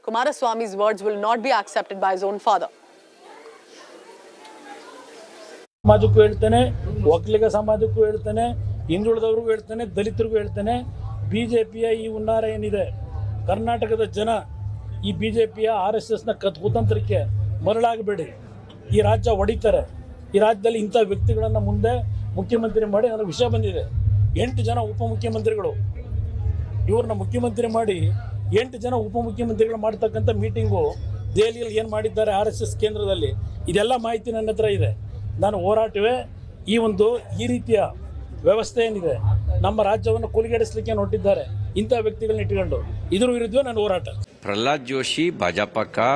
Kumaraswamy's words will not be accepted by his own father. ಸಮಾಜಕ್ಕೂ ಹೇಳ್ತೇನೆ, ಒಕ್ಕಲಿಗ ಸಮಾಜಕ್ಕೂ ಹೇಳ್ತೇನೆ, ಹಿಂದುಳಿದವ್ರಿಗೂ ಹೇಳ್ತೇನೆ, ದಲಿತರಿಗೂ ಹೇಳ್ತೇನೆ, ಬಿಜೆಪಿಯ ಈ ಹುನ್ನಾರ ಏನಿದೆ, ಕರ್ನಾಟಕದ ಜನ ಈ ಬಿಜೆಪಿಯ RSSನ ಕುತಂತ್ರಕ್ಕೆ ಮರಳಾಗಬೇಡಿ. ಈ ರಾಜ್ಯ ಹೊಡಿತಾರೆ. ಈ ರಾಜ್ಯದಲ್ಲಿ ಇಂಥ ವ್ಯಕ್ತಿಗಳನ್ನು ಮುಂದೆ ಮುಖ್ಯಮಂತ್ರಿ ಮಾಡಿ ನನಗೆ ವಿಷಯ ಬಂದಿದೆ. 8 ಜನ ಉಪಮುಖ್ಯಮಂತ್ರಿಗಳು, ಇವ್ರನ್ನ ಮುಖ್ಯಮಂತ್ರಿ ಮಾಡಿ 8 ಜನ ಉಪಮುಖ್ಯಮಂತ್ರಿಗಳು ಮಾಡ್ತಕ್ಕಂಥ ಮೀಟಿಂಗು ದೆಹಲಿಯಲ್ಲಿ ಏನು ಮಾಡಿದ್ದಾರೆ RSS ಕೇಂದ್ರದಲ್ಲಿ, ಇದೆಲ್ಲ ಮಾಹಿತಿ ನನ್ನ ಹತ್ರ ಇದೆ. ನಾನು ಹೋರಾಟವೇ ಈ ರೀತಿಯ ವ್ಯವಸ್ಥೆ ಏನಿದೆ ನಮ್ಮ ರಾಜ್ಯವನ್ನು ಕುಲಿಗೆಡಿಸಲಿಕ್ಕೆ ಹೊರಟಿದ್ದಾರೆ ಇಂಥ ವ್ಯಕ್ತಿಗಳನ್ನ ಇಟ್ಟುಕೊಂಡು ಇದ್ರ ವಿರುದ್ಧ ನಾನು ಹೋರಾಟ. प्रहलाद जोशी भाजपा का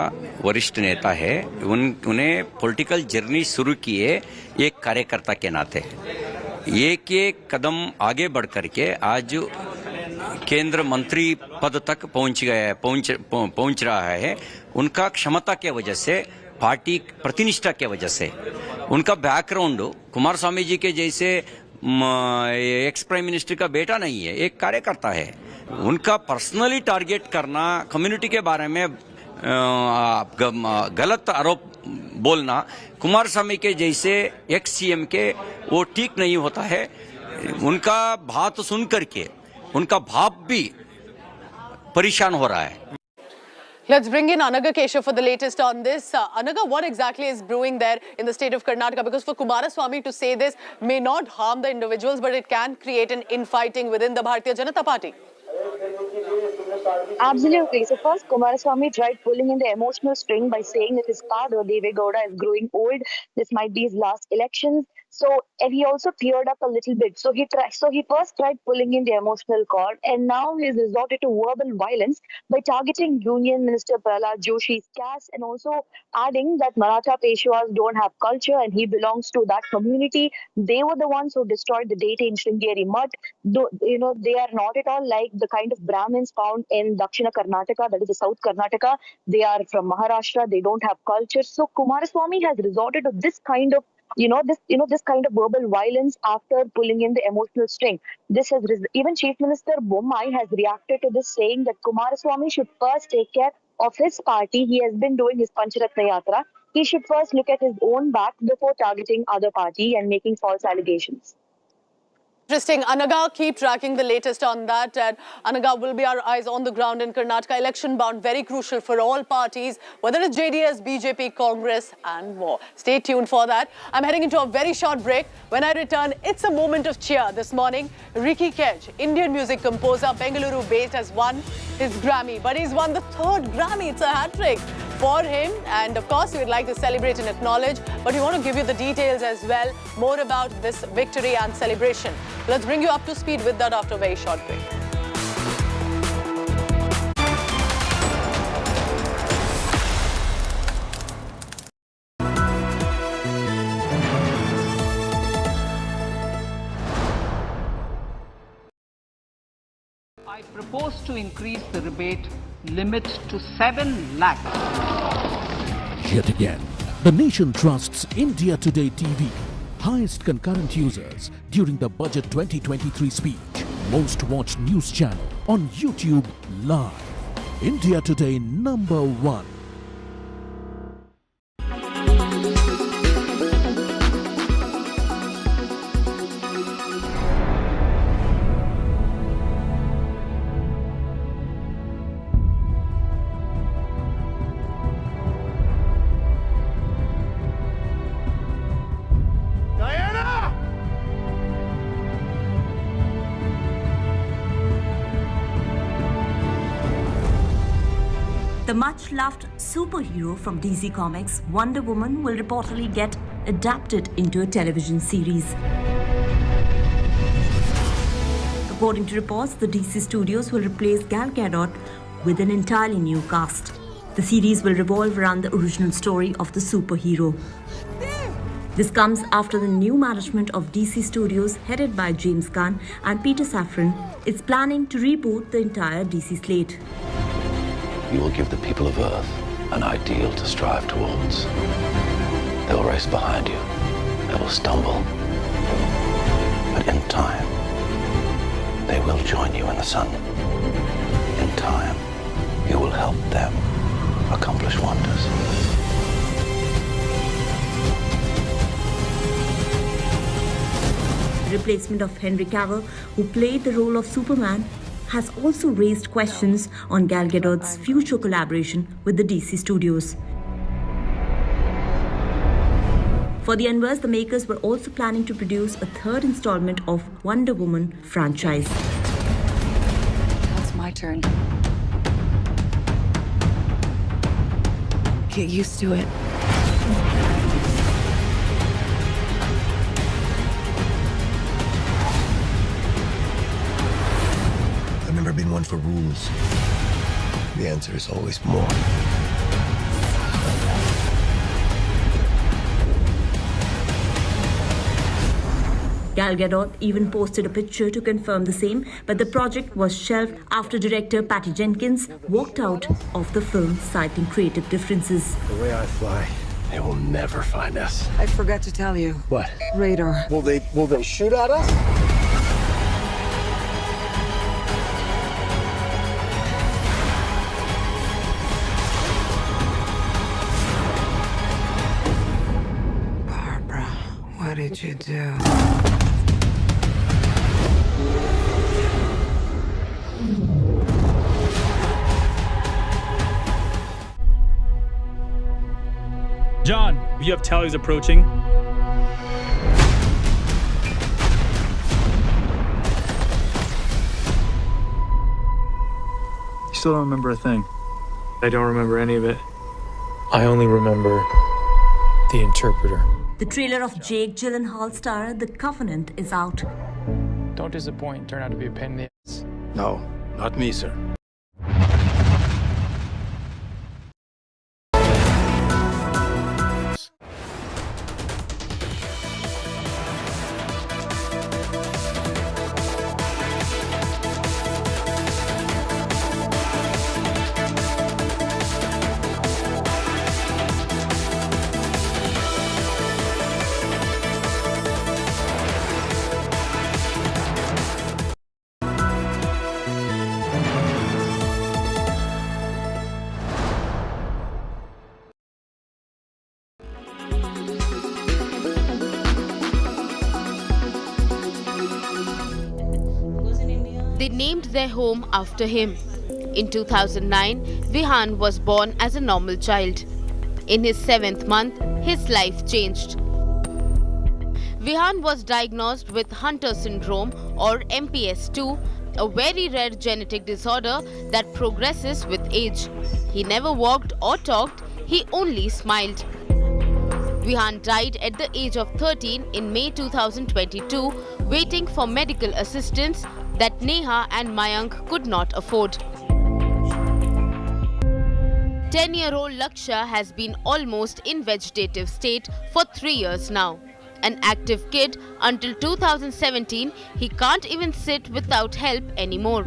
वरिष्ठ नेता है. उन्हें पॉलिटिकल जर्नी शुरू किए एक कार्यकर्ता के नाते. एक एक कदम आगे बढ़ करके आज केंद्र मंत्री पद तक पहुंच रहा है. उनका क्षमता के वजह से, पार्टी प्रतिनिष्ठा के वजह से, उनका बैकग्राउंड कुमारस्वामी जी के जैसे एक्स प्राइम मिनिस्टर का बेटा नहीं है, एक कार्यकर्ता है. उनका पर्सनली टारगेट करना, कम्युनिटी के बारे में गलत आरोप बोलना कुमारस्वामी के जैसे एक्स CM के वो ठीक नहीं होता है. उनका बात सुन करके उनका बाप भी परेशान हो रहा है. Let's bring in Anaga Keshav for the latest on this. Anaga, what exactly is brewing there in the state of Karnataka? Because for Kumaraswamy to say this may not harm the individuals, but it can create an infighting within the Bharatiya Janata Party. Absolutely. So first, Kumaraswamy tried pulling in the emotional string by saying that his father, Deve Gowda, is growing old. This might be his last elections. And he also teared up a little bit. So he first tried pulling in the emotional cord, and now he's resorted to verbal violence by targeting Union Minister Prahlad Joshi's caste, and also adding that Maratha Peshwas don't have culture and he belongs to that community. They were the ones who destroyed the deity in Sringeri Mutt. They are not at all like the kind of Brahmins found in Dakshina Karnataka, that is the South Karnataka. They are from Maharashtra. They don't have culture. So Kumaraswamy has resorted to this kind of this kind of verbal violence after pulling in the emotional string. Even Chief Minister Bommai has reacted to this, saying that Kumaraswamy should first take care of his party. He has been doing his Pancharatna Yatra. He should first look at his own back before targeting other party and making false allegations. Interesting. Anaga, keep tracking the latest on that. And Anaga, will be our eyes on the ground in Karnataka. Election bound, very crucial for all parties, whether it's JDS, BJP, Congress and more. Stay tuned for that. I'm heading into a very short break. When I return, it's a moment of cheer. This morning, Ricky Kej, Indian music composer, Bengaluru-based, has won his Grammy. But he's won the 3rd Grammy. It's a hat-trick for him. And of course, we'd like to celebrate and acknowledge. But we want to give you the details as well, more about this victory and celebration. Let's bring you up to speed with that after a very short break. I propose to increase the rebate limit to 7 lakhs. Yet again, the nation trusts India Today TV. Highest concurrent users during the Budget 2023 speech. Most watched news channel on YouTube live. India Today #1. The much-loved superhero from DC Comics, Wonder Woman, will reportedly get adapted into a television series. According to reports, the DC studios will replace Gal Gadot with an entirely new cast. The series will revolve around the original story of the superhero. This comes after the new management of DC Studios, headed by James Gunn and Peter Safran, is planning to reboot the entire DC slate. You will give the people of Earth an ideal to strive towards. They will race behind you. They will stumble. But in time, they will join you in the sun. In time, you will help them accomplish wonders. The replacement of Henry Cavill, who played the role of Superman, has also raised questions on Gal Gadot's future collaboration with the DC studios. For the Unverse, the makers were also planning to produce a third installment of Wonder Woman franchise. It's my turn. Get used to it. I've never been one for rules. The answer is always more. Gal Gadot even posted a picture to confirm the same, but the project was shelved after director Patty Jenkins walked out of the film, citing creative differences. The way I fly, they will never find us. I forgot to tell you. What? Radar. Will they shoot at us? Barbara, what did you do? John, you have tallies approaching. You still don't remember a thing. I don't remember any of it. I only remember the interpreter. The trailer of Jake Gyllenhaal star The Covenant is out. Don't disappoint. Turn out to be a pain in the ass. No, not me, sir. They named their home after him. In 2009, Vihan was born as a normal child. In his 7th month, his life changed. Vihan was diagnosed with Hunter syndrome or MPS II, a very rare genetic disorder that progresses with age. He never walked or talked, he only smiled. Vihan died at the age of 13 in May 2022, waiting for medical assistance that Neha and Mayank could not afford. 10-year-old Laksha has been almost in vegetative state for 3 years now. An active kid until 2017, he can't even sit without help anymore.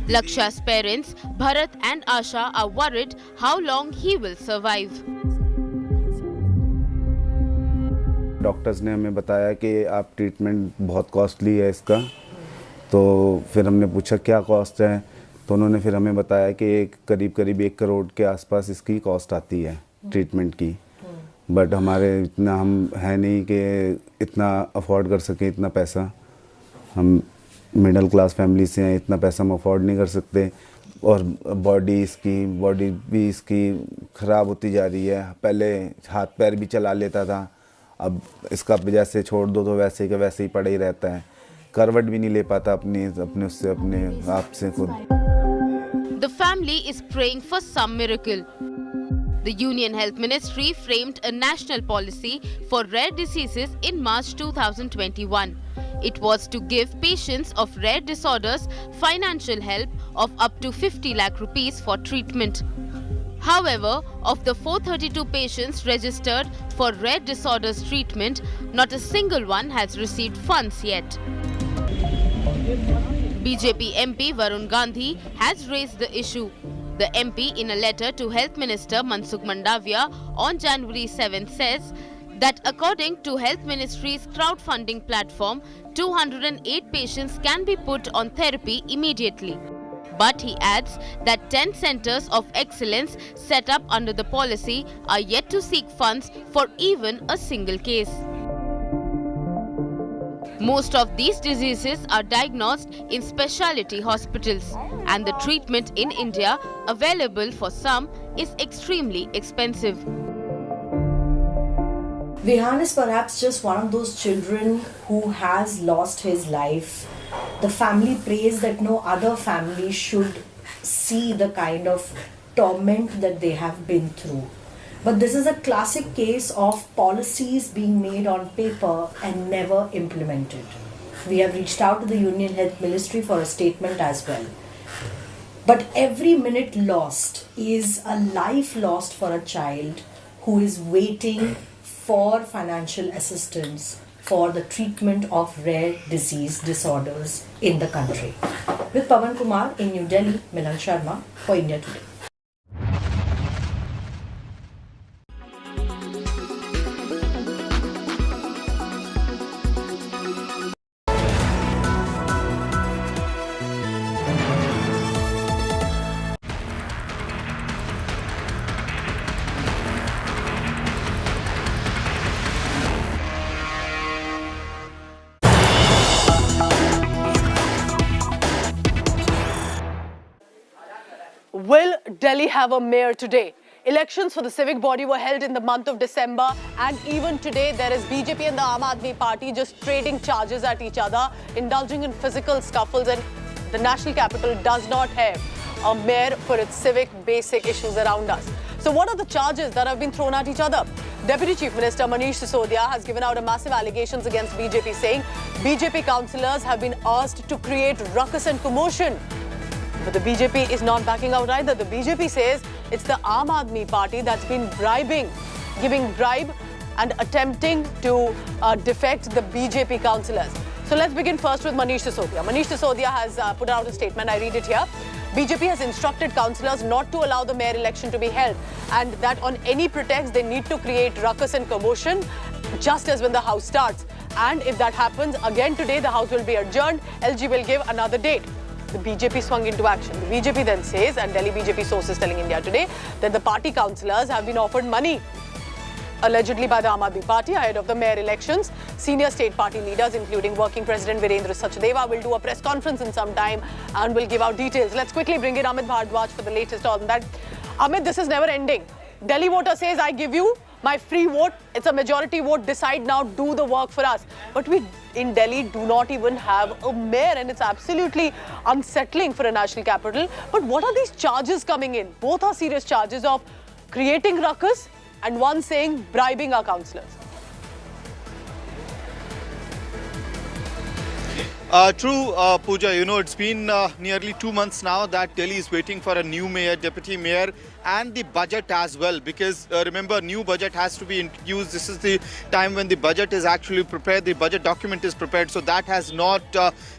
Laksha's parents, Bharat and Asha, are worried how long he will survive. Doctors ने हमें बताया कि आप treatment बहुत costly है इसका, तो फिर हमने पूछा क्या कॉस्ट है, तो उन्होंने फिर हमें बताया कि करीब 1 करोड़ के आसपास इसकी कॉस्ट आती है ट्रीटमेंट की। बट हमारे इतना हम है नहीं कि इतना अफोर्ड कर सकें, इतना पैसा हम मिडिल क्लास फैमिली से हैं, इतना पैसा हम अफोर्ड नहीं कर सकते। और बॉडी भी इसकी ख़राब होती जा रही है। पहले हाथ पैर भी चला लेता था, अब इसका जैसे छोड़ दो तो वैसे का वैसे ही पड़ा ही रहता है, करवट भी नहीं ले पाता अपने आप से खुद। The family is praying for some miracle. The Union Health Ministry framed a national policy for rare diseases in March 2021. It was to give patients of rare disorders financial help of up to 50 lakh rupees for treatment. However, of the 432 patients registered for rare disorders treatment, not a single one has received funds yet. BJP MP Varun Gandhi has raised the issue. The MP, in a letter to Health Minister Mansukh Mandavia on January 7, says that according to Health Ministry's crowdfunding platform, 208 patients can be put on therapy immediately. But he adds that 10 centers of excellence set up under the policy are yet to seek funds for even a single case. Most of these diseases are diagnosed in specialty hospitals, and the treatment in India available for some is extremely expensive. Vihan is perhaps just one of those children who has lost his life. The family prays that no other family should see the kind of torment that they have been through. But this is a classic case of policies being made on paper and never implemented. We have reached out to the Union Health Ministry for a statement as well. But every minute lost is a life lost for a child who is waiting for financial assistance for the treatment of rare disease disorders in the country. With Pawan Kumar in New Delhi, Milan Sharma for India Today. Will Delhi have a mayor today? Elections for the civic body were held in the month of December, and even today there is BJP and the Aam Aadmi Party just trading charges at each other, indulging in physical scuffles, and the national capital does not have a mayor for its civic basic issues around us. So what are the charges that have been thrown at each other? Deputy Chief Minister Manish Sisodia has given out a massive allegations against BJP, saying BJP councillors have been asked to create ruckus and commotion. But the BJP is not backing out either. The BJP says it's the Aam Aadmi Party that's been giving bribe and attempting to defect the BJP councillors. So let's begin first with Manish Sisodia. Manish Sisodia has put out a statement. I read it here. BJP has instructed councillors not to allow the mayor election to be held, and that on any pretext they need to create ruckus and commotion just as when the house starts. And if that happens again today, the house will be adjourned. LG will give another date. The BJP swung into action. The BJP then says, and Delhi BJP sources telling India Today, that the party councillors have been offered money, allegedly by the Aam Aadmi Party, ahead of the mayor elections. Senior state party leaders, including working president Virendra Sachdeva, will do a press conference in some time and will give out details. Let's quickly bring in Amit Bhardwaj for the latest on that. Amit, this is never ending. Delhi voter says, I give you my free vote. It's a majority vote. Decide now, do the work for us. But we in Delhi do not even have a mayor, and it's absolutely unsettling for a national capital. But what are these charges coming in? Both are serious charges of creating ruckus and one saying bribing our councillors. True, Pooja. You know, it's been nearly 2 months now that Delhi is waiting for a new mayor, deputy mayor, and the budget as well. Because remember, new budget has to be introduced. This is the time when the budget is actually prepared. The budget document is prepared. So that has not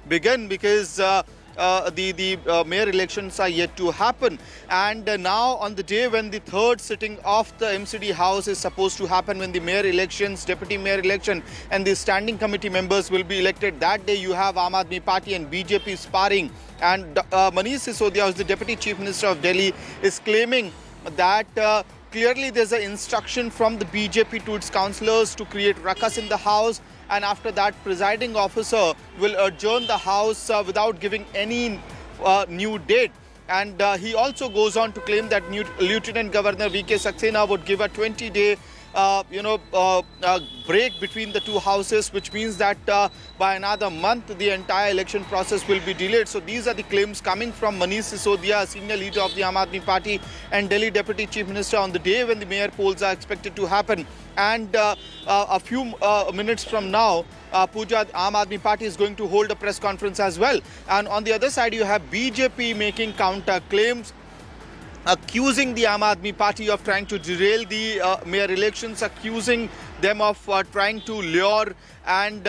begun because the mayor elections are yet to happen. And now on the day when the third sitting of the MCD house is supposed to happen, when the mayor elections, deputy mayor election and the standing committee members will be elected, that day you have Aam Aadmi Party and BJP sparring. And Manish Sisodia, who's the deputy chief minister of Delhi, is claiming that clearly there's an instruction from the BJP to its councillors to create ruckus in the house, and after that presiding officer will adjourn the house without giving any new date. And he also goes on to claim that Lieutenant Governor V.K. Saxena would give a 20-day break between the two houses, which means that by another month the entire election process will be delayed. So these are the claims coming from Manish Sisodia, senior leader of the Aam Aadmi Party and Delhi Deputy Chief Minister, on the day when the mayor polls are expected to happen. And a few minutes from now, Pooja, Aam Aadmi Party is going to hold a press conference as well. And on the other side, you have BJP making counter claims, accusing the Aam Aadmi Party of trying to derail the mayor elections, accusing them of trying to lure and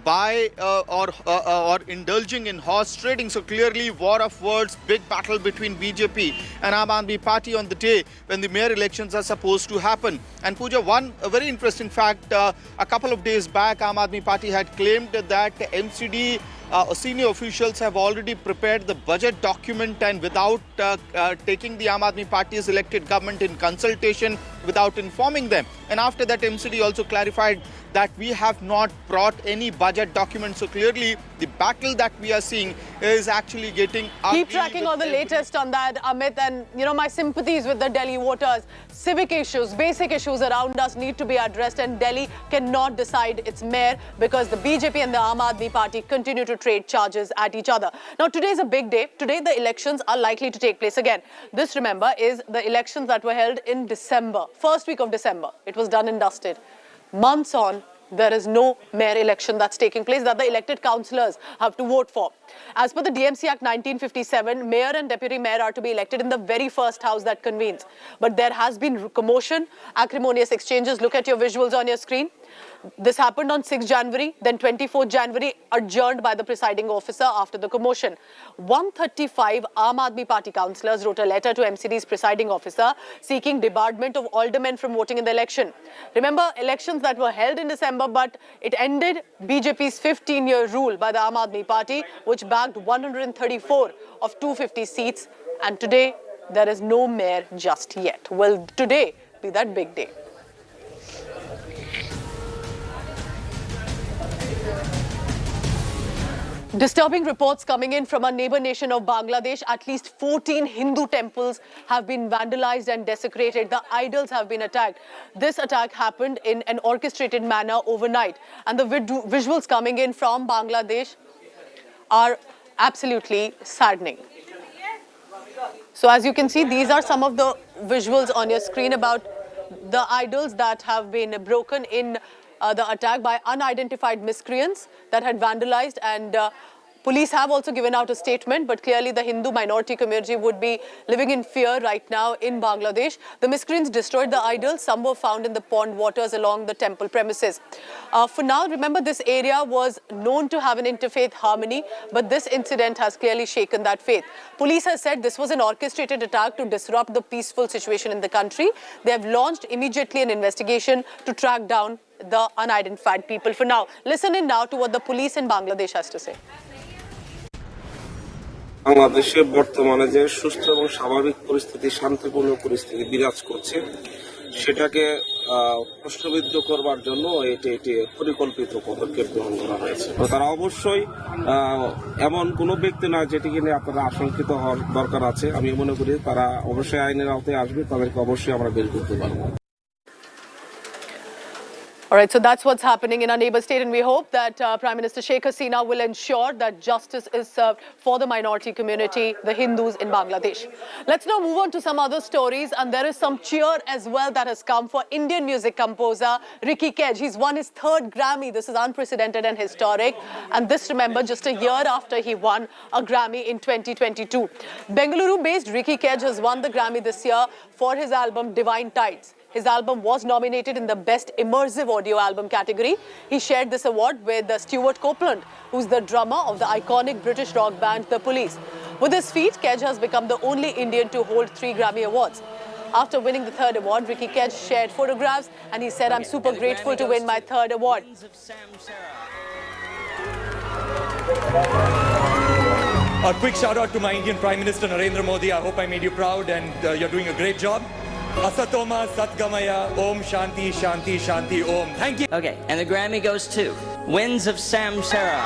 buy or indulging in horse trading. So clearly war of words, big battle between BJP and Aam Aadmi Party on the day when the mayor elections are supposed to happen. And Pooja, a very interesting fact, a couple of days back Aam Aadmi Party had claimed that MCD senior officials have already prepared the budget document, and without taking the Aam Aadmi Party's elected government in consultation, without informing them. And after that, MCD also clarified that we have not brought any budget document. So clearly, the battle that we are seeing is actually getting... Keep tracking all the latest on that, Amit. And, you know, my sympathies with the Delhi voters. Civic issues, basic issues around us need to be addressed, and Delhi cannot decide its mayor because the BJP and the Aam Aadmi Party continue to trade charges at each other. Now, today is a big day. Today, the elections are likely to take place again. This, remember, is the elections that were held in December, first week of December. It was done and dusted. Months on, there is no mayor election that's taking place that the elected councillors have to vote for. As per the DMC Act 1957, mayor and deputy mayor are to be elected in the very first house that convenes. But there has been commotion, acrimonious exchanges. Look at your visuals on your screen. This happened on 6 January, then 24th January, adjourned by the presiding officer after the commotion. 135 Aam Aadmi Party councillors wrote a letter to MCD's presiding officer seeking debarment of aldermen from voting in the election. Remember, elections that were held in December, but it ended BJP's 15-year rule by the Aam Aadmi Party, which bagged 134 of 250 seats. And today, there is no mayor just yet. Will today be that big day? Disturbing reports coming in from our neighbor nation of Bangladesh. At least 14 Hindu temples have been vandalized and desecrated. The idols have been attacked. This attack happened in an orchestrated manner overnight. And the visuals coming in from Bangladesh are absolutely saddening. So as you can see, these are some of the visuals on your screen about the idols that have been broken in the attack by unidentified miscreants that had vandalized, and police have also given out a statement, but clearly the Hindu minority community would be living in fear right now in Bangladesh. The miscreants destroyed the idols. Some were found in the pond waters along the temple premises. For now, remember, this area was known to have an interfaith harmony, but this incident has clearly shaken that faith. Police has said this was an orchestrated attack to disrupt the peaceful situation in the country. They have launched immediately an investigation to track down the unidentified people. For now, listen in now to what the police in Bangladesh has to say. বাংলাদেশে বর্তমানে যে সুস্থ এবং স্বাভাবিক পরিস্থিতি, শান্তিপূর্ণ পরিস্থিতি বিরাজ করছে, সেটাকে প্রশ্নবিদ্ধ করবার জন্য এটি পরিকল্পিত পদক্ষেপ গ্রহণ করা হয়েছে। তো তারা অবশ্যই এমন কোনো ব্যক্তি না যেটিকে নিয়ে আপনারা আশঙ্কিত হওয়ার দরকার আছে। আমি মনে করি তারা অবশ্যই আইনের আওতায় আসবে, তাদেরকে অবশ্যই আমরা বের করতে পারবো। All right, so that's what's happening in our neighbor state, and we hope that Prime Minister Sheikh Hasina will ensure that justice is served for the minority community, the Hindus in Bangladesh. Let's now move on to some other stories, and there is some cheer as well that has come for Indian music composer Ricky Kej. He's won his 3rd Grammy. This is unprecedented and historic, and this, remember, just a year after he won a Grammy in 2022. Bengaluru-based Ricky Kej has won the Grammy this year for his album Divine Tides. His album was nominated in the Best Immersive Audio Album category. He shared this award with Stuart Copeland, who's the drummer of the iconic British rock band The Police. With his feat, Kej has become the only Indian to hold 3 Grammy Awards. After winning the 3rd award, Ricky Kej shared photographs and he said, "I'm super grateful to win my 3rd award." A quick shout out to my Indian Prime Minister Narendra Modi. I hope I made you proud and you're doing a great job. Asatoma Satgamaya Om Shanti Shanti Shanti Om. Thank you. Okay, and the Grammy goes to Winds of Samsara.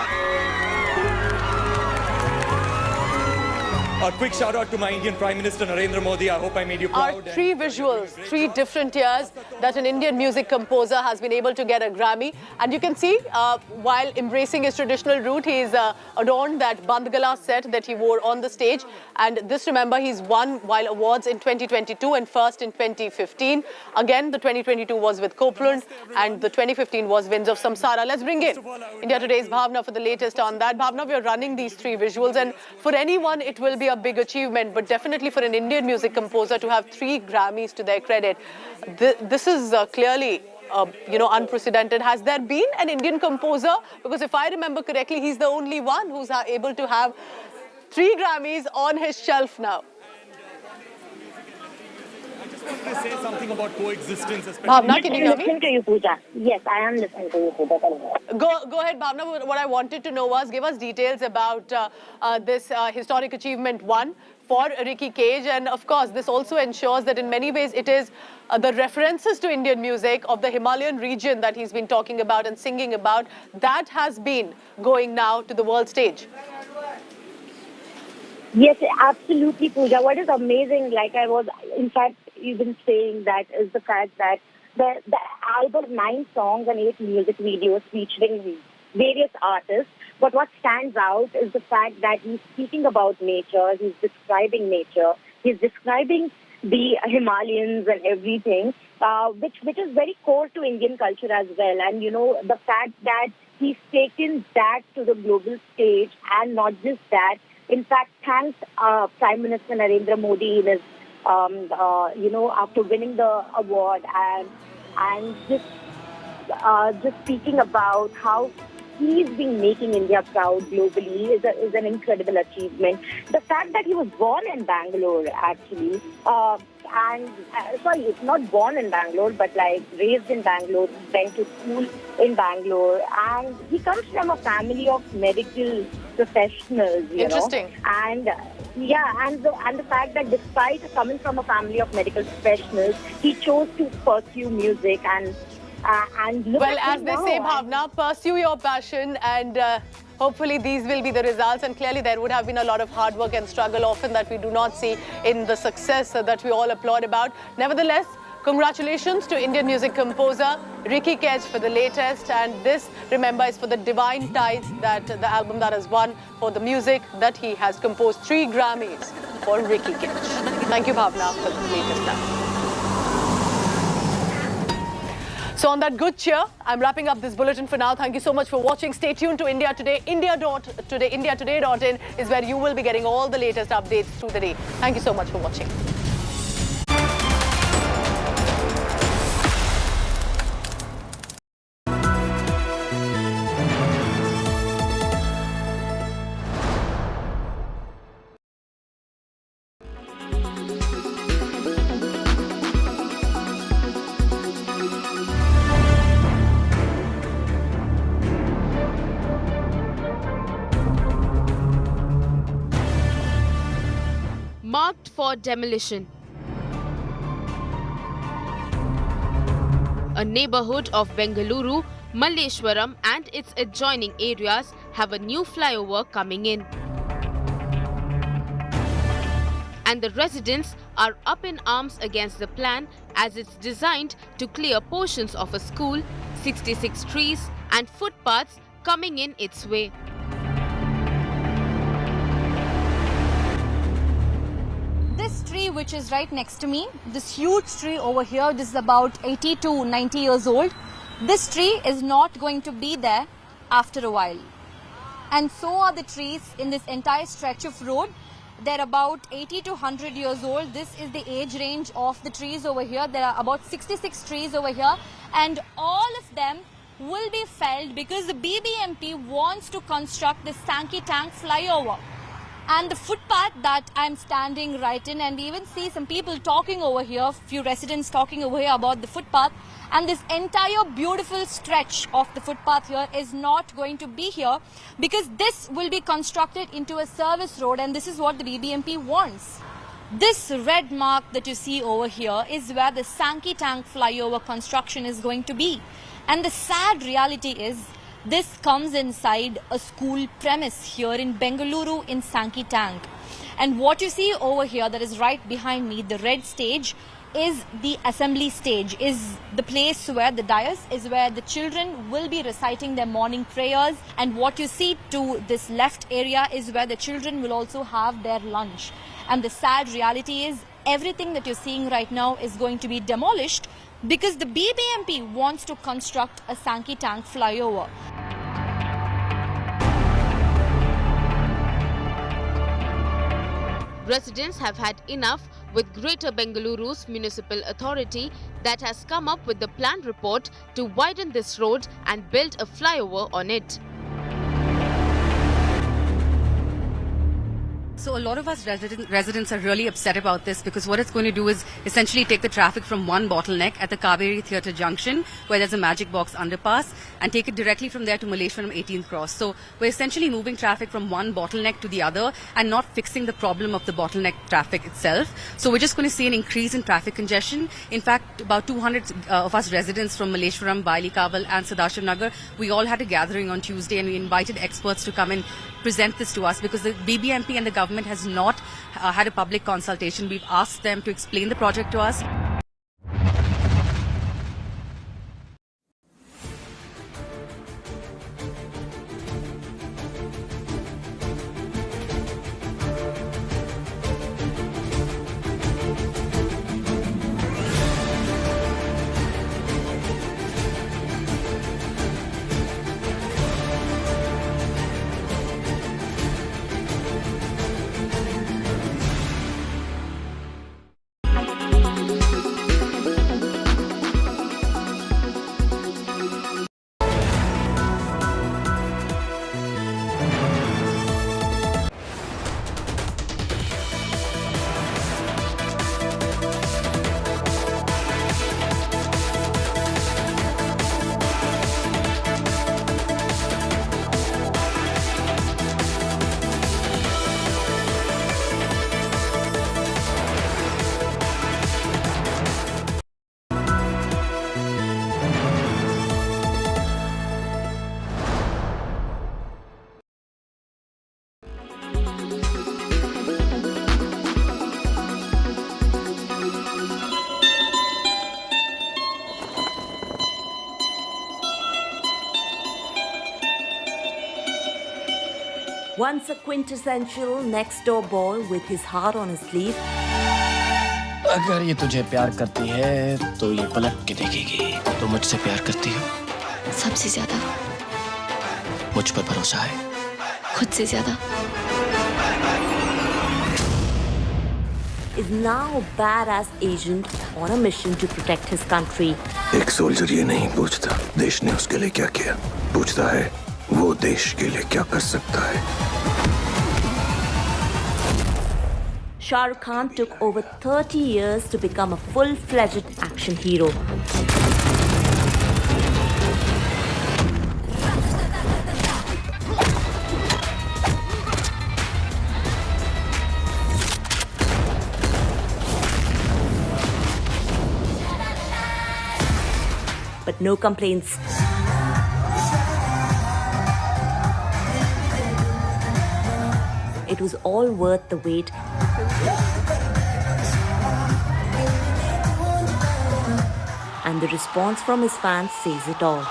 A quick shout out to my Indian Prime Minister Narendra Modi. I hope I made you proud. Are 3 visuals, 3 different years that an Indian music composer has been able to get a Grammy. And you can see, while embracing his traditional route, he's adorned that Bandgala set that he wore on the stage. And this, remember, he's won while awards in 2022 and first in 2015. Again, the 2022 was with Copeland and the 2015 was Winds of Samsara. Let's bring in India Today's Bhavna for the latest on that. Bhavna, we're running these 3 visuals, and for anyone, it will be a big achievement, but definitely for an Indian music composer to have 3 Grammys to their credit, this is clearly unprecedented. Has there been an Indian composer? Because if I remember correctly, he's the only one who's able to have 3 Grammys on his shelf now. They say something about coexistence, especially. Bhavna, can you hear me? Listen to you, Pooja. Yes, I am listening to you, Pooja. Go ahead, Bhavna. What I wanted to know was, give us details about this historic achievement one for Ricky Cage. And of course, this also ensures that in many ways it is the references to Indian music of the Himalayan region that he's been talking about and singing about, that has been going now to the world stage. Yes, absolutely, Pooja. What is amazing, like I was, in fact, even saying that is the fact that the album, 9 songs and 8 music videos featuring various artists. But what stands out is the fact that he's speaking about nature, he's describing nature, he's describing the Himalayas and everything, which is very core to Indian culture as well. And, you know, the fact that he's taken that to the global stage, and not just that, in fact, thanked Prime Minister Narendra Modi in his, after winning the award, and just speaking about how he's been making India proud globally is an incredible achievement. The fact that he was born in Bangalore, actually, sorry, not born in Bangalore, but like raised in Bangalore, went to school in Bangalore, and he comes from a family of medical professionals. Interesting. And the fact that despite coming from a family of medical professionals, he chose to pursue music and look well, at as they say, Bhavna, pursue your passion, and hopefully these will be the results. And clearly there would have been a lot of hard work and struggle often that we do not see in the success that we all applaud about. Nevertheless, congratulations to Indian music composer Ricky Cage for the latest. And this, remember, is for the Divine Tides, that the album that has won for the music that he has composed. 3 Grammys for Ricky Cage. Thank you, Bhavna, for the latest now. So on that good cheer, I'm wrapping up this bulletin for now. Thank you so much for watching. Stay tuned to India Today. IndiaToday.in is where you will be getting all the latest updates through the day. Thank you so much for watching. Marked for demolition. A neighborhood of Bengaluru, Malleshwaram and its adjoining areas have a new flyover coming in. And the residents are up in arms against the plan, as it's designed to clear portions of a school, 66 trees and footpaths coming in its way. This tree which is right next to me, this huge tree over here, this is about 80 to 90 years old. This tree is not going to be there after a while. And so are the trees in this entire stretch of road. They're about 80 to 100 years old. This is the age range of the trees over here. There are about 66 trees over here, and all of them will be felled because the BBMP wants to construct this Sankey Tank flyover. And the footpath that I'm standing right in, and we even see some people talking over here, few residents talking over here about the footpath, and this entire beautiful stretch of the footpath here is not going to be here because this will be constructed into a service road, and this is what the BBMP wants. This red mark that you see over here is where the Sankey Tank flyover construction is going to be. And the sad reality is, this comes inside a school premise here in Bengaluru in Sankey Tank. And what you see over here that is right behind me, the red stage, is the assembly stage, is the place where the dais is where the children will be reciting their morning prayers. And what you see to this left area is where the children will also have their lunch. And the sad reality is, everything that you're seeing right now is going to be demolished because the BBMP wants to construct a Sankey Tank flyover. Residents have had enough with Greater Bengaluru's municipal authority that has come up with the plan report to widen this road and build a flyover on it. So a lot of us residents are really upset about this because what it's going to do is essentially take the traffic from one bottleneck at the Kaveri Theatre Junction, where there's a Magic Box underpass, and take it directly from there to Malleshwaram 18th Cross. So we're essentially moving traffic from one bottleneck to the other and not fixing the problem of the bottleneck traffic itself. So we're just going to see an increase in traffic congestion. In fact, about 200 of us residents from Malleshwaram, Baili Kaval and Sadashiv Nagar, we all had a gathering on Tuesday and we invited experts to come and present this to us because the BBMP and the government has not had a public consultation. We've asked them to explain the project to us. Once a quintessential next-door boy with his heart on his sleeve, अगर ये तुझे प्यार करती है तो ये पलट के देखेगी। तो मुझसे प्यार करती हो? सबसे ज्यादा। मुझ पर भरोसा है? खुद से ज्यादा। is now a badass agent on a mission to protect his country. एक सोल्जर ये नहीं पूछता देश ने उसके लिए क्या किया, पूछता है वो देश के लिए क्या कर सकता है। Shah Rukh Khan took over 30 years to become a full-fledged action hero. But no complaints. It was all worth the wait. And the response from his fans says it all.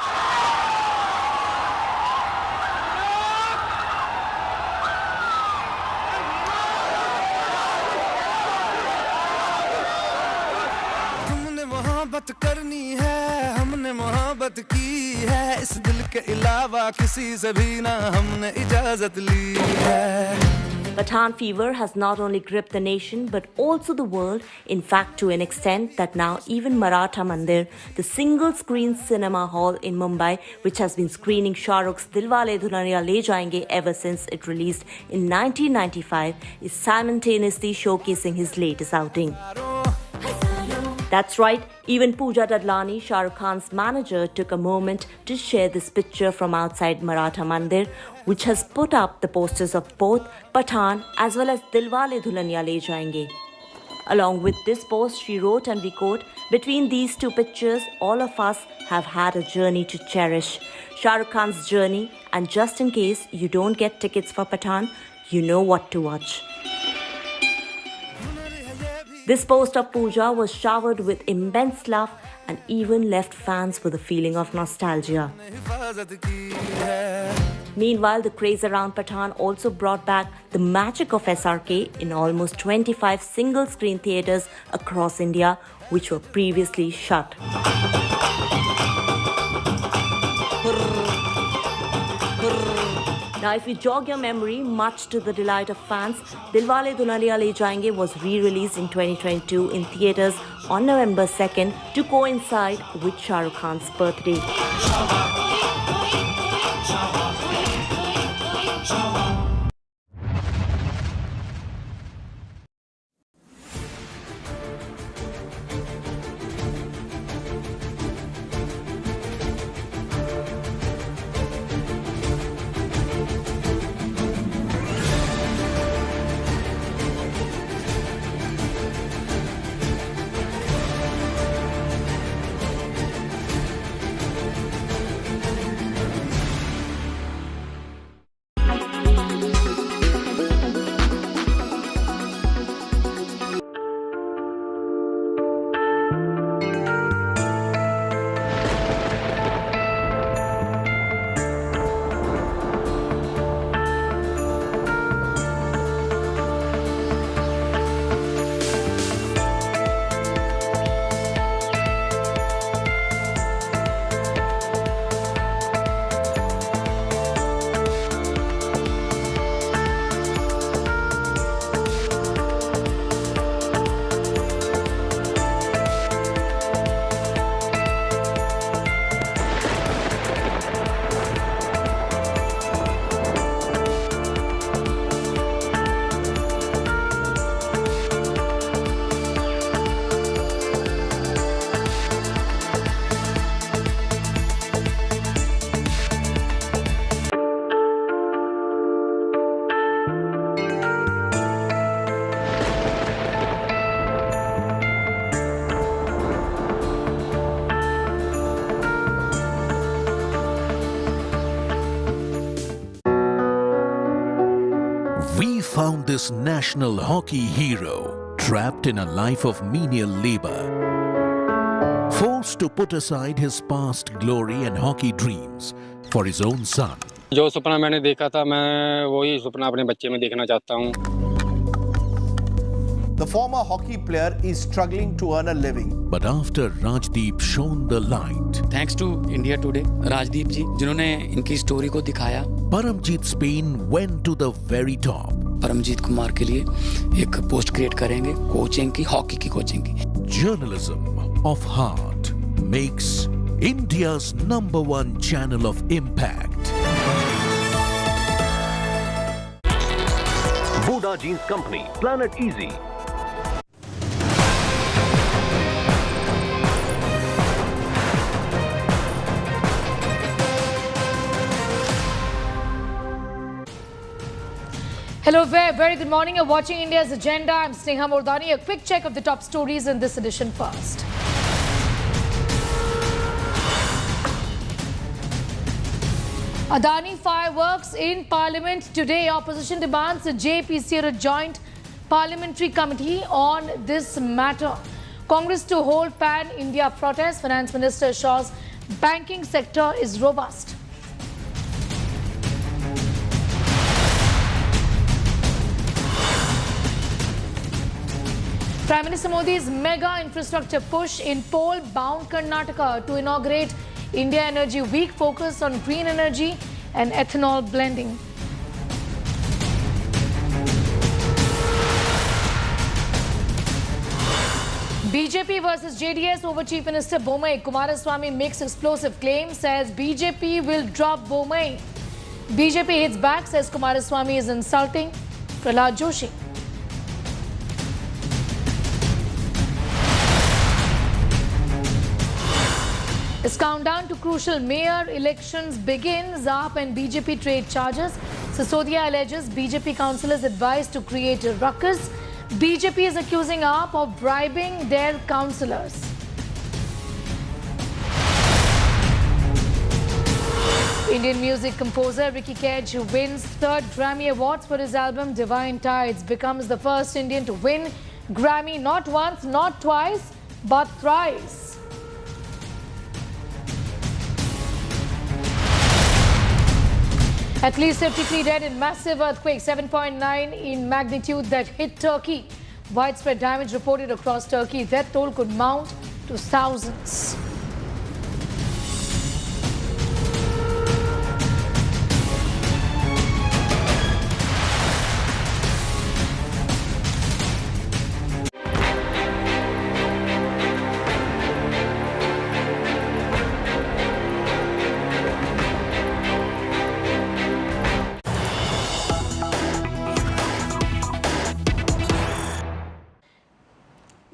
तुमने मोहब्बत करनी है, हमने मोहब्बत की है, इस दिल के अलावा किसी से भी ना हमने इजाजत ली है. Pathan fever has not only gripped the nation but also the world, in fact to an extent that now even Maratha Mandir, the single-screen cinema hall in Mumbai, which has been screening Shah Rukh's Dilwale Dulhaniya Le Jayenge ever since it released in 1995, is simultaneously showcasing his latest outing. That's right, even Pooja Dadlani, Shah Rukh Khan's manager, took a moment to share this picture from outside Maratha Mandir, which has put up the posters of both Pathan as well as Dilwale Dulhaniya Le Jayenge. Along with this post, she wrote, and we quote, "Between these two pictures, all of us have had a journey to cherish. Shah Rukh Khan's journey, and just in case you don't get tickets for Pathan, you know what to watch." This post of Pooja was showered with immense love and even left fans with a feeling of nostalgia. Meanwhile, the craze around Pathan also brought back the magic of SRK in almost 25 single-screen theatres across India, which were previously shut. Now, if you jog your memory, much to the delight of fans, Dilwale Dulhaniya Le Jayenge was re-released in 2022 in theatres on November 2nd to coincide with Shah Rukh Khan's birthday. this national hockey hero, trapped in a life of menial labor, forced to put aside his past glory and hockey dreams for his own son. जो सपना मैंने देखा था मैं वही सपना अपने बच्चे में देखना चाहता हूँ. The former hockey player is struggling to earn a living. But after Rajdeep shone the light, Thanks to India Today, Rajdeep ji जिन्होंने इनकी स्टोरी को दिखाया. Paramjit's pain went to the very top. Paramjit Kumar के लिए एक पोस्ट क्रिएट करेंगे कोचिंग की, hockey की कोचिंग की. Journalism of heart makes India's #1 channel of impact. Buddha Jeans Company, Planet Easy. Hello, very good morning. You're watching India's Agenda. I'm Sneha Mordani. A quick check of the top stories in this edition first. Adani fireworks in Parliament today. Opposition demands the JPC or a joint parliamentary committee on this matter. Congress to hold pan-India protest. Finance Minister assures banking sector is robust. Prime Minister Modi's mega infrastructure push in pole-bound Karnataka to inaugurate India Energy Week, focus on green energy and ethanol blending. BJP versus JDS over Chief Minister Bomai. Kumaraswamy makes explosive claims, says BJP will drop Bomai. BJP hits back, says Kumaraswamy is insulting Prahlad Joshi. As countdown to crucial mayor elections begins, AAP and BJP trade charges. Sisodia alleges BJP councillors advised to create a ruckus. BJP is accusing AAP of bribing their councillors. Indian music composer Ricky Cage, who wins 3rd Grammy Awards for his album Divine Tides, becomes the first Indian to win Grammy not once, not twice, but thrice. At least 53 dead in massive earthquake, 7.9 in magnitude that hit Turkey. Widespread damage reported across Turkey. Death toll could mount to thousands.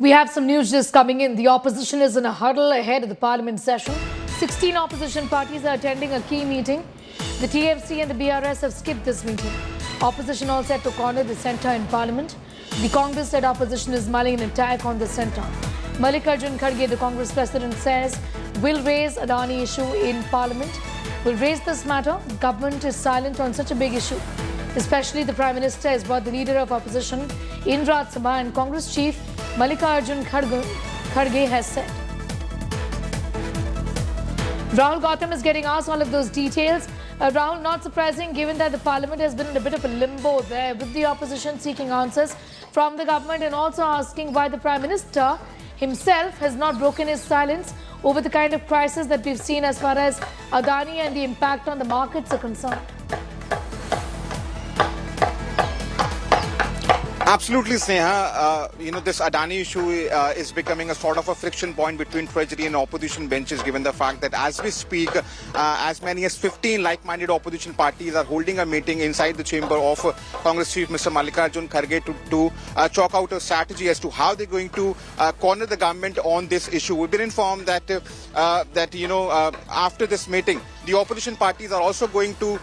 We have some news just coming in. The opposition is in a huddle ahead of the parliament session. 16 opposition parties are attending a key meeting. The TMC and the BRS have skipped this meeting. Opposition all set to corner the centre in parliament. The Congress-led opposition is mulling an attack on the centre. Mallikarjun Kharge, the Congress president, says will raise Adani issue in parliament. Will raise this matter. Government is silent on such a big issue. Especially the Prime Minister has brought the leader of opposition in Raj Sabha, and Congress chief Mallikarjun Kharge has said. Rahul Gautam is getting asked all of those details. Rahul, not surprising given that the parliament has been in a bit of a limbo there, with the opposition seeking answers from the government and also asking why the Prime Minister himself has not broken his silence over the kind of crisis that we've seen as far as Adani and the impact on the markets are concerned. Absolutely, Sneha. This Adani issue is becoming a sort of a friction point between Treasury and opposition benches, given the fact that as we speak, as many as 15 like-minded opposition parties are holding a meeting inside the chamber of Congress Chief Mr. Mallikarjun Kharge to chalk out a strategy as to how they're going to corner the government on this issue. We've been informed that after this meeting, the opposition parties are also going to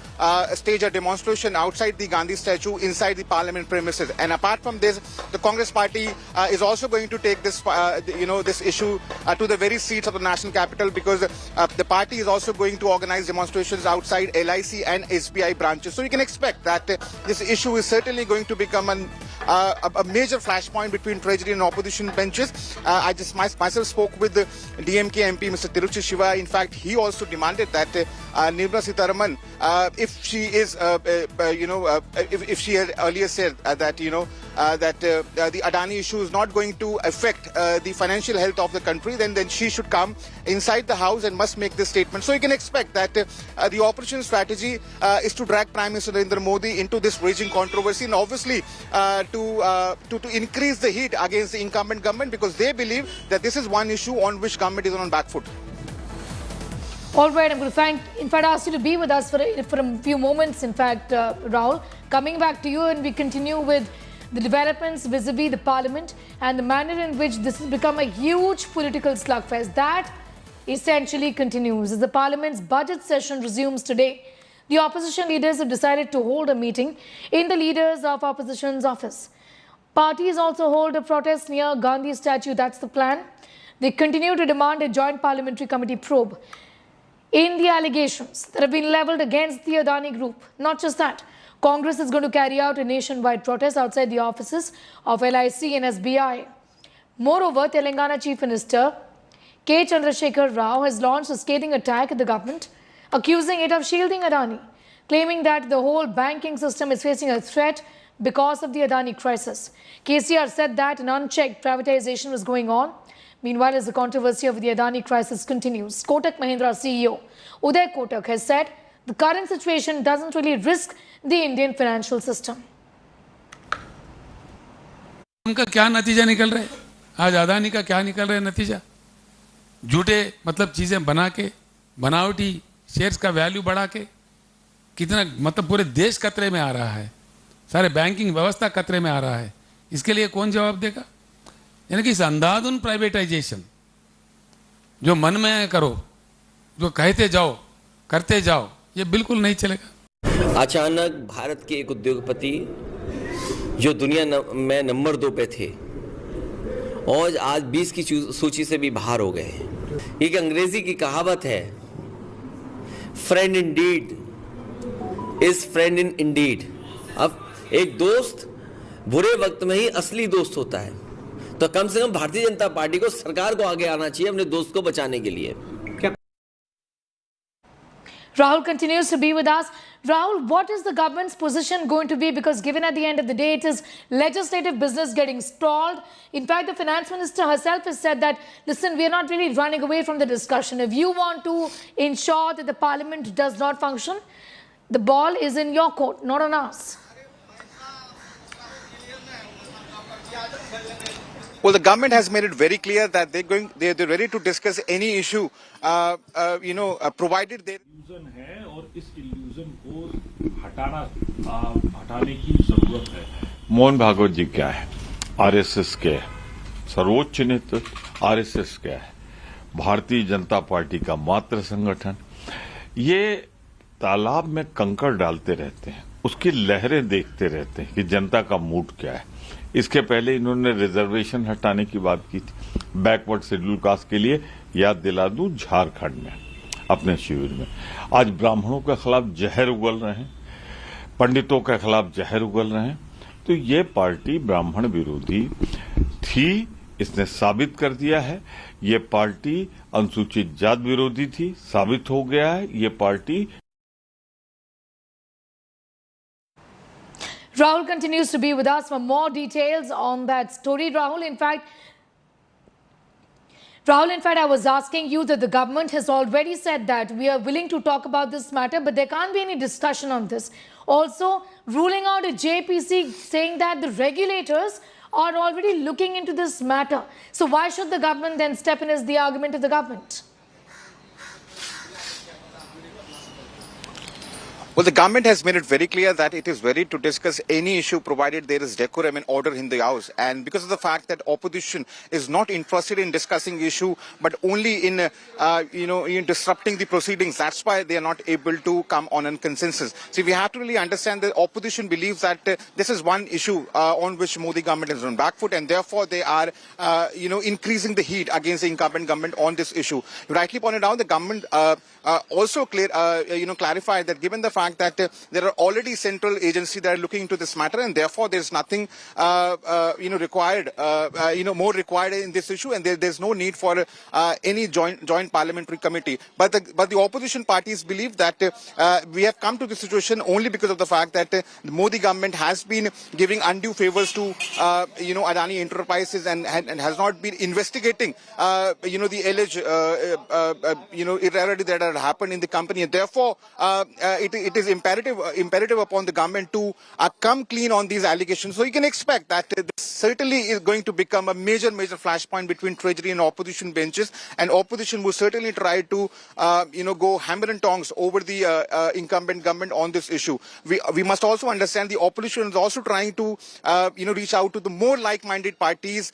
stage a demonstration outside the Gandhi statue inside the parliament premises. And apart from this, the Congress party is also going to take this, this issue to the very seats of the national capital, because the party is also going to organize demonstrations outside LIC and SBI branches. So you can expect that this issue is certainly going to become a major flashpoint between Treasury and opposition benches. I just myself spoke with the DMK MP, Mr. Tiruchi Shiva. In fact, he also demanded that Nirmala Sitharaman, if she is, if she had earlier said that, that the Adani issue is not going to affect the financial health of the country, then she should come inside the house and must make this statement. So you can expect that the opposition strategy is to drag Prime Minister Narendra Modi into this raging controversy, and obviously to increase the heat against the incumbent government, because they believe that this is one issue on which government is on back foot. All right, I'm going to ask you to be with us for a few moments, in fact, Rahul. Coming back to you, and we continue with the developments vis-a-vis the parliament and the manner in which this has become a huge political slugfest. That essentially continues as the parliament's budget session resumes today. The opposition leaders have decided to hold a meeting in the leaders of opposition's office. Parties also hold a protest near Gandhi statue. That's the plan. They continue to demand a joint parliamentary committee probe in the allegations that have been levelled against the Adani group. Not just that, Congress is going to carry out a nationwide protest outside the offices of LIC and SBI. Moreover, Telangana Chief Minister K. Chandrasekhar Rao has launched a scathing attack at the government, accusing it of shielding Adani, claiming that the whole banking system is facing a threat because of the Adani crisis. KCR said that an unchecked privatization was going on. Meanwhile, as the controversy over the Adani crisis continues, Kotak Mahindra CEO Uday Kotak has said the current situation doesn't really risk the Indian financial system. उनका क्या नतीजा निकल रहा है? आज अदानी का क्या निकल रहा है नतीजा? झूठे मतलब चीजें बना के, बनावटी शेयर्स का वैल्यू बढ़ा के, कितना मतलब पूरे देश खतरे में आ रहा है, सारे बैंकिंग व्यवस्था खतरे में आ रहा है. इसके लिए कौन जवाब देगा? यानी कि इस अंधाधुन प्राइवेटाइजेशन जो मन में करो, जो कहते जाओ, करते जाओ, ये बिल्कुल नहीं चलेगा. अचानक भारत के एक उद्योगपति जो दुनिया में नंबर 2 पे थे और आज 20 की सूची से भी बाहर हो गए. एक अंग्रेजी की कहावत है, friend in deed is friend in indeed. अब एक दोस्त बुरे वक्त में ही असली दोस्त होता है, तो कम से कम भारतीय जनता पार्टी को, सरकार को आगे आना चाहिए अपने दोस्त को बचाने के लिए. Rahul continues to be with us. Rahul, what is the government's position going to be? Because given at the end of the day, it is legislative business getting stalled. In fact, the finance minister herself has said that, listen, we are not really running away from the discussion. If you want to ensure that the parliament does not function, the ball is in your court, not on us. Well, the government has made it very clear that they're ready to discuss any issue, provided they. है और इस illusion को हटाने की जरूरत है. मोहन भागवत जी क्या है? आरएसएस के सर्वोच्च नेतृत्व आरएसएस क्या है? भारतीय जनता पार्टी का मात्र संगठन. ये तालाब में कंकड़ डालते रहते हैं, उसकी लहरें देखते रहते हैं कि जनता का मूड क्या है. इसके पहले इन्होंने रिजर्वेशन हटाने की बात की थी बैकवर्ड शेड्यूल कास्ट के लिए, याद दिला दूं, झारखंड में अपने शिविर में. आज ब्राह्मणों के खिलाफ जहर उगल रहे हैं, पंडितों के खिलाफ जहर उगल रहे हैं. तो ये पार्टी ब्राह्मण विरोधी थी, इसने साबित कर दिया है. ये पार्टी अनुसूचित जात विरोधी थी, साबित हो गया है. ये party. Rahul continues to be with us for more details on that story. Rahul, in fact, I was asking you that the government has already said that we are willing to talk about this matter, but there can't be any discussion on this. Also, ruling out a JPC, saying that the regulators are already looking into this matter. So why should the government then step in, is the argument of the government? Well, the government has made it very clear that it is ready to discuss any issue provided there is decorum and order in the House. And because of the fact that opposition is not interested in discussing issue, but only in, in disrupting the proceedings, that's why they are not able to come on a consensus. See, we have to really understand that opposition believes that this is one issue on which Modi government is on back foot, and therefore they are, increasing the heat against the incumbent government on this issue. You rightly pointed out the government also clarified that given the fact that there are already central agencies that are looking into this matter, and therefore there's nothing required, more required in this issue, and there's no need for any joint parliamentary committee. But the opposition parties believe that we have come to this situation only because of the fact that the Modi government has been giving undue favors to Adani Enterprises and has not been investigating the alleged irregularity that had happened in the company, and therefore it is imperative upon the government to come clean on these allegations. So you can expect that this certainly is going to become a major flashpoint between Treasury and opposition benches, and opposition will certainly try to go hammer and tongs over the incumbent government on this issue. We must also understand the opposition is also trying to reach out to the more like-minded parties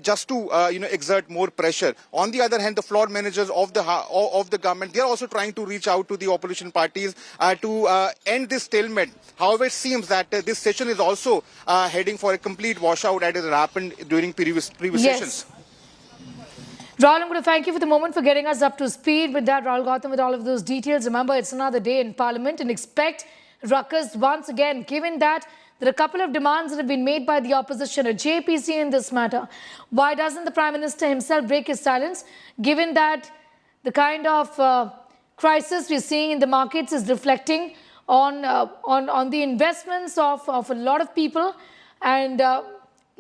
just to exert more pressure. On the other hand, the floor managers of the government, they are also trying to reach out to the opposition parties to end this stalemate. However, it seems that this session is also heading for a complete washout as it happened during previous sessions. Rahul, I'm going to thank you for the moment for getting us up to speed with that. Rahul Gautam with all of those details. Remember, it's another day in Parliament and expect ruckus once again, given that there are a couple of demands that have been made by the opposition, a JPC in this matter. Why doesn't the Prime Minister himself break his silence, given that the kind of crisis we're seeing in the markets is reflecting on the investments of a lot of people, and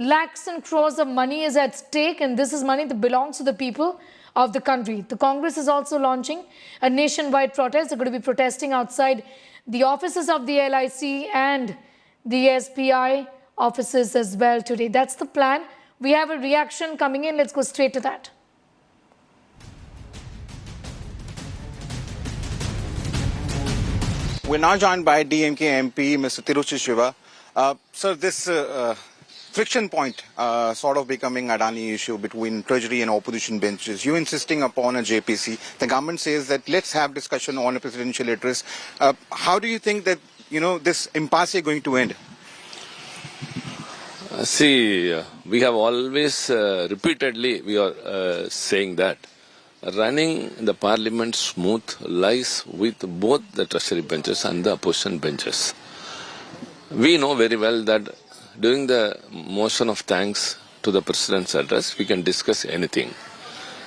lakhs and crores of money is at stake, and this is money that belongs to the people of the country. The Congress is also launching a nationwide protest. They're going to be protesting outside the offices of the LIC and the SBI offices as well today. That's the plan. We have a reaction coming in. Let's go straight to that. We're now joined by DMK MP, Mr. Tiruchi Shiva. Sir, this friction point sort of becoming Adani issue between Treasury and opposition benches. You insisting upon a JPC. The government says that let's have discussion on a presidential address. How do you think that this impasse is going to end? We have always repeatedly saying that running the parliament smooth lies with both the treasury benches and the opposition benches. We know very well that during the motion of thanks to the president's address, we can discuss anything.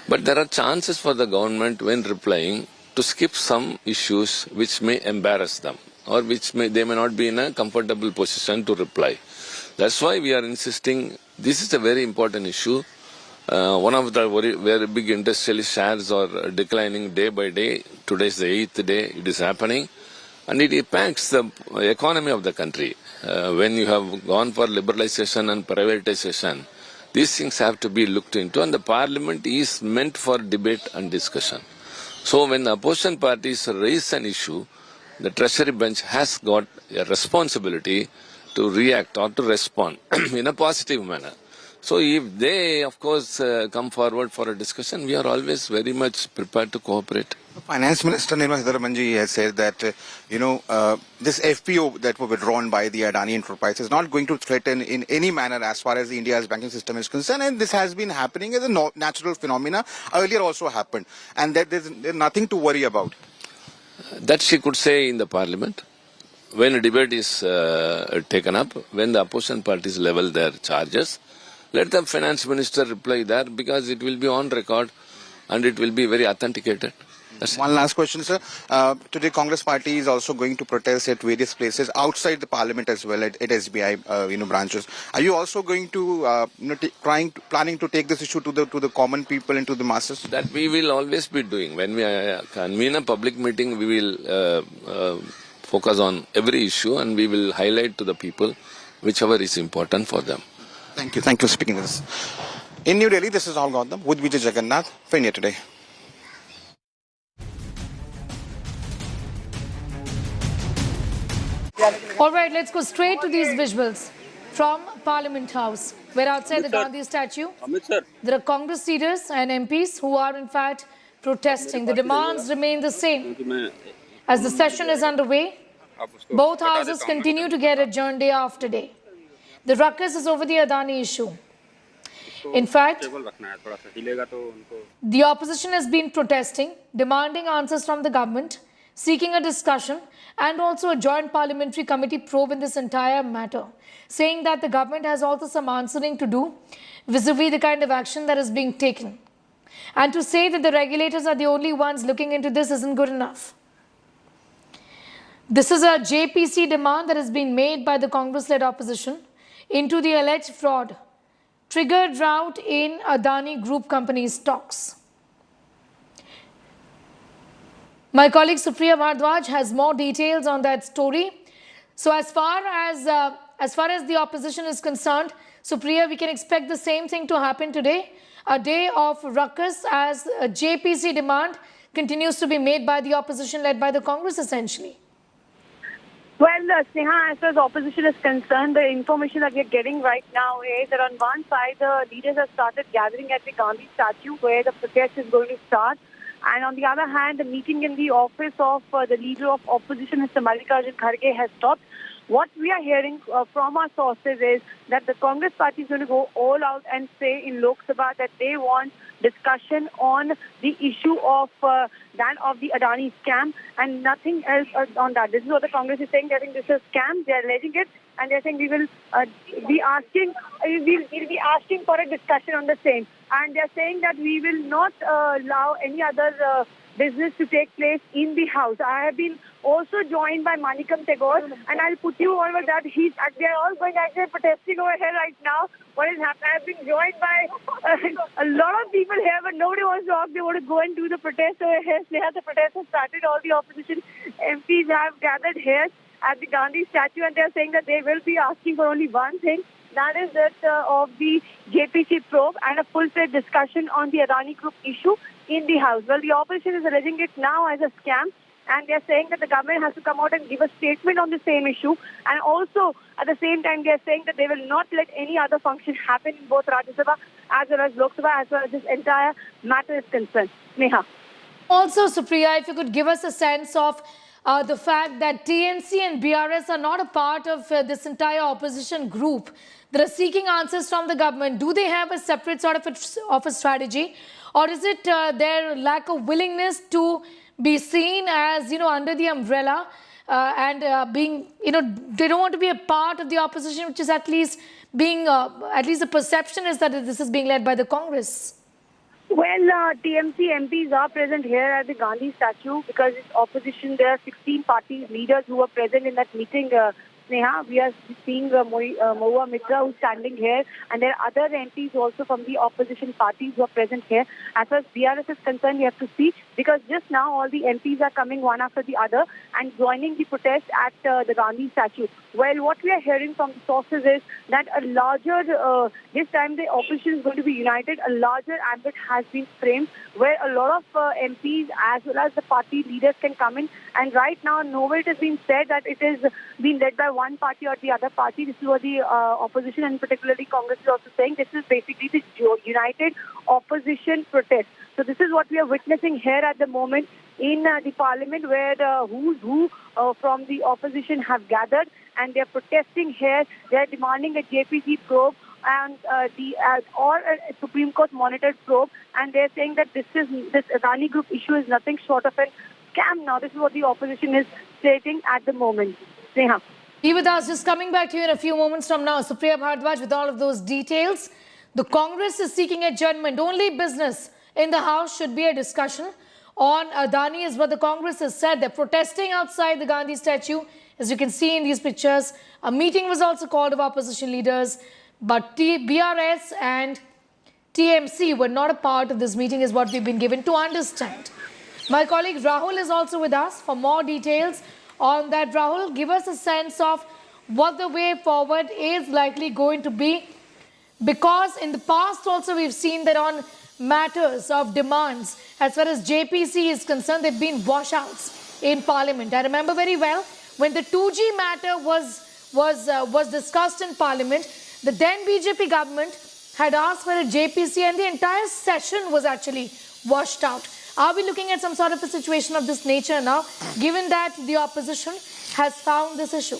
But there are chances for the government when replying to skip some issues which may embarrass them, or they may not be in a comfortable position to reply. That's why we are insisting this is a very important issue. One of the very big industrial shares are declining day by day. Today is the 8th day it is happening, and it impacts the economy of the country. When you have gone for liberalization and privatization, these things have to be looked into, and the parliament is meant for debate and discussion. So when the opposition parties raise an issue, the treasury bench has got a responsibility to react or to respond in a positive manner. So if they, of course, come forward for a discussion, we are always very much prepared to cooperate. Finance Minister Nirmala Sitharaman has said that, this FPO that were withdrawn by the Adani Enterprise is not going to threaten in any manner as far as India's banking system is concerned, and this has been happening as a natural phenomena. Earlier also happened, and that there's nothing to worry about. That she could say in the parliament. When a debate is taken up, when the opposition parties level their charges, let the finance minister reply there, because it will be on record and it will be very authenticated. One last question, sir. Today, Congress party is also going to protest at various places outside the parliament as well, at SBI, branches. Are you also going to, planning to take this issue to the common people and to the masses? That we will always be doing. When we convene a public meeting, we will focus on every issue and we will highlight to the people whichever is important for them. Thank you. Thank you for speaking to us. In New Delhi, this is Rahul Gautam with Vijay Jagannath for India Today. All right, let's go straight to these visuals from Parliament House, where outside the Gandhi statue, there are Congress leaders and MPs who are in fact protesting. The demands remain the same. As the session is underway, both houses continue to get adjourned day after day. The ruckus is over the Adani issue. In fact, the opposition has been protesting, demanding answers from the government, seeking a discussion and also a joint parliamentary committee probe in this entire matter, saying that the government has also some answering to do vis-a-vis the kind of action that is being taken. And to say that the regulators are the only ones looking into this isn't good enough. This is a JPC demand that has been made by the Congress-led opposition into the alleged fraud triggered Rout in Adani Group companies' stocks. My colleague Supriya Bhardwaj has more details on that story. So as far as the opposition is concerned, Supriya, we can expect the same thing to happen today, a day of ruckus as a JPC demand continues to be made by the opposition led by the Congress essentially. Well, Sneha, as far as opposition is concerned, the information that we are getting right now is that on one side, the leaders have started gathering at the Gandhi statue where the protest is going to start. And on the other hand, the meeting in the office of the leader of opposition, Mr. Mallikarjun Kharge, has stopped. What we are hearing from our sources is that the Congress party is going to go all out and say in Lok Sabha that they want discussion on the issue of the Adani scam and nothing else on that. This is what the Congress is saying. They think this is a scam. They are alleging it, and they are saying we will be asking for a discussion on the same. And they are saying that we will not allow any other business to take place in the House. I have been also joined by Manikam Tagore, and I'll put you over that. They are all going actually protesting over here right now. What is happening? I have been joined by a lot of people here, but nobody wants to talk. They want to go and do the protest over here. The protest has started. All the opposition MPs have gathered here at the Gandhi statue, and they are saying that they will be asking for only one thing. That is that of the JPC probe and a full-fledged discussion on the Adani Group issue in the House. Well, the opposition is alleging it now as a scam, and they're saying that the government has to come out and give a statement on the same issue. And also, at the same time, they're saying that they will not let any other function happen in both Rajya Sabha as well as Lok Sabha as well as this entire matter is concerned. Neha. Also, Supriya, if you could give us a sense of the fact that TMC and BRS are not a part of this entire opposition group that are seeking answers from the government. Do they have a separate sort of a strategy, or is it their lack of willingness to be seen as, under the umbrella and being, they don't want to be a part of the opposition, which is at least the perception is that this is being led by the Congress? Well, TMC MPs are present here at the Gandhi statue because it's opposition. There are 16 party leaders who are present in that meeting. Sneha, we are seeing Mahua Mitra who's standing here, and there are other MPs also from the opposition parties who are present here. As far as BRS is concerned, we have to see because just now all the MPs are coming one after the other and joining the protest at the Gandhi statue. Well, what we are hearing from the sources is that a larger, this time the opposition is going to be united, a larger ambit has been framed where a lot of MPs as well as the party leaders can come in. And right now, nowhere it has been said that it is being led by one party or the other party. This is what the opposition and particularly Congress is also saying. This is basically the united opposition protest. So this is what we are witnessing here at the moment in the parliament where who's who from the opposition have gathered and they're protesting here. They're demanding a JPC probe and or a Supreme Court monitored probe, and they're saying that this Adani Group issue is nothing short of a scam. Now, this is what the opposition is stating at the moment. Sneha. Be with us. Just coming back to you in a few moments from now. Supriya Bhardwaj with all of those details. The Congress is seeking adjournment. Only business in the House should be a discussion on Adani is what the Congress has said. They're protesting outside the Gandhi statue. As you can see in these pictures, a meeting was also called of opposition leaders, but BRS and TMC were not a part of this meeting is what we've been given to understand. My colleague Rahul is also with us for more details on that. Rahul, give us a sense of what the way forward is likely going to be, because in the past also we've seen that on matters of demands, as far as JPC is concerned, there have been washouts in Parliament. I remember very well when the 2G matter was discussed in Parliament, the then BJP government had asked for a JPC and the entire session was actually washed out. Are we looking at some sort of a situation of this nature now, given that the opposition has found this issue?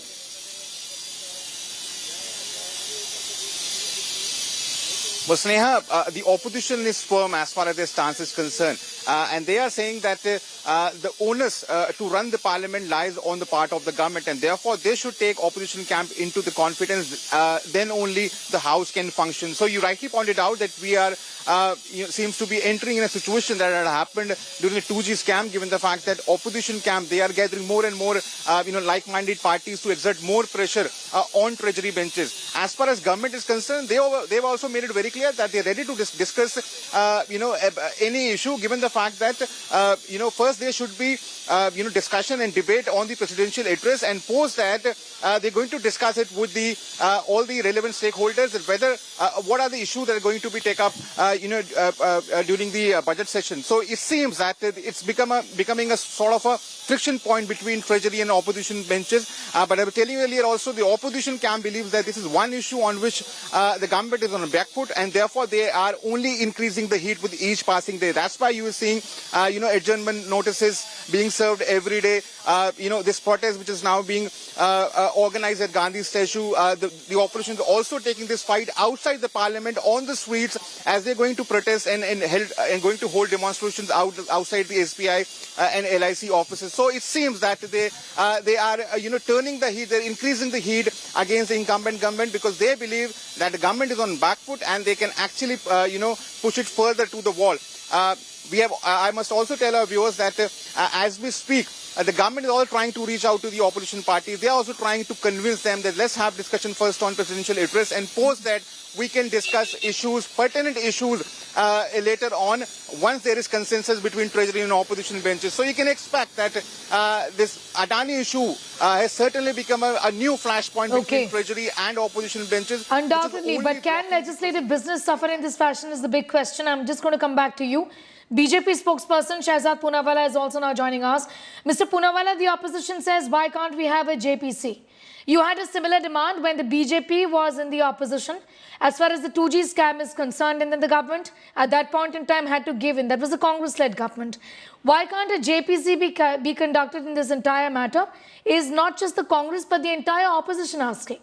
Well, Sneha, the opposition is firm as far as their stance is concerned. And they are saying that the onus to run the parliament lies on the part of the government, and therefore they should take opposition camp into the confidence. Then only the house can function. So you rightly pointed out that we are seems to be entering in a situation that had happened during the 2G scam, given the fact that opposition camp, they are gathering more and more like-minded parties to exert more pressure on treasury benches. As far as government is concerned, they've also made it very clear that they're ready to discuss any issue, given the fact that first there should be discussion and debate on the presidential address, and post that they're going to discuss it with the all the relevant stakeholders, and whether what are the issues that are going to be taken up during the budget session. So it seems that it's becoming a sort of a friction point between treasury and opposition benches. But I was telling you earlier also, the opposition camp believes that this is one issue on which the government is on a back foot, and therefore they are only increasing the heat with each passing day. That's why you are seeing adjournment notices being served every day. This protest which is now being organized at Gandhi statue, the opposition is also taking this fight outside the parliament on the streets, as they're going to protest and going to hold demonstrations outside the SBI and LIC offices. So it seems that they are turning the heat, they're increasing the heat against the incumbent government, because they believe that the government is on back foot and they can actually push it further to the wall. I must also tell our viewers that as we speak, the government is all trying to reach out to the opposition parties. They are also trying to convince them that let's have discussion first on presidential address, and post that we can discuss issues, pertinent issues later on, once there is consensus between treasury and opposition benches. So you can expect that this Adani issue has certainly become a new flashpoint between treasury and opposition benches. Undoubtedly, but can legislative business suffer in this fashion is the big question. I'm just going to come back to you. BJP spokesperson Shahzad Poonawalla is also now joining us. Mr. Poonawalla, the opposition says, why can't we have a JPC? You had a similar demand when the BJP was in the opposition, as far as the 2G scam is concerned, and then the government at that point in time had to give in. That was a Congress-led government. Why can't a JPC be conducted in this entire matter? Is not just the Congress but the entire opposition asking.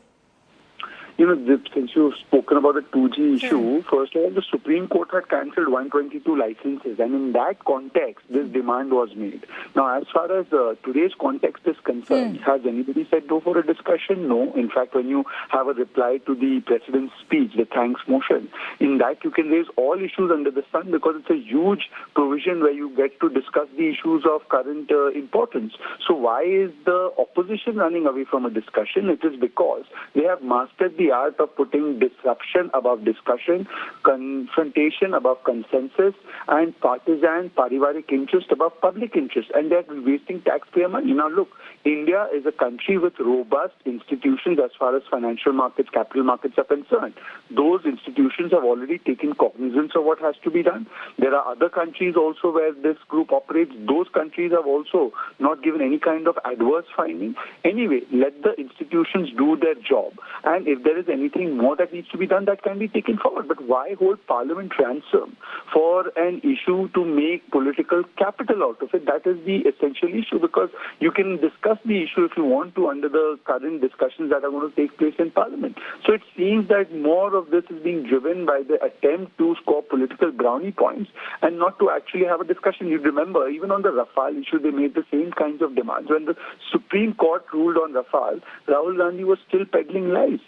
Since you've spoken about the 2G issue, first of all, the Supreme Court had cancelled 122 licenses, and in that context, this demand was made. Now, as far as today's context is concerned, has anybody said no for a discussion? No. In fact, when you have a reply to the President's speech, the thanks motion, in that you can raise all issues under the sun, because it's a huge provision where you get to discuss the issues of current importance. So why is the opposition running away from a discussion? It is because they have mastered the art of putting disruption above discussion, confrontation above consensus, and partisan, parivarik interest above public interest. And they're wasting taxpayer money. Now look, India is a country with robust institutions as far as financial markets, capital markets are concerned. Those institutions have already taken cognizance of what has to be done. There are other countries also where this group operates. Those countries have also not given any kind of adverse finding. Anyway, let the institutions do their job. And if there is anything more that needs to be done, that can be taken forward. But why hold Parliament ransom for an issue to make political capital out of it? That is the essential issue, because you can discuss the issue if you want to under the current discussions that are going to take place in Parliament. So it seems that more of this is being driven by the attempt to score political brownie points and not to actually have a discussion. You remember, even on the Rafale issue, they made the same kinds of demands. When the Supreme Court ruled on Rafale, Rahul Gandhi was still peddling lies.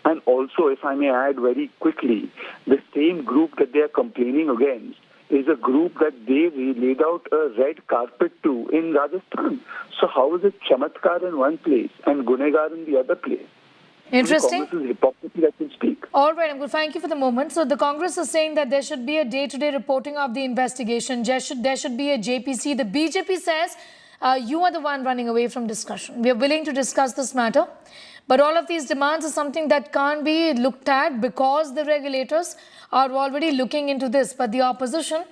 And also, if I may add very quickly, the same group that they are complaining against is a group that they laid out a red carpet to in Rajasthan. So how is it Chamatkar in one place and Gunegar in the other place? Interesting. Congress is hypocrisy that can speak. All right, Angul, thank you for the moment. So the Congress is saying that there should be a day-to-day reporting of the investigation. There should be a JPC. The BJP says you are the one running away from discussion. We are willing to discuss this matter. But all of these demands are something that can't be looked at because the regulators are already looking into this. But the opposition,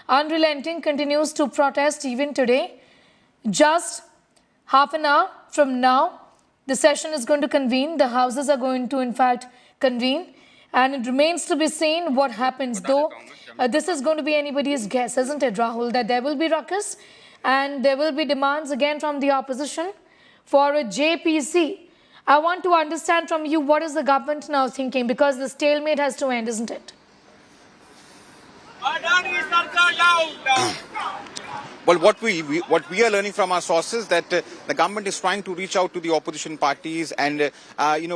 unrelenting, continues to protest even today. Just half an hour from now, the session is going to convene. The houses are going to, in fact, convene. And it remains to be seen what happens, though this is going to be anybody's guess, isn't it, Rahul, that there will be ruckus and there will be demands again from the opposition for a JPC. I want to understand from you, what is the government now thinking? Because the stalemate has to end, isn't it? Well, what we are learning from our sources that the government is trying to reach out to the opposition parties and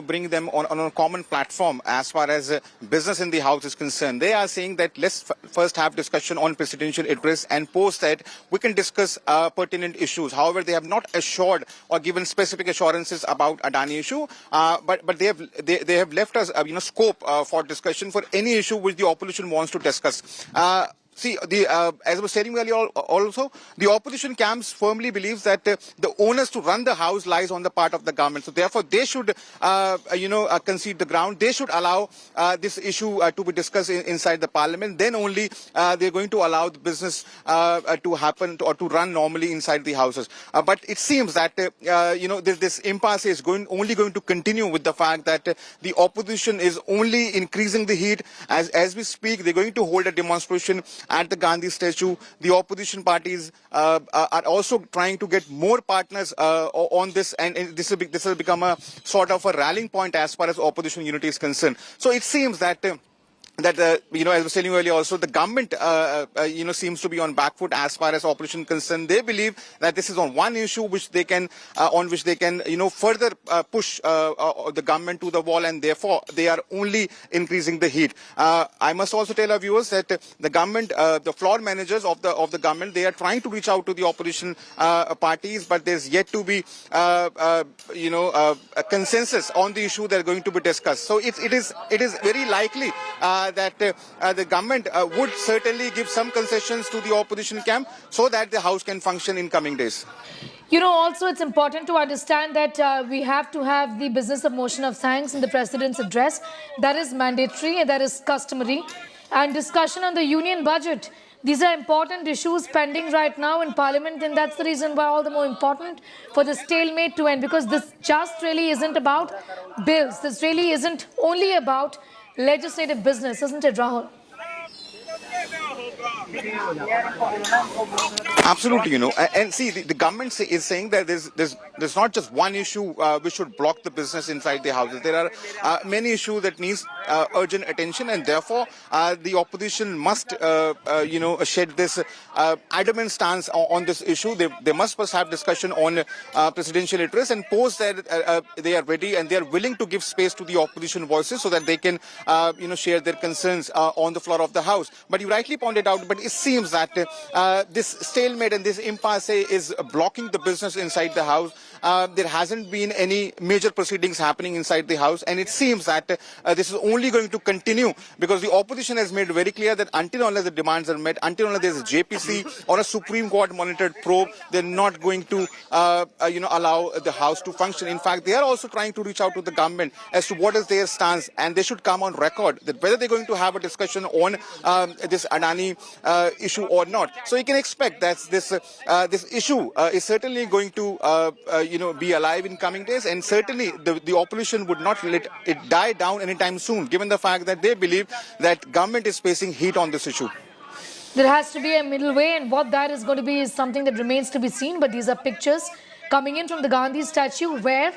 bring them on a common platform as far as business in the house is concerned. They are saying that let's first have discussion on presidential address and post that we can discuss pertinent issues. However, they have not assured or given specific assurances about Adani issue, but they have left us scope for discussion for any issue which the opposition wants to discuss. See, as I was saying earlier also, the opposition camps firmly believes that the onus to run the house lies on the part of the government. So therefore, they should, concede the ground. They should allow this issue to be discussed inside the parliament. Then only they're going to allow the business to happen or to run normally inside the houses. But it seems that, this impasse is only going to continue with the fact that the opposition is only increasing the heat. As we speak, they're going to hold a demonstration at the Gandhi statue. The opposition parties are also trying to get more partners on this, and this will become a sort of a rallying point as far as opposition unity is concerned. So it seems that as I was telling you earlier also, the government, seems to be on back foot as far as opposition concerned. They believe that this is on one issue which they can, further push the government to the wall, and therefore they are only increasing the heat. I must also tell our viewers that the government, the floor managers of the government, they are trying to reach out to the opposition parties, but there's yet to be, a consensus on the issue that are going to be discussed. So it is very likely that the government would certainly give some concessions to the opposition camp so that the house can function in coming days. Also it's important to understand that we have to have the business of motion of thanks in the President's address. That is mandatory and that is customary. And discussion on the union budget. These are important issues pending right now in Parliament, and that's the reason why all the more important for the stalemate to end, because this just really isn't about bills. This really isn't only about legislative business, isn't it, Rahul? Absolutely, and see, the government is saying that there's not just one issue which should block the business inside the houses. There are many issues that needs urgent attention, and therefore the opposition must, shed this adamant stance on this issue. They must first have discussion on presidential address and post that they are ready and they are willing to give space to the opposition voices so that they can, share their concerns on the floor of the house. But you rightly pointed out, but it seems that this stalemate and this impasse is blocking the business inside the house. There hasn't been any major proceedings happening inside the house, and it seems that this is only going to continue because the opposition has made very clear that until unless the demands are met, until unless there's a JPC or a Supreme Court monitored probe, they're not going to allow the house to function. In fact, they are also trying to reach out to the government as to what is their stance, and they should come on record that whether they're going to have a discussion on this Adani issue or not. So you can expect that this issue is certainly going to be alive in coming days, and certainly the opposition would not let it die down anytime soon, given the fact that they believe that government is facing heat on this issue. There has to be a middle way, and what that is going to be is something that remains to be seen. But these are pictures coming in from the Gandhi statue where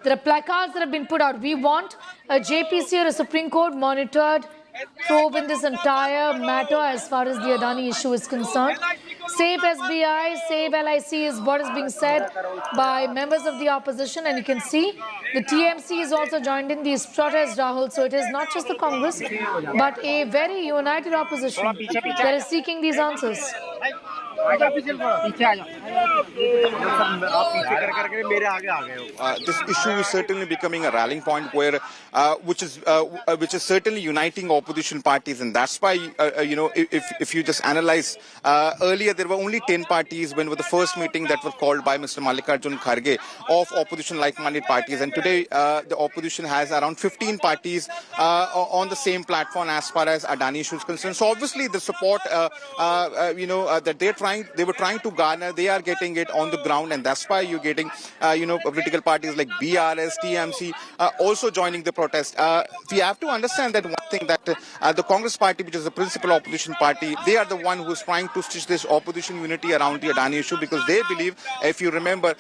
there are placards that have been put out. We want a JPC or a Supreme Court monitored probe in this entire matter as far as the Adani issue is concerned. Save SBI, save LIC is what is being said by members of the opposition, and you can see the TMC is also joined in these protests, Rahul. So it is not just the Congress, but a very united opposition that is seeking these answers. This issue is certainly becoming a rallying point where, which is certainly uniting opposition parties, and that's why if you just analyze earlier earlier there were only 10 parties when was the first meeting that was called by Mr. Mallikarjun Kharge of opposition like-minded parties, and today the opposition has around 15 parties on the same platform as far as Adani issue is concerned. So obviously the support that they were trying to garner, they are getting it on the ground, and that's why you're getting political parties like BRS, TMC also joining the protest. We have to understand that one thing, that the Congress party, which is the principal opposition party, they are the one who is trying to stitch this opposition unity around the Adani issue, because they believe, if you remember,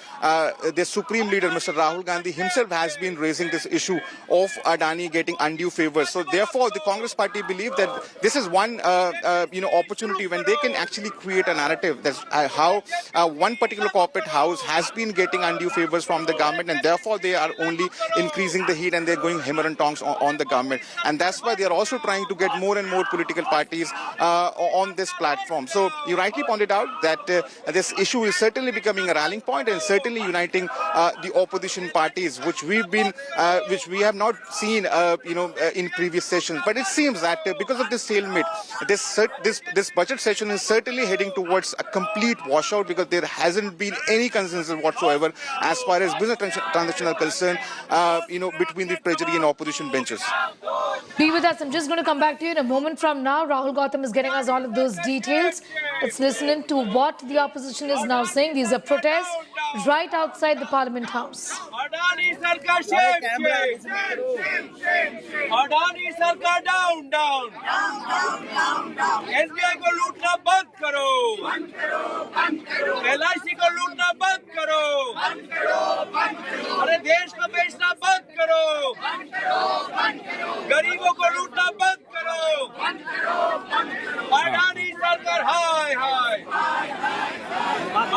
the supreme leader Mr. Rahul Gandhi himself has been raising this issue of Adani getting undue favors. So therefore the Congress party believe that this is one opportunity when they can actually create a narrative that's how one particular corporate house has been getting undue favors from the government, and therefore they are only increasing the heat and they're going hammer and tongs on the government, and that's why they are also trying to get more and more political parties on this platform. So you rightly pointed out that this issue is certainly becoming a rallying point and certainly uniting the opposition parties, which we have not seen in previous sessions. But it seems that because of this stalemate, this budget session is certainly heading towards a complete washout, because there hasn't been any consensus whatsoever as far as business transactions are concerned, between the Treasury and opposition benches. Be with us. I'm just going to come back to you in a moment from now. Rahul Gautam is getting us all of those details. Let's listen in to what the opposition is now saying. These are protests right outside the Parliament House. Adani Sarkar shame. Adani Sarkar down. SBI को लूटना बंद करो. LIC को लूटना बंद करो. अरे देश को बेचना बंद करो. गरीबों को लूटना बंद करो. अडानी सरकार हाय.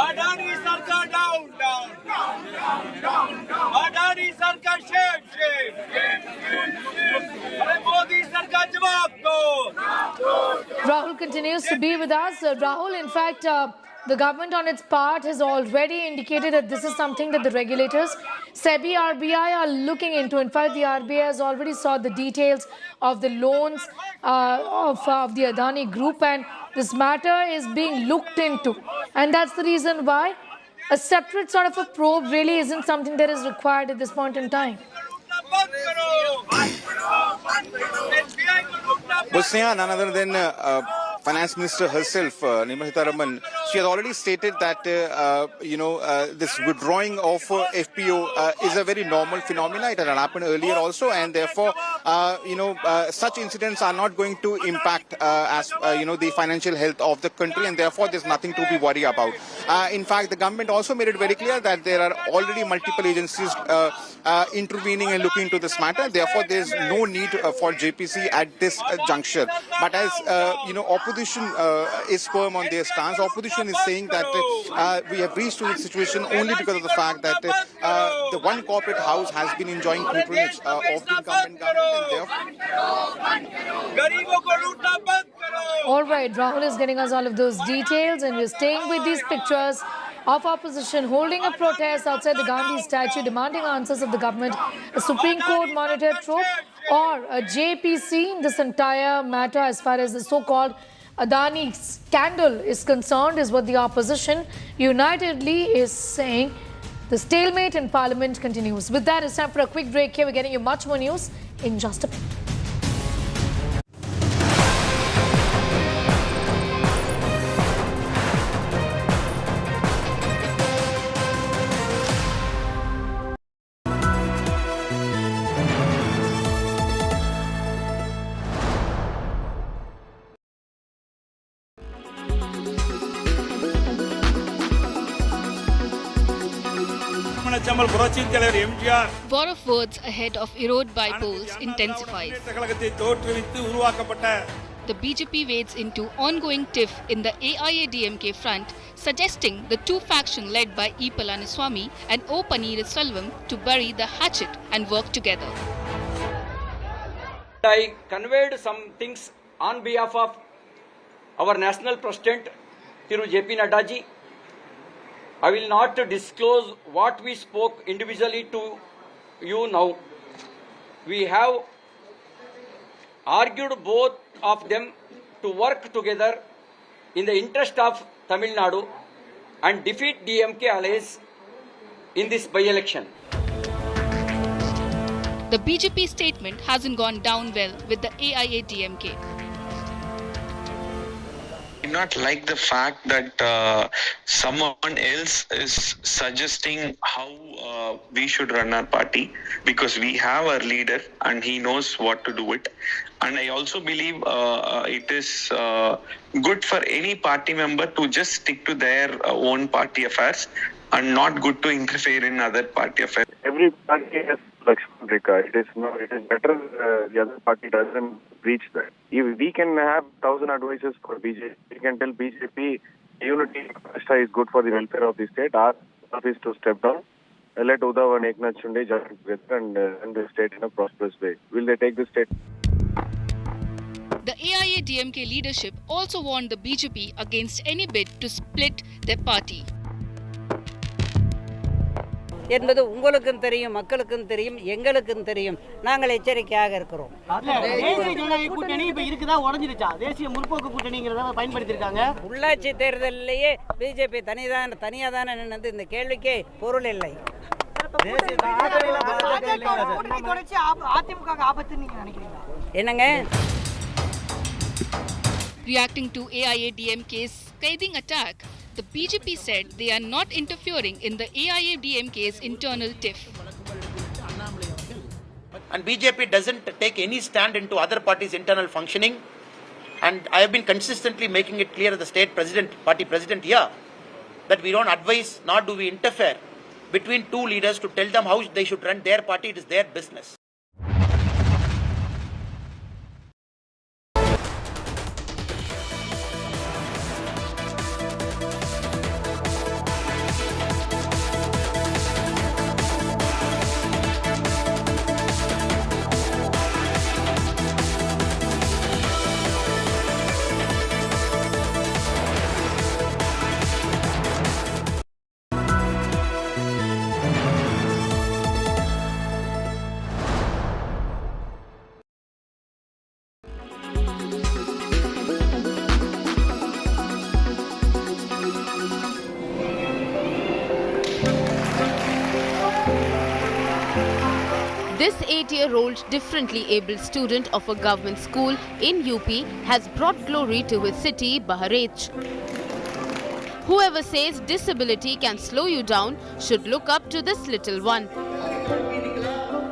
अडानी सरकार डाउन. अडानी सरकार शेम. अरे मोदी सरकार जवाब दो. Rahul continues to be with us. Rahul, in fact, the government on its part has already indicated that this is something that the regulators, SEBI, RBI are looking into. In fact, the RBI has already saw the details of the loans of the Adani group, and this matter is being looked into. And that's the reason why a separate sort of a probe really isn't something that is required at this point in time. Well, Sneha, none other than Finance Minister herself, Nirmala Sitharaman, she has already stated that this withdrawing of FPO is a very normal phenomena. It had happened earlier also, and therefore such incidents are not going to impact the financial health of the country, and therefore there's nothing to be worried about. In fact, the government also made it very clear that there are already multiple agencies intervening and looking into this matter. Therefore, there's no need for JPC at this juncture. But as opposition is firm on their stance. Opposition is saying that we have reached to this situation only because of the fact that the one corporate house has been enjoying patronage of the incumbent government, and therefore. All right, Rahul is getting us all of those details, and we're staying with these pictures of opposition holding a protest outside the Gandhi statue, demanding answers of the government, a Supreme Court monitored probe, or a JPC in this entire matter as far as the so-called Adani scandal is concerned, is what the opposition unitedly is saying. The stalemate in Parliament continues. With that, it's time for a quick break here. We're getting you much more news in just a bit. War of words ahead of erode by polls intensifies. The BJP wades into ongoing tiff in the AIADMK front, suggesting the two factions led by E. Palaniswamy and O. Pannirselvam to bury the hatchet and work together. I conveyed some things on behalf of our national president, Thiru J.P. Naddaji. I will not disclose what we spoke individually to you now. We have argued both of them to work together in the interest of Tamil Nadu and defeat DMK allies in this by-election. The BJP statement hasn't gone down well with the AIADMK. I do not like the fact that someone else is suggesting how we should run our party, because we have our leader and he knows what to do it. And I also believe it is good for any party member to just stick to their own party affairs and not good to interfere in other party affairs. Every party has Lakshman Rekha. It is better the other party doesn't breach that. If we can have 1,000 advisors for BJP, we can tell BJP unity is good for the welfare of the state. Our job is to step down. Let Uddhav and Eknath Shinde join together and run the state in a prosperous way. Will they take the state? The AIADMK leadership also warned the BJP against any bid to split their party. என்பது உங்களுக்கும் தெரியும், மக்களுக்கும் தெரியும், எங்களுக்கும் தெரியும். நாங்கள் எச்சரிக்கையாக இருக்கிறோம். தேசிய ஜனநாயக கூட்டணி இப்ப இருக்குதா உடைஞ்சிருச்சா? தேசிய முற்போக்கு கூட்டணிங்கறத பயன்படுத்தி இருக்காங்க. உள்ளாட்சி தேர்தலிலேயே பிஜேபி தனியா தான நின்னது. இந்த கேள்விக்கே பொருள் இல்லை. அதிமுக ஆபத்து நீங்க நினைக்கிறீங்களா? என்னங்க? Reacting to AIADMK's scathing attack, the BJP said they are not interfering in the AIADMK's internal tiff. And BJP doesn't take any stand into other parties' internal functioning. And I have been consistently making it clear as the state president, party president here, that we don't advise nor do we interfere between two leaders to tell them how they should run their party. It is their business. This 8-year-old differently abled student of a government school in UP has brought glory to his city, Bahraich. Whoever says disability can slow you down should look up to this little one.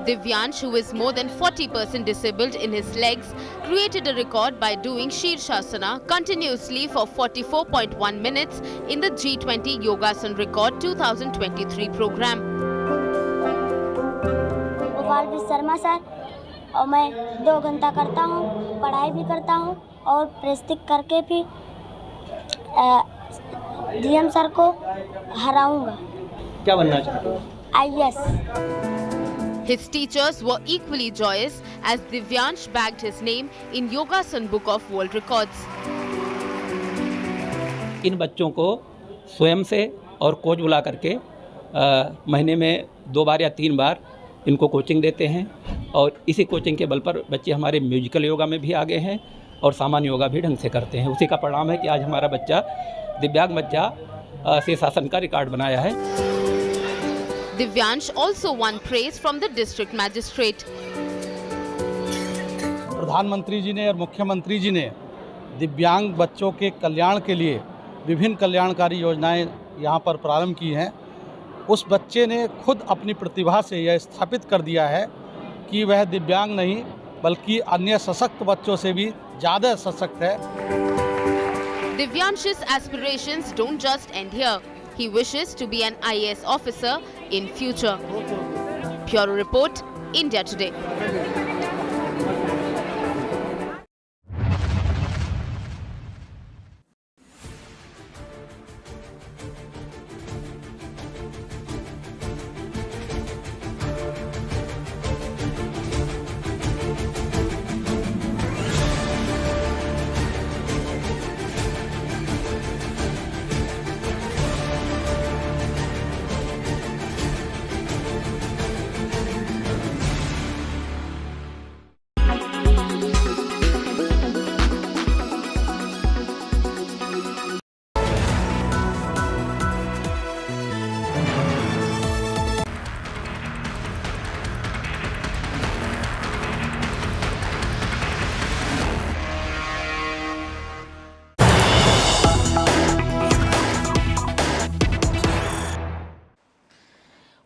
Divyansh, who is more than 40% disabled in his legs, created a record by doing Shirshasana continuously for 44.1 minutes in the G20 Yogasan Record 2023 program. Sharma sir और मैं 2 घंटा करता हूँ, पढ़ाई भी करता हूँ और प्रैक्टिस करके भी डीएम सर को हराऊंगा। क्या बनना चाहते हो? IAS। His teachers were equally joyous as Divyansh bagged his name in Yogasan Book of World Records. इन बच्चों को स्वयं से और कोच बुला करके महीने में 2 बार या 3 बार इनको कोचिंग देते हैं और इसी कोचिंग के बल पर बच्चे हमारे म्यूजिकल योगा में भी आगे हैं और सामान्य योगा भी ढंग से करते हैं। उसी का परिणाम है कि आज हमारा बच्चा दिव्यांग बच्चा शीर्षासन का रिकॉर्ड बनाया है। Divyansh also won praise from the district magistrate. प्रधानमंत्री जी ने और मुख्यमंत्री जी ने दिव्यांग बच्चों के कल्याण के लिए विभिन्न कल्याणकारी योजनाएं यहां पर प्रारंभ की हैं। उस बच्चे ने खुद अपनी प्रतिभा से यह स्थापित कर दिया है कि वह दिव्यांग नहीं बल्कि अन्य सशक्त बच्चों से भी ज़्यादा सशक्त है। Divyansh's aspirations don't just end here. He wishes to be an IAS officer in future. Bureau Report, India Today.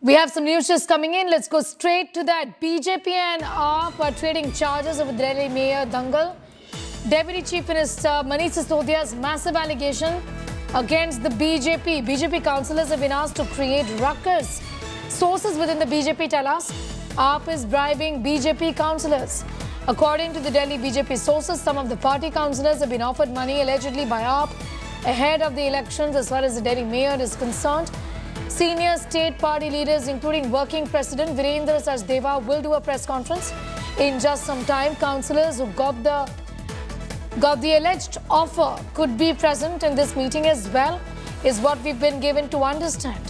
We have some news just coming in. Let's go straight to that. BJP and AAP are trading charges over Delhi Mayor Dangal. Deputy Chief Minister Manish Sisodia's massive allegation against the BJP. BJP councillors have been asked to create ruckus. Sources within the BJP tell us AAP is bribing BJP councillors. According to the Delhi BJP sources, some of the party councillors have been offered money allegedly by AAP ahead of the elections as far as the Delhi mayor is concerned. Senior state party leaders, including working president Virendra Sachdeva, will do a press conference in just some time. Councillors who got the alleged offer could be present in this meeting as well, is what we've been given to understand.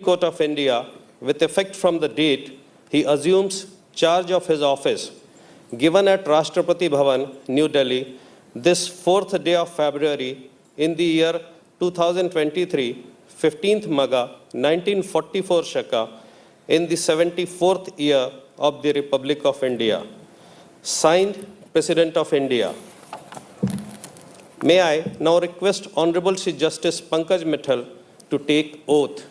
Court of India, with effect from the date he assumes charge of his office, given at Rashtrapati Bhavan, New Delhi, this 4th day of February in the year 2023, 15th Magha, 1944 Shaka, in the 74th year of the Republic of India. Signed, President of India. May I now request Honorable Chief Justice Pankaj Mittal to take oath.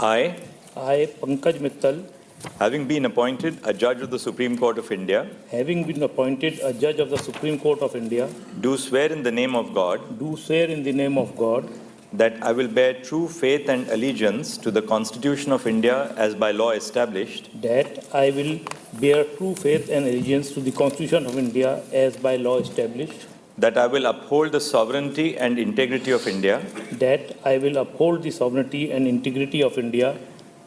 I, Pankaj Mittal, having been appointed a judge of the Supreme Court of India, do swear in the name of God, that I will bear true faith and allegiance to the Constitution of India as by law established, that I will bear true faith and allegiance to the Constitution of India as by law established, that I will uphold the sovereignty and integrity of India, that I will uphold the sovereignty and integrity of India,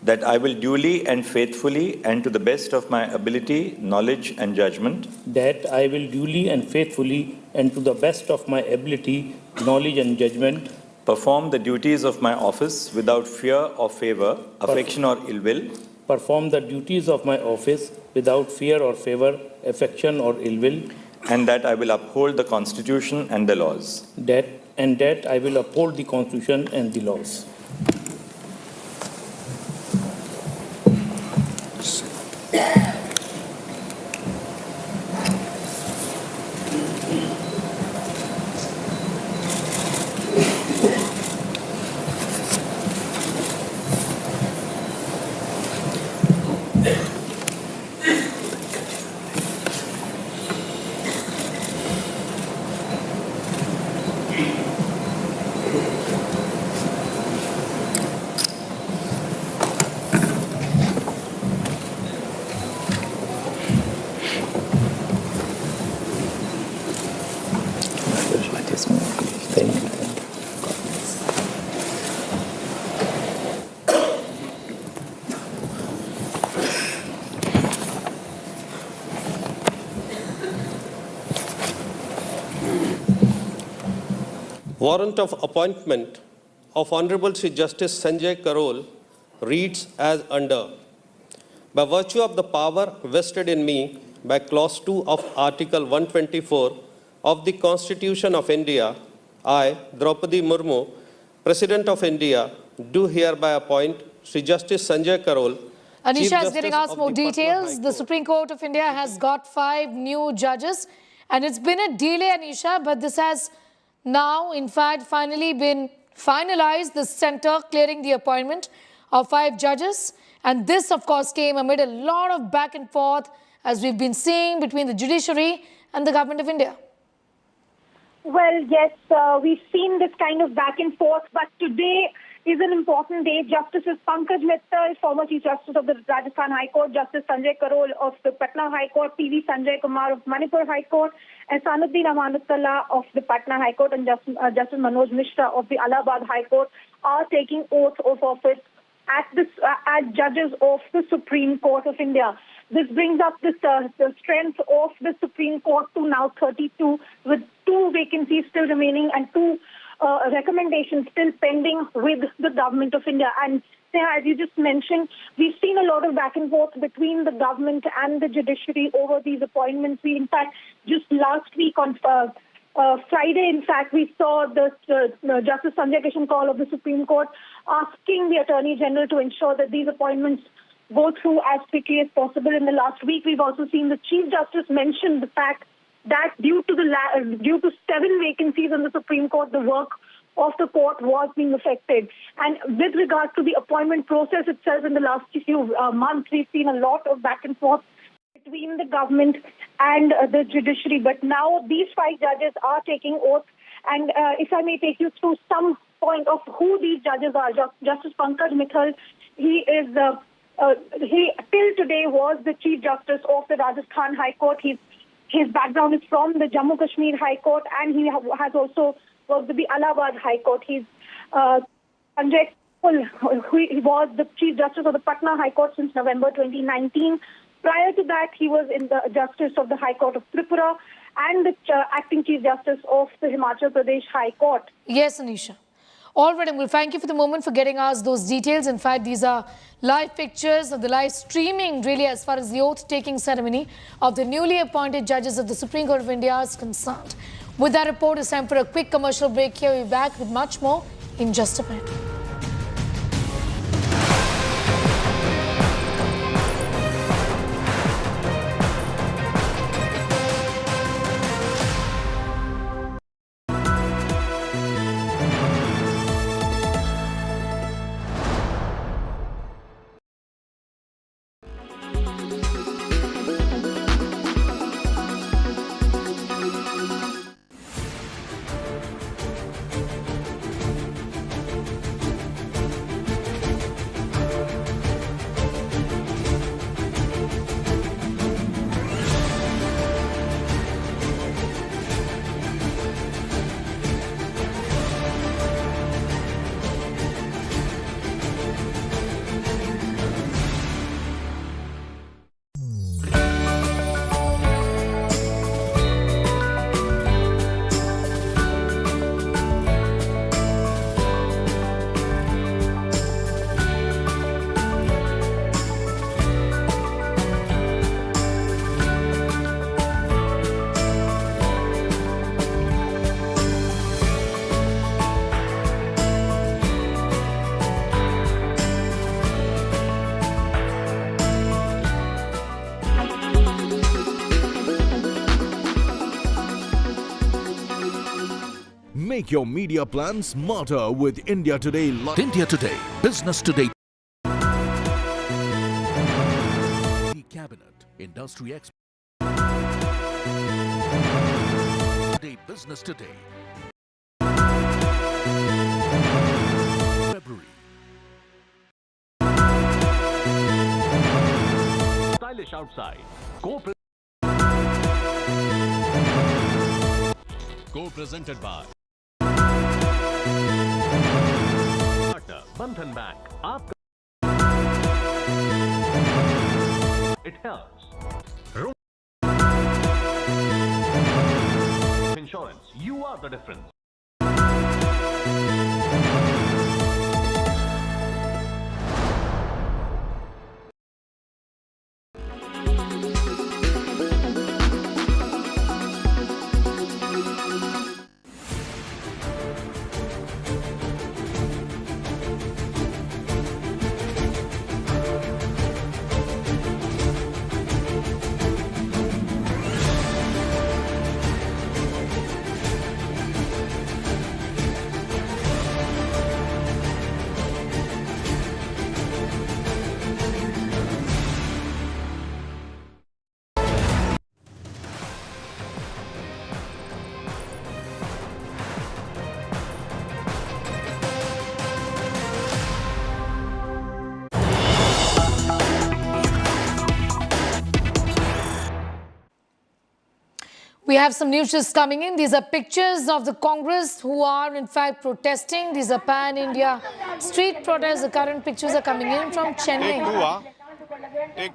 that I will duly and faithfully and to the best of my ability, knowledge and judgment, that I will duly and faithfully and to the best of my ability, knowledge and judgment, perform the duties of my office without fear or favor, affection or ill will, perform the duties of my office without fear or favor, affection or ill will, and that I will uphold the Constitution and the laws. That I will uphold the Constitution and the laws. Warrant of appointment of Honorable Chief Justice Sanjay Karol reads as under. By virtue of the power vested in me by Clause 2 of Article 124 of the Constitution of India, I, Draupadi Murmu, President of India, do hereby appoint Chief Justice Sanjay Karol. Anisha is getting us more details. The Supreme Court of India has got 5 new judges, and it's been a delay, Anisha, but this has now, in fact, finally been finalized. The centre clearing the appointment of 5 judges. And this, of course, came amid a lot of back and forth, as we've been seeing, between the judiciary and the government of India. Well, yes, we've seen this kind of back and forth, but today is an important day. Justices Pankaj Mittal, former Chief Justice of the Rajasthan High Court, Justice Sanjay Karol of the Patna High Court, P.V. Sanjay Kumar of Manipur High Court, Ehsanuddin Amanatullah of the Patna High Court, and Justice Manoj Mishra of the Allahabad High Court are taking oath of office as judges of the Supreme Court of India. This brings up the strength of the Supreme Court to now 32, with 2 vacancies still remaining and 2 recommendations still pending with the government of India. And as you just mentioned, we've seen a lot of back and forth between the government and the judiciary over these appointments. We, in fact, just last week on Friday, in fact, we saw the Justice Sanjay Kishan call of the Supreme Court asking the Attorney General to ensure that these appointments go through as quickly as possible. In the last week, we've also seen the Chief Justice mention the fact that due to 7 vacancies on the Supreme Court, the work of the court was being affected. And with regards to the appointment process itself, in the last few months, we've seen a lot of back and forth between the government and the judiciary. But now these 5 judges are taking oath. And if I may take you through some point of who these judges are. Justice Pankaj Mithal, he is he till today was the Chief Justice of the Rajasthan High Court. His background is from the Jammu Kashmir High Court, and he has also worked with the Allahabad High Court. He's Sanjay Kishan, he was the Chief Justice of the Patna High Court since November 2019. Prior to that, he was in the Justice of the High Court of Tripura and the Acting Chief Justice of the Himachal Pradesh High Court. Yes, Anisha. All right, well, thank you for the moment for getting us those details. In fact, these are live pictures of the live streaming, really, as far as the oath-taking ceremony of the newly appointed judges of the Supreme Court of India is concerned. With that report, it's time for a quick commercial break here. We'll be back with much more in just a minute. Make your media plan smarter with India Today. India Today, Business Today. Cabinet, Industry Expert. Business Today. February. Stylish outside. Co-presented by Bandhan Bank. It helps. Insurance, you are the difference. We have some news just coming in. These are pictures of the Congress who are in fact protesting. These are pan-India street protests. The current pictures are coming in from Chennai.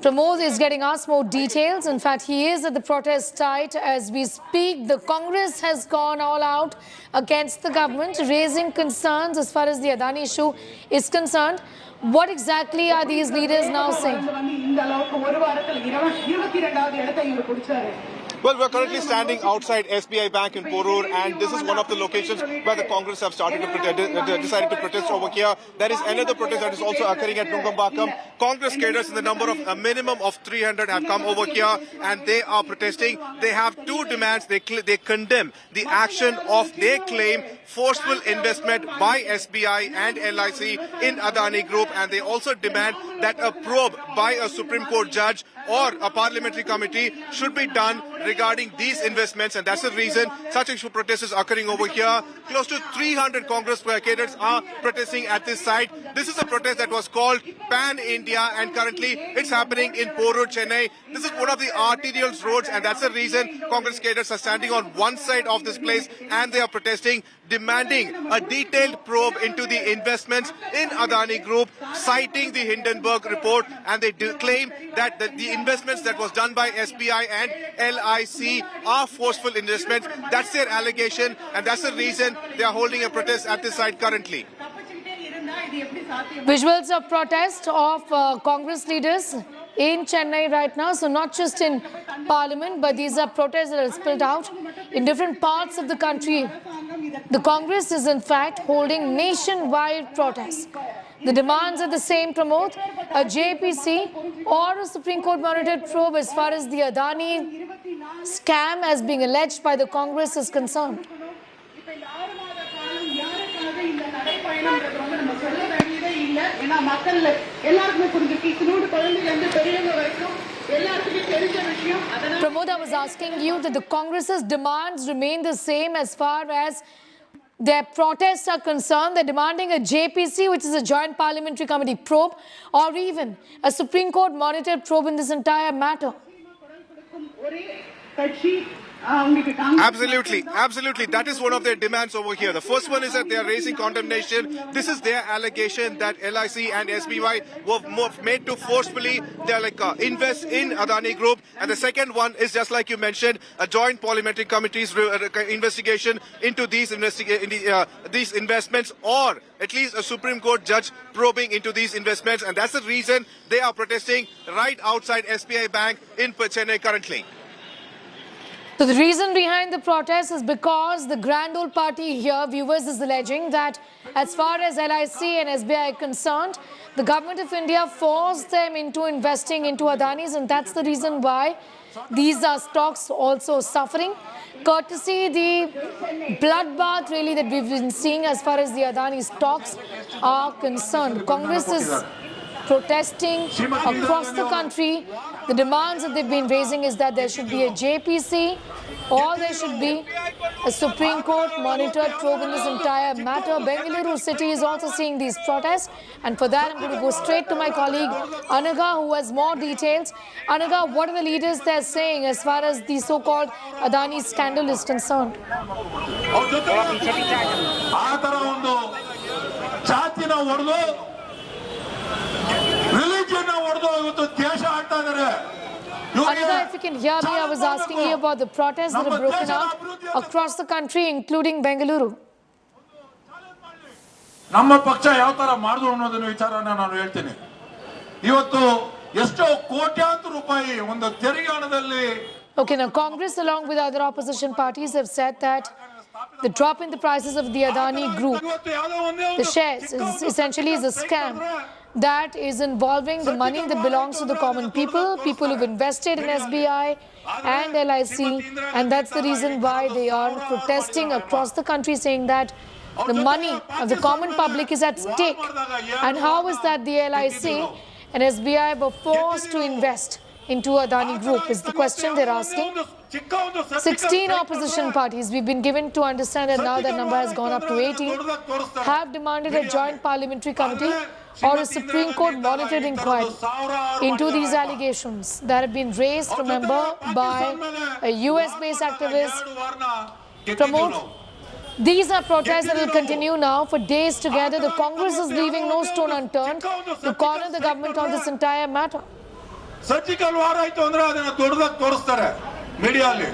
Pramod is getting us more details. In fact, he is at the protest site as we speak. The Congress has gone all out against the government, raising concerns as far as the Adani issue is concerned. What exactly are these leaders now saying? Well, we're currently standing outside SBI Bank in Porur, and this is one of the locations where the Congress have started to decided to protest over here. There is another protest that is also occurring at Nungambakkam. Congress cadres in the number of a minimum of 300 have come over here, and they are protesting. They have two demands. They condemn the action of, they claim, forceful investment by SBI and LIC in Adani Group, and they also demand that a probe by a Supreme Court judge or a parliamentary committee should be done regarding these investments, and that's the reason such a protest is occurring over here. Close to 300 Congress cadres are protesting at this site. This is a protest that was called Pan India, and currently it's happening in Porur, Chennai. This is one of the arterial roads, and that's the reason Congress cadres are standing on one side of this place, and they are protesting, demanding a detailed probe into the investments in Adani Group, citing the Hindenburg report, and they claim that the investments that was done by SBI and LIC are forceful investments. That's their allegation, and that's the reason they are holding a protest at this site currently. Visuals of protest of Congress leaders in Chennai right now. So not just in Parliament, but these are protests that are spilled out in different parts of the country. The Congress is in fact holding nationwide protests. The demands are the same, Pramod, a JPC or a Supreme Court monitored probe as far as the Adani scam as being alleged by the Congress is concerned. Pramod, I was asking you that the Congress's demands remain the same as far as their protests are concerned. They're demanding a JPC, which is a Joint Parliamentary Committee probe, or even a Supreme Court monitored probe in this entire matter. Absolutely. That is one of their demands over here. The first one is that they are raising condemnation. This is their allegation that LIC and SBI were made to forcefully invest in Adani Group. And the second one is, just like you mentioned, a joint parliamentary committee's investigation into these investments, or at least a Supreme Court judge probing into these investments. And that's the reason they are protesting right outside SBI Bank in Chennai currently. So the reason behind the protest is because the grand old party here, viewers, is alleging that as far as LIC and SBI are concerned, the government of India forced them into investing into Adani's, and that's the reason why these are stocks also suffering. Courtesy the bloodbath really that we've been seeing as far as the Adani stocks are concerned. Congress is protesting across the country. The demands that they've been raising is that there should be a JPC or there should be a Supreme Court monitored probe in this entire matter. Bengaluru city is also seeing these protests, and for that I'm going to go straight to my colleague Anaga, who has more details. Anaga, what are the leaders there saying as far as the so-called Adani scandal is concerned? Anaga, if you can hear me, I was asking you about the protests that have broken out across the country, including Bengaluru. ನಮ್ಮ ಪಕ್ಷ ಯಾವ ತರ ಮಾಡಿದ್ರು ಅನ್ನೋದನ್ನ ವಿಚಾರನ ನಾನು ಹೇಳ್ತೀನಿ. ಇವತ್ತು ಎಷ್ಟೋ ಕೋಟ್ಯಾಂತರ ರೂಪಾಯಿ ಒಂದು ತೆರಿಗೆ ಹಣದಲ್ಲಿ. Okay, now Congress along with other opposition parties have said that the drop in the prices of the Adani Group, the shares, essentially is a scam that is involving the money that belongs to the common people who've invested in SBI and LIC, and that's the reason why they are protesting across the country, saying that the money of the common public is at stake. And how is that the LIC and SBI were forced to invest into Adani Group is the question they're asking. 16 opposition parties, we've been given to understand that now that number has gone up to 18, have demanded a joint parliamentary committee or a Supreme Court monitored inquiry into these allegations that have been raised, remember, by a US-based activist. Pramod, these are protests that will continue now for days together. The Congress is leaving no stone unturned to corner the government on this entire matter. Surgical war ಆಯ್ತು ಅಂದ್ರೆ ಅದನ್ನ ದೊಡ್ಡದಾಗಿ ತೋರಿಸ್ತಾರೆ ಮೀಡಿಯಾದಲ್ಲಿ.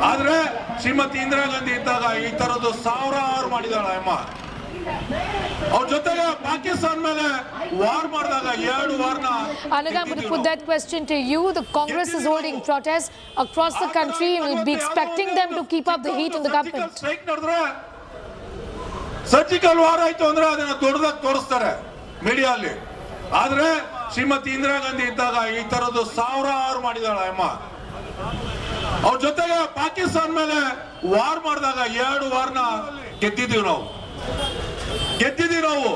ಆದ್ರೆ ಶ್ರೀಮತಿ ಇಂದಿರಾ ಗಾಂಧಿ ಇದ್ದಾಗ ಈ ತರದ್ದು ಸಾವಿರಾರು ಮಾಡಿದಾಳೆ ಅಮ್ಮ. ಅವ್ರ ಜೊತೆಗೆ ಪಾಕಿಸ್ತಾನ ಮೇಲೆ ವಾರ್ ಮಾಡಿದಾಗ 2 ವಾರನ Anaga, I'm going to put that question to you. The Congress is holding protests across the country. We'll be expecting them to keep up the heat on the government. Strike ನಡೆದ್ರೆ surgical war ಆಯ್ತು ಅಂದ್ರೆ ಅದನ್ನ ದೊಡ್ಡದಾಗಿ ತೋರಿಸ್ತಾರೆ ಮೀಡಿಯಾದಲ್ಲಿ. ಆದ್ರೆ ಶ್ರೀಮತಿ ಇಂದಿರಾ ಗಾಂಧಿ ಇದ್ದಾಗ ಈ ತರದ್ದು 1000 ಮಾಡಿದಾಳ ಅಮ್ಮ. ಅವ್ರ ಜೊತೆಗೆ ಪಾಕಿಸ್ತಾನ ಮೇಲೆ ವಾರ್ ಮಾಡಿದಾಗ 2 ವಾರನ ಗೆದ್ದಿದ್ದೀವಿ ನಾವು.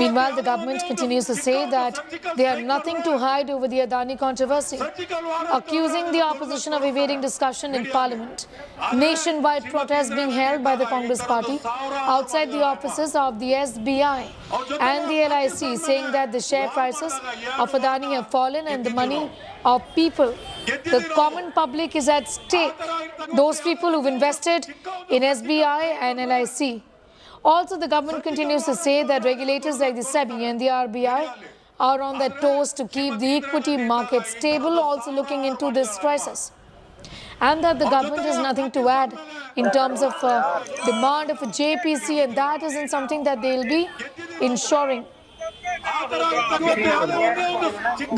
Meanwhile, the government continues to say that they have nothing to hide over the Adani controversy, accusing the opposition of evading discussion in parliament. Nationwide protests being held by the Congress party outside the offices of the SBI and the LIC, saying that the share prices of Adani have fallen and the money of people, the common public, is at stake. Those people who've invested in SBI and LIC. Also, the government continues to say that regulators like the SEBI and the RBI are on their toes to keep the equity market stable, also looking into this crisis. And that the government has nothing to add in terms of demand of a JPC, and that isn't something that they'll be ensuring.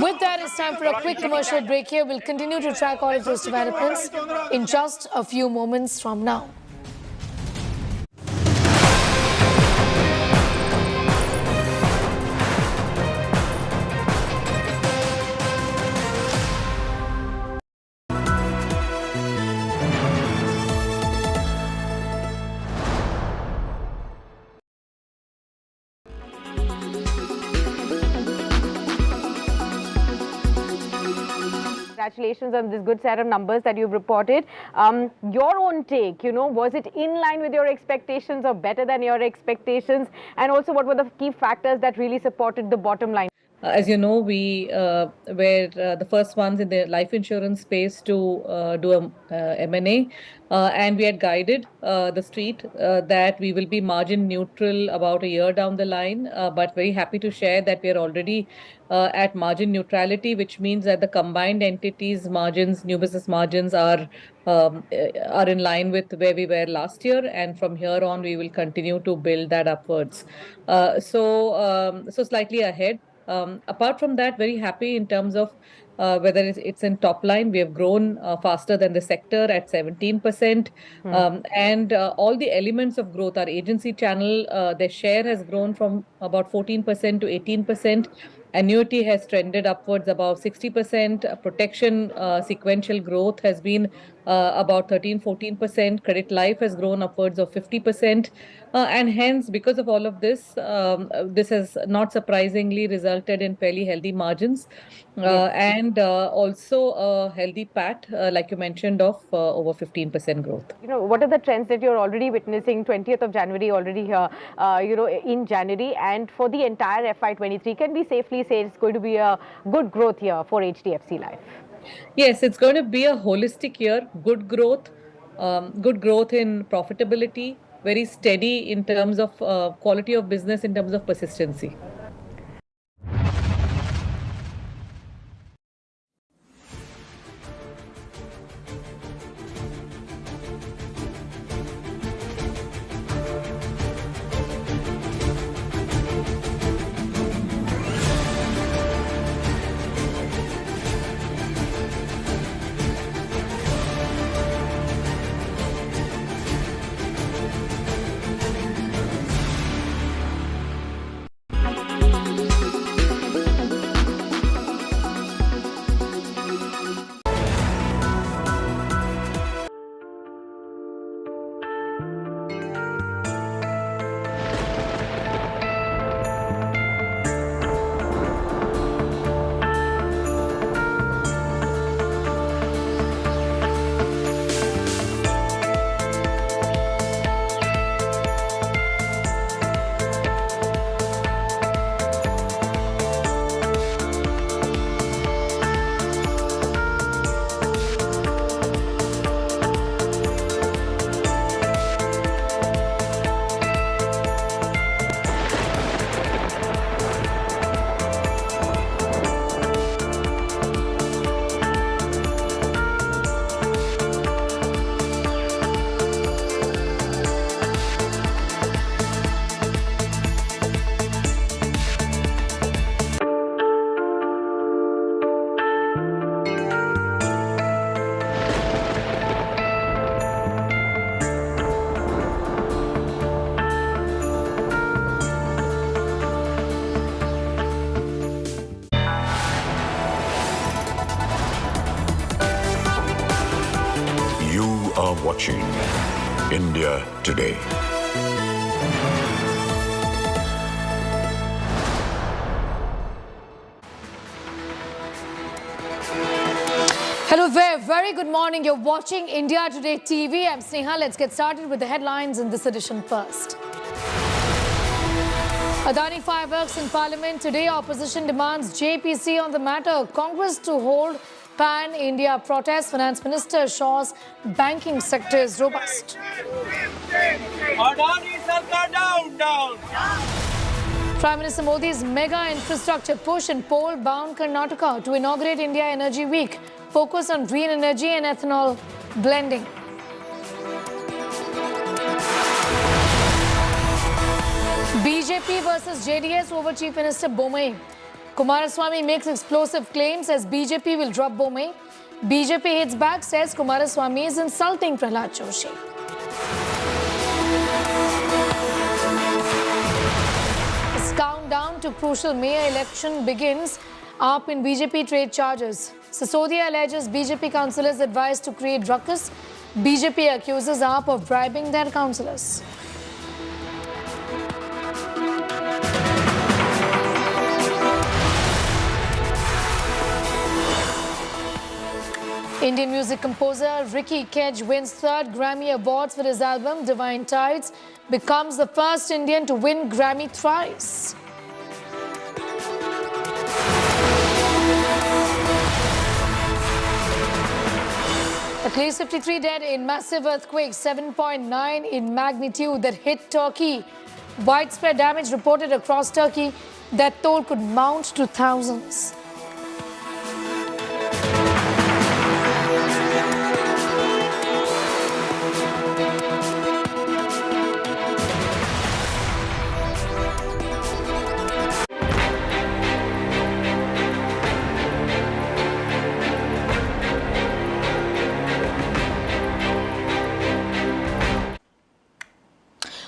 With that, it's time for a quick commercial break here. We'll continue to track all of those developments in just a few moments from now. Congratulations on this good set of numbers that you've reported. Your own take, was it in line with your expectations or better than your expectations? And also, what were the key factors that really supported the bottom line? As you know, we were the first ones in the life insurance space to do a M&A, and we had guided the street that we will be margin neutral about a year down the line, but very happy to share that we are already at margin neutrality, which means that the combined entities margins, new business margins are in line with where we were last year, and from here on we will continue to build that upwards. So slightly ahead. Apart from that, very happy in terms of whether it's in top line. We have grown faster than the sector at 17%. And all the elements of growth, our agency channel, their share has grown from about 14% to 18%. Annuity has trended upwards about 60%. Protection sequential growth has been about 13-14%. Credit life has grown upwards of 50%. And hence, because of all of this, this has not surprisingly resulted in fairly healthy margins and also a healthy PAT, like you mentioned, of over 15% growth. What are the trends that you're already witnessing? 20th of January already here, in January, and for the entire FY23, can we safely say it's going to be a good growth year for HDFC Life? Yes, it's going to be a holistic year. Good growth in profitability, very steady in terms of quality of business, in terms of persistency. are watching India Today. Hello there, very good morning. You're watching India Today TV. I'm Sneha. Let's get started with the headlines in this edition first. Adani fireworks in Parliament. Today, opposition demands JPC on the matter. Congress to hold pan-India protest. Finance Minister assures banking sector is robust. Adani Sarkar down. Prime Minister Modi's mega infrastructure push in pole-bound Karnataka to inaugurate India Energy Week. Focus on green energy and ethanol blending. BJP versus JDS over Chief Minister Bomai. Kumaraswamy makes explosive claims as BJP will drop Bomai. BJP hits back, says Kumaraswamy is insulting Prahlad Joshi. This countdown to crucial mayor election begins. Up in BJP trade charges. Sisodia alleges BJP councillors advised to create ruckus. BJP accuses AAP of bribing their councillors. Indian music composer Ricky Kedge wins 3rd Grammy Awards for his album Divine Tides, becomes the first Indian to win Grammy thrice. At least 53 dead in massive earthquake, 7.9 in magnitude that hit Turkey. Widespread damage reported across Turkey. That toll could mount to thousands.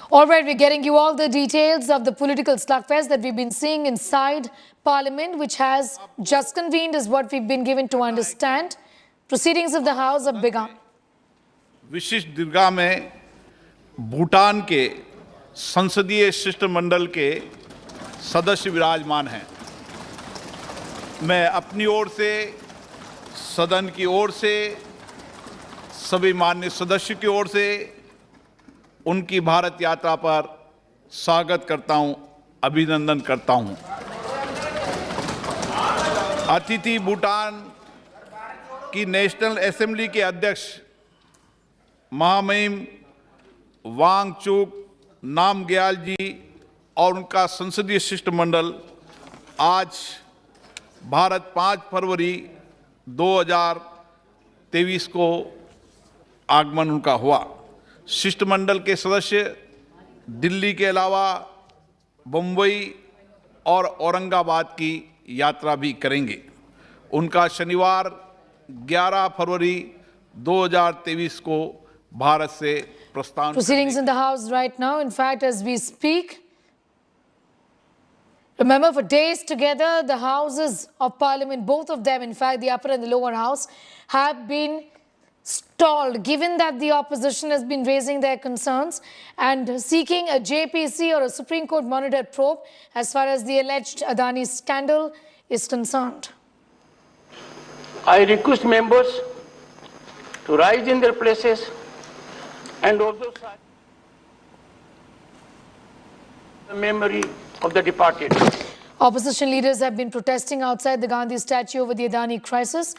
All right, we're getting you all the details of the political slugfest that we've been seeing inside Parliament, which has just convened, is what we've been given to understand. Proceedings of the House have begun. विशिष्ट दीर्घा में भूटान के संसदीय शिष्टमंडल के सदस्य विराजमान हैं। मैं अपनी ओर से, सदन की ओर से, सभी माननीय सदस्यों की ओर से उनकी भारत यात्रा पर स्वागत करता हूं, अभिनंदन करता हूं। अतिथि भूटान की नेशनल असेंबली के अध्यक्ष महामहिम वांगचुक नामग्याल जी और उनका संसदीय शिष्टमंडल आज भारत 5 फरवरी 2023 को आगमन उनका हुआ। शिष्टमंडल के सदस्य दिल्ली के अलावा बम्बई और औरंगाबाद की यात्रा भी करेंगे। उनका शनिवार 11 फरवरी 2023 को भारत से प्रस्थान। Proceedings in the House right now. In fact, as we speak, remember, for days together, the Houses of Parliament, both of them, in fact, the upper and the lower house, have been stalled, given that the opposition has been raising their concerns and seeking a JPC or a Supreme Court monitored probe as far as the alleged Adani scandal is concerned. I request members to rise in their places and also the memory of the departed. Opposition leaders have been protesting outside the Gandhi statue over the Adani crisis,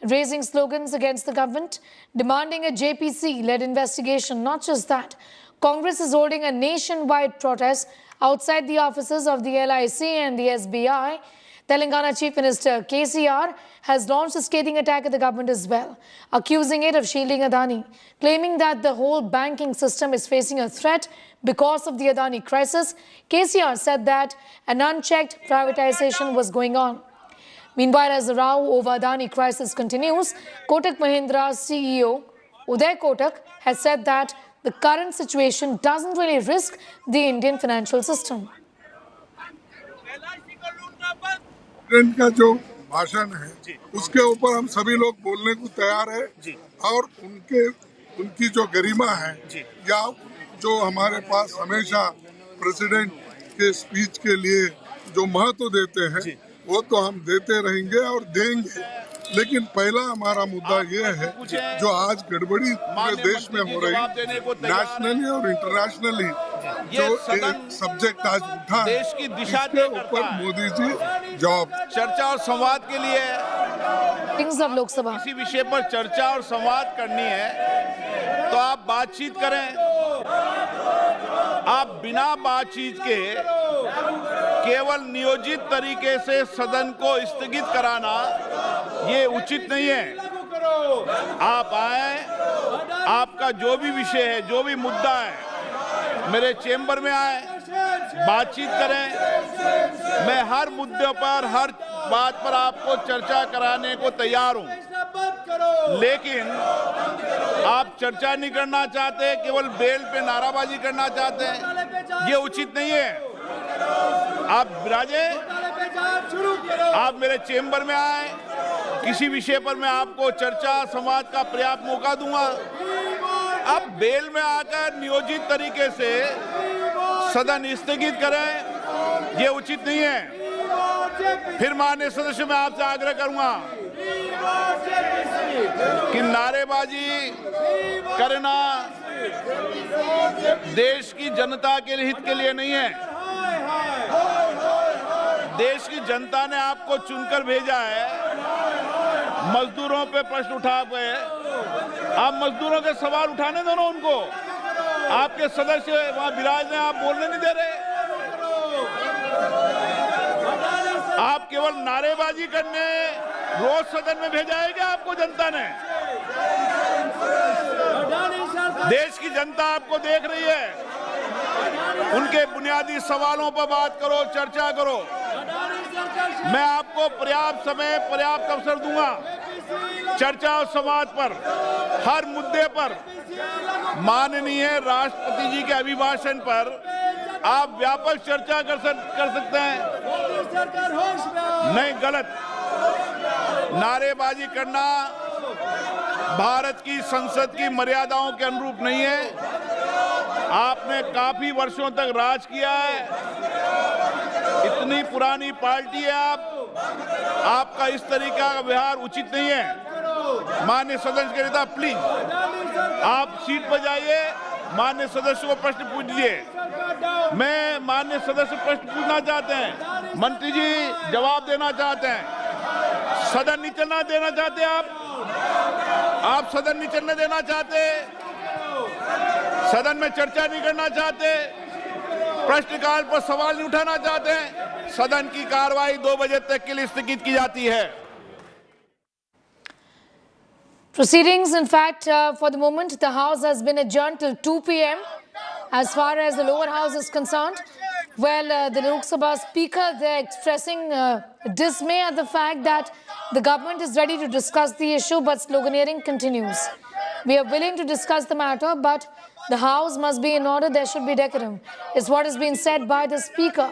raising slogans against the government, demanding a JPC-led investigation. Not just that, Congress is holding a nationwide protest outside the offices of the LIC and the SBI. Telangana Chief Minister KCR has launched a scathing attack at the government as well, accusing it of shielding Adani, claiming that the whole banking system is facing a threat because of the Adani crisis. KCR said that an unchecked privatization was going on. Meanwhile, as the row over Adani crisis continues, Kotak Mahindra's CEO Uday Kotak has said that the current situation doesn't really risk the Indian financial system. President का जो भाषण है उसके ऊपर हम सभी लोग बोलने को तैयार है और उनके उनकी जो गरिमा है या जो हमारे पास हमेशा प्रेसिडेंट के स्पीच के लिए जो महत्व देते हैं वो तो हम देते रहेंगे और देंगे, लेकिन पहला हमारा मुद्दा ये है जो आज गड़बड़ी पूरे देश में हो रही, नेशनली और इंटरनेशनली जो सब्जेक्ट आज उठा देश की दिशा इसके ऊपर मोदी जी जवाब। चर्चा और संवाद के लिए लोकसभा किसी विषय पर चर्चा और संवाद करनी है तो आप बातचीत करें। आप बिना बातचीत के केवल नियोजित तरीके से सदन को स्थगित कराना ये उचित नहीं है। आप आए, आपका जो भी विषय है, जो भी मुद्दा है, मेरे चेंबर में आए, बातचीत करें। मैं हर मुद्दे पर, हर बात पर आपको चर्चा कराने को तैयार हूं, लेकिन आप चर्चा नहीं करना चाहते, केवल बेल पे नाराबाजी करना चाहते हैं, ये उचित नहीं है। आप विराजे, आप मेरे चेंबर में आए, किसी विषय पर मैं आपको चर्चा संवाद का पर्याप्त मौका दूंगा। आप बेल में आकर नियोजित तरीके से सदन स्थगित करें, ये उचित नहीं है। फिर माननीय सदस्य, मैं आपसे आग्रह करूंगा कि नारेबाजी करना देश की जनता के हित के लिए नहीं है। देश की जनता ने आपको चुनकर भेजा है। मजदूरों पे प्रश्न उठा पे आप मजदूरों के सवाल उठाने दो ना उनको। आपके सदस्य वहां विराज हैं, आप बोलने नहीं दे रहे। आप केवल नारेबाजी करने रोज सदन में भेजा है क्या आपको जनता ने? देश की जनता आपको देख रही है। उनके बुनियादी सवालों पर बात करो, चर्चा करो। मैं आपको पर्याप्त समय, पर्याप्त अवसर दूंगा चर्चा और संवाद पर, हर मुद्दे पर। माननीय राष्ट्रपति जी के अभिभाषण पर आप व्यापक चर्चा कर सकते हैं। नहीं, गलत। नारेबाजी करना भारत की संसद की मर्यादाओं के अनुरूप नहीं है। आपने काफी वर्षों तक राज किया है, इतनी पुरानी पार्टी है आपका इस तरीका का व्यवहार उचित नहीं है। माननीय सदस्य के नेता, प्लीज आप सीट पर जाइए, माननीय सदस्य को प्रश्न पूछिए। मैं माननीय सदस्य प्रश्न पूछना चाहते हैं, मंत्री जी जवाब देना चाहते हैं। सदन नहीं चलना देना चाहते आप सदन नहीं चलने देना चाहते, सदन में चर्चा नहीं करना चाहते, प्रश्नकाल पर सवाल नहीं उठाना चाहते हैं। सदन की कार्रवाई 2 बजे तक के लिए स्थगित की जाती है। Proceedings, in fact, for the moment, the House has been adjourned till 2 p.m. As far as the lower house is concerned, well, the Lok Sabha Speaker, they're expressing dismay at the fact that the government is ready to discuss the issue, but sloganeering continues. We are willing to discuss the matter, but the House must be in order, there should be decorum, is what has been said by the Speaker.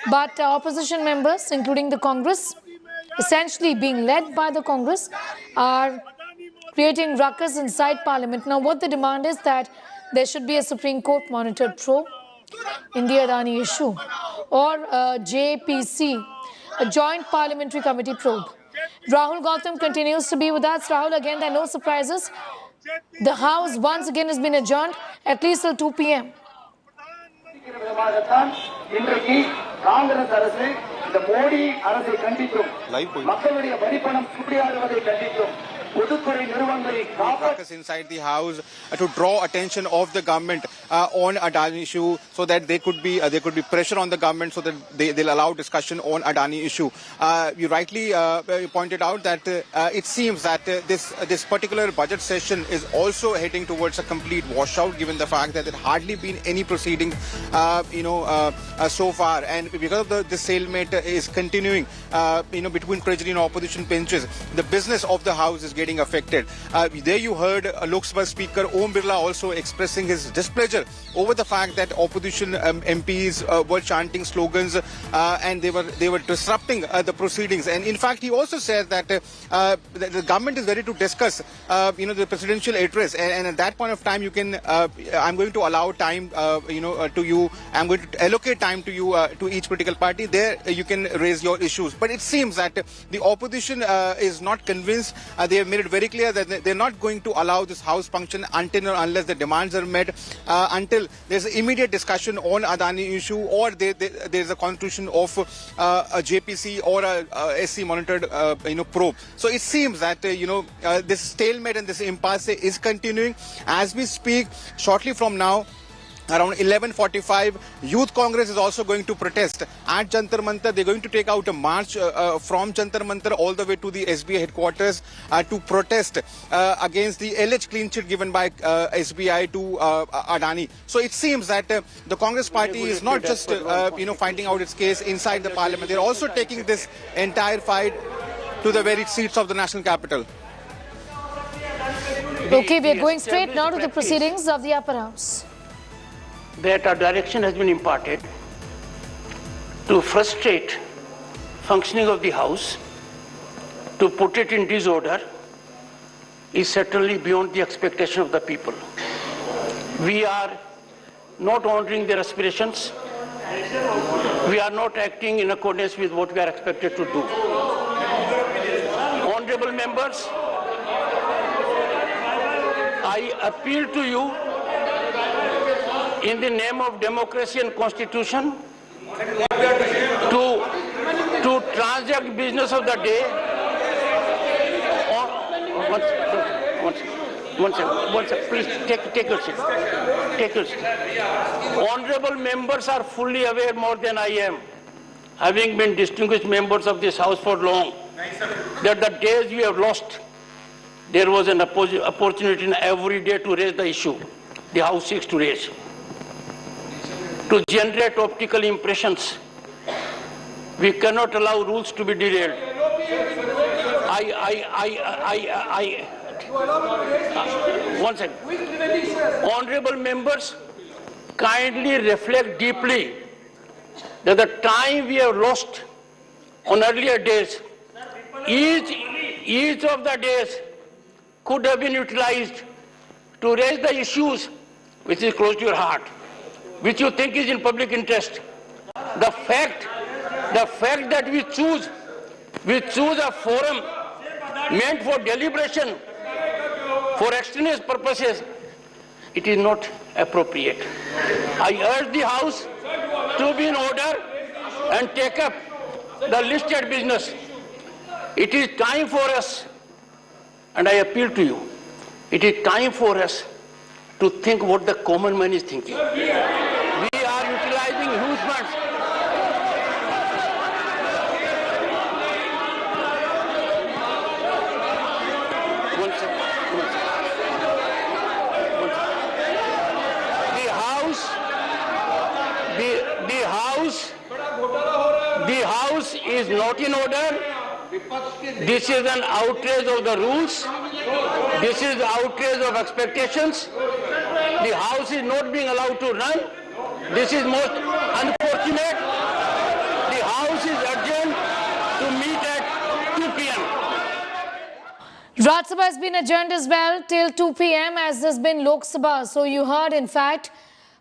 But opposition members, including the Congress, essentially being led by the Congress, are creating ruckus inside Parliament. Now, what the demand is that there should be a Supreme Court monitored probe in the Adani issue, or JPC, a joint parliamentary committee probe. Rahul Gautam continues to be with us. Rahul, again, there are no surprises. The House once again has been adjourned at least till 2 p.m. Ruckus inside the house to draw attention of the government on Adani issue, so that there could be pressure on the government so that they'll allow discussion on Adani issue. You rightly pointed out that it seems that this particular budget session is also heading towards a complete washout, given the fact that there hardly been any proceedings so far, and because of the stalemate is continuing between treasury and opposition benches, the business of the house is getting affected. There you heard Lok Sabha Speaker Om Birla also expressing his displeasure over the fact that opposition MPs were chanting slogans and they were disrupting the proceedings. And in fact, he also said that the government is ready to discuss, the presidential address. And at that point of time, you can. I'm going to allow time, to you. I'm going to allocate time to you, to each political party. There, you can raise your issues. But it seems that the opposition is not convinced. They have made it very clear that they're not going to allow this House function until or unless the demands are met, until there's immediate discussion on Adani issue, or there's a constitution of a JPC or a SC monitored probe. So it seems that this stalemate and this impasse is continuing as we speak. Shortly from now, around 11:45, Youth Congress is also going to protest at Jantar Mantar. They're going to take out a march from Jantar Mantar all the way to the SBI headquarters to protest against the alleged clean sheet given by SBI to Adani. So it seems that the Congress party is not just fighting out its case inside the parliament. They're also taking this entire fight to the very seats of the national capital. Okay, we are going straight now to the proceedings of the upper house. That a direction has been imparted to frustrate functioning of the House, to put it in disorder, is certainly beyond the expectation of the people. We are not honoring their aspirations. We are not acting in accordance with what we are expected to do. Honorable members, I appeal to you in the name of democracy and constitution to transact business of the day. One second, please take your seat. Take your seat. Honorable members are fully aware more than I am, having been distinguished members of this House for long, that the days we have lost, there was an opportunity in every day to raise the issue the House seeks to raise, to generate optical impressions. We cannot allow rules to be derailed. One second. Honorable members, kindly reflect deeply that the time we have lost on earlier days, each of the days could have been utilized to raise the issues which is close to your heart, which you think is in public interest. The fact that we choose a forum meant for deliberation for extraneous purposes, it is not appropriate. I urge the House to be in order and take up the listed business. It is time for us, and I appeal to you, it is time for us to think what the common man is thinking. We are utilizing huge funds. The House is not in order. This is an outrage of the rules. This is outrage of expectations. The House is not being allowed to run. This is most unfortunate. The House is urgent to meet at 2 p.m. Raj Sabha has been adjourned as well till 2 p.m. as has been Lok Sabha. So you heard, in fact,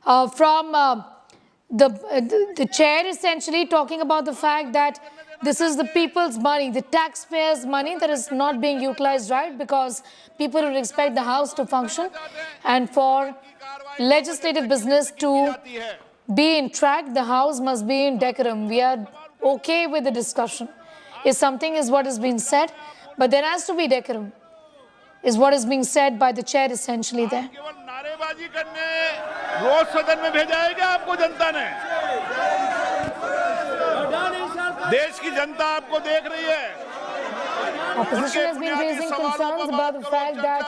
from the chair essentially talking about the fact that this is the people's money, the taxpayers' money that is not being utilized right, because people would expect the House to function and for legislative business to be in track, the House must be in decorum. We are okay with the discussion. If something is what has been said, but there has to be decorum, is what is being said by the chair essentially there. रोज सदन में भेजा है क्या आपको जनता ने? देश की जनता आपको देख रही है. Opposition has been raising concerns about the fact that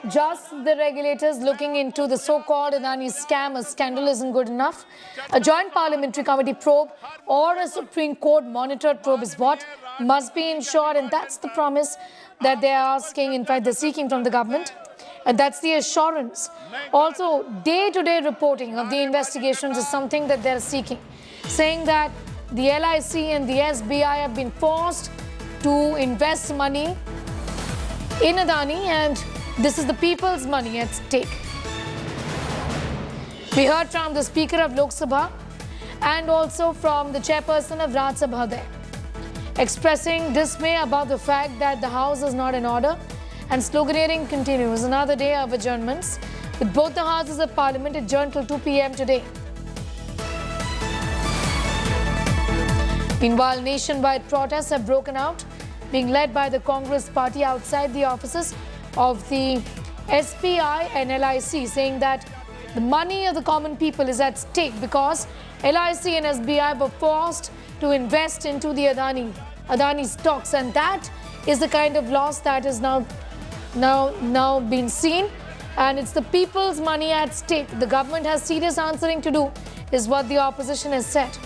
just the regulators looking into the so-called Adani scam, a scandal, isn't good enough. A joint parliamentary committee probe or a Supreme Court monitored probe is what must be ensured, and that's the promise that they are asking, in fact, they're seeking from the government. And that's the assurance. Also, day-to-day reporting of the investigations is something that they're seeking, saying that the LIC and the SBI have been forced to invest money in Adani, and this is the people's money at stake. We heard from the Speaker of Lok Sabha and also from the chairperson of Raj Sabha there, expressing dismay about the fact that the House is not in order, and sloganeering continues. Another day of adjournments, with both the Houses of Parliament adjourned till 2 p.m. today. Meanwhile, nationwide protests have broken out, being led by the Congress party outside the offices of the SBI and LIC, saying that the money of the common people is at stake because LIC and SBI were forced to invest into the Adani stocks, and that is the kind of loss that is now been seen, and it's the people's money at stake. The government has serious answering to do, is what the opposition has said.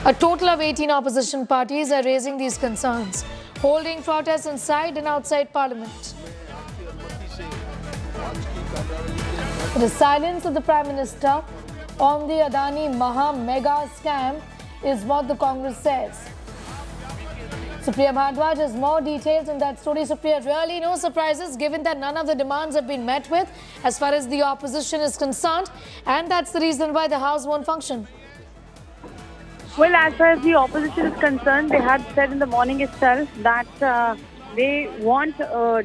A total of 18 opposition parties are raising these concerns, holding protests inside and outside Parliament. The silence of the Prime Minister on the Adani Mega scam is what the Congress says. Supriya Bhardwaj has more details on that story. Supriya, really no surprises given that none of the demands have been met with as far as the opposition is concerned, and that's the reason why the House won't function. Well, as far as the opposition is concerned, they had said in the morning itself that they want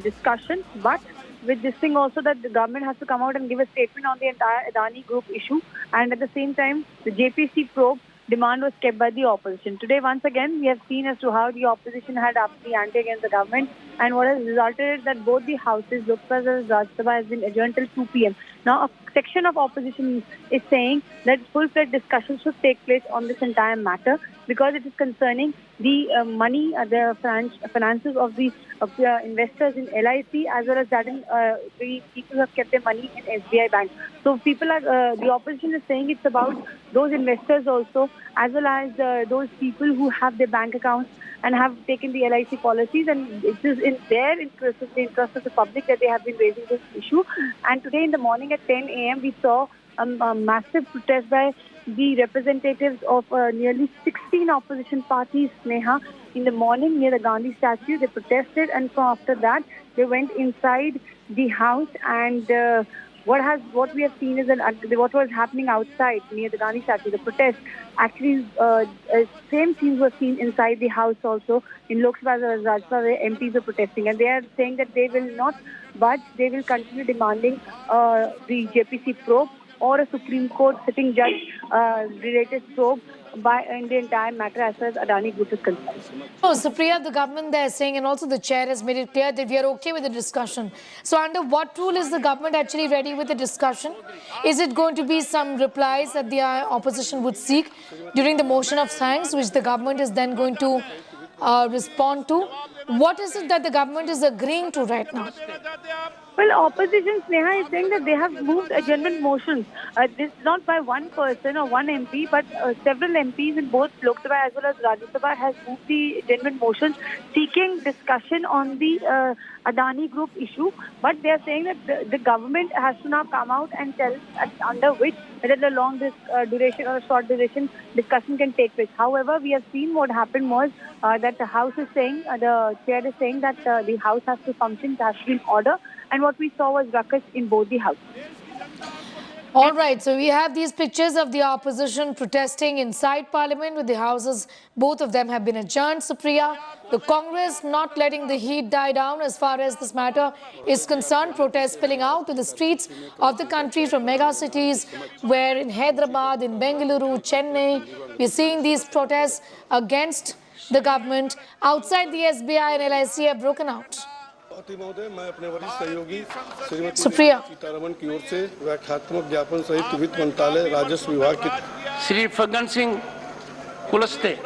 discussion, but with this thing also that the government has to come out and give a statement on the entire Adani Group issue, and at the same time, the JPC probe demand was kept by the opposition. Today, once again, we have seen as to how the opposition had upped the ante against the government, and what has resulted is that both the houses, Lok Sabha and Raj Sabha, has been adjourned till 2 p.m. Now, a section of opposition is saying that full-fledged discussions should take place on this entire matter because it is concerning the money, the finances of the investors in LIC, as well as that in the people who have kept their money in SBI Bank. So people are, the opposition is saying it's about those investors also, as well as those people who have their bank accounts and have taken the LIC policies, and it is in their interest, in the interest of the public, that they have been raising this issue. And today in the morning at 10 a.m. we saw a massive protest by the representatives of nearly 16 opposition parties, Sneha. In the morning near the Gandhi statue, they protested, and after that they went inside the house, and what we have seen is what was happening outside near the Gandhi statue, the protest. Actually, same scenes were seen inside the house also in Lok Sabha and Raj Sabha, where MPs are protesting, and they are saying that they will not budge. They will continue demanding the JPC probe or a Supreme Court sitting judge related probe in the entire matter as far as Adani Group is concerned. So, Supriya, the government there is saying, and also the chair has made it clear that we are okay with the discussion. So, under what rule is the government actually ready with the discussion? Is it going to be some replies that the opposition would seek during the motion of thanks, which the government is then going to respond to? What is it that the government is agreeing to right now? Well, opposition, Sneha, is saying that they have moved adjournment motions. This is not by one person or one MP, but several MPs in both Lok Sabha as well as Rajya Sabha has moved the adjournment motions seeking discussion on the Adani Group issue. But they are saying that the government has to now come out and tell under which whether the long duration or short duration discussion can take place. However, we have seen what happened was that the House is saying, the chair is saying that the House has to function, it has to be in order. And what we saw was ruckus in both the houses. All right, so we have these pictures of the opposition protesting inside Parliament with the houses. Both of them have been adjourned, Supriya. The Congress not letting the heat die down as far as this matter is concerned. Protests spilling out to the streets of the country from mega cities, where in Hyderabad, in Bengaluru, Chennai, we're seeing these protests against the government. Outside the SBI and LIC have broken out. Supriya. Shri Fagan Singh Kulaste.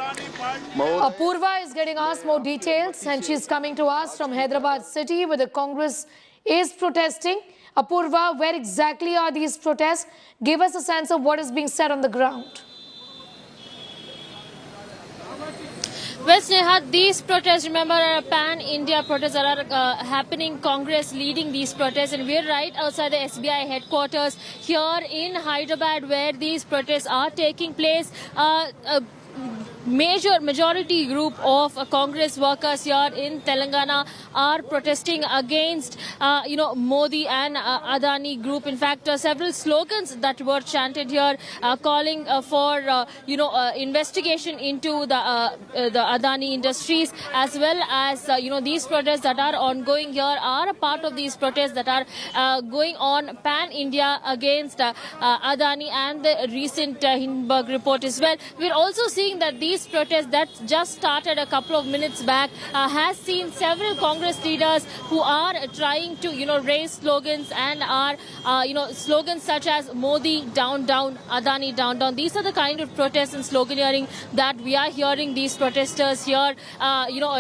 Apurva is getting us more details, and she's coming to us from Hyderabad city, where the Congress is protesting. Apurva, where exactly are these protests? Give us a sense of what is being said on the ground. Well, Sneha, these protests, remember, are pan-India protests that are happening. Congress leading these protests, and we're right outside the SBI headquarters here in Hyderabad, where these protests are taking place. Majority group of Congress workers here in Telangana are protesting against Modi and Adani group. In fact, several slogans that were chanted here calling for investigation into the Adani industries, as well as these protests that are ongoing here are a part of these protests that are going on pan India against Adani and the recent Hindenburg report as well. We're also seeing that these protests that just started a couple of minutes back has seen several Congress leaders who are trying to raise slogans and are slogans such as Modi down down, Adani down down. These are the kind of protests and sloganeering that we are hearing these protesters here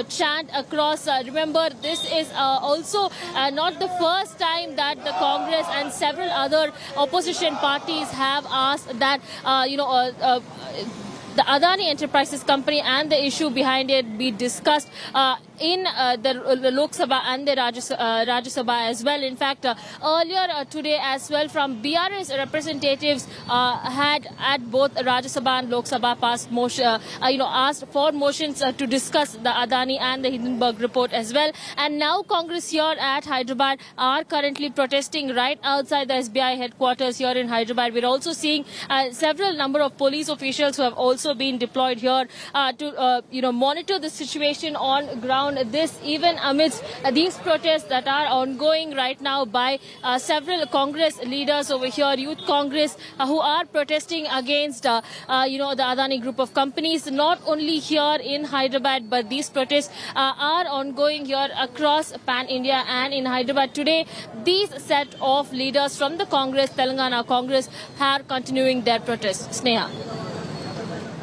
chant across. Remember, this is also not the first time that the Congress and several other opposition parties have asked that the Adani Enterprises company and the issue behind it be discussed in the Lok Sabha and the Rajya Sabha as well. In fact, earlier today as well, from BRS representatives had at both Rajya Sabha and Lok Sabha passed motion, asked for motions to discuss the Adani and the Hindenburg report as well. And now Congress here at Hyderabad are currently protesting right outside the SBI headquarters here in Hyderabad. We're also seeing several number of police officials who have also been deployed here to monitor the situation on ground. This even amidst these protests that are ongoing right now by several Congress leaders over here, Youth Congress, who are protesting against the Adani group of companies, not only here in Hyderabad, but these protests are ongoing here across pan-India and in Hyderabad. Today, these set of leaders from the Congress, Telangana Congress, are continuing their protests. Sneha.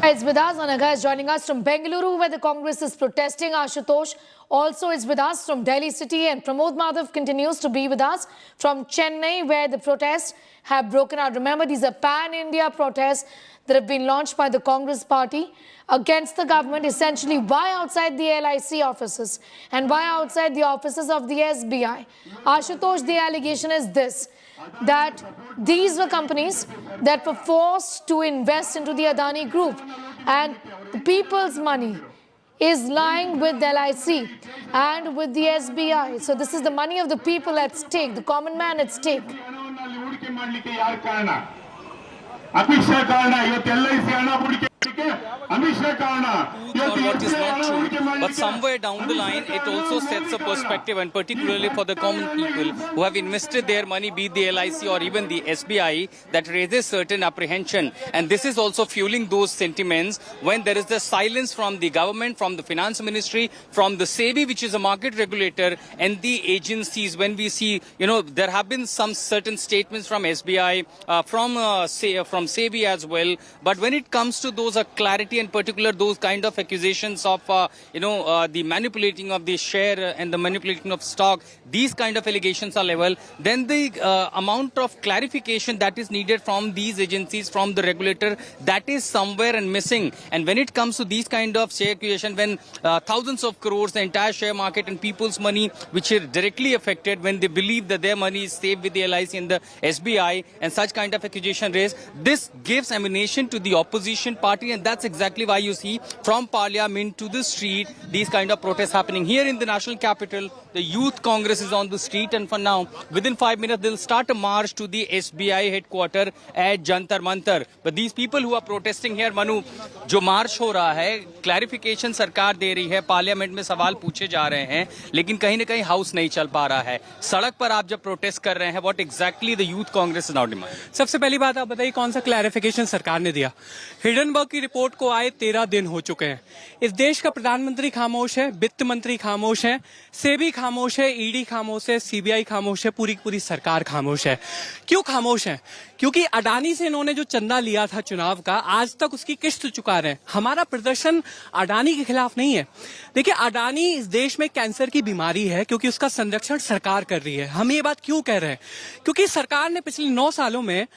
It's with us. Anaga is joining us from Bengaluru, where the Congress is protesting. Ashutosh also is with us from Delhi City, and Pramod Madhav continues to be with us from Chennai, where the protests have broken out. Remember, these are pan-India protests that have been launched by the Congress party against the government. Essentially, why outside the LIC offices and why outside the offices of the SBI? Ashutosh, the allegation is this, that these were companies that were forced to invest into the Adani group, and the people's money is lying with LIC and with the SBI. So this is the money of the people at stake, the common man at stake. What is not true, but somewhere down the line it also sets a perspective, and particularly for the common people who have invested their money, be it the LIC or even the SBI, that raises certain apprehension. And this is also fueling those sentiments when there is the silence from the government, from the finance ministry, from the SEBI, which is a market regulator, and the agencies. When we see, there have been some certain statements from SBI, from SEBI as well, but when it comes to those clarity, and particular those kind of accusations of the manipulating of the share and the manipulating of stock, these kind of allegations are level, then the amount of clarification that is needed from these agencies, from the regulator, that is somewhere and missing. And when it comes to these kind of share accusation, when thousands of crores, the entire share market and people's money which are directly affected, when they believe that their money is safe with the LIC and the SBI, and such kind of accusation raised, this gives ammunition to the opposition party, and that's exactly why you see from Parliament to the street these kind of protests happening. Here in the national capital, the Youth Congress is on the street, and for now, within 5 minutes, they'll start a march to the SBI headquarters at Jantar Mantar. But these people who are protesting here, Manu, जो मार्च हो रहा है, clarification सरकार दे रही है, parliament में सवाल पूछे जा रहे हैं, लेकिन कहीं ना कहीं हाउस नहीं चल पा रहा है. सड़क पर आप जब प्रोटेस्ट कर रहे हैं, what exactly the youth Congress is now demanding? सबसे पहली बात आप बताइए, कौन सा क्लैरिफिकेशन सरकार ने दिया? हिडनबर्ग की रिपोर्ट को आए 13 दिन हो चुके हैं. इस देश का प्रधानमंत्री खामोश है, वित्त मंत्री खामोश है, सेबी खामोश है, ईडी खामोश है, सीबीआई खामोश है, पूरी सरकार खामोश है. क्यों खामोश है? क्योंकि अडानी से इन्होंने जो चंदा लिया था चुनाव का, आज तक उसकी किस्त चुका रहे हैं. हमारा प्रदर्शन अडानी के खिलाफ नहीं है. देखिए, अडानी इस देश में कैंसर की बीमारी है, क्योंकि उसका संरक्षण सरकार कर रही है. हम ये बात क्यों कह रहे हैं? क्योंकि सरकार ने पिछले 9 सालों में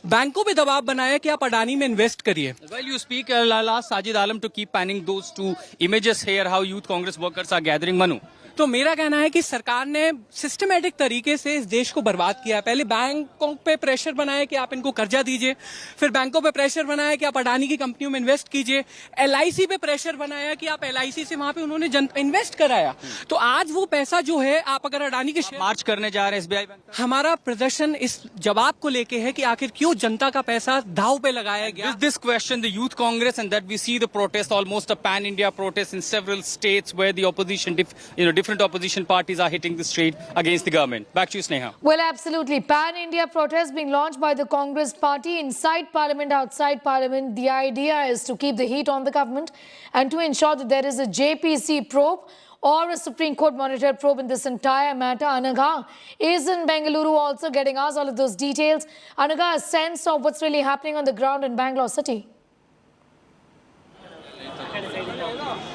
बैंकों पे दबाव बनाया कि आप अडानी में इन्वेस्ट करिए. While you speak, I'll ask Sajid Alam to keep panning those two images here, how youth Congress workers are gathering. Manu. तो मेरा कहना है कि सरकार ने सिस्टमैटिक तरीके से इस देश को बर्बाद किया. पहले बैंकों पे प्रेशर बनाया कि आप इनको कर्जा दीजिए, फिर बैंकों पे प्रेशर बनाया कि आप अडानी की कंपनियों में इन्वेस्ट कीजिए, LIC पे प्रेशर बनाया कि आप LIC से वहां पे उन्होंने इन्वेस्ट कराया. तो आज वो पैसा जो है, आप अगर अडानी के मार्च करने जा रहे हैं SBI बैंक. हमारा प्रदर्शन इस जवाब को लेके है कि आखिर क्यों जनता का पैसा दाव पे लगाया गया. This question, the Youth Congress, and that we see the protest, almost a pan-India protest in several states where the opposition, different opposition parties are hitting the street against the government. Back to you, Sneha. Well, absolutely. Pan-India protest being launched by the Congress party inside Parliament, outside Parliament. The idea is to keep the heat on the government and to ensure that there is a JPC probe or a Supreme Court monitored probe in this entire matter. Anagha is in Bengaluru also getting us all of those details. Anagha, a sense of what's really happening on the ground in Bangalore city.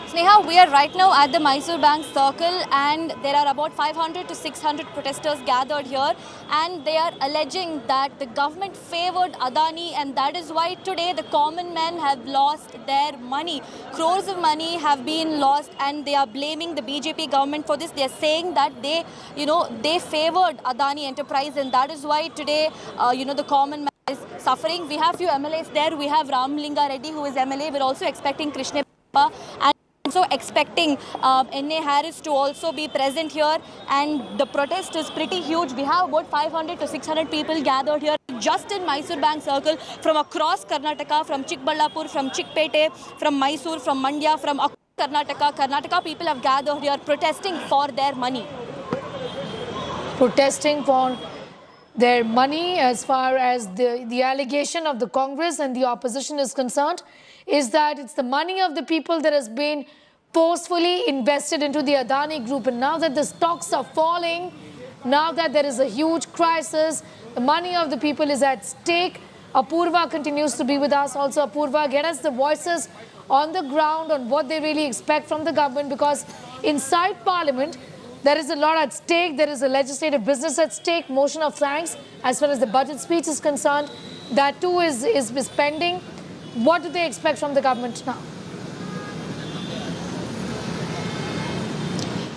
Sneha, we are right now at the Mysore Bank Circle and there are about 500 to 600 protesters gathered here and they are alleging that the government favored Adani and that is why today the common men have lost their money. Crores of money have been lost and they are blaming the BJP government for this. They are saying that they favored Adani Enterprise and that is why today, the common man is suffering. We have few MLAs there. We have Ram Linga Reddy who is MLA. We're also expecting Krishna and also expecting N.A. Harris to also be present here and the protest is pretty huge. We have about 500 to 600 people gathered here just in Mysore Bank Circle from across Karnataka, from Chikballapur, from Chikpete, from Mysore, from Mandya, from Karnataka. Karnataka people have gathered here protesting for their money. Protesting for their money as far as the allegation of the Congress and the opposition is concerned is that it's the money of the people that has been forcefully invested into the Adani group. And now that the stocks are falling, now that there is a huge crisis, the money of the people is at stake. Apurva continues to be with us. Also, Apurva, get us the voices on the ground on what they really expect from the government, because inside Parliament, there is a lot at stake. There is a legislative business at stake. Motion of thanks as far as the budget speech is concerned. That too is pending. What do they expect from the government now?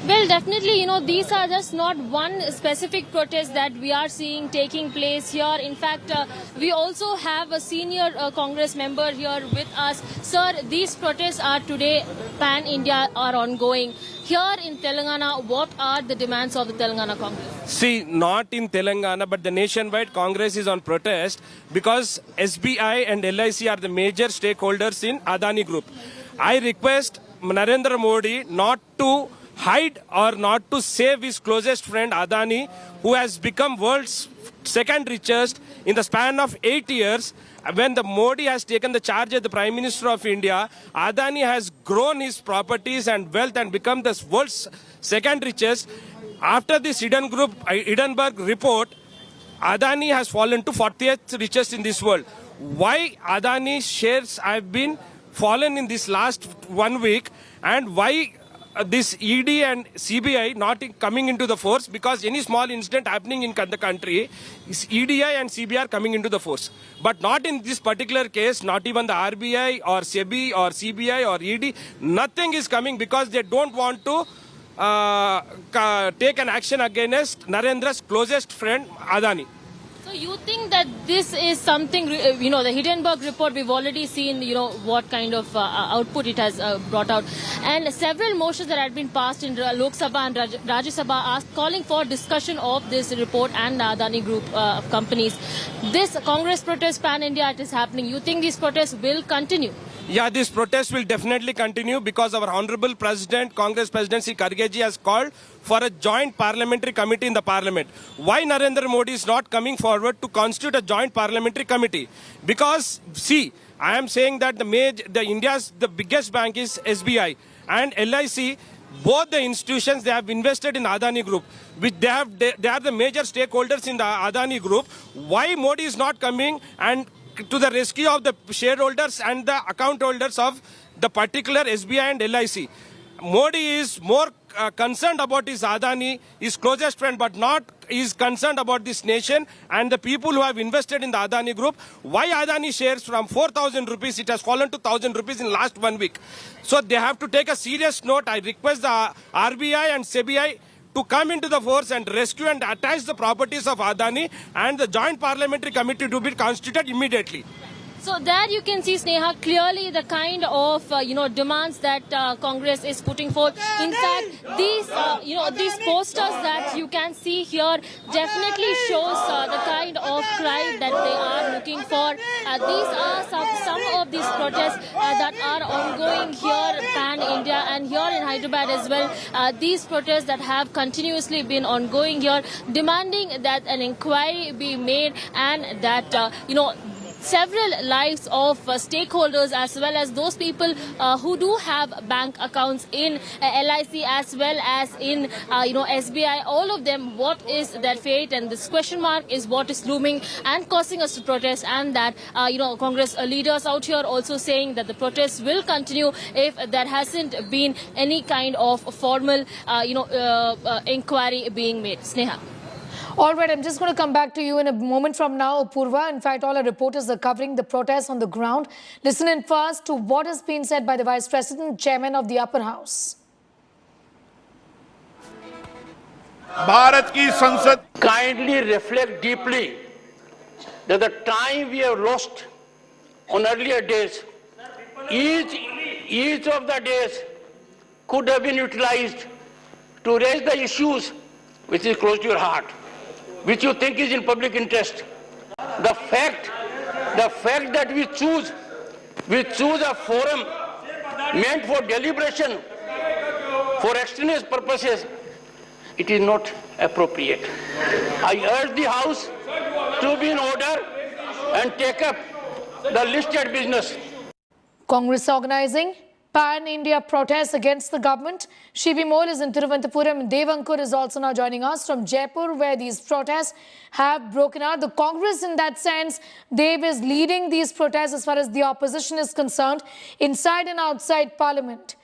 Well, definitely, these are just not one specific protest that we are seeing taking place here. In fact, we also have a senior Congress member here with us. Sir, these protests are today pan-India are ongoing. Here in Telangana, what are the demands of the Telangana Congress? See, not in Telangana, but the nationwide Congress is on protest because SBI and LIC are the major stakeholders in Adani Group. I request Narendra Modi not to hide or not to save his closest friend Adani, who has become world's second richest in the span of 8 years. When the Modi has taken the charge as the Prime Minister of India, Adani has grown his properties and wealth and become the world's second richest. After this Hindenburg report, Adani has fallen to 40th richest in this world. Why Adani shares have been fallen in this last 1 week, and why this ED and CBI not coming into the force? Because any small incident happening in the country, EDI and CBI are coming into the force. But not in this particular case, not even the RBI or SEBI or CBI or ED, nothing is coming because they don't want to take an action against Narendra's closest friend, Adani. So you think that this is something, the Hindenburg report, we've already seen, what kind of output it has brought out. And several motions that had been passed in Lok Sabha and Rajya Sabha calling for discussion of this report and the Adani group of companies. This Congress protest pan-India, it is happening. You think these protests will continue? Yeah, this protest will definitely continue because our Honorable President, Congress President Sri Kharge has called for a joint parliamentary committee in the parliament. Why Narendra Modi is not coming forward to constitute a joint parliamentary committee? Because, see, I am saying that India's the biggest bank is SBI and LIC. Both the institutions, they have invested in Adani Group, which they are the major stakeholders in the Adani Group. Why Modi is not coming and to the rescue of the shareholders and the account holders of the particular SBI and LIC? Modi is more concerned about is Adani, his closest friend, but not is concerned about this nation and the people who have invested in the Adani group. Why Adani shares from 4,000 rupees, it has fallen to 1,000 rupees in last 1 week. So they have to take a serious note. I request the RBI and SBI to come into the force and rescue and attach the properties of Adani, and the Joint Parliamentary Committee to be constituted immediately. So there you can see, Sneha, clearly the kind of demands that Congress is putting forth. In fact, these posters that you can see here definitely shows the kind of cry that they are looking for. These are some of these protests that are ongoing here pan-India and here in Hyderabad as well. These protests that have continuously been ongoing here, demanding that an inquiry be made and that several lives of stakeholders as well as those people who do have bank accounts in LIC as well as in SBI, all of them, what is their fate? And this question mark is what is looming and causing us to protest, and that Congress leaders out here also saying that the protests will continue if there hasn't been any kind of formal inquiry being made. Sneha. All right, I'm just going to come back to you in a moment from now, Apurva. In fact, all our reporters are covering the protests on the ground. Listen in first to what has been said by the Vice President, Chairman of the Upper House. Bharat की संसद kindly reflect deeply that the time we have lost on earlier days, each of the days could have been utilized to raise the issues which is close to your heart, which you think is in public interest. The fact that we choose a forum meant for deliberation for extraneous purposes, it is not appropriate. I urge the House to be in order and take up the listed business. Congress organizing pan-India protests against the government. Shivi Mole is in Thiruvananthapuram. Devankur is also now joining us from Jaipur, where these protests have broken out. The Congress, in that sense, Dev, is leading these protests as far as the opposition is concerned, inside and outside Parliament.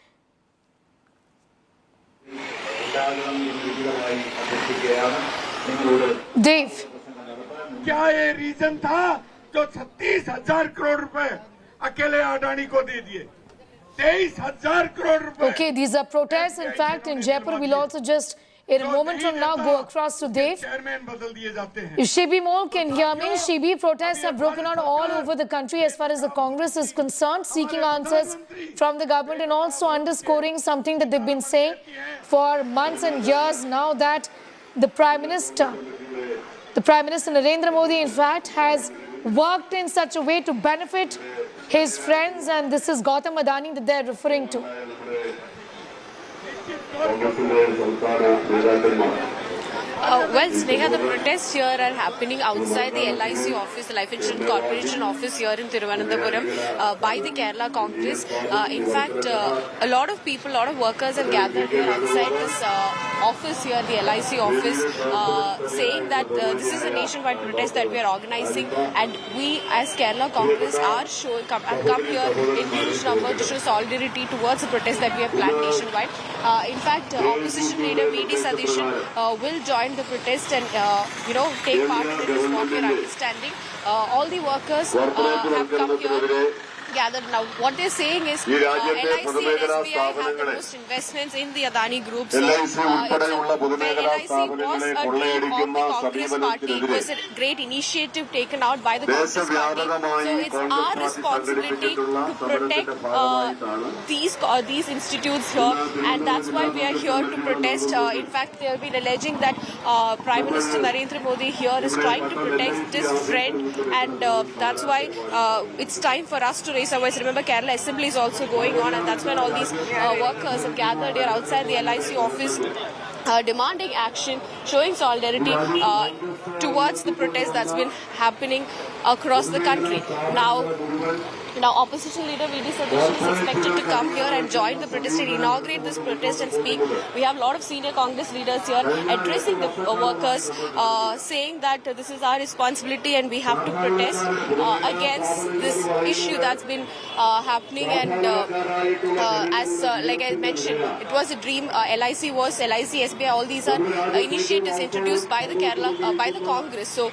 Dev. क्या ये reason था जो 36,000 करोड़ रुपए अकेले अडानी को दे दिए? 23,000 crore rupees. Okay, these are protests. In fact, in Jaipur, we'll also just, in a moment from now, go across to Dev. If Shibi Mole can hear me, Shibi, protests have broken out all over the country as far as the Congress is concerned, seeking answers from the government and also underscoring something that they've been saying for months and years now, that the Prime Minister Narendra Modi, in fact, has worked in such a way to benefit his friends, and this is Gautam Adani that they're referring to. Well, Sneha, the protests here are happening outside the LIC office, the Life Insurance Corporation office here in Thiruvananthapuram by the Kerala Congress. In fact, a lot of people, a lot of workers have gathered here outside this office here, the LIC office, saying that this is a nationwide protest that we are organizing, and we as Kerala Congress are come here in huge number to show solidarity towards the protest that we have planned nationwide. In fact, opposition leader V.D. Satheeshan will join the protest and take part in it, is what we are understanding. All the workers have come here gathered now. What they're saying is LIC and SBI have the most investments in the Adani groups. LIC was a dream of the Congress party. It was a great initiative taken out by the Congress party. So it's our responsibility to protect these institutes here, and that's why we are here to protest. In fact, they have been alleging that Prime Minister Narendra Modi here is trying to protect his friend, and that's why it's time for us to raise our voice. Remember, Kerala Assembly is also going on, and that's when all these workers have gathered here outside the LIC office, demanding action, showing solidarity towards the protest that's been happening. across the country. Now, opposition leader V.D. Satish is expected to come here and join the protest and inaugurate this protest and speak. We have a lot of senior Congress leaders here addressing the workers, saying that this is our responsibility and we have to protest against this issue that's been happening. And like I mentioned, it was a dream. LIC, SBI, all these are initiatives introduced by the by the Congress. So.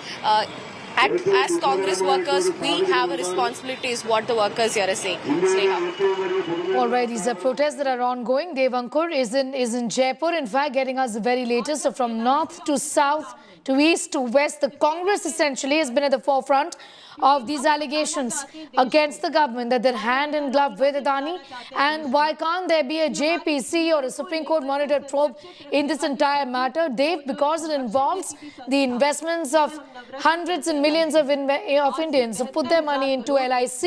As Congress workers, we have a responsibility, is what the workers here are saying. Sneha. All right, these are protests that are ongoing. Devankur is in Jaipur, in fact, getting us the very latest. So from north to south to east to west, the Congress essentially has been at the forefront of these allegations against the government that they're hand in glove with Adani. And why can't there be a JPC or a Supreme Court monitored probe in this entire matter, Dave? Because it involves the investments of hundreds and millions of Indians who put their money into LIC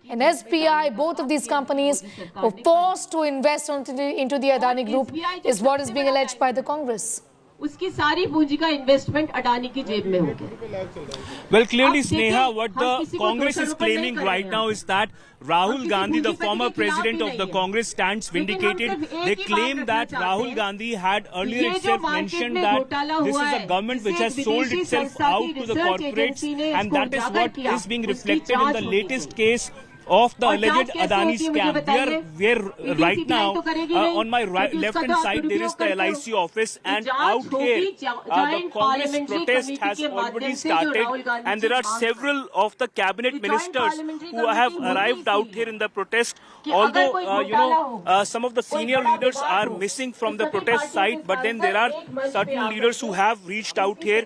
and SBI. Both of these companies were forced to invest into the Adani Group, is what is being alleged by the Congress. उसकी सारी पूंजी का investment Adani की जेब में हो गया. Well, clearly, Sneha, what the Congress is claiming right now is that Rahul Gandhi, the former president of the Congress, stands vindicated. They claim that Rahul Gandhi had earlier itself mentioned that this is a government which has sold itself out to the corporates, and that is what is being reflected in the latest case of the alleged Adani scam. Where right now, on my left-hand side, there is the LIC office, and out here, the Congress protest has already started, and there are several of the cabinet ministers who have arrived out here in the protest. Although, some of the senior leaders are missing from the protest site, but then there are certain leaders who have reached out here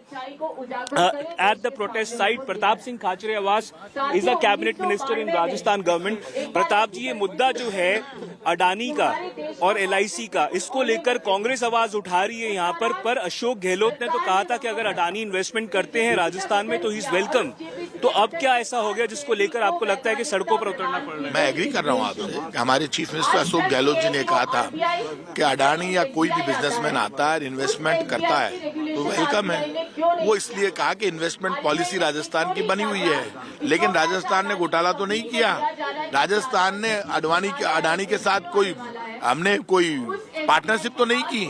at the protest site. Pratap Singh Khachre Awas is a cabinet minister in Rajasthan government. Pratap ji, ये मुद्दा जो है अडानी का और LIC का, इसको लेकर कांग्रेस आवाज उठा रही है यहाँ पर अशोक गहलोत ने तो कहा था कि अगर अडानी इन्वेस्टमेंट करते हैं राजस्थान में तो ही इज वेलकम. तो अब क्या ऐसा हो गया जिसको लेकर आपको लगता है कि सड़कों पर उतरना पड़ रहा है? मैं एग्री कर रहा हूँ आपसे. हमारे चीफ मिनिस्टर अशोक गहलोत जी ने कहा था कि अडानी या कोई भी बिजनेसमैन आता है इन्वेस्टमेंट करता है तो वेलकम है. वो इसलिए कहा कि इन्वेस्टमेंट पॉलिसी राजस्थान की बनी हुई है, लेकिन राजस्थान ने घोटाला तो नहीं किया. राजस्थान ने अडानी के साथ हमने कोई पार्टनरशिप तो नहीं की.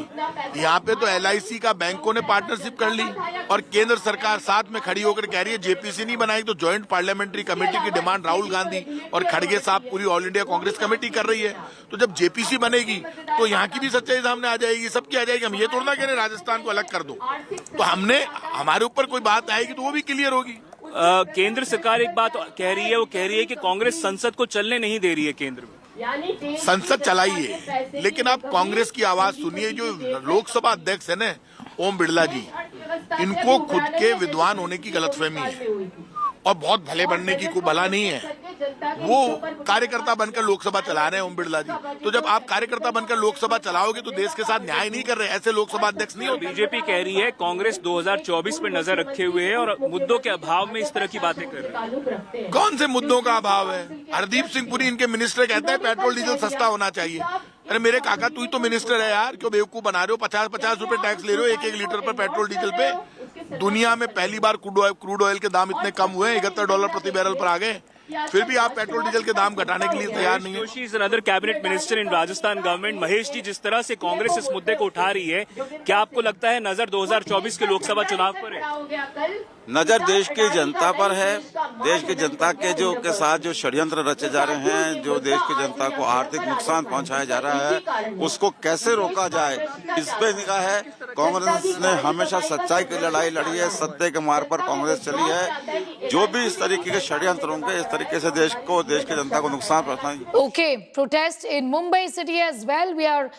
यहाँ पे तो LIC का बैंकों ने पार्टनरशिप कर ली और केंद्र सरकार साथ में खड़ी होकर कह रही है JPC नहीं बनाई तो ज्वाइंट पार्लियामेंट्री कमेटी की डिमांड राहुल गांधी और खड़गे साहब पूरी ऑल इंडिया कांग्रेस कमेटी कर रही है. तो जब JPC बनेगी तो यहाँ की भी सच्चाई सामने आ जाएगी, सबकी आ जाएगी. हम ये थोड़ा ना कह रहे राजस्थान को अलग कर दो. तो हमारे ऊपर कोई बात आएगी तो वो भी क्लियर होगी. केंद्र सरकार एक बात कह रही है, वो कह रही है कि कांग्रेस संसद को चलने नहीं दे रही है केंद्र में. संसद चलाइए, लेकिन आप कांग्रेस की आवाज सुनिए. जो लोकसभा अध्यक्ष है ना ओम बिरला जी, इनको खुद के विद्वान होने की गलतफहमी है और बहुत भले बनने की कोई भला नहीं है. वो कार्यकर्ता बनकर लोकसभा चला रहे हैं ओम बिरला जी. तो जब आप कार्यकर्ता बनकर लोकसभा चलाओगे तो देश के साथ न्याय नहीं कर रहे. ऐसे लोकसभा अध्यक्ष नहीं हो. बीजेपी कह रही है कांग्रेस 2024 पे नजर रखे हुए है और मुद्दों के अभाव में इस तरह की बातें कर रहे हैं. कौन से मुद्दों का अभाव है? हरदीप सिंह पुरी इनके मिनिस्टर कहते हैं पेट्रोल डीजल सस्ता होना चाहिए. अरे मेरे काका, तू ही तो मिनिस्टर है यार, क्यों बेवकूफ बना रहे हो? 50-50 रुपए टैक्स ले रहे हो 1-1 लीटर पर पेट्रोल डीजल पे. दुनिया में पहली बार क्रूड ऑयल के दाम इतने कम हुए, $71 प्रति बैरल पर आ गए. फिर भी आप पेट्रोल डीजल के दाम घटाने के लिए तैयार नहीं है. Joshi is another cabinet minister in Rajasthan government. Mahesh ji, जिस तरह से कांग्रेस इस मुद्दे को उठा रही है, क्या आपको लगता है नजर 2024 के लोकसभा चुनाव पर है? नजर देश की जनता पर है. देश की जनता के साथ जो षड्यंत्र रचे जा रहे हैं, जो देश की जनता को आर्थिक नुकसान पहुंचाया जा रहा है, उसको कैसे रोका जाए, इस पे निगाह है. कांग्रेस ने हमेशा सच्चाई की लड़ाई लड़ी है, सत्य के मार्ग पर कांग्रेस चली है. जो भी इस तरीके के षड्यंत्र होंगे, इस तरीके से देश की जनता को नुकसान पहुंचाएंगे. Okay, protest in Mumbai city as well. We are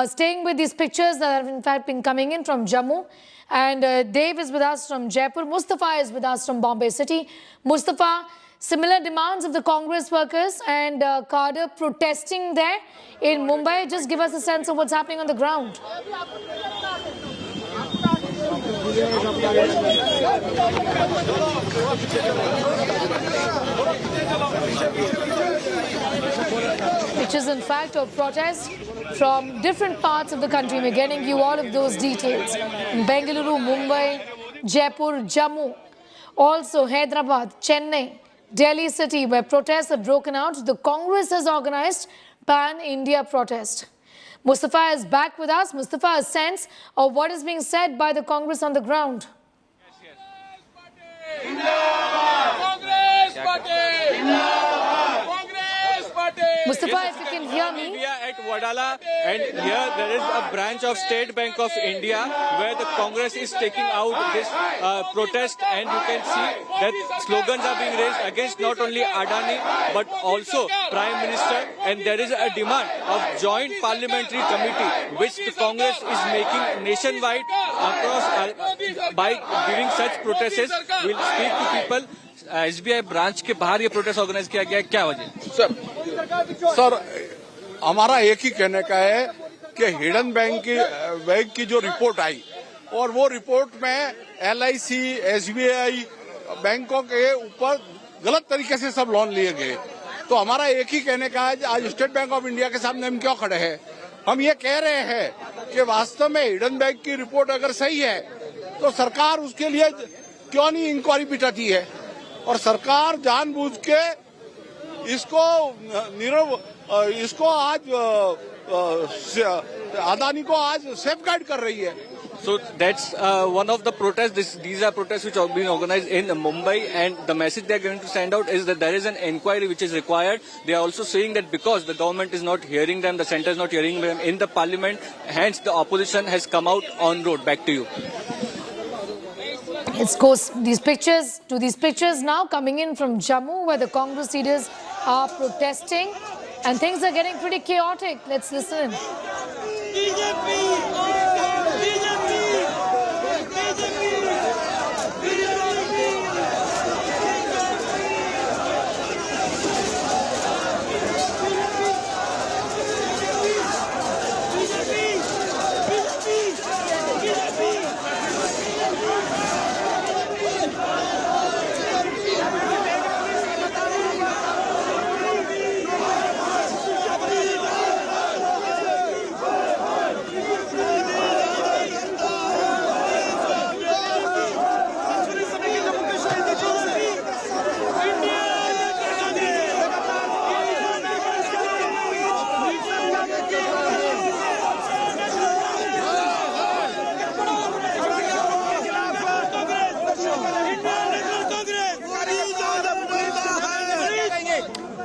staying with these pictures that have in fact been coming in from Jammu. And Dave is with us from Jaipur. Mustafa is with us from Bombay City. Mustafa, similar demands of the Congress workers and cadre protesting there in Mumbai. Just give us a sense of what's happening on the ground. Which is in fact a protest from different parts of the country. We're getting you all of those details. In Bengaluru, Mumbai, Jaipur, Jammu. Also, Hyderabad, Chennai, Delhi city, where protests have broken out, the Congress has organized Pan-India protest. Mustafa is back with us. Mustafa, a sense of what is being said by the Congress on the ground. Mustafa, if you can hear me. We are at Wadala, and here there is a branch of State Bank of India where the Congress is taking out this protest, and you can see that slogans are being raised against not only Adani but also Prime Minister, and there is a demand of joint parliamentary committee which the Congress is making nationwide across by giving such protests. We'll speak to people. SBI branch के बाहर ये protest organise किया गया है, क्या वजह? Sir हमारा एक ही कहने का है कि हिडन बैंक की जो रिपोर्ट आई और वो रिपोर्ट में LIC, SBI बैंकों के ऊपर गलत तरीके से सब लोन लिए गए। तो हमारा एक ही कहने का है, आज स्टेट बैंक ऑफ इंडिया के सामने हम क्यों खड़े हैं? हम ये कह रहे हैं कि वास्तव में हिडन बैंक की रिपोर्ट अगर सही है तो सरकार उसके लिए क्यों नहीं इंक्वायरी बिठाती है, और सरकार जानबूझ के इसको आज अदानी को आज सेफगार्ड कर रही है। So that's one of the protests. These are protests which are being organized in Mumbai, and the message they are going to send out is that there is an inquiry which is required. They are also saying that because the government is not hearing them, the centre is not hearing them in the parliament, hence the opposition has come out on road. Back to you. Let's go these pictures now coming in from Jammu, where the Congress leaders are protesting and things are getting pretty chaotic. Let's listen.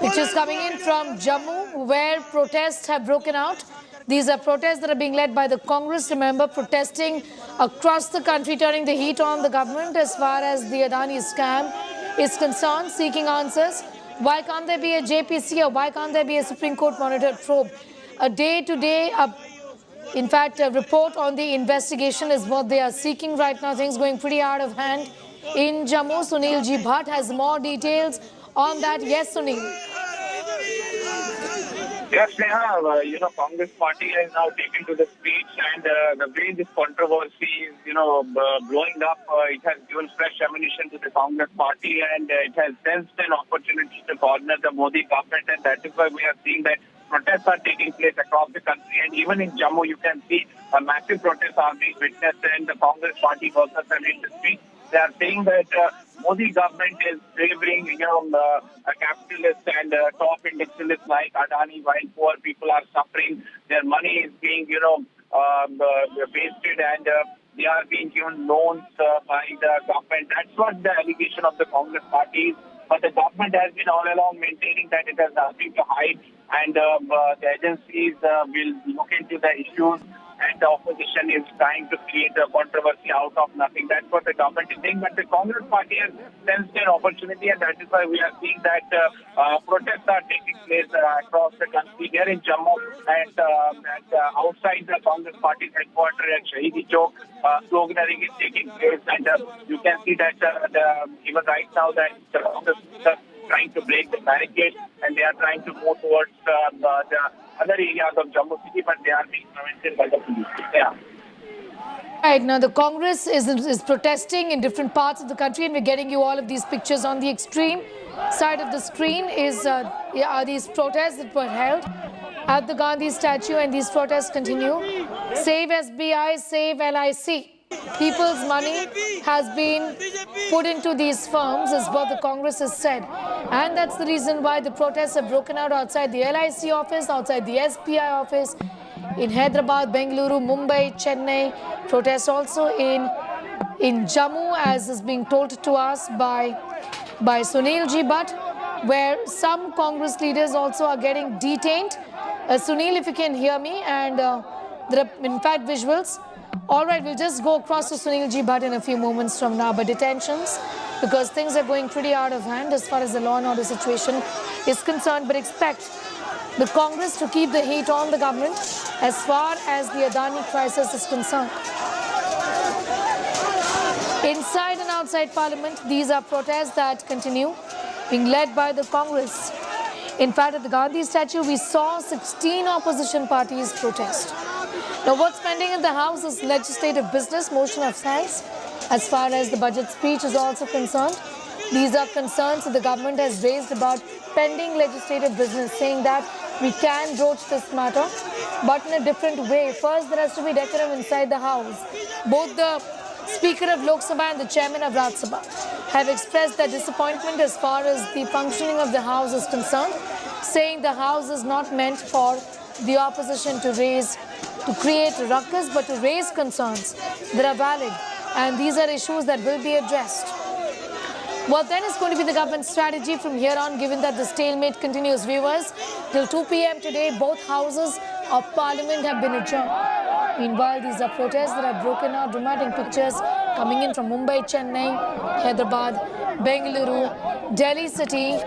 Pictures coming in from Jammu, where protests have broken out. These are protests that are being led by the Congress, remember, protesting across the country, turning the heat on the government as far as the Adani scam is concerned, seeking answers. Why can't there be a JPC, or why can't there be a Supreme Court monitored probe? A day-to-day, in fact, a report on the investigation is what they are seeking right now. Things going pretty out of hand in Jammu. Sunil G. Bhatt has more details on that. Yes, Sunil. Yes, Neha, Congress party has now taken to the streets, and the way this controversy is, blowing up, it has given fresh ammunition to the Congress party, and it has sensed an opportunity to corner the Modi government, and that is why we are seeing that protests are taking place across the country, and even in Jammu, you can see a massive protests are being witnessed, and the Congress party workers are in the streets. They are saying that Modi government is favoring, a capitalist and top industrialists like Adani, while poor people are suffering. Their money is being, wasted, and they are being given loans by the government. That's what the allegation of the Congress party is. But the government has been all along maintaining that it has nothing to hide, and the agencies will look into the issues, and the opposition is trying to create a controversy out of nothing. That's what the government is saying. But the Congress party has sensed an opportunity, and that is why we are seeing that protests are taking place across the country. Here in Jammu, and outside the Congress party's headquarters at Shahidi Chowk, sloganeering is taking place, and you can see that even right now that the Congress are trying to break the barricade, and they are trying to move towards the other areas of Jammu city, but they are being prevented by the police. Yeah. Right, now the Congress is protesting in different parts of the country, and we're getting you all of these pictures. On the extreme side of the screen are these protests that were held at the Gandhi statue, and these protests continue. Save SBI, save LIC. people's money has been put into these firms, is what the Congress has said. And that's the reason why the protests have broken out outside the LIC office, outside the SBI office, in Hyderabad, Bengaluru, Mumbai, Chennai. Protests also in Jammu, as is being told to us by Sunil Ji Bhatt, where some Congress leaders also are getting detained. Sunil, if you can hear me, and there are in fact visuals. All right, we'll just go across to Sunil Ji Bhatt in a few moments from now. But detentions, because things are going pretty out of hand as far as the law and order situation is concerned. But expect the Congress to keep the heat on the government as far as the Adani crisis is concerned. Inside and outside Parliament, these are protests that continue, being led by the Congress. In fact, at the Gandhi statue, we saw 16 opposition parties protest. Now, what's pending in the House is legislative business, motion of thanks. As far as the budget speech is also concerned, these are concerns that the government has raised about pending legislative business, saying that we can broach this matter, but in a different way. First, there has to be decorum inside the House. Both the Speaker of Lok Sabha and the Chairman of Rajya Sabha have expressed their disappointment as far as the functioning of the House is concerned, saying the House is not meant for the opposition to create ruckus, but to raise concerns that are valid, and these are issues that will be addressed. What then is going to be the government strategy from here on, given that the stalemate continues? Viewers, till 2 p.m. today, both houses of Parliament have been adjourned. Meanwhile, these are protests that have broken out. Dramatic pictures coming in from Mumbai, Chennai, Hyderabad, Bengaluru, Delhi City,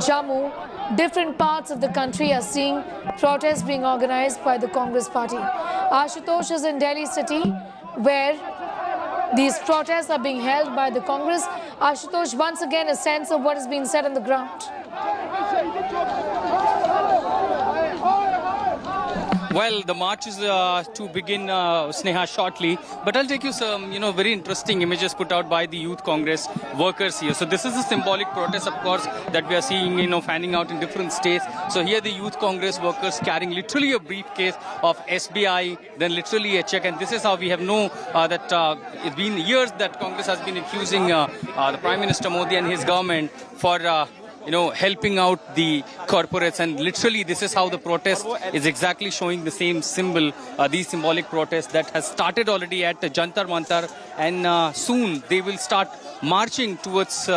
Jammu. Different parts of the country are seeing protests being organized by the Congress party. Ashutosh is in Delhi City, where these protests are being held by the Congress. Ashutosh, once again, a sense of what is being said on the ground. Well, the march is to begin, Sneha, shortly. But I'll take you some, very interesting images put out by the Youth Congress workers here. So this is a symbolic protest, of course, that we are seeing, fanning out in different states. So here the Youth Congress workers carrying literally a briefcase of SBI, then literally a check. And this is how we have known that it's been years that Congress has been accusing the Prime Minister Modi and his government for helping out the corporates, and literally this is how the protest is exactly showing the same symbol, these symbolic protests that has started already at Jantar Mantar, and soon they will start marching towards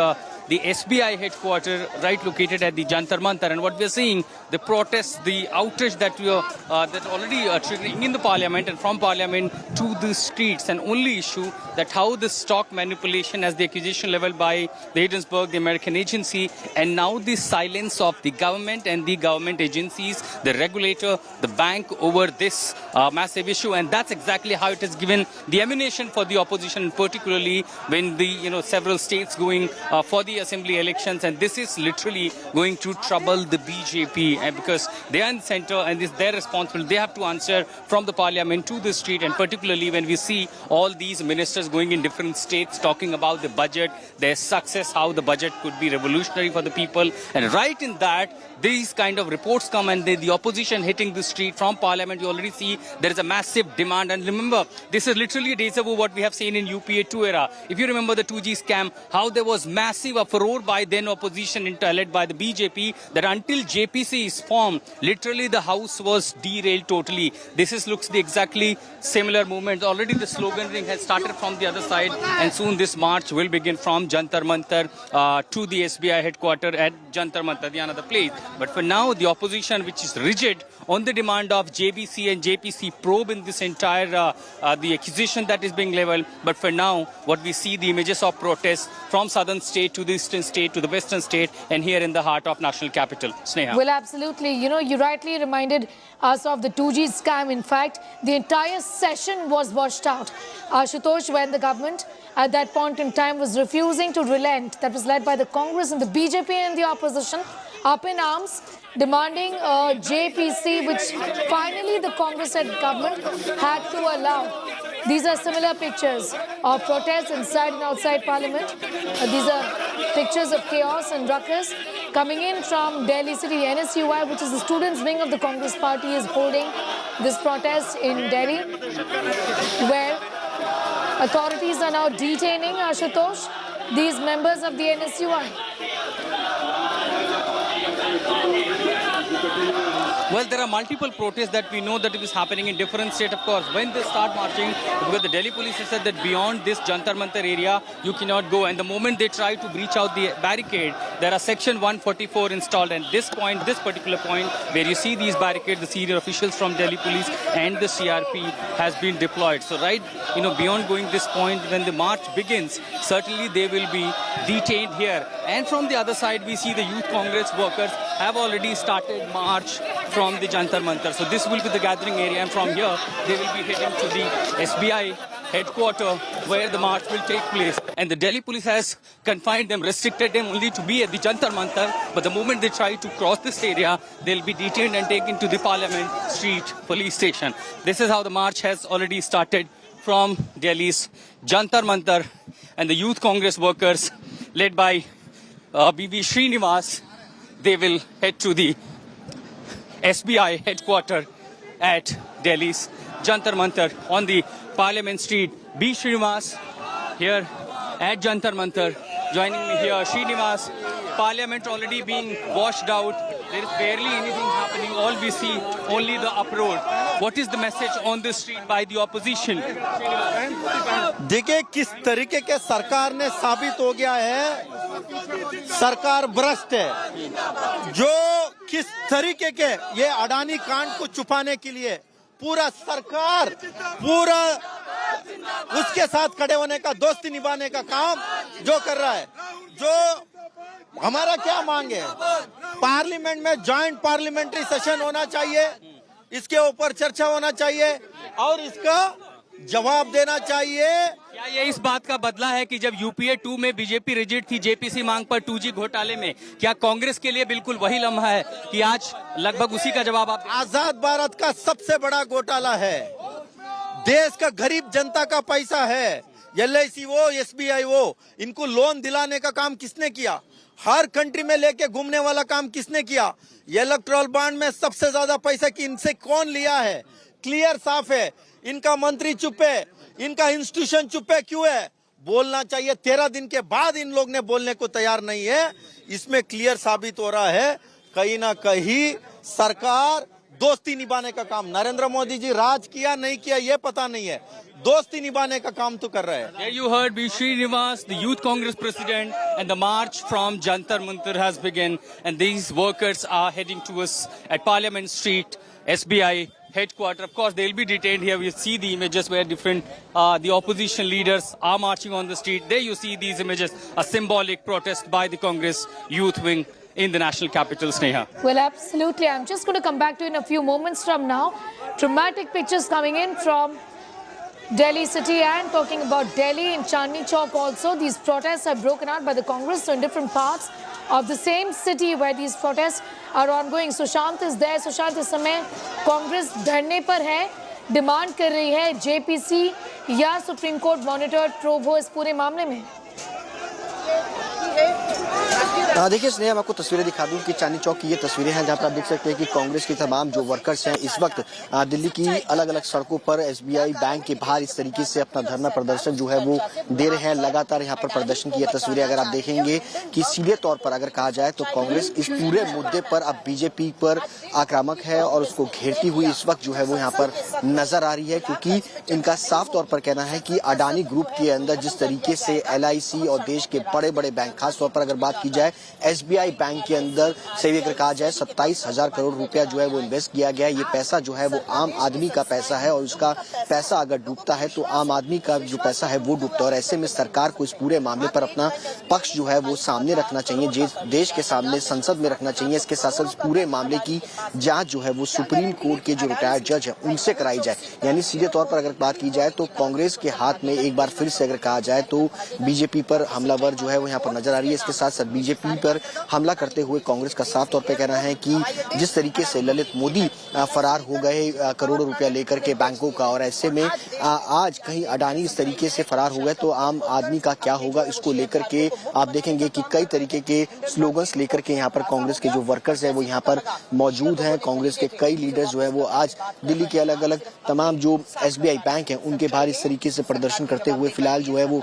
the SBI headquarters, right located at the Jantar Mantar. And what we are seeing, the protests, the outrage that we are that already triggering in the Parliament and from Parliament to the streets, and only issue that how the stock manipulation as the accusation leveled by the Hindenburg, the American agency, and now the silence of the government and the government agencies, the regulator, the bank over this massive issue. And that's exactly how it has given the ammunition for the opposition, particularly when the several states going for the assembly elections, and this is literally going to trouble the BJP because they are in the center and it's their responsibility. They have to answer from the Parliament to the street, and particularly when we see all these ministers going in different states talking about the budget, their success, how the budget could be revolutionary for the people. And right in that, these kind of reports come, and the opposition hitting the street from Parliament. You already see there is a massive demand. And remember, this is literally a deja vu what we have seen in UPA 2 era. If you remember the 2G scam, how there was massive furore by then opposition led by the BJP, that until JPC is formed, literally the house was derailed totally. This looks the exactly similar movement. Already the slogan ring has started from the other side, and soon this march will begin from Jantar Mantar to the SBI headquarters at Jantar Mantar, the another place. But for now, the opposition, which is rigid on the demand of JBC and JPC probe in this entire the accusation that is being leveled. But for now, what we see the images of protests from southern state to the eastern state to the western state, and here in the heart of national capital. Sneha. Well, absolutely. You rightly reminded us of the 2G scam. In fact, the entire session was washed out. Ashutosh, when the government at that point in time was refusing to relent, that was led by the Congress and the BJP and the opposition, up in arms, demanding JPC, which finally the Congress and government had to allow. These are similar pictures of protests inside and outside Parliament. These are pictures of chaos and ruckus coming in from Delhi City. NSUI, which is the students' wing of the Congress party, is holding this protest in Delhi, where Authorities are now detaining Ashutosh, these members of the NSUI. Well, there are multiple protests that we know that it is happening in different states, of course. When they start marching, because the Delhi police has said that beyond this Jantar Mantar area, you cannot go. And the moment they try to breach out the barricade, there are section 144 installed. And this particular point, where you see these barricades, the senior officials from Delhi police and the CRP has been deployed. So beyond going this point, when the march begins, certainly they will be detained here. And from the other side, we see the Youth Congress workers have already started march from the Jantar Mantar. So this will be the gathering area, and from here they will be heading to the SBI headquarters where the march will take place. And the Delhi police has confined them, restricted them only to be at the Jantar Mantar. But the moment they try to cross this area, they'll be detained and taken to the Parliament Street police station. This is how the march has already started from Delhi's Jantar Mantar, and the Youth Congress workers led by BB Srinivas, they will head to the SBI headquarters at Delhi's Jantar Mantar on the Parliament Street. B. Srinivas here at Jantar Mantar. Joining me here, Srinivas. Parliament already being washed out. There is barely anything happening. All we see, only the uproar. What is the message on the street by the opposition? देखिए किस तरीके के सरकार ने साबित हो गया है, सरकार भ्रष्ट है। जो किस तरीके के ये अडानी कांड को छुपाने के लिए पूरा सरकार उसके साथ खड़े होने का, दोस्ती निभाने का काम जो कर रहा है। जो हमारा क्या मांग है, पार्लियामेंट में जॉइंट पार्लियामेंट्री सेशन होना चाहिए, इसके ऊपर चर्चा होना चाहिए और इसका जवाब देना चाहिए। क्या ये इस बात का बदला है कि जब यूपीए 2 में बीजेपी रिजिड थी जेपीसी मांग पर 2G घोटाले में, क्या कांग्रेस के लिए बिल्कुल वही लम्हा है कि आज लगभग उसी का जवाब आप? आजाद भारत का सबसे बड़ा घोटाला है, देश का गरीब जनता का पैसा है। LIC वो, SBI वो, इनको लोन दिलाने का काम किसने किया? हर कंट्री में लेके घूमने वाला काम किसने किया? इलेक्ट्रल बॉन्ड में सबसे ज्यादा पैसा कि इनसे कौन लिया है? क्लियर साफ है। इनका मंत्री चुप है, इनका इंस्टीट्यूशन चुप है। क्यों है? बोलना चाहिए। 13 दिन के बाद इन लोग ने बोलने को तैयार नहीं है। इसमें क्लियर साबित हो रहा है कहीं ना कहीं सरकार दोस्ती निभाने का काम, नरेंद्र मोदी जी राज किया नहीं किया ये पता नहीं है, दोस्ती निभाने का काम तो कर रहे हैं। There you heard B. Srinivas, the Youth Congress president, and the march from Jantar Mantar has begun, and these workers are heading towards at Parliament Street, SBI headquarters. Of course, they'll be detained here. We see the images where different the opposition leaders are marching on the street. There you see these images, a symbolic protest by the Congress youth wing in the national capital, Sneha. Well, absolutely. I'm just going to come back to you in a few moments from now. Dramatic pictures coming in from Delhi city and talking about Delhi in Chandni Chowk also. These protests are broken out by the Congress so in different parts of the same city where these protests are ongoing. Sushant is there. Sushant, इस समय कांग्रेस धरने पर है, demand कर रही है JPC या supreme court monitored probe हो इस पूरे मामले में। देखिए स्नेहा, आपको तस्वीरें दिखा दूं कि चांदनी चौक की ये तस्वीरें हैं जहां पर आप देख सकते हैं कि कांग्रेस के तमाम जो वर्कर्स हैं इस वक्त दिल्ली की अलग अलग सड़कों पर SBI बैंक के बाहर इस तरीके से अपना धरना प्रदर्शन जो है वो दे रहे हैं। लगातार यहां पर प्रदर्शन की ये तस्वीरें अगर आप देखेंगे कि सीधे तौर पर अगर कहा जाए तो कांग्रेस इस पूरे मुद्दे पर अब बीजेपी पर आक्रामक है और उसको घेरती हुई इस वक्त जो है वो यहाँ पर नजर आ रही है, क्योंकि इनका साफ तौर पर कहना है कि अडानी ग्रुप के अंदर जिस तरीके से LIC और देश के बड़े बड़े बैंक, खासतौर पर अगर बात की जाए SBI बैंक के अंदर से भी अगर कहा जाए 27,000 करोड़ रुपया जो है वो इन्वेस्ट किया गया है। ये पैसा जो है वो आम आदमी का पैसा है और उसका पैसा अगर डूबता है तो आम आदमी का जो पैसा है वो डूबता है। और ऐसे में सरकार को इस पूरे मामले पर अपना पक्ष जो है वो सामने रखना चाहिए, देश के सामने संसद में रखना चाहिए। इसके साथ साथ पूरे मामले की जांच जो है वो सुप्रीम कोर्ट के जो रिटायर्ड जज है उनसे कराई जाए। यानी सीधे तौर पर अगर बात की जाए तो कांग्रेस के हाथ में एक बार फिर से अगर कहा जाए तो बीजेपी पर हमलावर जो है वो यहाँ पर नजर नजर आ रही है। इसके साथ साथ बीजेपी पर हमला करते हुए कांग्रेस का साफ तौर पे कहना है कि जिस तरीके से ललित मोदी फरार हो गए करोड़ों रुपया लेकर के बैंकों का, और ऐसे में आज कहीं अडानी इस तरीके से फरार हो गए तो आम आदमी का क्या होगा, इसको लेकर के आप देखेंगे कि कई तरीके के स्लोगन्स लेकर के यहाँ पर कांग्रेस के जो वर्कर्स हैं वो यहाँ पर मौजूद हैं। कांग्रेस के कई लीडर्स जो है वो आज दिल्ली के अलग अलग तमाम जो एसबीआई बैंक हैं उनके बाहर इस तरीके से प्रदर्शन करते हुए फिलहाल जो है वो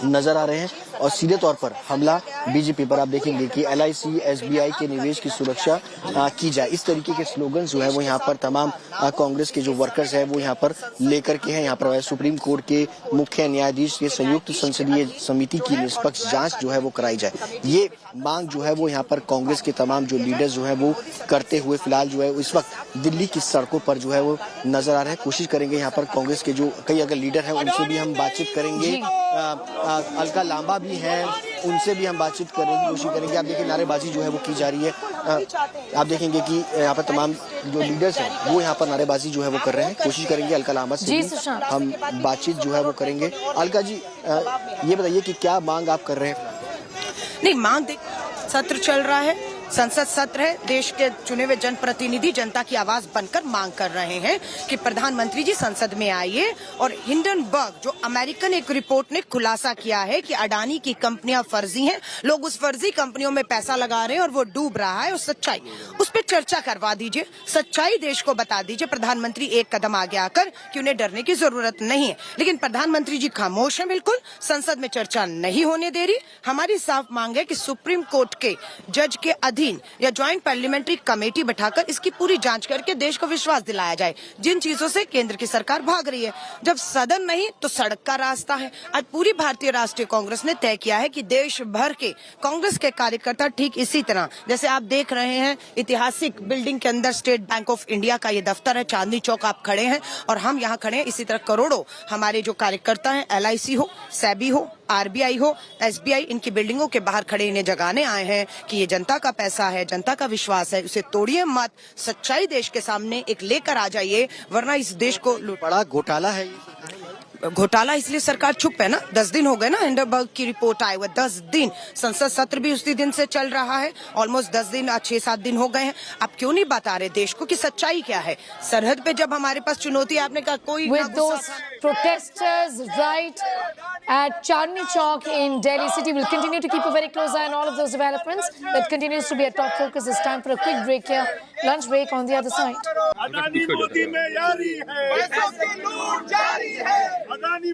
नजर आ रहे हैं। और सीधे तौर पर हमला बीजेपी पर आप देखेंगे कि एलआईसी एसबीआई के निवेश की सुरक्षा की जाए, इस तरीके के स्लोगन जो है वो यहाँ पर तमाम कांग्रेस के जो वर्कर्स हैं वो यहाँ पर लेकर के हैं। यहाँ पर सुप्रीम कोर्ट के मुख्य न्यायाधीश के संयुक्त संसदीय समिति की निष्पक्ष जांच जो है वो कराई जाए, ये मांग जो है वो यहाँ पर कांग्रेस के तमाम जो लीडर्स जो है वो करते हुए फिलहाल जो है इस वक्त दिल्ली की सड़कों पर जो है वो नजर आ रहे हैं। कोशिश करेंगे यहाँ पर कांग्रेस के जो कई अगर लीडर हैं उनसे भी हम बातचीत करेंगे, अलका लांबा भी हैं, उनसे भी हम बातचीत करने की कोशिश करेंगे। आप देखिए नारेबाजी जो है वो की जा रही है। आप देखेंगे कि यहाँ पर तमाम जो लीडर्स हैं वो यहाँ पर नारेबाजी जो है वो कर रहे हैं। कोशिश करेंगे अलका लांबा से हम बातचीत जो है वो करेंगे। अलका जी ये बताइए कि क्या मांग आप कर रहे हैं? नहीं, मांग सत्र चल रहा है, संसद सत्र है, देश के चुने हुए जनप्रतिनिधि जनता की आवाज बनकर मांग कर रहे हैं कि प्रधानमंत्री जी संसद में आइए। और हिंडनबर्ग जो अमेरिकन एक रिपोर्ट ने खुलासा किया है कि अडानी की कंपनियां फर्जी हैं, लोग उस फर्जी कंपनियों में पैसा लगा रहे हैं और वो डूब रहा है, और सच्चाई उस पर चर्चा करवा दीजिए, सच्चाई देश को बता दीजिए। प्रधानमंत्री एक कदम आगे आकर कि उन्हें डरने की जरूरत नहीं है, लेकिन प्रधानमंत्री जी खामोश है, बिल्कुल संसद में चर्चा नहीं होने दे रही। हमारी साफ मांग है कि सुप्रीम कोर्ट के जज के या ज्वाइंट पार्लियामेंट्री कमेटी बैठाकर इसकी पूरी जांच करके देश को विश्वास दिलाया जाए। जिन चीजों से केंद्र की सरकार भाग रही है, जब सदन नहीं तो सड़क का रास्ता है। आज पूरी भारतीय राष्ट्रीय कांग्रेस ने तय किया है कि देश भर के कांग्रेस के कार्यकर्ता ठीक इसी तरह जैसे आप देख रहे हैं ऐतिहासिक बिल्डिंग के अंदर स्टेट बैंक ऑफ इंडिया का ये दफ्तर है, चांदनी चौक आप खड़े हैं और हम यहाँ खड़े हैं, इसी तरह करोड़ों हमारे जो कार्यकर्ता हैं, एलआईसी हो, सेबी हो, आरबीआई हो, एसबीआई, इनकी बिल्डिंगों के बाहर खड़े इन्हें जगाने आए हैं कि ये जनता का पैसा है, जनता का विश्वास है, उसे तोड़िए मत, सच्चाई देश के सामने एक लेकर आ जाइए, वरना इस देश को बड़ा घोटाला है। घोटाला इसलिए सरकार चुप है ना, 10 दिन हो गए ना हिंडनबर्ग की रिपोर्ट आए हुए, 10 दिन संसद सत्र भी उसी दिन से चल रहा है, ऑलमोस्ट 10 दिन 6-7 दिन हो गए हैं। आप क्यों नहीं बता रहे देश को कि सच्चाई क्या है? सरहद पे जब हमारे पास चुनौती, आपने कहा कोई protesters right at Chandni Chowk in Delhi city. We'll continue to keep a very close eye on all of those developments. That continues to be a top focus. It's time for a quick break here. Lunch break on the other side. Adani Modi में यारी है, पैसों की लूट जारी है। Adani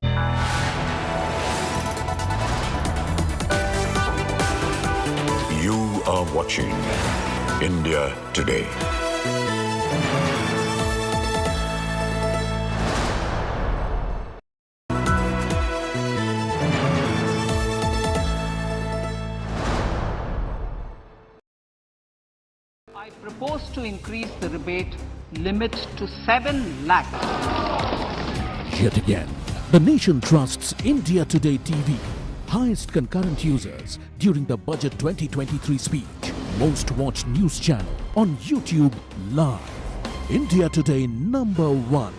You are watching India Today. I propose to increase the rebate limit to 7 lakhs. Yet again, the nation trusts India Today TV. Highest concurrent users during the Budget 2023 speech. Most watched news channel on YouTube live. India Today #1.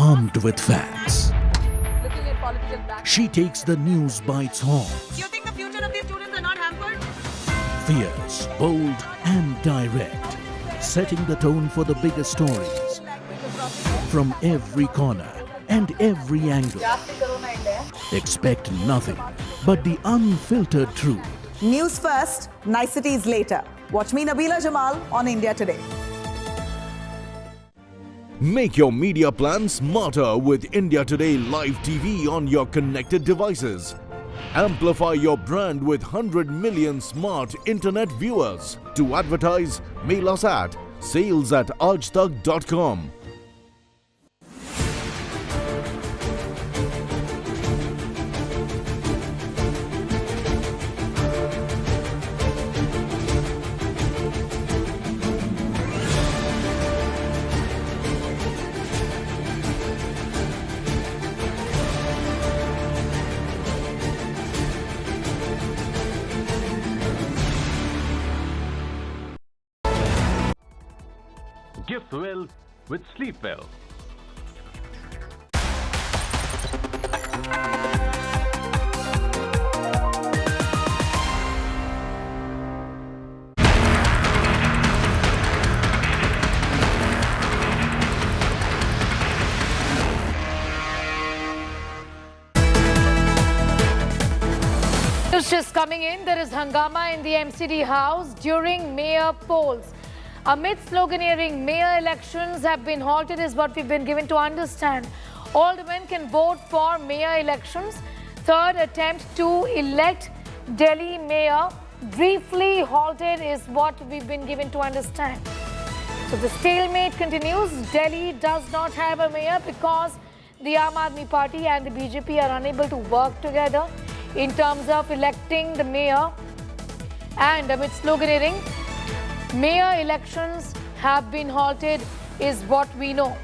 armed with facts. She takes the news by its horns. You think the future of these students are not hampered? Fierce, bold and direct, setting the tone for the biggest stories from every corner and every angle. Expect nothing but the unfiltered truth. News first, niceties later. Watch me, Nabila Jamal, on India Today. Make your media plan smarter with India Today Live TV on your connected devices. Amplify your brand with 100 million smart internet viewers. To advertise, mail us at sales@aajtak.com. Gift well with Sleep Well. News just coming in, there is hangama in the MCD house during mayor polls. Amid sloganeering, mayor elections have been halted is what we've been given to understand. Aldermen can vote for mayor elections. Third attempt to elect Delhi mayor briefly halted is what we've been given to understand. So the stalemate continues. Delhi does not have a mayor because the Aam Aadmi Party and the BJP are unable to work together in terms of electing the mayor. And amid sloganeering, mayor elections have been halted is what we know.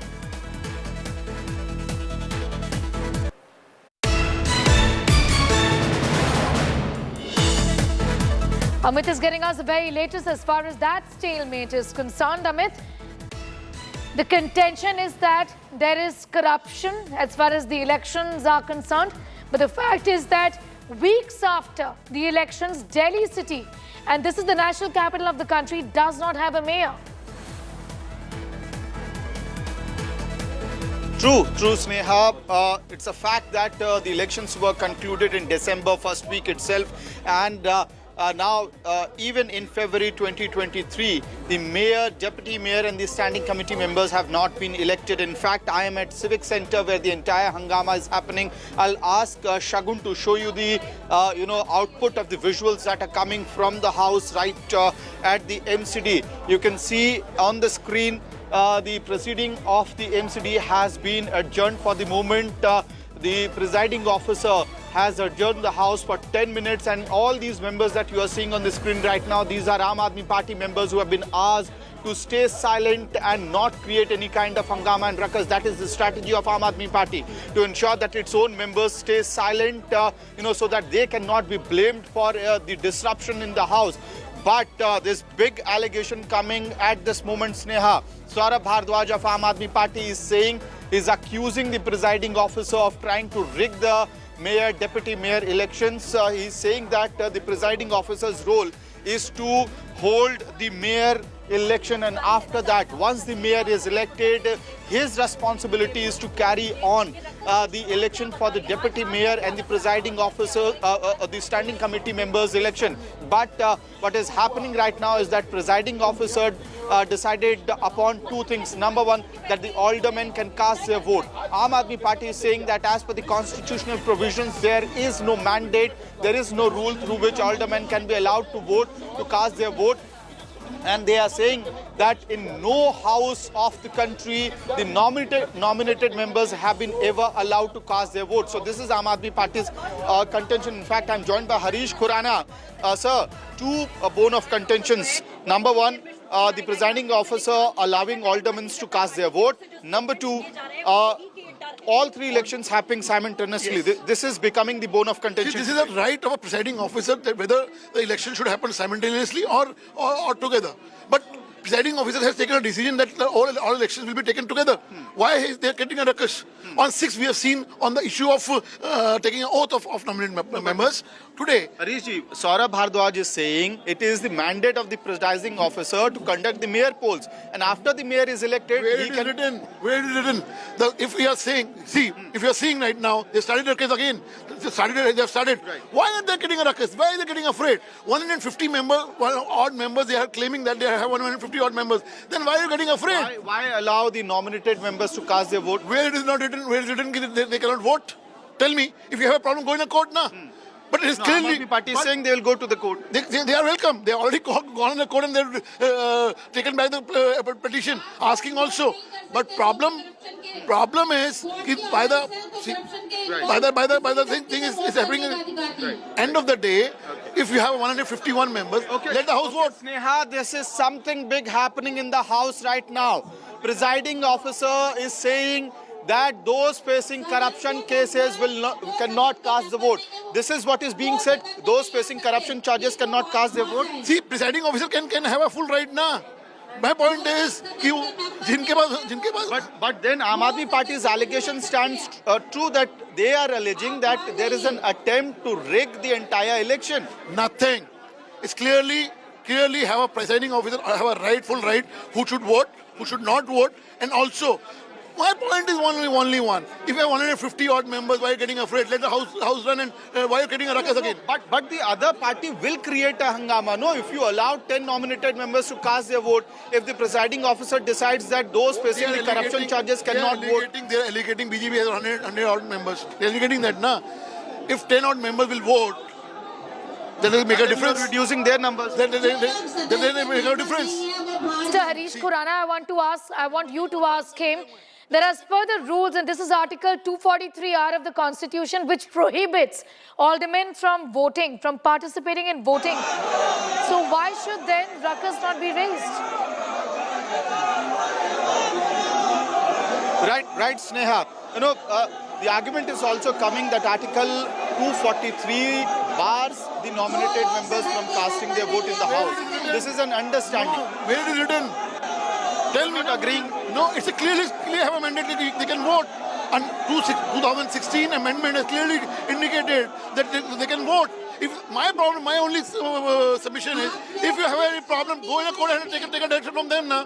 Amit is getting us the very latest as far as that stalemate is concerned. Amit, the contention is that there is corruption as far as the elections are concerned. But the fact is that weeks after the elections, Delhi city, and this is the national capital of the country, does not have a mayor. True, Sneha. It's a fact that the elections were concluded in December first week itself, and now even in February 2023, the mayor, deputy mayor and the standing committee members have not been elected. In fact, I am at Civic Center where the entire hangama is happening. I'll ask Shagun to show you the output of the visuals that are coming from the house right at the MCD. You can see on the screen the proceeding of the MCD has been adjourned for the moment. The presiding officer has adjourned the house for 10 minutes, and all these members that you are seeing on the screen right now, these are Aam Aadmi Party members who have been asked to stay silent and not create any kind of hangama and ruckus. That is the strategy of Aam Aadmi Party, to ensure that its own members stay silent, so that they cannot be blamed for the disruption in the house. But this big allegation coming at this moment, Sneha. Saurabh Bhardwaj of Aam Aadmi Party is accusing the presiding officer of trying to rig the mayor, deputy mayor elections. He's saying that the presiding officer's role is to hold the mayor election, and after that, once the mayor is elected, his responsibility is to carry on the election for the deputy mayor and the presiding officer, the standing committee members election. But what is happening right now is that presiding officer decided upon two things. Number one, that the aldermen can cast their vote. Aam Aadmi Party is saying that as per the constitutional provisions, there is no mandate, there is no rule through which aldermen can be allowed to vote, to cast their vote. And they are saying that in no house of the country, the nominated members have been ever allowed to cast their vote. So this is Aam Aadmi Party's contention. In fact, I'm joined by Harish Khurana. Sir, two bone of contentions. Number one, the presiding officer allowing aldermen to cast their vote. Number two, all three elections happening simultaneously. Yes. This is becoming the bone of contention. See, this is a right of a presiding officer that whether the election should happen simultaneously or together. But presiding officer has taken a decision that all elections will be taken together. Why is they getting a ruckus? On 6th, we have seen on the issue of taking an oath of nominated members. Today, Harish ji, Saurabh Bhardwaj is saying it is the mandate of the presiding officer to conduct the mayor polls, and after the mayor is elected, where it is written? Where it is written? If we are saying, see, if you are seeing right now, they started their case again. They have started. Right. Why are they getting a ruckus? Why are they getting afraid? 150 odd members, they are claiming that they have 150 odd members. Then why are you getting afraid? Why allow the nominated members to cast their vote? Where it is not written, where it is written they cannot vote? Tell me, if you have a problem, go in a court now. But it is clearly... The party is saying they will go to the court. They are welcome. They have already gone in the court and they have taken back the petition, asking also. But problem is, by the thing is happening. End of the day, if you have 151 members, let the House vote. Sneha, this is something big happening in the House right now. Presiding officer is saying that those facing corruption cases cannot cast the vote. This is what is being said. Those facing corruption charges cannot cast their vote. See, presiding officer can have a full right now. My point is, but then Aam Aadmi Party's allegation stands true that they are alleging that there is an attempt to rig the entire election. Nothing. It's clearly have a presiding officer have a rightful right who should vote, who should not vote, and also. My point is only one. If you have 150 odd members, why are you getting afraid? Let the house run and why are you getting a ruckus again? But the other party will create a hangama. No, if you allow 10 nominated members to cast their vote, if the presiding officer decides that those facing the corruption charges cannot vote. They are allocating BJP has 100 odd members. They are allocating that now. If 10 odd members will vote, then it will make a difference. Reducing their numbers. Then they make a difference. Mr. Harish Khurana, I want you to ask him. There are further rules, and this is Article 243R of the Constitution, which prohibits aldermen from voting, from participating in voting. So why should then ruckus not be raised? Right, Sneha. You know, the argument is also coming that Article 243 bars the nominated members from casting their vote in the House. This is an understanding. Where it is written? Tell me, agreeing. No, it's a clearly have a mandate that they can vote. And 2016 amendment has clearly indicated that they can vote. If my only submission is, if you have any problem, go in a court and take a direction from them now.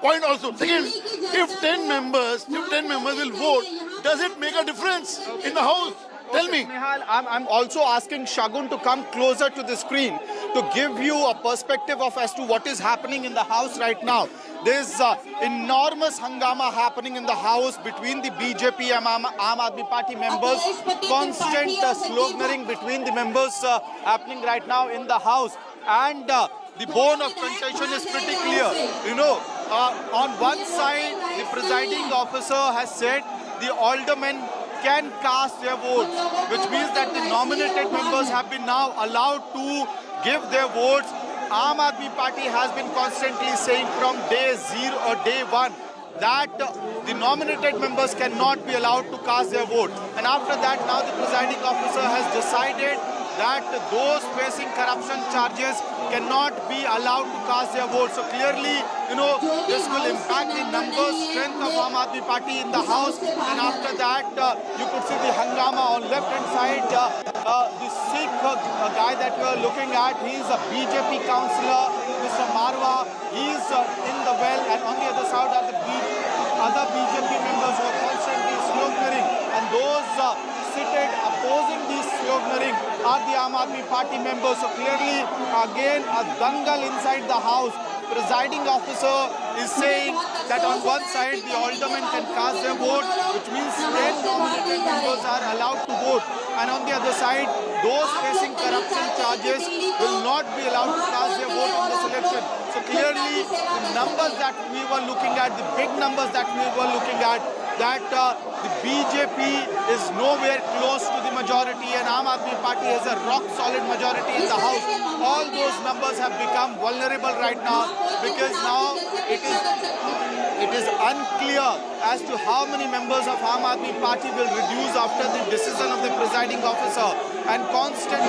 Point also. Second, if 10 members will vote, does it make a difference in the House? Tell me. Nehal, I'm also asking Shagun to come closer to the screen to give you a perspective of as to what is happening in the House right now. There's enormous hangama happening in the House between the BJP and Aam Aadmi Party members. Constant sloganeering between the members happening right now in the House. And the bone of contention is pretty clear. You know, on one side, the presiding officer has said the aldermen can cast their votes, which means that the nominated members have been now allowed to give their votes. Aam Aadmi Party has been constantly saying from day one that the nominated members cannot be allowed to cast their vote. And after that, now the presiding officer has decided that those facing corruption charges cannot be allowed to cast their vote. So clearly, you know, this will impact the numbers, strength of Aam Aadmi Party in the House. And after that, you could see the hangama on left-hand side. The Sikh guy that we are looking at, he's a BJP councillor, Mr. Marwa. He's in the well, and on the other side are the other BJP members who are constantly sloganeering. And those seated opposing these sloganeering are the Aam Aadmi Party members. So clearly, again, a dangal inside the House. Presiding officer is saying that on one side the aldermen can cast their vote, which means 10 nominated members are allowed to vote, and on the other side those facing corruption charges will not be allowed to cast their vote in this election. So clearly the numbers that we were looking at, the big numbers that we were looking at, that the BJP is nowhere close to the majority and Aam Aadmi Party has a rock-solid majority in the House. All those numbers have become vulnerable right now because now it is unclear as to how many members of Aam Aadmi Party will reduce after the decision of the presiding officer and constant...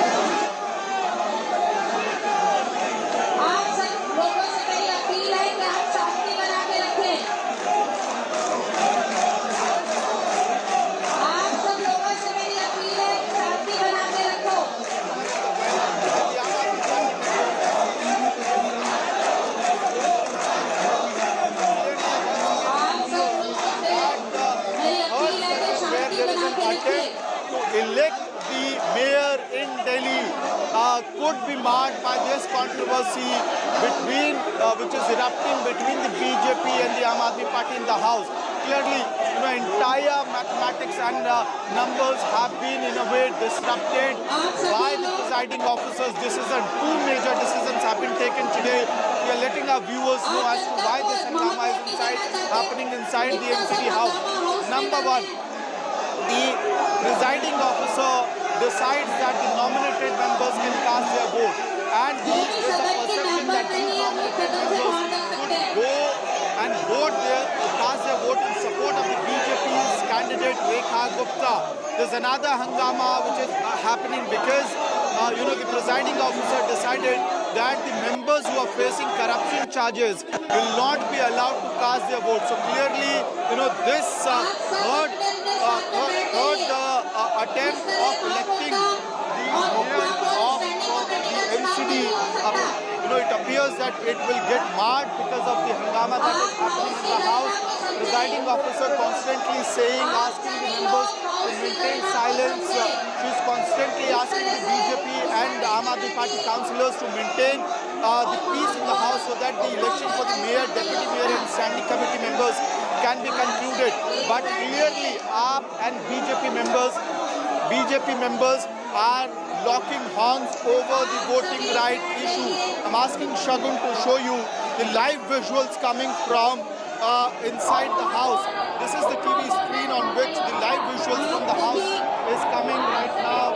attempt to elect the mayor in Delhi could be marred by this controversy between, which is erupting between the BJP and the Aam Aadmi Party in the House. Clearly, entire mathematics and numbers have been in a way disrupted by the presiding officer's decision. Two major decisions have been taken today. We are letting our viewers know as to why this hangama is happening inside the MCD House. Number one, the presiding officer decides that the nominated members can cast their vote, and there is a perception that these nominated members could go and cast their vote in support of the BJP's candidate Rekha Gupta. There's another hangama which is happening because the presiding officer decided that the members who are facing corruption charges will not be allowed to cast their vote. So clearly, this third attempt of electing the mayor of the MCD, it appears that it will get marred because of the hangama that is happening in the House. Presiding officer constantly asking the members to maintain silence. She's constantly asking the BJP and the Aam Aadmi Party councillors to maintain the peace in the House so that the election for the mayor, deputy mayor and standing committee members can be concluded. But clearly AAP and BJP members are locking horns over the voting right issue. I'm asking Shagun to show you the live visuals coming from inside the House. This is the TV screen on which the live visuals from the House is coming right now.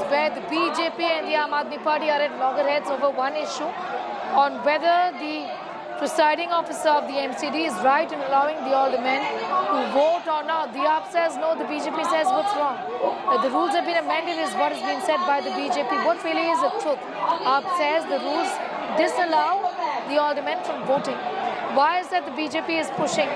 Where the BJP and the Aam Aadmi Party are at loggerheads over one issue on whether the presiding officer of the MCD is right in allowing the aldermen to vote or not. The AAP says no, the BJP says what's wrong. The rules have been amended is what has been said by the BJP. What really is the truth? AAP says the rules disallow the aldermen from voting. Why is that the BJP is pushing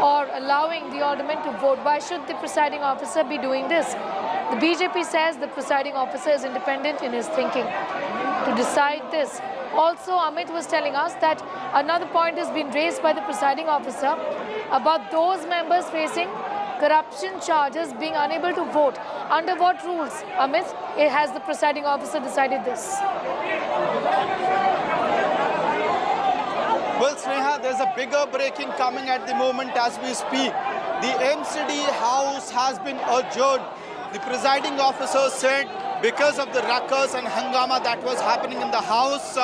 or allowing the aldermen to vote? Why should the presiding officer be doing this? The BJP says the presiding officer is independent in his thinking to decide this. Also, Amit was telling us that another point has been raised by the presiding officer about those members facing corruption charges being unable to vote. Under what rules, Amit, has the presiding officer decided this? Well, Sneha, there's a bigger breaking coming at the moment as we speak. The MCD House has been adjourned. The presiding officer said because of the ruckus and hangama that was happening in the House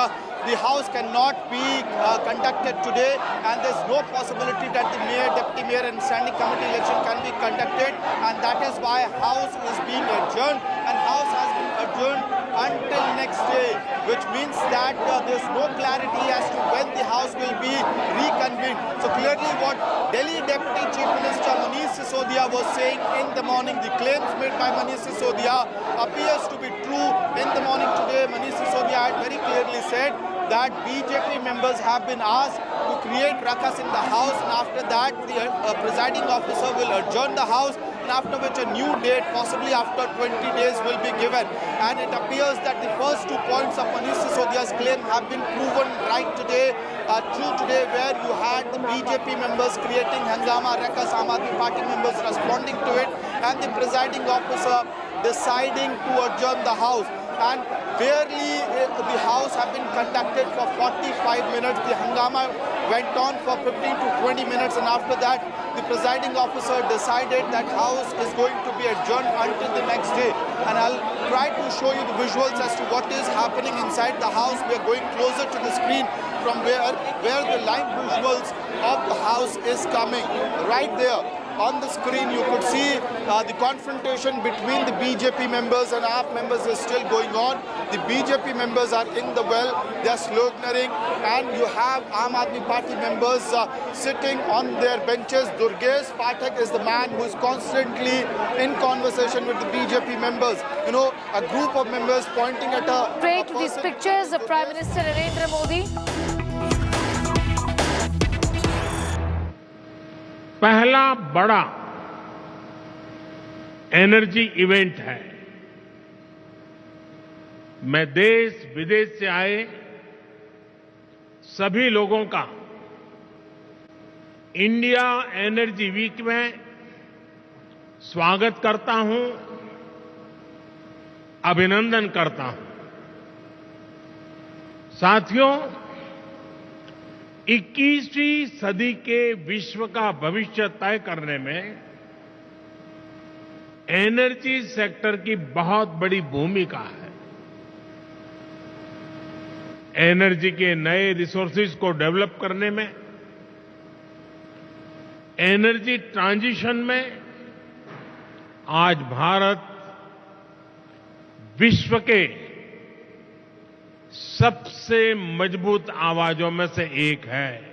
cannot be conducted today, and there's no possibility that the mayor, deputy mayor and standing committee election can be conducted, and that is why House is being adjourned, and House has been adjourned until next day, which means that there's no clarity as to when the House will be reconvened. So clearly what Delhi Deputy Chief Minister Manish Sisodia was saying in the morning, the claims made by Manish Sisodia appears to be true. In the morning today, Manish Sisodia had very clearly said that BJP members have been asked to create ruckus in the House, and after that the presiding officer will adjourn the House, and after which a new date, possibly after 20 days, will be given. And it appears that the first 2 points of Manish Sisodia's claim have been proven right today, true today, where you had the BJP members creating hangama, ruckus, Aam Aadmi Party members responding to it, and the presiding officer deciding to adjourn the House. And barely the House have been conducted for 45 minutes. The hangama went on for 15 to 20 minutes, and after that the presiding officer decided that House is going to be adjourned until the next day. And I'll try to show you the visuals as to what is happening inside the House. We are going closer to the screen from where the live visuals of the House is coming. Right there on the screen you could see the confrontation between the BJP members and AAP members is still going on. The BJP members are in the well, they are sloganeering, and you have Aam Aadmi Party members sitting on their benches. Durgesh Pathak is the man who is constantly in conversation with the BJP members. You know, a group of members pointing at a... Straight to these pictures of Prime Minister Narendra Modi. पहला बड़ा energy event है। मैं देश विदेश से आए सभी लोगों का इंडिया एनर्जी वीक में स्वागत करता हूं, अभिनंदन करता हूं। साथियों, 21वीं सदी के विश्व का भविष्य तय करने में एनर्जी सेक्टर की बहुत बड़ी भूमिका है। एनर्जी के नए रिसोर्सेज को डेवलप करने में, एनर्जी ट्रांजिशन में आज भारत विश्व के सबसे मजबूत आवाजों में से एक है।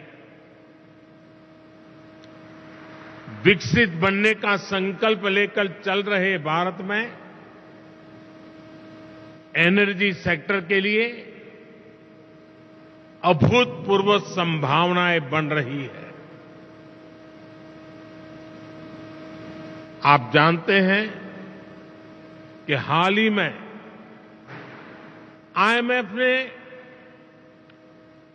विकसित बनने का संकल्प लेकर चल रहे भारत में एनर्जी सेक्टर के लिए अभूतपूर्व संभावनाएं बन रही है। आप जानते हैं कि हाल ही में आईएमएफ ने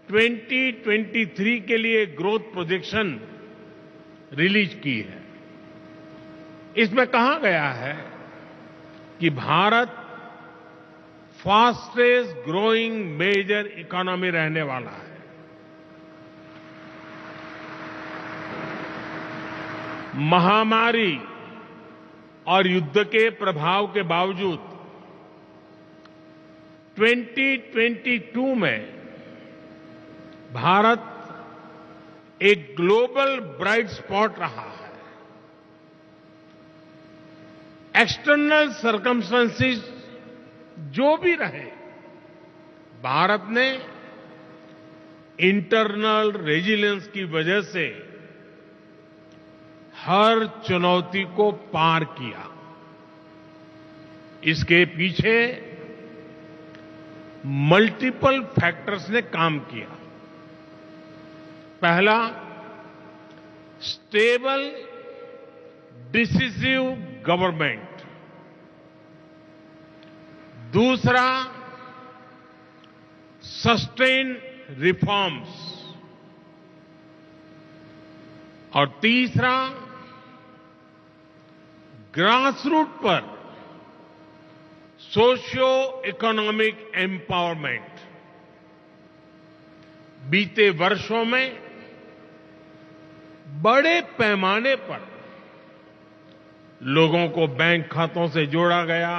2023 के लिए ग्रोथ प्रोजेक्शन रिलीज की है। इसमें कहा गया है कि Bharat fastest growing major economy रहने वाला है। महामारी और युद्ध के प्रभाव के बावजूद 2022 में भारत एक ग्लोबल ब्राइट स्पॉट रहा है। एक्सटर्नल सर्कमस्टेंसेस जो भी रहे, भारत ने इंटरनल रेजिलियंस की वजह से हर चुनौती को पार किया। इसके पीछे मल्टीपल फैक्टर्स ने काम किया। पहला, स्टेबल डिसिसिव गवर्नमेंट। दूसरा, सस्टेन रिफॉर्म्स। और तीसरा, ग्रासरूट पर सोशियो इकोनॉमिक एम्पावरमेंट। बीते वर्षों में बड़े पैमाने पर लोगों को बैंक खातों से जोड़ा गया,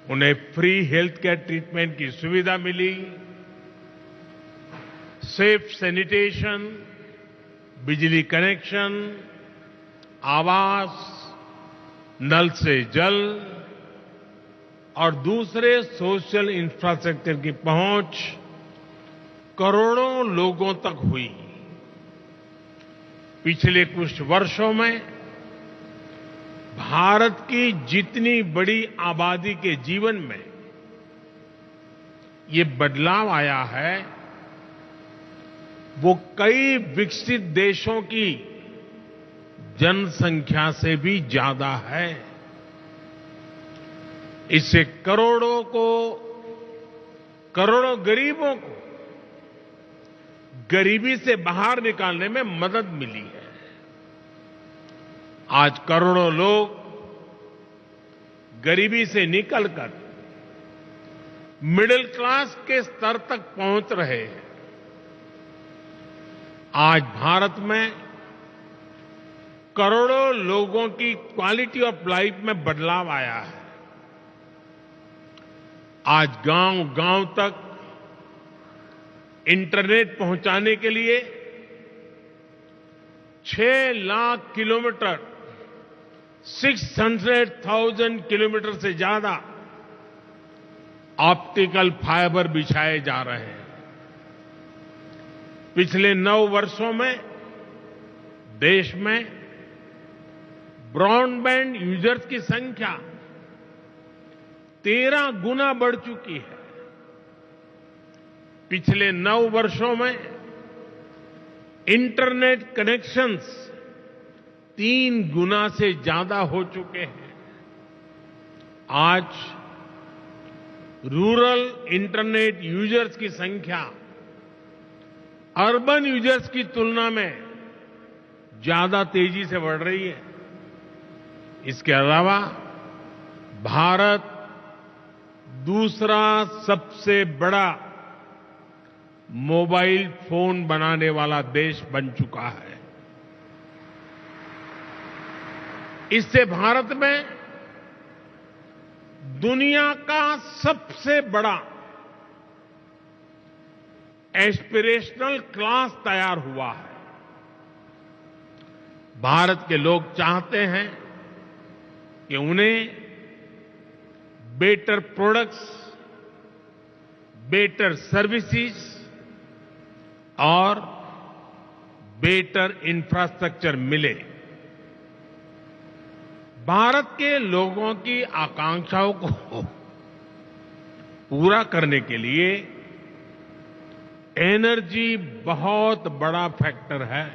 उन्हें फ्री हेल्थ केयर ट्रीटमेंट की सुविधा मिली, सेफ सैनिटेशन, बिजली कनेक्शन, आवास, नल से जल और दूसरे सोशल इंफ्रास्ट्रक्चर की पहुंच करोड़ों लोगों तक हुई। पिछले कुछ वर्षों में भारत की जितनी बड़ी आबादी के जीवन में ये बदलाव आया है, वो कई विकसित देशों की जनसंख्या से भी ज्यादा है। इससे करोड़ों गरीबों को गरीबी से बाहर निकालने में मदद मिली है। आज करोड़ों लोग गरीबी से निकलकर मिडिल क्लास के स्तर तक पहुंच रहे हैं। आज भारत में करोड़ों लोगों की क्वालिटी ऑफ लाइफ में बदलाव आया है। आज गांव-गांव तक इंटरनेट पहुंचाने के लिए 6 लाख किलोमीटर, 600,000 किलोमीटर से ज्यादा ऑप्टिकल फाइबर बिछाए जा रहे हैं। पिछले 9 वर्षों में देश में ब्रॉडबैंड यूजर्स की संख्या 13 गुना बढ़ चुकी है। पिछले 9 वर्षों में इंटरनेट कनेक्शंस 3 गुना से ज्यादा हो चुके हैं। आज रूरल इंटरनेट यूजर्स की संख्या अर्बन यूजर्स की तुलना में ज्यादा तेजी से बढ़ रही है। इसके अलावा भारत दूसरा सबसे बड़ा मोबाइल फोन बनाने वाला देश बन चुका है। इससे भारत में दुनिया का सबसे बड़ा एस्पिरेशनल क्लास तैयार हुआ है। भारत के लोग चाहते हैं कि उन्हें बेटर प्रोडक्ट्स, बेटर सर्विसेज और बेटर इंफ्रास्ट्रक्चर मिले। भारत के लोगों की आकांक्षाओं को पूरा करने के लिए एनर्जी बहुत बड़ा फैक्टर है।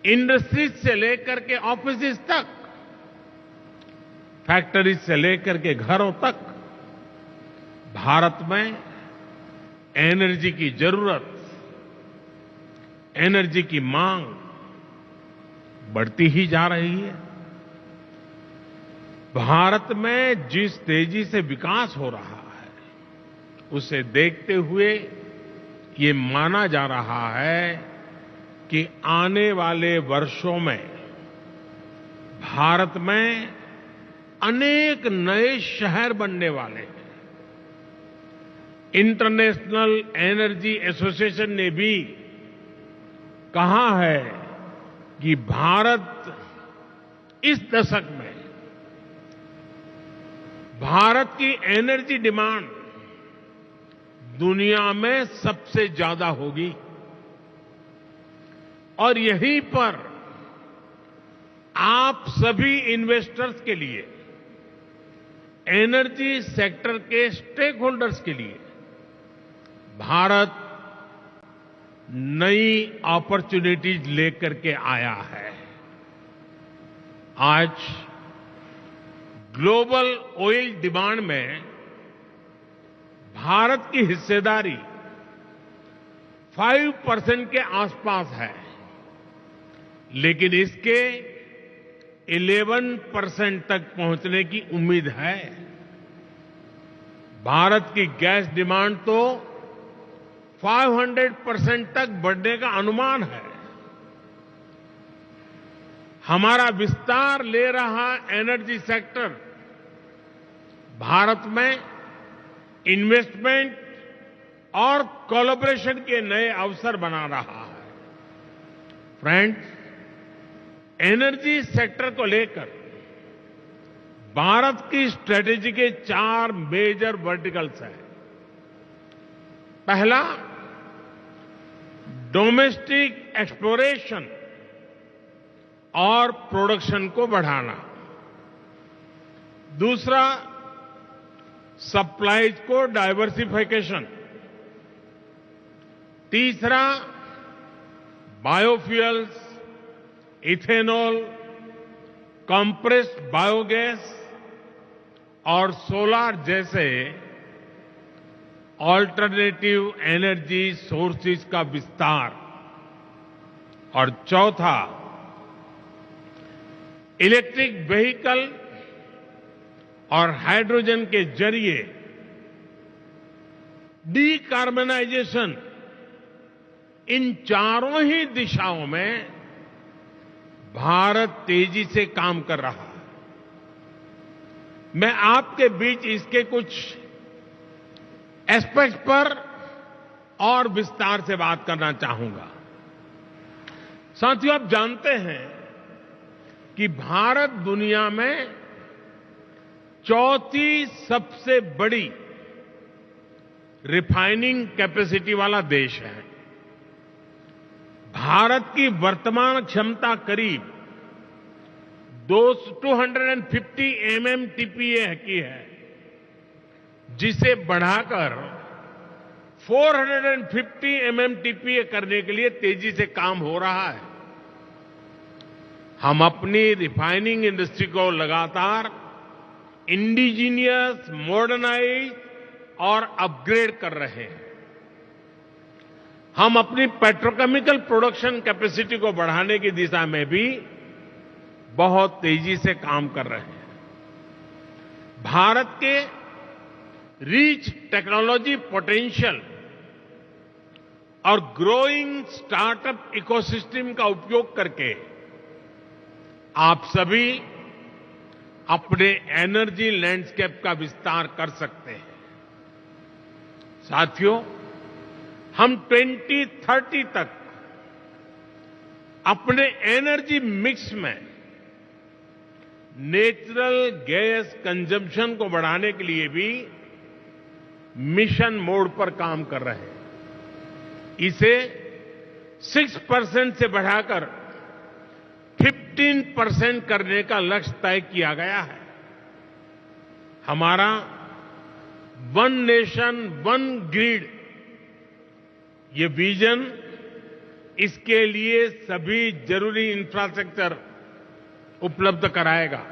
इंडस्ट्रीज से लेकर के ऑफिसेज तक, फैक्ट्रीज से लेकर के घरों तक भारत में एनर्जी की जरूरत, एनर्जी की मांग बढ़ती ही जा रही है। भारत में जिस तेजी से विकास हो रहा है, उसे देखते हुए ये माना जा रहा है कि आने वाले वर्षों में भारत में अनेक नए शहर बनने वाले हैं। इंटरनेशनल एनर्जी एसोसिएशन ने भी कहा है कि भारत इस दशक में भारत की एनर्जी डिमांड दुनिया में सबसे ज्यादा होगी और यहीं पर आप सभी इन्वेस्टर्स के लिए, एनर्जी सेक्टर के स्टेक होल्डर्स के लिए भारत नई अपॉर्चुनिटीज लेकर के आया है। आज ग्लोबल ऑयल डिमांड में भारत की हिस्सेदारी 5% के आसपास है, लेकिन इसके 11% तक पहुंचने की उम्मीद है। भारत की गैस डिमांड तो 500% तक बढ़ने का अनुमान है। हमारा विस्तार ले रहा एनर्जी सेक्टर भारत में इन्वेस्टमेंट और कोलैबोरेशन के नए अवसर बना रहा है। फ्रेंड्स, एनर्जी सेक्टर को लेकर भारत की स्ट्रेटेजी के 4 मेजर वर्टिकल्स हैं। पहला, डोमेस्टिक एक्सप्लोरेशन और प्रोडक्शन को बढ़ाना। दूसरा, सप्लाईज को डाइवर्सिफिकेशन। तीसरा, बायोफ्यूल्स, इथेनॉल, कंप्रेस्ड बायोगैस और सोलार जैसे ऑल्टरनेटिव एनर्जी सोर्सेज का विस्तार। और चौथा, इलेक्ट्रिक व्हीकल और हाइड्रोजन के जरिए डीकार्बनाइजेशन। इन चारों ही दिशाओं में भारत तेजी से काम कर रहा है। मैं आपके बीच इसके कुछ एस्पेक्ट पर और विस्तार से बात करना चाहूंगा। साथियों, आप जानते हैं कि भारत दुनिया में चौथी सबसे बड़ी रिफाइनिंग कैपेसिटी वाला देश है। भारत की वर्तमान क्षमता करीब 250 MMTPA की है, जिसे बढ़ाकर 450 MMTPA करने के लिए तेजी से काम हो रहा है। हम अपनी रिफाइनिंग इंडस्ट्री को लगातार इंडिजीनियस, मॉडर्नाइज और अपग्रेड कर रहे हैं। हम अपनी पेट्रोकेमिकल प्रोडक्शन कैपेसिटी को बढ़ाने की दिशा में भी बहुत तेजी से काम कर रहे हैं। भारत के रिच टेक्नोलॉजी पोटेंशियल और ग्रोइंग स्टार्टअप इकोसिस्टम का उपयोग करके आप सभी अपने एनर्जी लैंडस्केप का विस्तार कर सकते हैं। साथियों, हम 2030 तक अपने एनर्जी मिक्स में नेचुरल गैस कंजम्पशन को बढ़ाने के लिए भी मिशन मोड पर काम कर रहे हैं। इसे 6% से बढ़ाकर 15% करने का लक्ष्य तय किया गया है। हमारा वन नेशन वन ग्रिड ये विजन इसके लिए सभी जरूरी इंफ्रास्ट्रक्चर उपलब्ध कराएगा।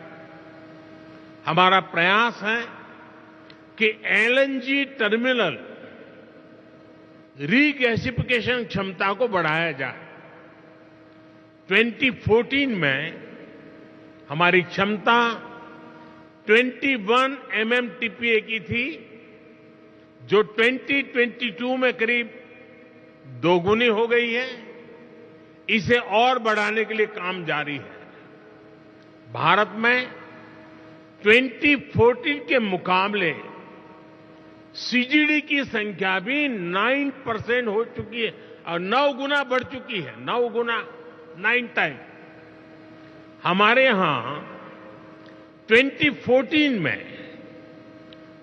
हमारा प्रयास है कि एलएनजी टर्मिनल रीगैसिफिकेशन क्षमता को बढ़ाया जाए। 2014 में हमारी क्षमता 21 MMTPA की थी, जो 2022 में करीब दोगुनी हो गई है। इसे और बढ़ाने के लिए काम जारी है। भारत में 2014 के मुकाबले सीजीडी की संख्या भी 9% हो चुकी है और 9 गुना बढ़ चुकी है। 9 गुना, 9 टाइम। हमारे यहां 2014 में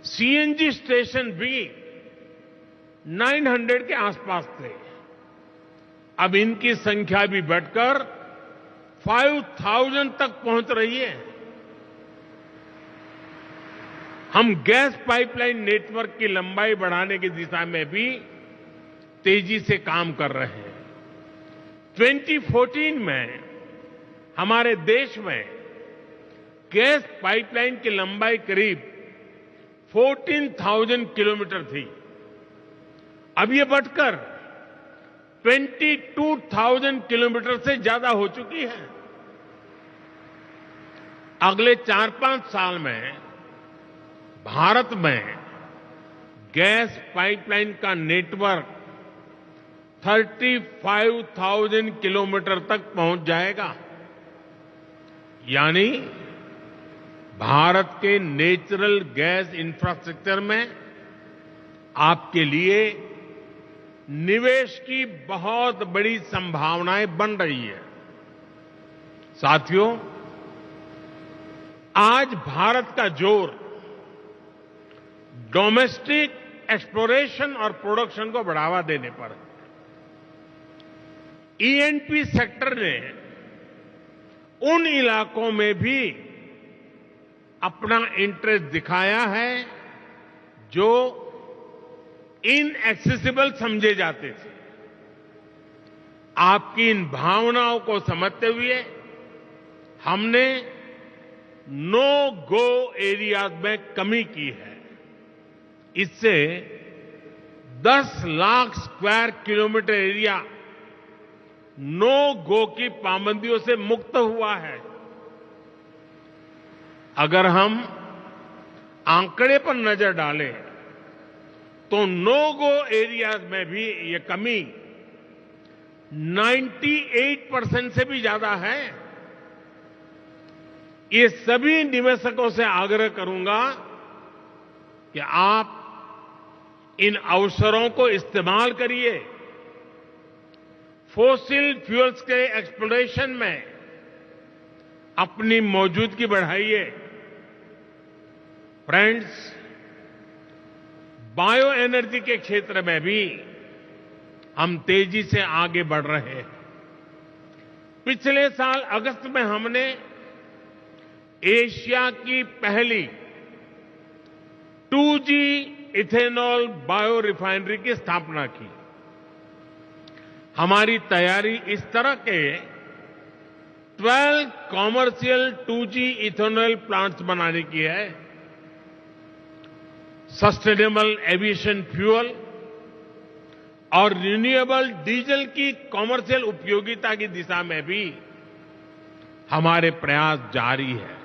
सीएनजी स्टेशन भी 900 के आसपास थे। अब इनकी संख्या भी बढ़कर 5000 तक पहुंच रही है। हम गैस पाइपलाइन नेटवर्क की लंबाई बढ़ाने की दिशा में भी तेजी से काम कर रहे हैं। 2014 में हमारे देश में गैस पाइपलाइन की लंबाई करीब 14,000 किलोमीटर थी। अब ये बढ़कर 22,000 किलोमीटर से ज्यादा हो चुकी है। अगले 4-5 साल में भारत में गैस पाइपलाइन का नेटवर्क 35,000 किलोमीटर तक पहुंच जाएगा। यानी भारत के नेचुरल गैस इंफ्रास्ट्रक्चर में आपके लिए निवेश की बहुत बड़ी संभावनाएं बन रही है। साथियों, आज भारत का जोर डोमेस्टिक एक्सप्लोरेशन और प्रोडक्शन को बढ़ावा देने पर है। ईएनपी सेक्टर ने उन इलाकों में भी अपना इंटरेस्ट दिखाया है जो इनएक्सेसिबल समझे जाते थे। आपकी इन भावनाओं को समझते हुए हमने नो गो एरियाज में कमी की है। इससे 10 lakh square kilometre area no go की पाबंदियों से मुक्त हुआ है। अगर हम आंकड़े पर नजर डालें तो नो गो एरियाज में भी ये कमी 98% से भी ज्यादा है। ये सभी निवेशकों से आग्रह करूंगा कि आप इन अवसरों को इस्तेमाल करिए। फॉसिल फ्यूल्स के एक्सप्लोरेशन में अपनी मौजूदगी बढ़ाइए। फ्रेंड्स, बायो एनर्जी के क्षेत्र में भी हम तेजी से आगे बढ़ रहे हैं। पिछले साल अगस्त में हमने एशिया की पहली 2G इथेनॉल बायो रिफाइनरी की स्थापना की। हमारी तैयारी इस तरह के 12 कॉमर्शियल 2G इथेनॉल प्लांट्स बनाने की है। सस्टेनेबल एविएशन फ्यूल और रिन्यूएबल डीजल की कॉमर्शियल उपयोगिता की दिशा में भी हमारे प्रयास जारी है।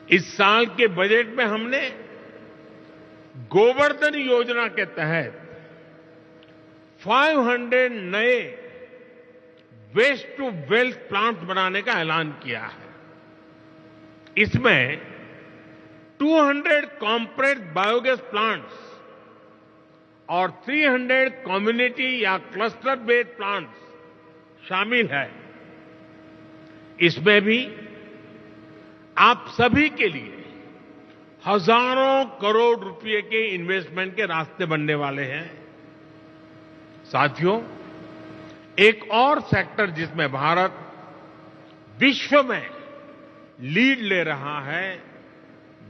इस साल के बजट में हमने गोवर्धन योजना के तहत 500 नए वेस्ट टू वेल्थ प्लांट बनाने का ऐलान किया है। इसमें 200 कॉम्प्रेस्ड बायोगैस प्लांट्स और 300 कम्युनिटी या क्लस्टर बेस्ड प्लांट्स शामिल है। इसमें भी आप सभी के लिए हजारों करोड़ रुपए के इन्वेस्टमेंट के रास्ते बनने वाले हैं। साथियों, एक और सेक्टर जिसमें भारत विश्व में लीड ले रहा है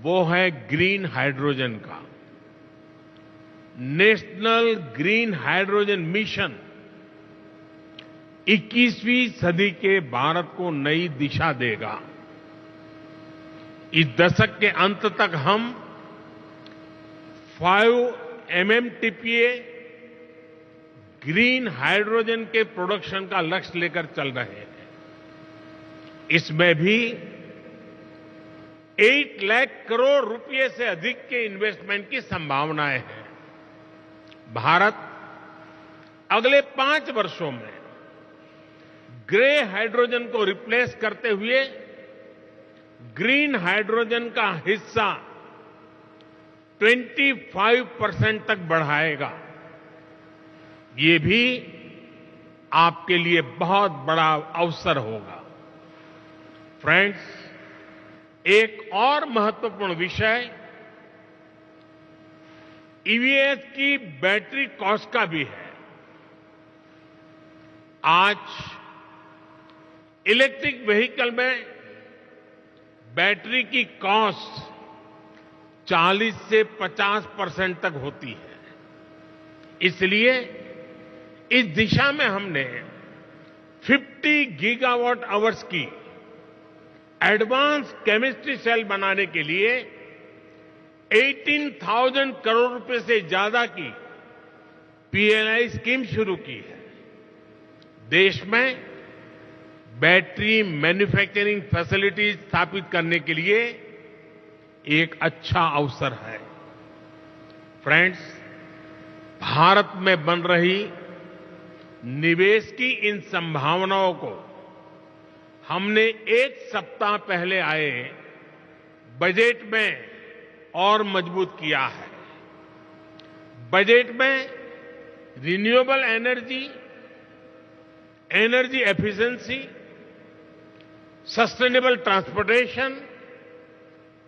वो है ग्रीन हाइड्रोजन का। नेशनल ग्रीन हाइड्रोजन मिशन 21वीं सदी के भारत को नई दिशा देगा। इस दशक के अंत तक हम 5 MMTPA ग्रीन हाइड्रोजन के प्रोडक्शन का लक्ष्य लेकर चल रहे हैं। इसमें भी 8 लाख करोड़ रुपए से अधिक के इन्वेस्टमेंट की संभावनाएं हैं। भारत अगले 5 वर्षों में ग्रे हाइड्रोजन को रिप्लेस करते हुए ग्रीन हाइड्रोजन का हिस्सा 25% तक बढ़ाएगा। ये भी आपके लिए बहुत बड़ा अवसर होगा। फ्रेंड्स, एक और महत्वपूर्ण विषय ईवीएस की बैटरी कॉस्ट का भी है। आज इलेक्ट्रिक व्हीकल में बैटरी की कॉस्ट 40 से 50% तक होती है। इसलिए इस दिशा में हमने 50 गीगावाट आवर्स की एडवांस केमिस्ट्री सेल बनाने के लिए 18,000 करोड़ रुपए से ज्यादा की पीएलआई स्कीम शुरू की है। देश में बैटरी मैन्युफैक्चरिंग फैसिलिटीज स्थापित करने के लिए एक अच्छा अवसर है। फ्रेंड्स, भारत में बन रही निवेश की इन संभावनाओं को हमने 1 सप्ताह पहले आए बजट में और मजबूत किया है। बजट में renewable energy, energy efficiency, sustainable transportation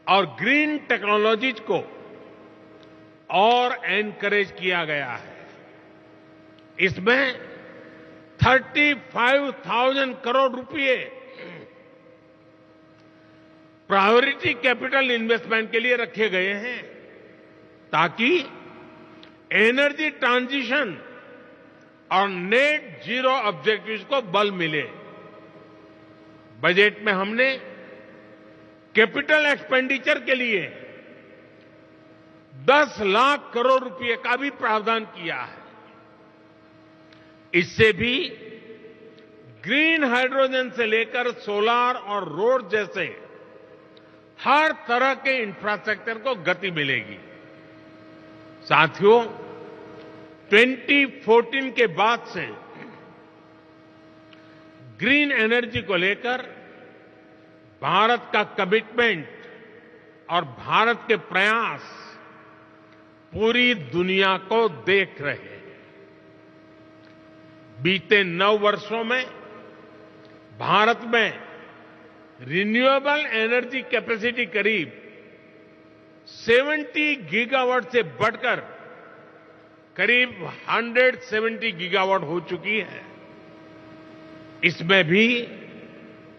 और ग्रीन टेक्नोलॉजीज को और एनकरेज किया गया है। इसमें 35,000 करोड़ रुपए प्रायोरिटी कैपिटल इन्वेस्टमेंट के लिए रखे गए हैं ताकि एनर्जी ट्रांजिशन और नेट जीरो ऑब्जेक्टिव्स को बल मिले। बजट में हमने कैपिटल एक्सपेंडिचर के लिए 10 लाख करोड़ रुपए का भी प्रावधान किया है। इससे भी ग्रीन हाइड्रोजन से लेकर सोलार और रोड जैसे हर तरह के इंफ्रास्ट्रक्चर को गति मिलेगी। साथियों, 2014 के बाद से ग्रीन एनर्जी को लेकर भारत का कमिटमेंट और भारत के प्रयास पूरी दुनिया को देख रहे हैं। बीते 9 वर्षों में भारत में रिन्यूएबल एनर्जी कैपेसिटी करीब 70 गीगावाट से बढ़कर करीब 170 गीगावाट हो चुकी है। इसमें भी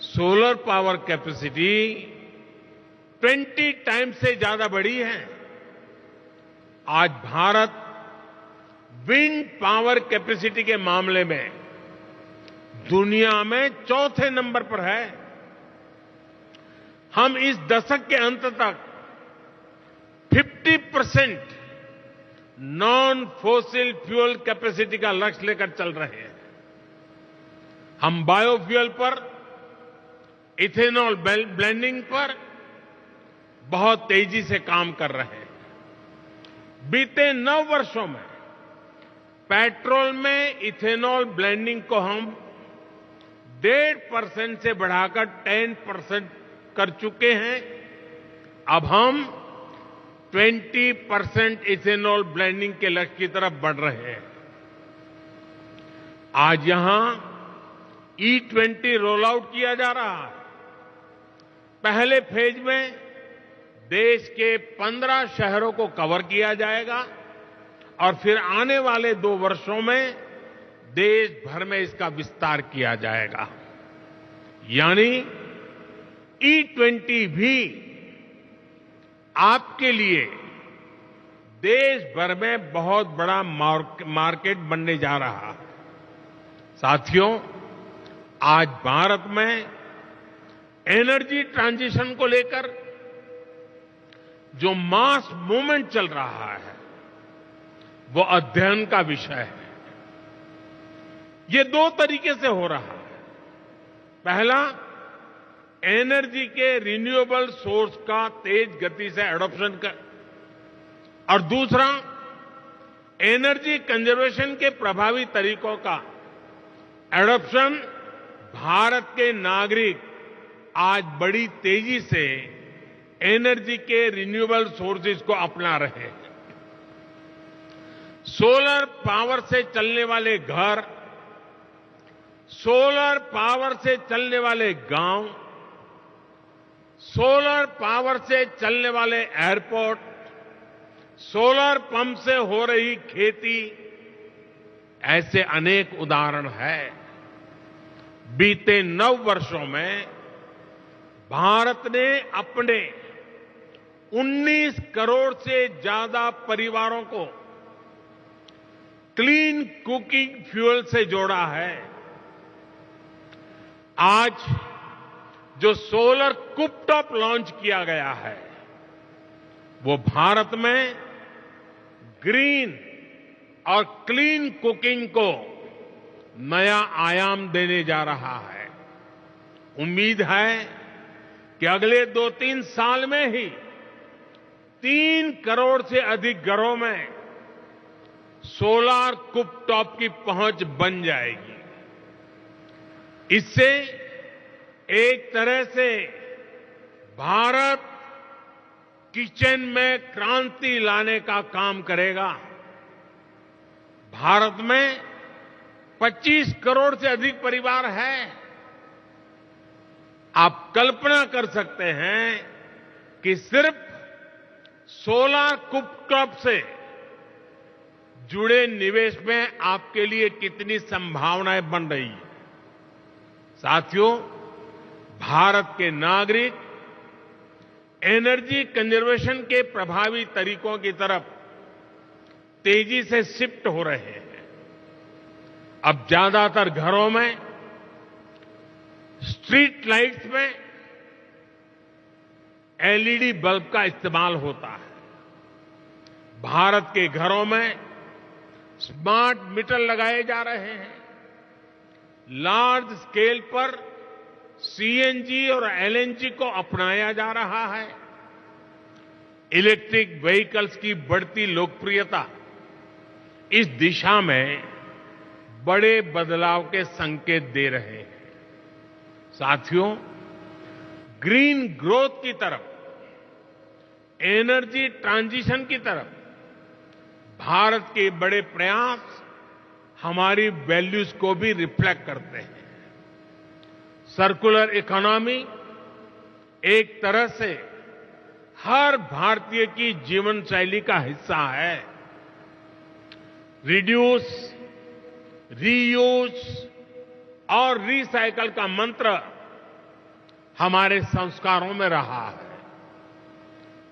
सोलर पावर कैपेसिटी 20 टाइम्स से ज्यादा बढ़ी है। आज भारत विंड पावर कैपेसिटी के मामले में दुनिया में चौथे नंबर पर है। हम इस दशक के अंत तक 50% नॉन फोसिल फ्यूल कैपेसिटी का लक्ष्य लेकर चल रहे हैं। हम बायोफ्यूल पर, इथेनॉल ब्लेंडिंग पर बहुत तेजी से काम कर रहे हैं। बीते 9 वर्षों में पेट्रोल में इथेनॉल ब्लेंडिंग को हम 1.5% से बढ़ाकर 10% कर चुके हैं। अब हम 20% इथेनॉल ब्लेंडिंग के लक्ष्य की तरफ बढ़ रहे हैं। आज यहां E20 रोल आउट किया जा रहा है। पहले फेज में देश के 15 शहरों को कवर किया जाएगा और फिर आने वाले 2 वर्षों में देश भर में इसका विस्तार किया जाएगा। यानी E20 भी आपके लिए देश भर में बहुत बड़ा मार्केट बनने जा रहा है। साथियों, आज भारत में एनर्जी ट्रांजिशन को लेकर जो मास मूवमेंट चल रहा है वो अध्ययन का विषय है। ये 2 तरीके से हो रहा है। पहला, एनर्जी के रिन्यूएबल सोर्स का तेज गति से एडॉप्शन कर, और दूसरा, एनर्जी कंजर्वेशन के प्रभावी तरीकों का एडॉप्शन। भारत के नागरिक आज बड़ी तेजी से एनर्जी के रिन्यूएबल सोर्सेज को अपना रहे हैं। सोलर पावर से चलने वाले घर, सोलर पावर से चलने वाले गांव, सोलर पावर से चलने वाले एयरपोर्ट, सोलर पंप से हो रही खेती, ऐसे अनेक उदाहरण हैं। बीते 9 वर्षों में भारत ने अपने 19 करोड़ से ज्यादा परिवारों को क्लीन कुकिंग फ्यूल से जोड़ा है। आज जो सोलर कुपटॉप लॉन्च किया गया है वो भारत में ग्रीन और क्लीन कुकिंग को नया आयाम देने जा रहा है। उम्मीद है कि अगले 2-3 साल में ही 3 करोड़ से अधिक घरों में सोलर कुपटॉप की पहुंच बन जाएगी। इससे एक तरह से भारत किचन में क्रांति लाने का काम करेगा। भारत में 25 करोड़ से अधिक परिवार हैं। आप कल्पना कर सकते हैं कि सिर्फ सोलर कुपटॉप से जुड़े निवेश में आपके लिए कितनी संभावनाएं बन रही हैं। साथियों, भारत के नागरिक एनर्जी कंजर्वेशन के प्रभावी तरीकों की तरफ तेजी से शिफ्ट हो रहे हैं। अब ज्यादातर घरों में स्ट्रीट लाइट्स में एलईडी बल्ब का इस्तेमाल होता है। भारत के घरों में स्मार्ट मीटर लगाए जा रहे हैं। लार्ज स्केल पर सीएनजी और एलएनजी को अपनाया जा रहा है। इलेक्ट्रिक व्हीकल्स की बढ़ती लोकप्रियता इस दिशा में बड़े बदलाव के संकेत दे रहे हैं। साथियों, ग्रीन ग्रोथ की तरफ, एनर्जी ट्रांजिशन की तरफ भारत के बड़े प्रयास हमारी वैल्यूज को भी रिफ्लेक्ट करते हैं। सर्कुलर इकोनॉमी एक तरह से हर भारतीय की जीवन शैली का हिस्सा है। रिड्यूस, रीयूज और रिसाइकल का मंत्र हमारे संस्कारों में रहा है।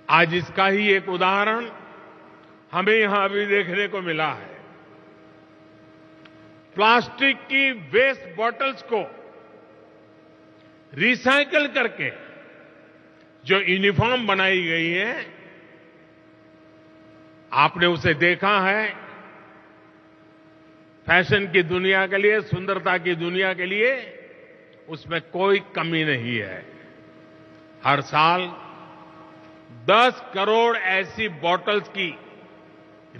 आज इसका ही एक उदाहरण हमें यहां अभी देखने को मिला है। प्लास्टिक की वेस्ट बॉटल्स को रिसाइकल करके जो यूनिफॉर्म बनाई गई है, आपने उसे देखा है। फैशन की दुनिया के लिए, सुंदरता की दुनिया के लिए उसमें कोई कमी नहीं है। हर साल 10 करोड़ ऐसी बॉटल्स की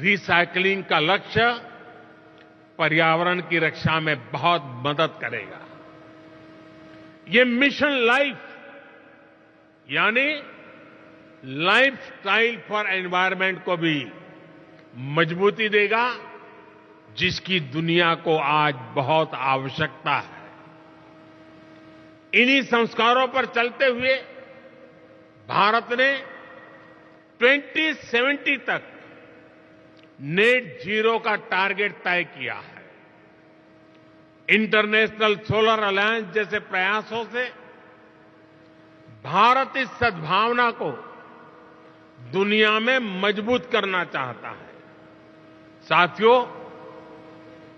रिसाइकलिंग का लक्ष्य पर्यावरण की रक्षा में बहुत मदद करेगा। ये मिशन लाइफ यानी लाइफस्टाइल फॉर एनवायरनमेंट को भी मजबूती देगा, जिसकी दुनिया को आज बहुत आवश्यकता है। इन्हीं संस्कारों पर चलते हुए भारत ने 2070 तक नेट जीरो का टारगेट तय किया है। इंटरनेशनल सोलर अलायंस जैसे प्रयासों से भारत इस सद्भावना को दुनिया में मजबूत करना चाहता है। साथियों,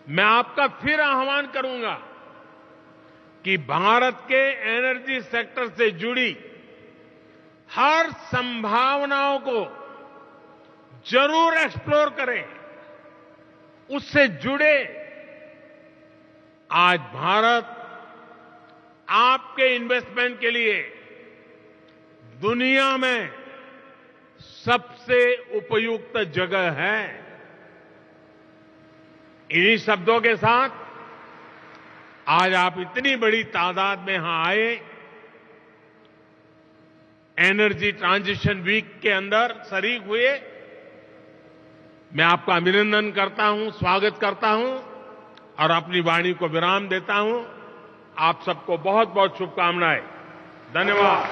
मैं आपका फिर आह्वान करूंगा कि भारत के एनर्जी सेक्टर से जुड़ी हर संभावनाओं को जरूर एक्सप्लोर करें, उससे जुड़े। आज भारत आपके इन्वेस्टमेंट के लिए दुनिया में सबसे उपयुक्त जगह है। इन्हीं शब्दों के साथ आज आप इतनी बड़ी तादाद में यहां आए, एनर्जी ट्रांजिशन वीक के अंदर शरीक हुए, मैं आपका अभिनंदन करता हूं, स्वागत करता हूं और अपनी वाणी को विराम देता हूं। आप सबको बहुत बहुत शुभकामनाएं। धन्यवाद।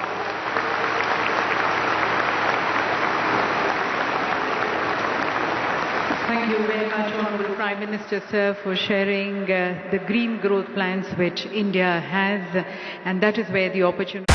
Thank you very much, Honorable Prime Minister, sir, for sharing the green growth plans which India has, and that is where the opportunity.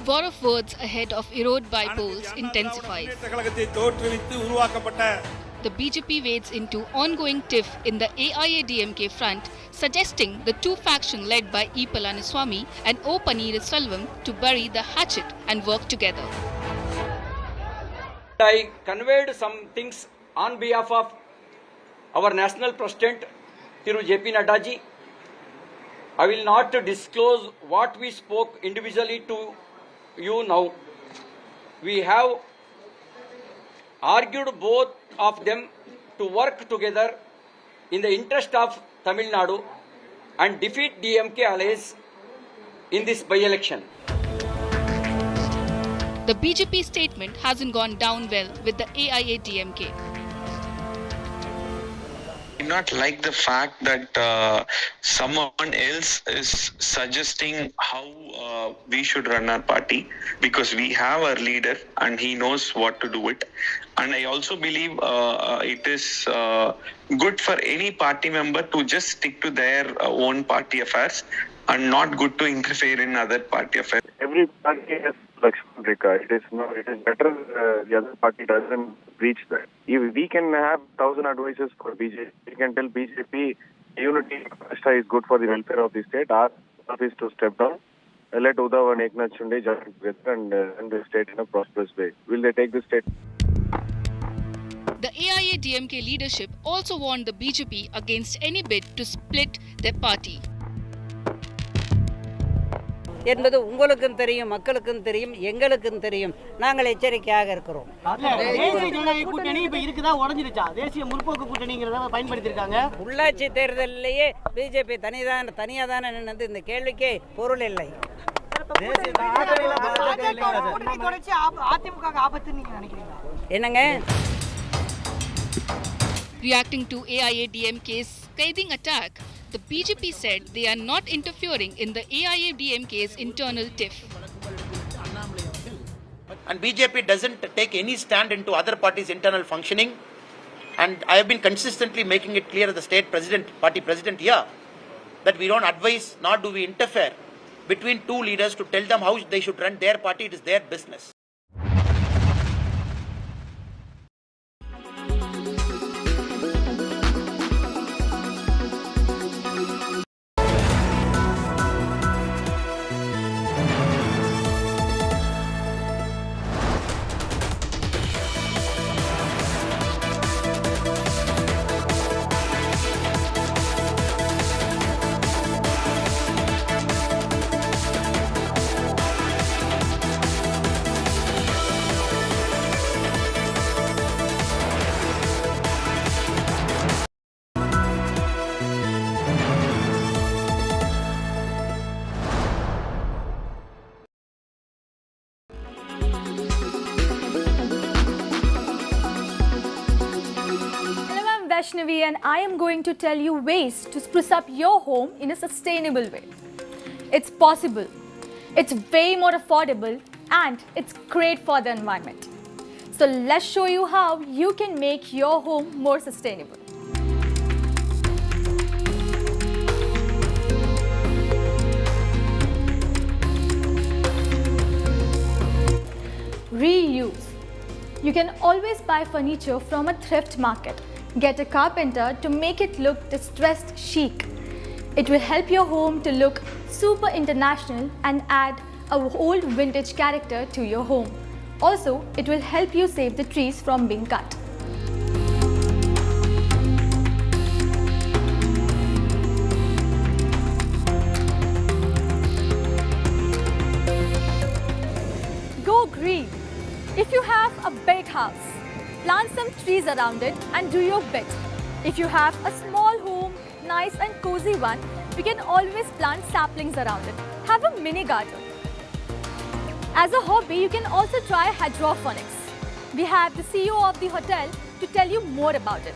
War of words ahead of erode by polls intensifies. The BJP wades into ongoing tiff in the AIADMK front, suggesting the two factions led by E. Palaniswamy and O. Pannirselvam to bury the hatchet and work together. I conveyed some things on behalf of our national president, Thiru J.P. Nadda ji. I will not disclose what we spoke individually to you now. We have argued both of them to work together in the interest of Tamil Nadu and defeat DMK allies in this by-election. The BJP statement hasn't gone down well with the AIADMK. I not like the fact that someone else is suggesting how we should run our party, because we have our leader and he knows what to do it. And I also believe it is good for any party member to just stick to their own party affairs and not good to interfere in other party affairs. Every party has Lakshman Rekha. It is better the other party doesn't breach that. If we can have 1,000 advisors for BJP, we can tell BJP unity is good for the welfare of the state. Our job is to step down. Let Uddhav and Eknath Shinde join together and run the state in a prosperous way. Will they take the state? The AIADMK leadership also warned the BJP against any bid to split their party. என்பது உங்களுக்கும் தெரியும், மக்களுக்கும் தெரியும், எங்களுக்கும் தெரியும். நாங்கள் எச்சரிக்கையாக இருக்கிறோம். தேசிய ஜனநாயக கூட்டணி இப்ப இருக்குதா, உடைஞ்சிருச்சா? தேசிய முற்போக்கு கூட்டணிங்கிறத பயன்படுத்தி இருக்காங்க. உள்ளாட்சி தேர்தலிலேயே பிஜேபி தனியா தான நின்னது. இந்த கேள்விக்கே பொருள் இல்லை. என்னங்க? Reacting to AIADMK's scathing attack, the BJP said they are not interfering in the AIADMK's internal tiff. and BJP doesn't take any stand into other parties' internal functioning. And I have been consistently making it clear as the state president, party president here, that we don't advise nor do we interfere between two leaders to tell them how they should run their party. It is their business. Vaishnavi, and I am going to tell you ways to spruce up your home in a sustainable way. It's possible, it's way more affordable, and it's great for the environment. So let's show you how you can make your home more sustainable. Reuse. You can always buy furniture from a thrift market. Get a carpenter to make it look distressed chic. It will help your home to look super international and add a old vintage character to your home. Also, it will help you save the trees from being cut. Go green. If you have a big house, plant some trees around it and do your bit. If you have a small home, nice and cozy one, you can always plant saplings around it. Have a mini garden. As a hobby, you can also try hydroponics. We have the CEO of the hotel to tell you more about it.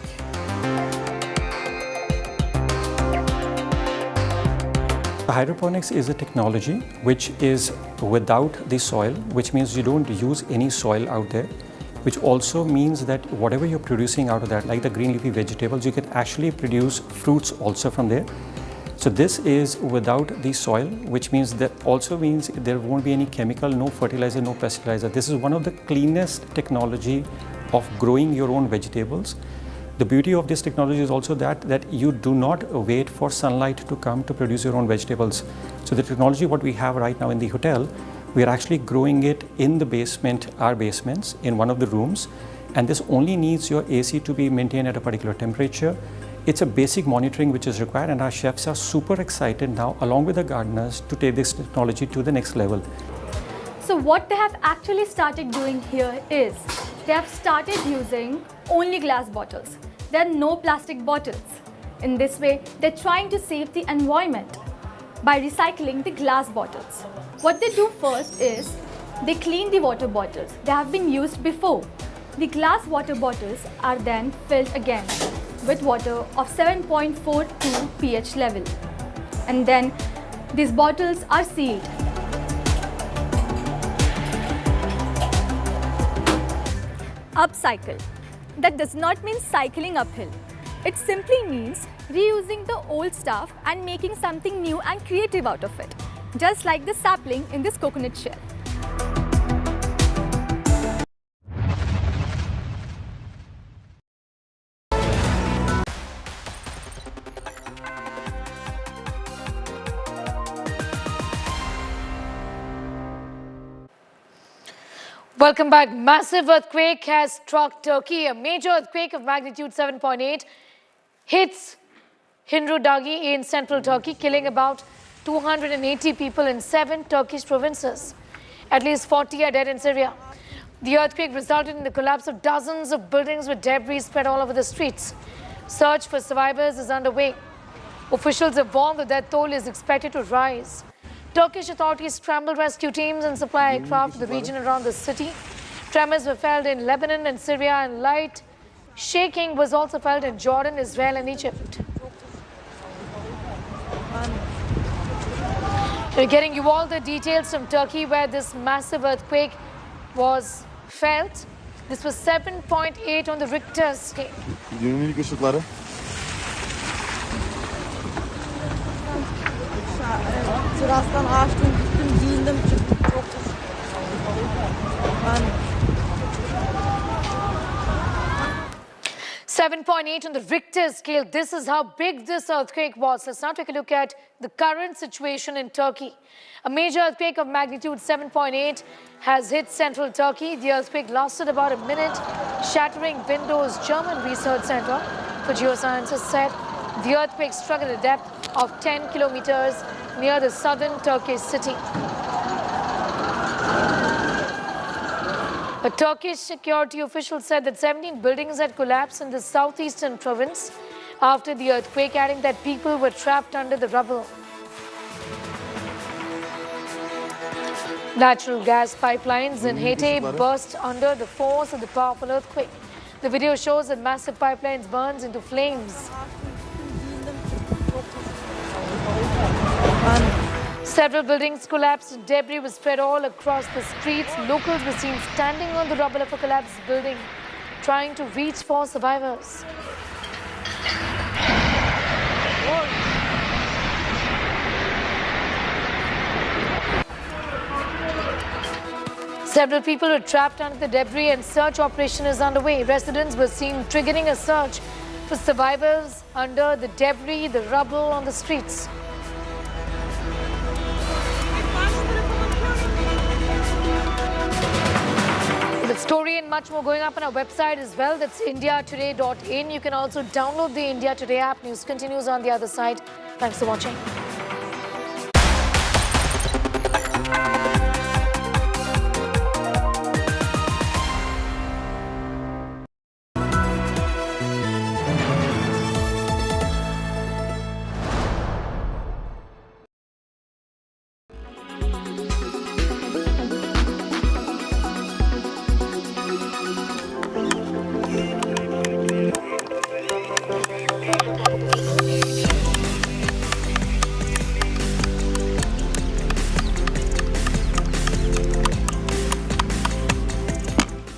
Hydroponics is a technology which is without the soil, which means you don't use any soil out there, which also means that whatever you're producing out of that, like the green leafy vegetables, you can actually produce fruits also from there. So this is without the soil, which means that also means there won't be any chemical, no fertilizer, no pesticizer. This is one of the cleanest technology of growing your own vegetables. The beauty of this technology is also that you do not wait for sunlight to come to produce your own vegetables. So the technology what we have right now in the hotel, we are actually growing it in the basement, our basements, in one of the rooms, and this only needs your AC to be maintained at a particular temperature. It's a basic monitoring which is required, and our chefs are super excited now, along with the gardeners, to take this technology to the next level. So what they have actually started doing here is, they have started using only glass bottles. There are no plastic bottles. In this way, they're trying to save the environment by recycling the glass bottles. What they do first is, they clean the water bottles. They have been used before. The glass water bottles are then filled again with water of 7.42 pH level. And then these bottles are sealed. Upcycle. That does not mean cycling uphill. It simply means reusing the old stuff and making something new and creative out of it. Just like the sapling in this coconut shell. Welcome back. Massive earthquake has struck Turkey. A major earthquake of magnitude 7.8 hits Hindrudagi in central Turkey, killing about 280 people in 7 Turkish provinces. At least 40 are dead in Syria. The earthquake resulted in the collapse of dozens of buildings with debris spread all over the streets. Search for survivors is underway. Officials have warned the death toll is expected to rise. Turkish authorities scrambled rescue teams and supply aircraft to the region around the city. Tremors were felt in Lebanon and Syria, and light shaking was also felt in Jordan, Israel and Egypt. We're getting you all the details from Turkey, where this massive earthquake was felt. This was 7.8 on the Richter scale. Dünün ilk ışıkları. Terastan açtım, gittim, giyindim, çıktım. Çok ben 7.8 on the Richter scale. This is how big this earthquake was. Let's now take a look at the current situation in Turkey. A major earthquake of magnitude 7.8 has hit central Turkey. The earthquake lasted about a minute, shattering windows. German Research Center for Geosciences said the earthquake struck at a depth of 10 kilometers near the southern Turkish city. A Turkish security official said that 17 buildings had collapsed in the southeastern province after the earthquake, adding that people were trapped under the rubble. Natural gas pipelines in Haiti burst under the force of the powerful earthquake. The video shows that massive pipelines burst into flames. Several buildings collapsed and debris was spread all across the streets. Locals were seen standing on the rubble of a collapsed building, trying to reach for survivors. Several people were trapped under the debris and search operation is underway. Residents were seen triggering a search for survivors under the debris, the rubble on the streets. The story and much more going up on our website as well. That's indiatoday.in. You can also download the India Today app. News continues on the other side. Thanks for watching.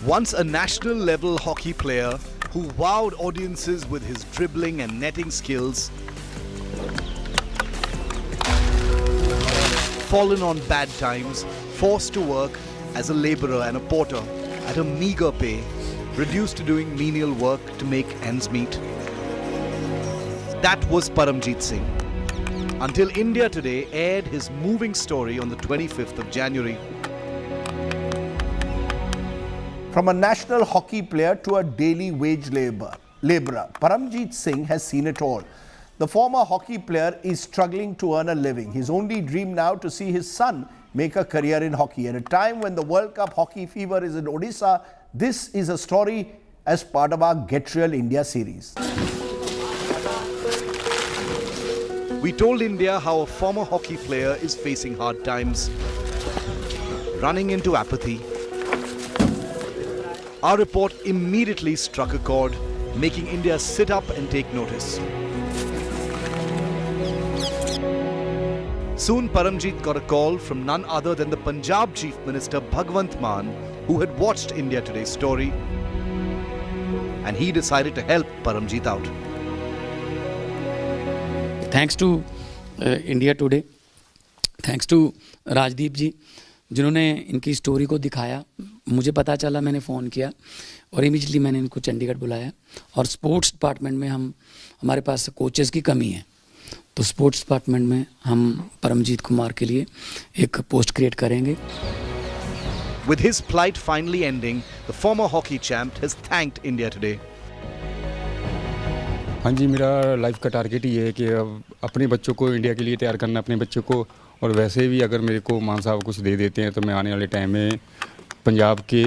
Once a national-level hockey player who wowed audiences with his dribbling and netting skills, fallen on bad times, forced to work as a laborer and a porter at a meager pay, reduced to doing menial work to make ends meet. That was Paramjit Singh. Until India Today aired his moving story on the 25th of January. From a national hockey player to a daily wage laborer, Paramjit Singh has seen it all. The former hockey player is struggling to earn a living. His only dream now to see his son make a career in hockey. At a time when the World Cup hockey fever is in Odisha, this is a story as part of our Get Real India series. We told India how a former hockey player is facing hard times, running into apathy. Our report immediately struck a chord, making India sit up and take notice. Soon Paramjit got a call from none other than the Punjab Chief Minister Bhagwant Mann, who had watched India Today's story, and he decided to help Paramjit out. Thanks to India Today, thanks to Rajdeep ji, जिन्होंने इनकी story को दिखाया. मुझे पता चला, मैंने phone किया और इमीडिएटली मैंने इनको चंडीगढ़ बुलाया. और स्पोर्ट्स डिपार्टमेंट में हमारे पास कोचेस की कमी है, तो स्पोर्ट्स डिपार्टमेंट में हम परमजीत कुमार के लिए एक पोस्ट क्रिएट करेंगे. With his plight finally ending, the former hockey champ has thanked India Today. हाँ जी, मेरा लाइफ का टारगेट ही है कि अपने बच्चों को इंडिया के लिए तैयार करना, अपने बच्चों को. और वैसे भी अगर मेरे को मान साहब कुछ दे देते हैं तो मैं आने वाले टाइम में पंजाब के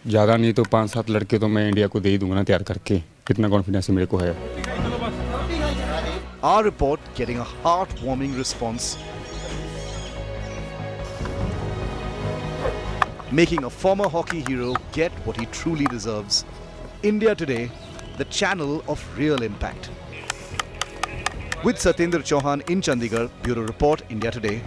ज़्यादा नहीं तो 5-7 लड़के तो मैं इंडिया को दे ही दूंगा ना तैयार करके. इतना कॉन्फिडेंस मेरे को है. Our report getting a heartwarming response, making a former hockey hero get what he truly deserves. India Today, the channel of real impact. With Satyendra Chauhan in Chandigarh, Bureau Report, India Today.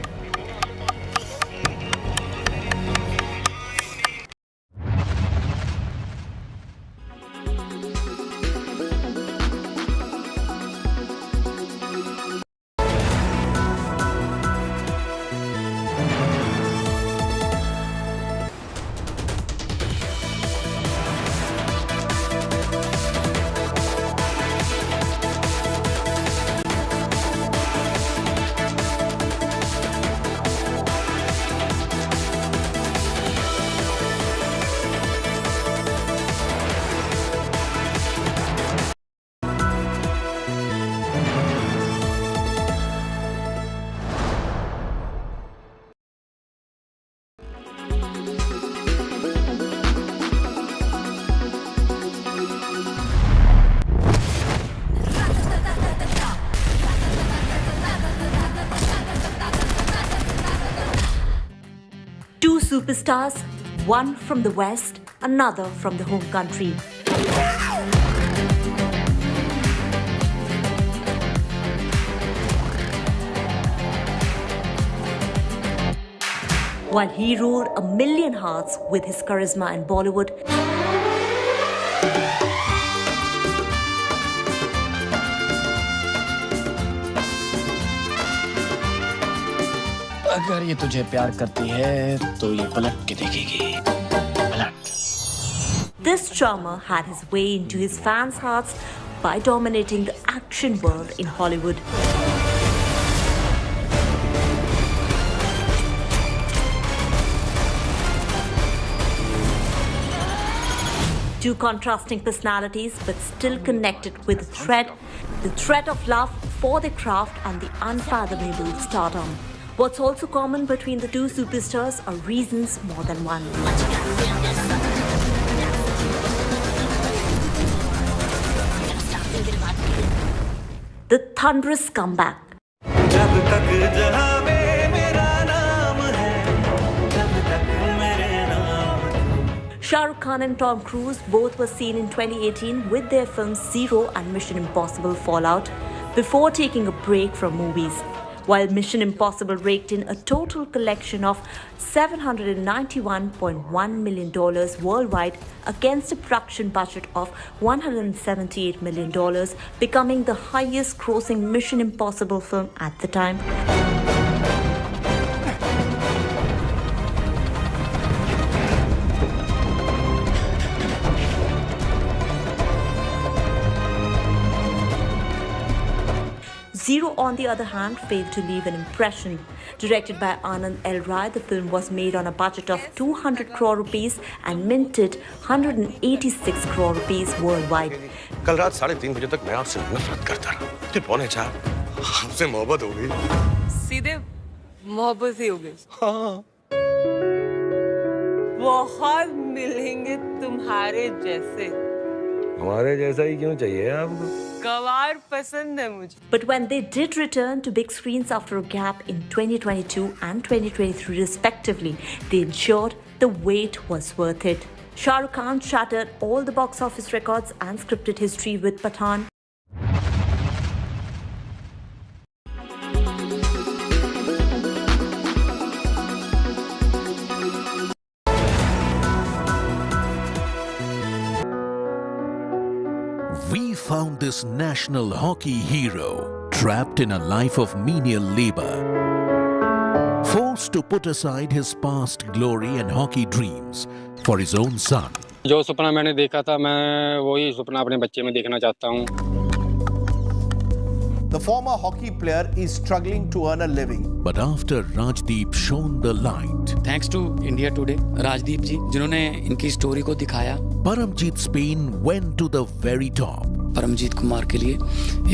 superstars, one from the West, another from the home country. While he ruled a million hearts with his charisma in Bollywood, अगर ये तुझे प्यार करती है तो ये पलट के देखेगी पलट। this charmer had his way into his fans' hearts by dominating the action world in Hollywood. Two contrasting personalities, but still connected with the thread of love for their craft and the unfathomable stardom. What's also common between the two superstars are reasons more than one. The thunderous comeback. Shah Rukh Khan and Tom Cruise both were seen in 2018 with their films Zero and Mission Impossible Fallout before taking a break from movies. While Mission Impossible raked in a total collection of $791.1 million worldwide against a production budget of $178 million, becoming the highest grossing Mission Impossible film at the time. Zero, on the other hand, failed to leave an impression. Directed by Anand L. Rai, the film was made on a budget of 200 crore rupees and minted 186 crore rupees worldwide. कल रात 3:30 बजे तक मैं आपसे नफरत करता रहा। फिर 3:45 आपसे मोहब्बत हो गई। सीधे मोहब्बत ही हो गई। हाँ। बहुत मिलेंगे तुम्हारे जैसे। हमारे जैसा ही क्यों चाहिए आपको? गवार पसंद है मुझे। But when they did return to big screens after a gap in 2022 and 2023 respectively, they ensured the wait was worth it. Shah Rukh Khan shattered all the box office records and scripted history with Pathaan. We found this national hockey hero trapped in a life of menial labor, forced to put aside his past glory and hockey dreams for his own son. जो सपना मैंने देखा था मैं वही सपना अपने बच्चे में देखना चाहता हूँ। The former hockey player is struggling to earn a living. But after Rajdeep shone the light, thanks to India Today Rajdeep ji जिन्होंने इनकी स्टोरी को दिखाया। Paramjeet's pain went to the very top. Paramjit Kumar के लिए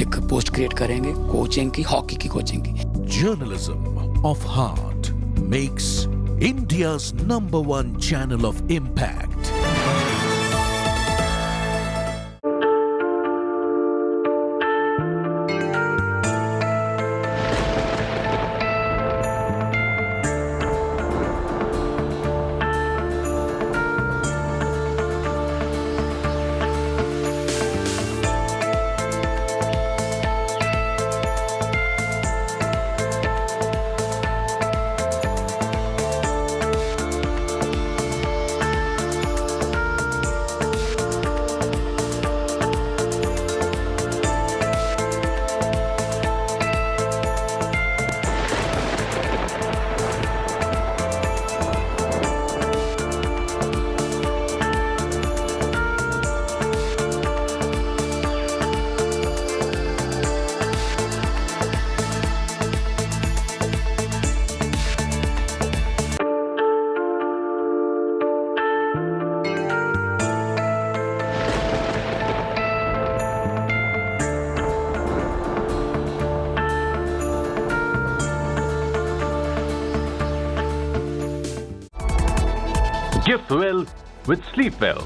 एक पोस्ट क्रिएट करेंगे कोचिंग की, hockey की कोचिंग की। Journalism of heart makes India's #1 channel of impact. Gift well with Sleep Well.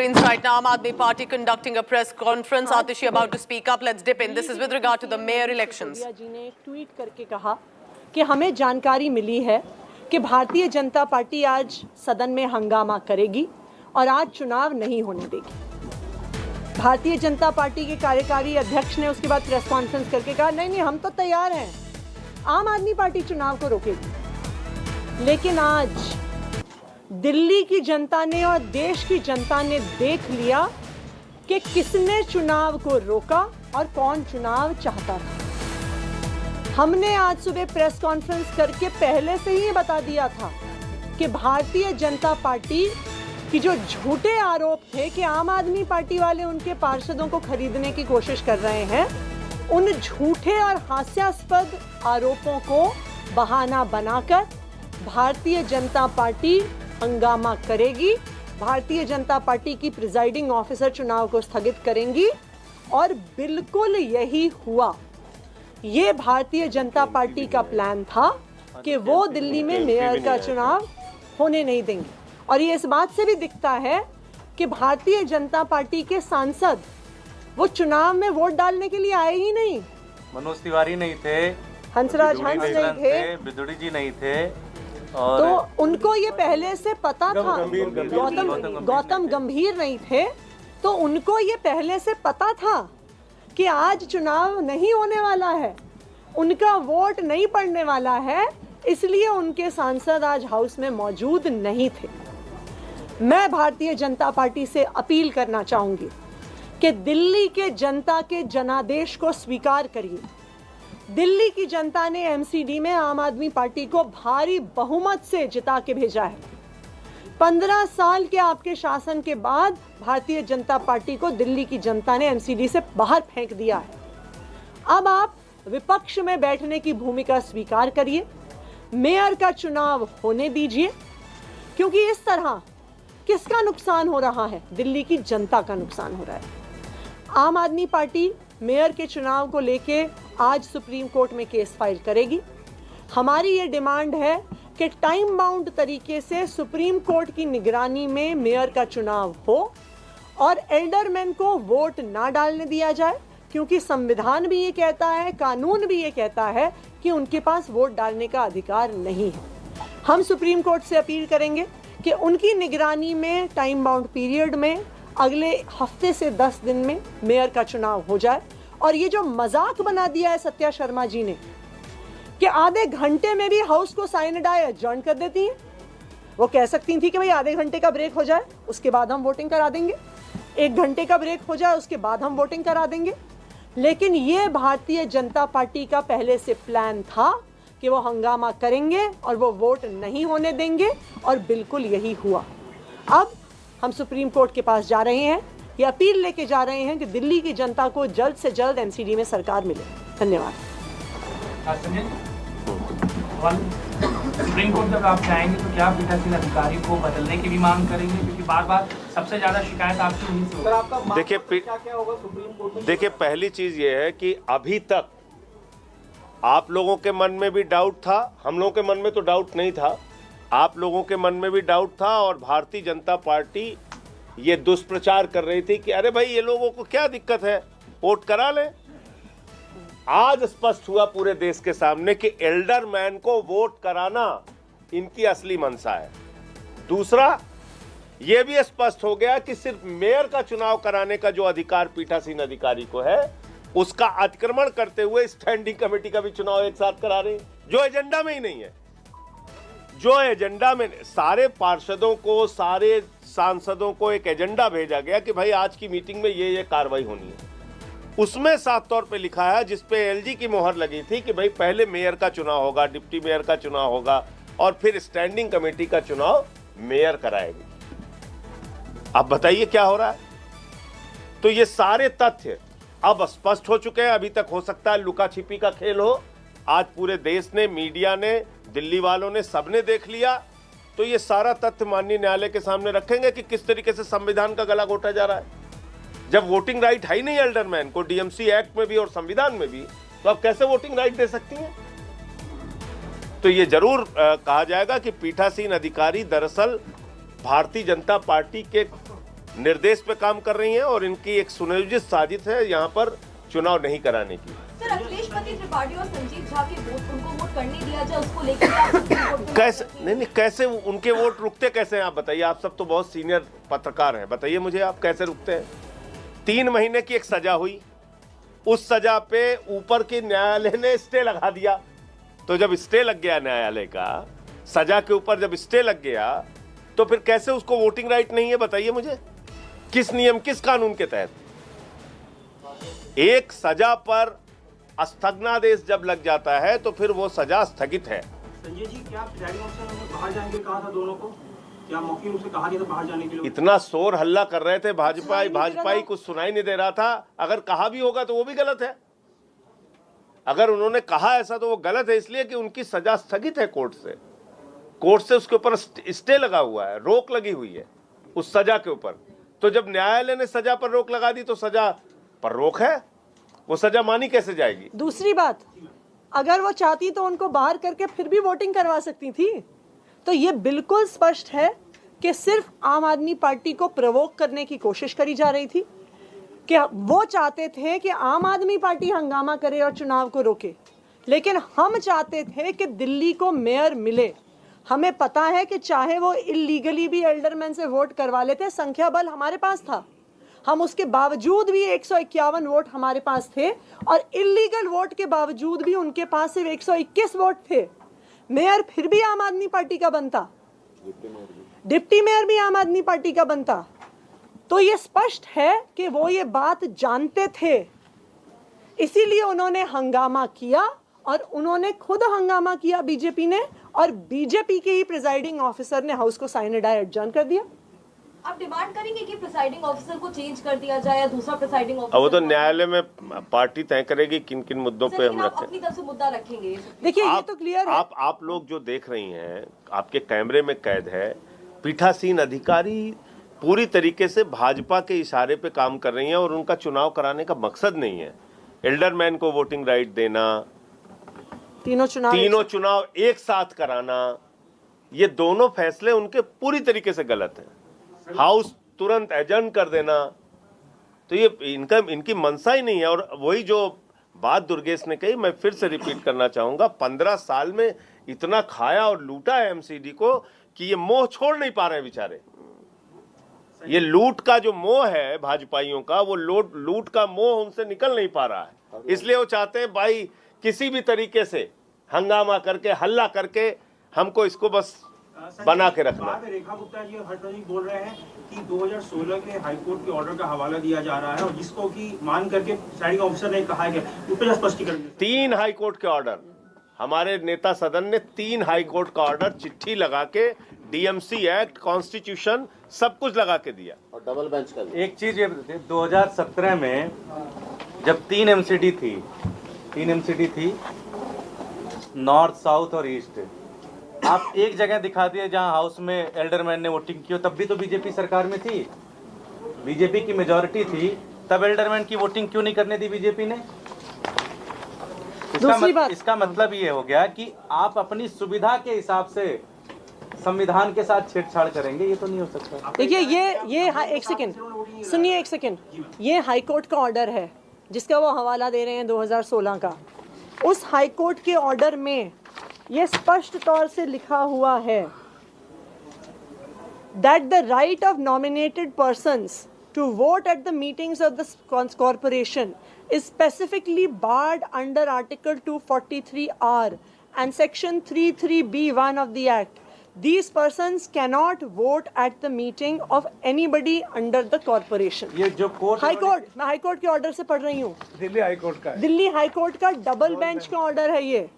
screens right now. Aam Aadmi Party conducting a press conference. Atishi about to speak up. Let's dip in. This is with regard to the mayor elections. जी ने एक tweet करके कहा कि हमें जानकारी मिली है कि Bharatiya Janata party आज सदन में हंगामा करेगी और आज चुनाव नहीं होने देगी। भारतीय जनता पार्टी के कार्यकारी अध्यक्ष ने उसके बाद प्रेस कॉन्फ्रेंस करके कहा नहीं हम तो तैयार हैं, आम आदमी पार्टी चुनाव को रोकेगी। लेकिन आज दिल्ली की जनता ने और देश की जनता ने देख लिया कि किसने चुनाव को रोका और कौन चुनाव चाहता था। हमने आज सुबह प्रेस कॉन्फ्रेंस करके पहले से ही बता दिया था कि भारतीय जनता पार्टी कि जो झूठे आरोप थे कि आम आदमी पार्टी वाले उनके पार्षदों को खरीदने की कोशिश कर रहे हैं, उन झूठे और हास्यास्पद आरोपों को बहाना बनाकर भारतीय जनता पार्टी हंगामा करेगी। भारतीय जनता पार्टी की प्रिजाइडिंग ऑफिसर चुनाव को स्थगित करेंगी और बिल्कुल यही हुआ। ये भारतीय जनता पार्टी का प्लान था कि वो दिल्ली में मेयर का चुनाव होने नहीं देंगे। और ये इस बात से भी दिखता है कि भारतीय जनता पार्टी के सांसद वो चुनाव में वोट डालने के लिए आए ही नहीं। मनोज तिवारी नहीं थे, हंसराज हंस नहीं थे, बिदुड़ी जी नहीं थे, और तो उनको ये पहले से पता था। गौतम गंभीर नहीं थे, तो उनको ये पहले से पता था कि आज चुनाव नहीं होने वाला है, उनका वोट नहीं पड़ने वाला है, इसलिए उनके सांसद आज हाउस में मौजूद नहीं थे। मैं भारतीय जनता पार्टी से अपील करना चाहूंगी कि दिल्ली के जनता के जनादेश को स्वीकार करिए। दिल्ली की जनता ने एमसीडी में आम आदमी पार्टी को भारी बहुमत से जिता के भेजा है। 15 साल के आपके शासन के बाद भारतीय जनता पार्टी को दिल्ली की जनता ने एमसीडी से बाहर फेंक दिया है। अब आप विपक्ष में बैठने की भूमिका स्वीकार करिए, मेयर का चुनाव होने दीजिए, क्योंकि इस तरह किसका नुकसान हो रहा है? दिल्ली की जनता का नुकसान हो रहा है। आम आदमी पार्टी मेयर के चुनाव को लेके आज सुप्रीम कोर्ट में केस फाइल करेगी। हमारी ये डिमांड है कि टाइम बाउंड तरीके से सुप्रीम कोर्ट की निगरानी में मेयर का चुनाव हो और एल्डरमैन को वोट ना डालने दिया जाए, क्योंकि संविधान भी ये कहता है, कानून भी ये कहता है कि उनके पास वोट डालने का अधिकार नहीं है। हम सुप्रीम कोर्ट से अपील करेंगे कि उनकी निगरानी में टाइम बाउंड पीरियड में अगले हफ्ते से 10 दिन में मेयर का चुनाव हो जाए। और ये जो मजाक बना दिया है सत्या शर्मा जी ने कि आधे घंटे में भी हाउस को साइनडाई एडजर्न कर देती हैं। वो कह सकती थी कि भाई आधे घंटे का ब्रेक हो जाए, उसके बाद हम वोटिंग करा देंगे, 1 घंटे का ब्रेक हो जाए, उसके बाद हम वोटिंग करा देंगे। लेकिन ये भारतीय जनता पार्टी का पहले से प्लान था कि वो हंगामा करेंगे और वो वोट नहीं होने देंगे, और बिल्कुल यही हुआ। अब हम सुप्रीम कोर्ट के पास जा रहे हैं, ये अपील लेके जा रहे हैं कि दिल्ली की जनता को जल्द से जल्द एमसीडी में सरकार मिले। धन्यवाद। सुप्रीम कोर्ट जब आप जाएंगे तो क्या पीठासीन अधिकारी को बदलने की भी मांग करेंगे, क्योंकि बार बार सबसे ज्यादा शिकायत आपकी यही से होती है। देखिए क्या होगा सुप्रीम कोर्ट में? देखिए, पहली चीज ये है कि अभी तक आप लोगों के मन में भी डाउट था, हम लोगों के मन में तो डाउट नहीं था, आप लोगों के मन में भी डाउट था, और भारतीय जनता पार्टी ये दुष्प्रचार कर रही थी कि अरे भाई ये लोगों को क्या दिक्कत है, वोट करा लें। आज स्पष्ट हुआ पूरे देश के सामने कि एल्डरमैन को वोट कराना इनकी असली मंशा है। दूसरा, यह भी स्पष्ट हो गया कि सिर्फ मेयर का चुनाव कराने का जो अधिकार पीठासीन अधिकारी को है, उसका अतिक्रमण करते हुए स्टैंडिंग कमेटी का भी चुनाव एक साथ करा रहे हैं, जो एजेंडा में ही नहीं है। जो एजेंडा में सारे पार्षदों को, सारे सांसदों को एक एजेंडा भेजा गया कि भाई आज की मीटिंग में ये कार्रवाई होनी है, उसमें साफ तौर पे लिखा है, जिसपे एलजी की मोहर लगी थी कि भाई पहले मेयर का चुनाव होगा, डिप्टी मेयर का चुनाव होगा, और फिर स्टैंडिंग कमेटी का चुनाव मेयर कराएगी। अब बताइए क्या हो रहा है? तो ये सारे तथ्य अब स्पष्ट हो चुके हैं। अभी तक हो सकता है लुका छिपी का खेल हो, आज पूरे देश ने, मीडिया ने, दिल्ली वालों ने, सबने देख लिया। तो ये सारा तथ्य माननीय न्यायालय के सामने रखेंगे कि किस तरीके से संविधान का गला घोटा जा रहा है। जब वोटिंग राइट है ही नहीं एल्डरमैन को, डीएमसी एक्ट में भी और संविधान में भी, तो आप कैसे वोटिंग राइट दे सकती हैं? तो ये जरूर कहा जाएगा कि पीठासीन अधिकारी दरअसल भारतीय जनता पार्टी के निर्देश पे काम कर रही हैं और इनकी एक सुनियोजित साजिश है यहाँ पर चुनाव नहीं कराने की। सर, अखिलेश पति त्रिपाठी और संजीव झा के उनको वोट करने दिया जाए, उसको लेकर कैसे नहीं कैसे उनके वोट रुकते कैसे हैं आप बताइए। आप सब तो बहुत सीनियर पत्रकार हैं, बताइए मुझे आप कैसे रुकते हैं। 3 महीने की एक सजा हुई, उस सजा पे ऊपर के न्यायालय ने स्टे लगा दिया। तो जब स्टे लग गया न्यायालय का, सजा के ऊपर जब स्टे लग गया, तो फिर कैसे उसको वोटिंग राइट नहीं है बताइए मुझे। किस नियम किस कानून के तहत? एक सजा पर स्थगनादेश जब लग जाता है तो फिर वो सजा स्थगित है। संजय जी, क्या प्रिजाइडिंग ऑफिसर ने बाहर जाने के लिए कहा था दोनों को? क्या मौखिक रूप से कहा गया था बाहर जाने के लिए? इतना शोर हल्ला कर रहे थे भाजपाई कुछ सुनाई नहीं दे रहा था। अगर कहा भी होगा तो वो भी गलत है। अगर उन्होंने कहा ऐसा तो वो गलत है, इसलिए कि उनकी सजा स्थगित है कोर्ट से उसके ऊपर स्टे लगा हुआ है, रोक लगी हुई है उस सजा के ऊपर। तो जब न्यायालय ने सजा पर रोक लगा दी तो सजा पर रोक है, वो सजा मानी कैसे जाएगी? दूसरी बात, अगर वो चाहती तो उनको बाहर करके फिर भी वोटिंग करवा सकती थी। तो ये बिल्कुल स्पष्ट है कि सिर्फ आम आदमी पार्टी को प्रवोक करने की कोशिश करी जा रही थी, कि वो चाहते थे कि आम आदमी पार्टी हंगामा करे और चुनाव को रोके, लेकिन हम चाहते थे कि दिल्ली को मेयर मिले। हमें पता है कि चाहे वो इलीगली भी एल्डरमैन से वोट करवा लेते, संख्या बल हमारे पास था, हम उसके बावजूद भी 151 वोट हमारे पास थे, और इलीगल वोट के बावजूद भी उनके पास सिर्फ 121 वोट थे। मेयर फिर भी आम आदमी पार्टी का बनता, डिप्टी मेयर भी आम आदमी पार्टी का बनता। तो ये स्पष्ट है कि वो ये बात जानते थे, इसीलिए उन्होंने हंगामा किया, और उन्होंने खुद हंगामा किया बीजेपी ने, और बीजेपी के ही प्रिजाइडिंग ऑफिसर ने हाउस को साइन डाई एडजर्न कर दिया। आप डिमांड करेंगे कि प्रिसाइडिंग ऑफिसर को चेंज कर दिया जाए या दूसरा प्रिसाइडिंग ऑफिसर? अब वो तो न्यायालय में पार्टी तय करेगी किन किन मुद्दों पे हम रखें। अपनी तरफ से मुद्दा रखेंगे। देखिए ये तो क्लियर है। आप लोग जो देख रही हैं, आपके कैमरे में कैद है, पीठासीन अधिकारी पूरी तरीके से भाजपा के इशारे पे काम कर रही हैं, और उनका चुनाव कराने का मकसद नहीं है एल्डरमैन को वोटिंग राइट देना, तीनों चुनाव एक साथ कराना। ये दोनों फैसले उनके पूरी तरीके से गलत हैं। हाउस तुरंत एडजर्न कर देना, तो ये इनकी मंशा ही नहीं है। और वही जो बात दुर्गेश ने कही, मैं फिर से रिपीट करना चाहूंगा, 15 साल में इतना खाया और लूटा है एमसीडी को कि ये मोह छोड़ नहीं पा रहे हैं बेचारे। ये लूट का जो मोह है भाजपाइयों का, वो लूट का मोह उनसे निकल नहीं पा रहा है। इसलिए वो चाहते हैं भाई किसी भी तरीके से हंगामा करके, हल्ला करके हमको इसको बस बना के रखना। रेखा गुप्ता जी और हर्षवर्धन जी बोल रहे हैं कि 2016 के हाईकोर्ट के ऑर्डर का हवाला दिया जा रहा है, और जिसको कि मान करके प्रिसाइडिंग ऑफिसर ने कहा है, उस पर स्पष्टीकरण। 3 हाईकोर्ट के ऑर्डर, हमारे नेता सदन ने 3 हाईकोर्ट का ऑर्डर चिट्ठी लगा के, डीएमसी एक्ट, कॉन्स्टिट्यूशन सब कुछ लगा के दिया, और डबल बेंच का। एक चीज ये बताइए, 2017 में जब 3 एमसीडी थी, नॉर्थ, साउथ और ईस्ट, आप एक जगह दिखा दिए जहां हाउस में एल्डरमैन ने वोटिंग की हो, तब भी तो बीजेपी सरकार में थी, बीजेपी की मेजॉरिटी थी, तब एल्डरमैन की वोटिंग क्यों नहीं करने दी बीजेपी ने? इसका मतलब ये हो गया कि आप अपनी सुविधा के हिसाब से संविधान के साथ छेड़छाड़ करेंगे, ये तो नहीं हो सकता। देखिए ये एक सेकंड सुनिए, एक सेकंड, ये हाईकोर्ट का ऑर्डर है जिसका वो हवाला दे रहे हैं 2016 का। उस हाईकोर्ट के ऑर्डर में ये स्पष्ट तौर से लिखा हुआ है that the right of nominated persons to vote at the meetings of the corporation is specifically barred under Article 243R and Section 33B1 of the Act. These persons cannot vote at the meeting of anybody under the corporation. ये जो court, मैं high court के order से पढ़ रही हूँ, Delhi high court का है। दिल्ली हाई कोर्ट का डबल बेंच का ऑर्डर है ये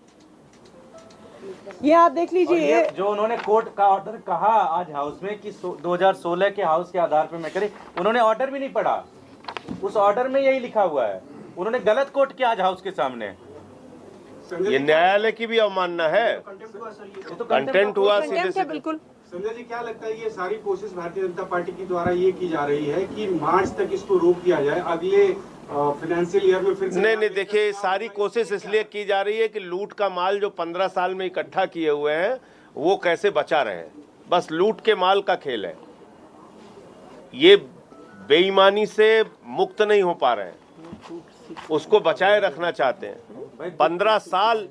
आप देख लीजिए। जो उन्होंने कोर्ट का ऑर्डर कहा आज हाउस में कि 2016 के हाउस के आधार पर मैं करे, उन्होंने ऑर्डर भी नहीं पढ़ा, उस ऑर्डर में यही लिखा हुआ है, उन्होंने गलत कोर्ट किया आज हाउस के सामने। ये न्यायालय की भी अवमानना है, कंटेम्प्ट हुआ सीधे। बिल्कुल। संजय जी, क्या लगता है ये सारी कोशिश भारतीय जनता पार्टी के द्वारा ये की जा रही है कि मार्च तक इसको रोक दिया जाए, अगले फाइनेंशियल ईयर में फिर से? नहीं, देखिए सारी कोशिश इसलिए की जा रही है कि लूट का माल जो 15 साल में इकट्ठा किए हुए हैं वो कैसे बचा रहे, बस लूट के माल का खेल है। ये बेईमानी से मुक्त नहीं हो पा रहे हैं, उसको बचाए रखना चाहते हैं। 15 साल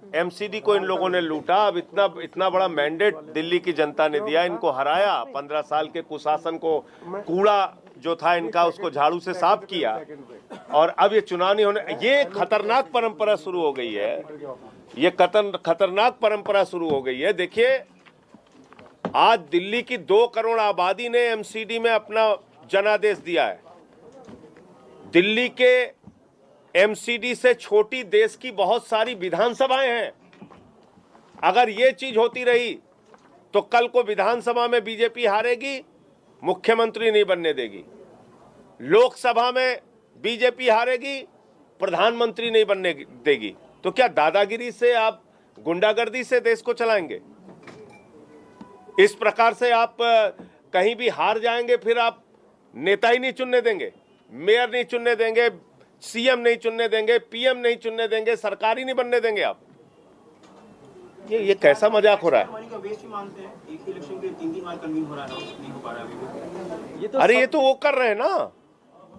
एमसीडी को इन लोगों ने लूटा, अब इतना बड़ा मैंडेट दिल्ली की जनता ने दिया, इनको हराया, 15 साल के कुशासन को, कूड़ा जो था इनका उसको झाड़ू से साफ किया, और अब ये चुनाव नहीं होने, ये खतरनाक परंपरा शुरू हो गई है, ये खतरनाक परंपरा शुरू हो गई है। देखिए, आज दिल्ली की 2 करोड़ आबादी ने एमसीडी में अपना जनादेश दिया है। दिल्ली के एमसीडी से छोटी देश की बहुत सारी विधानसभाएं हैं। अगर ये चीज होती रही तो कल को विधानसभा में बीजेपी हारेगी, मुख्यमंत्री नहीं बनने देगी। लोकसभा में बीजेपी हारेगी, प्रधानमंत्री नहीं बनने देगी। तो क्या दादागिरी से, आप गुंडागर्दी से देश को चलाएंगे? इस प्रकार से आप कहीं भी हार जाएंगे, फिर आप नेता ही नहीं चुनने देंगे, मेयर नहीं चुनने देंगे, सीएम नहीं चुनने देंगे, पीएम नहीं चुनने देंगे, सरकार ही नहीं बनने देंगे आप। ये कैसा मजाक हो रहा है? अरे ये तो वो कर रहे हैं ना,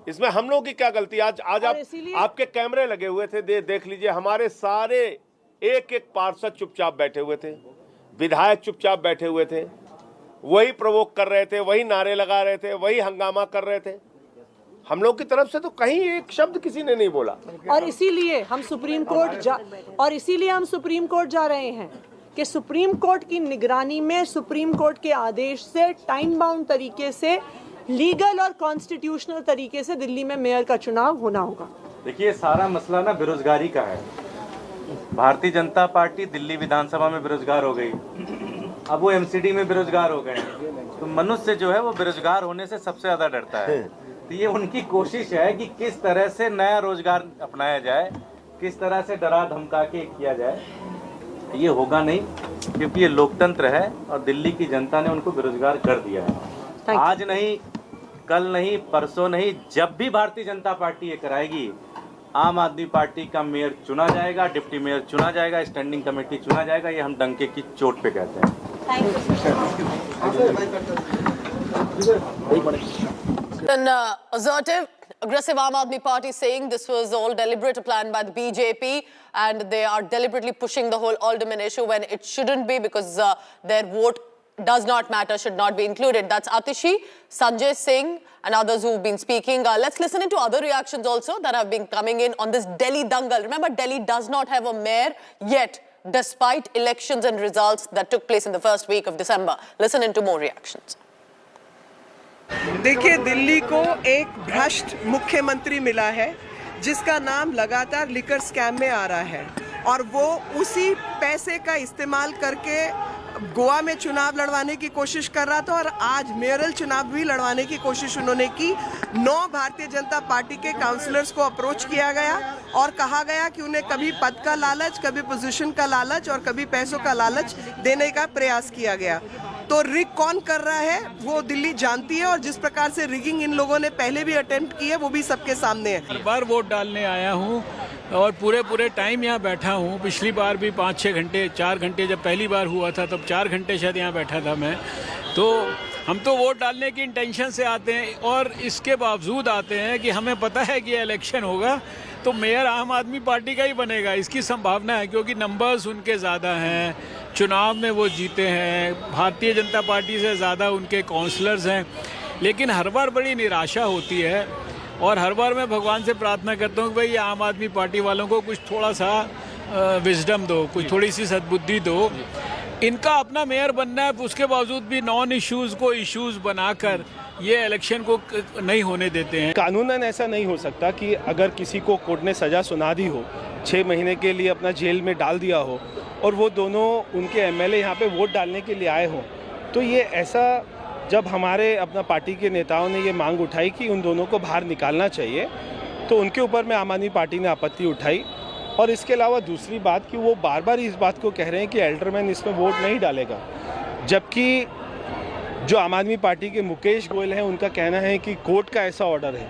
इसमें हम लोग की क्या गलती? आज आपके कैमरे लगे हुए थे, देख लीजिए, हमारे सारे एक पार्षद चुपचाप बैठे हुए थे, विधायक चुपचाप बैठे हुए थे, वही प्रवोक कर रहे थे, वही नारे लगा रहे थे, वही हंगामा कर रहे थे। हम लोग की तरफ से तो कहीं एक शब्द किसी ने नहीं बोला। और इसीलिए हम सुप्रीम कोर्ट जा रहे हैं कि सुप्रीम कोर्ट की निगरानी में, सुप्रीम कोर्ट के आदेश से टाइम बाउंड तरीके से, लीगल और कॉन्स्टिट्यूशनल तरीके से दिल्ली में मेयर का चुनाव होना होगा। देखिए, सारा मसला ना बेरोजगारी का है। भारतीय जनता पार्टी दिल्ली विधानसभा में बेरोजगार हो गई, अब वो एमसीडी में बेरोजगार हो गए। तो मनुष्य जो है वो बेरोजगार होने से सबसे ज्यादा डरता है। तो ये उनकी कोशिश है कि किस तरह से नया रोजगार अपनाया जाए, किस तरह से डरा धमका के किया जाए। ये होगा नहीं, क्योंकि ये लोकतंत्र है और दिल्ली की जनता ने उनको बेरोजगार कर दिया है। आज नहीं, कल नहीं, परसों नहीं, जब भी भारतीय जनता पार्टी ये कराएगी, आम आदमी पार्टी का मेयर चुना जाएगा, डिप्टी मेयर चुना जाएगा, स्टैंडिंग कमेटी चुना जाएगा। ये हम डंके की चोट पे कहते हैं। An assertive, aggressive Aam Aadmi Party saying this was all deliberate, a plan by the BJP, and they are deliberately pushing the whole alderman issue when it shouldn't be, because their vote does not matter, should not be included. That's Atishi, Sanjay Singh and others who've been speaking. Let's listen into other reactions also that have been coming in on this Delhi dangal. Remember, Delhi does not have a mayor yet, despite elections and results that took place in the first week of December. Listen into more reactions. देखिए, दिल्ली को एक भ्रष्ट मुख्यमंत्री मिला है जिसका नाम लगातार लिकर स्कैम में आ रहा है, और वो उसी पैसे का इस्तेमाल करके गोवा में चुनाव लड़वाने की कोशिश कर रहा था, और आज मेयरल चुनाव भी लड़वाने की कोशिश उन्होंने की। 9 भारतीय जनता पार्टी के काउंसलर्स को अप्रोच किया गया और कहा गया कि उन्हें कभी पद का लालच, कभी पोजीशन का लालच और कभी पैसों का लालच देने का प्रयास किया गया। तो रिग कौन कर रहा है वो दिल्ली जानती है, और जिस प्रकार से रिगिंग इन लोगों ने पहले भी अटेम्प्ट की है वो भी सबके सामने है। हर बार वोट डालने आया हूँ और पूरे टाइम यहाँ बैठा हूँ। पिछली बार भी 5-6 घंटे, 4 घंटे जब पहली बार हुआ था तब 4 घंटे शायद यहाँ बैठा था मैं। तो हम तो वोट डालने की इंटेंशन से आते हैं, और इसके बावजूद आते हैं कि हमें पता है कि इलेक्शन होगा तो मेयर आम आदमी पार्टी का ही बनेगा, इसकी संभावना है, क्योंकि नंबर्स उनके ज़्यादा हैं, चुनाव में वो जीते हैं, भारतीय जनता पार्टी से ज़्यादा उनके काउंसलर्स हैं। लेकिन हर बार बड़ी निराशा होती है, और हर बार मैं भगवान से प्रार्थना करता हूँ कि भाई आम आदमी पार्टी वालों को कुछ थोड़ा सा विजडम दो, कुछ थोड़ी सी सद्बुद्धि दो। इनका अपना मेयर बनना है, उसके बावजूद भी नॉन इश्यूज़ को इश्यूज़ बनाकर ये इलेक्शन को नहीं होने देते हैं। कानूनन ऐसा नहीं हो सकता कि अगर किसी को कोर्ट ने सज़ा सुना दी हो, 6 महीने के लिए अपना जेल में डाल दिया हो, और वो दोनों उनके एमएलए यहाँ पे वोट डालने के लिए आए हों, तो ये ऐसा, जब हमारे अपना पार्टी के नेताओं ने ये मांग उठाई कि उन दोनों को बाहर निकालना चाहिए, तो उनके ऊपर में आम आदमी पार्टी ने आपत्ति उठाई। और इसके अलावा दूसरी बात कि वो बार बार इस बात को कह रहे हैं कि एल्डरमैन इसमें वोट नहीं डालेगा, जबकि जो आम आदमी पार्टी के मुकेश गोयल हैं उनका कहना है कि कोर्ट का ऐसा ऑर्डर है।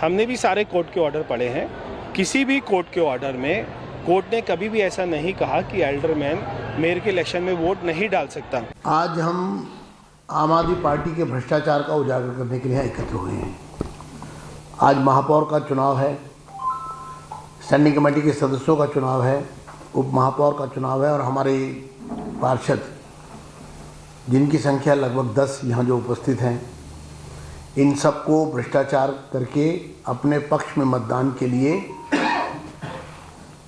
हमने भी सारे कोर्ट के ऑर्डर पढ़े हैं, किसी भी कोर्ट के ऑर्डर में कोर्ट ने कभी भी ऐसा नहीं कहा कि एल्डरमैन मेयर के इलेक्शन में वोट नहीं डाल सकता। आज हम आम आदमी पार्टी के भ्रष्टाचार का उजागर करने के लिए यहाँ एकत्र हुए हैं। आज महापौर का चुनाव है, स्टैंडिंग कमेटी के सदस्यों का चुनाव है, उप महापौर का चुनाव है और हमारे पार्षद जिनकी संख्या लगभग 10 यहाँ जो उपस्थित हैं, इन सबको भ्रष्टाचार करके अपने पक्ष में मतदान के लिए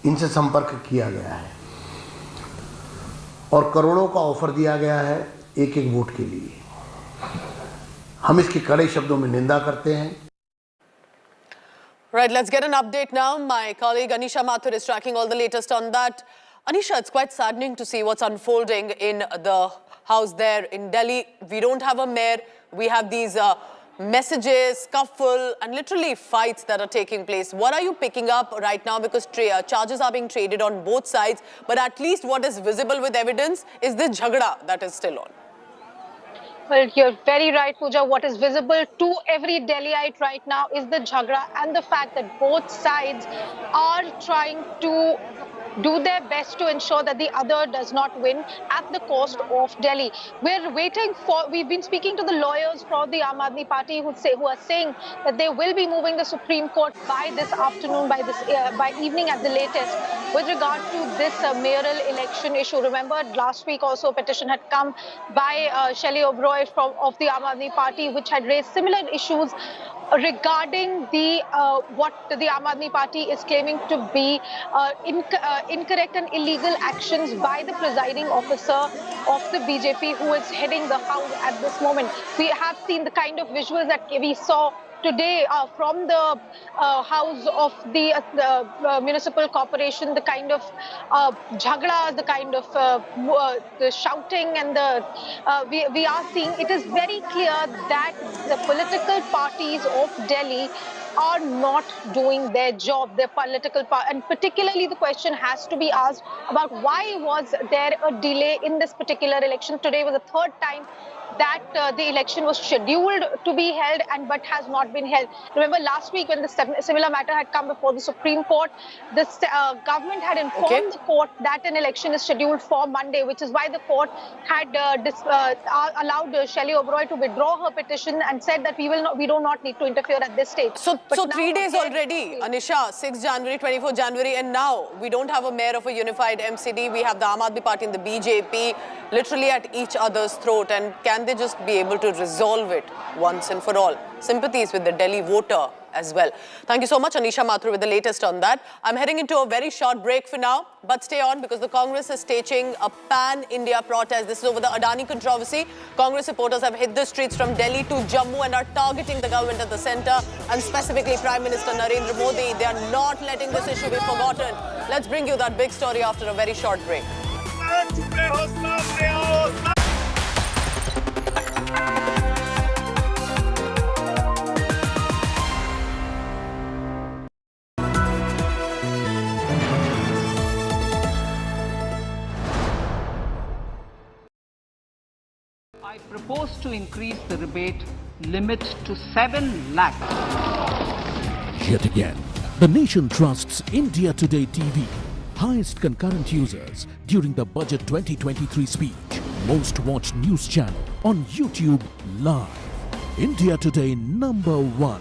इनसे संपर्क किया गया है और करोड़ों का ऑफर दिया गया है एक एक वोट के लिए। हम इसकी कड़े शब्दों में निंदा करते हैं। Right, let's get an update now. My colleague Anisha Mathur is tracking all the latest on that. Anisha, it's quite saddening to see what's unfolding in the house there in Delhi. We don't have a mayor. We have these messages, scuffle, and literally fights that are taking place. What are you picking up right now? Because charges are being traded on both sides, but at least what is visible with evidence is this jhagda that is still on. Well, you're very right, Pooja. What is visible to every Delhiite right now is the jhagda and the fact that both sides are trying to do their best to ensure that the other does not win at the cost of Delhi. We're waiting for, we've been speaking to the lawyers for the Aam Aadmi Party who are saying that they will be moving the Supreme Court by this afternoon, by evening at the latest, with regard to this mayoral election issue. Remember, last week also a petition had come by Shelley Oberoi of the Aam Aadmi Party, which had raised similar issues regarding the what the Aam Aadmi Party is claiming to be incorrect and illegal actions by the presiding officer of the BJP who is heading the house at this moment. We have seen the kind of visuals that we saw today from the house of the municipal corporation, the kind of jhagda, the kind of the shouting and the we are seeing. It is very clear that the political parties of Delhi are not doing their job, their political and particularly the question has to be asked about why was there a delay in this particular election. Today was the third time that the election was scheduled to be held but has not been held. Remember last week when the similar matter had come before the Supreme Court, the government had informed the court that an election is scheduled for Monday, which is why the court had allowed Shelley Oberoi to withdraw her petition and said that we do not need to interfere at this stage. So 3 days already, Anisha, 6 January, 24 January, and now we don't have a mayor of a unified MCD. We have the Aam Aadmi Party and the BJP literally at each other's throat. And can they just be able to resolve it once and for all? Sympathies with the Delhi voter as well. Thank you so much, Anisha Mathur, with the latest on that. I'm heading into a very short break for now, but stay on because the Congress is staging a pan-India protest. This is over the Adani controversy. Congress supporters have hit the streets from Delhi to Jammu and are targeting the government at the centre and specifically Prime Minister Narendra Modi. They are not letting this issue be forgotten. Let's bring you that big story after a very short break. I propose to increase the rebate limit to 7 lakhs. Yet again, the nation trusts India Today TV. Highest concurrent users during the Budget 2023 speech. Most watched news channel on YouTube live. India Today #1.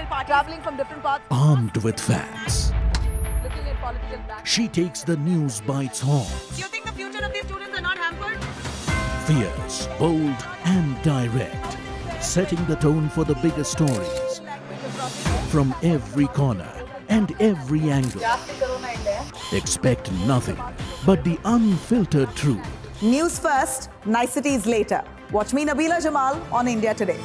traveling from different parts. Armed with facts, Looking at political back. she takes the news by its horns. Do you think the future of these students are not hampered? Fierce, bold, and direct, setting the tone for the biggest stories from every corner and every angle. Expect nothing but the unfiltered truth. News first, niceties later. Watch me, Nabila Jamal, on India Today.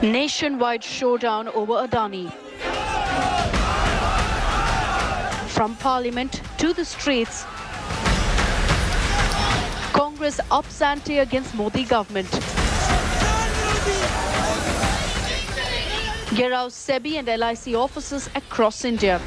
Nationwide showdown over Adani. From Parliament to the streets, Congress ups ante against Modi government. Gheraos SEBI and LIC offices across India.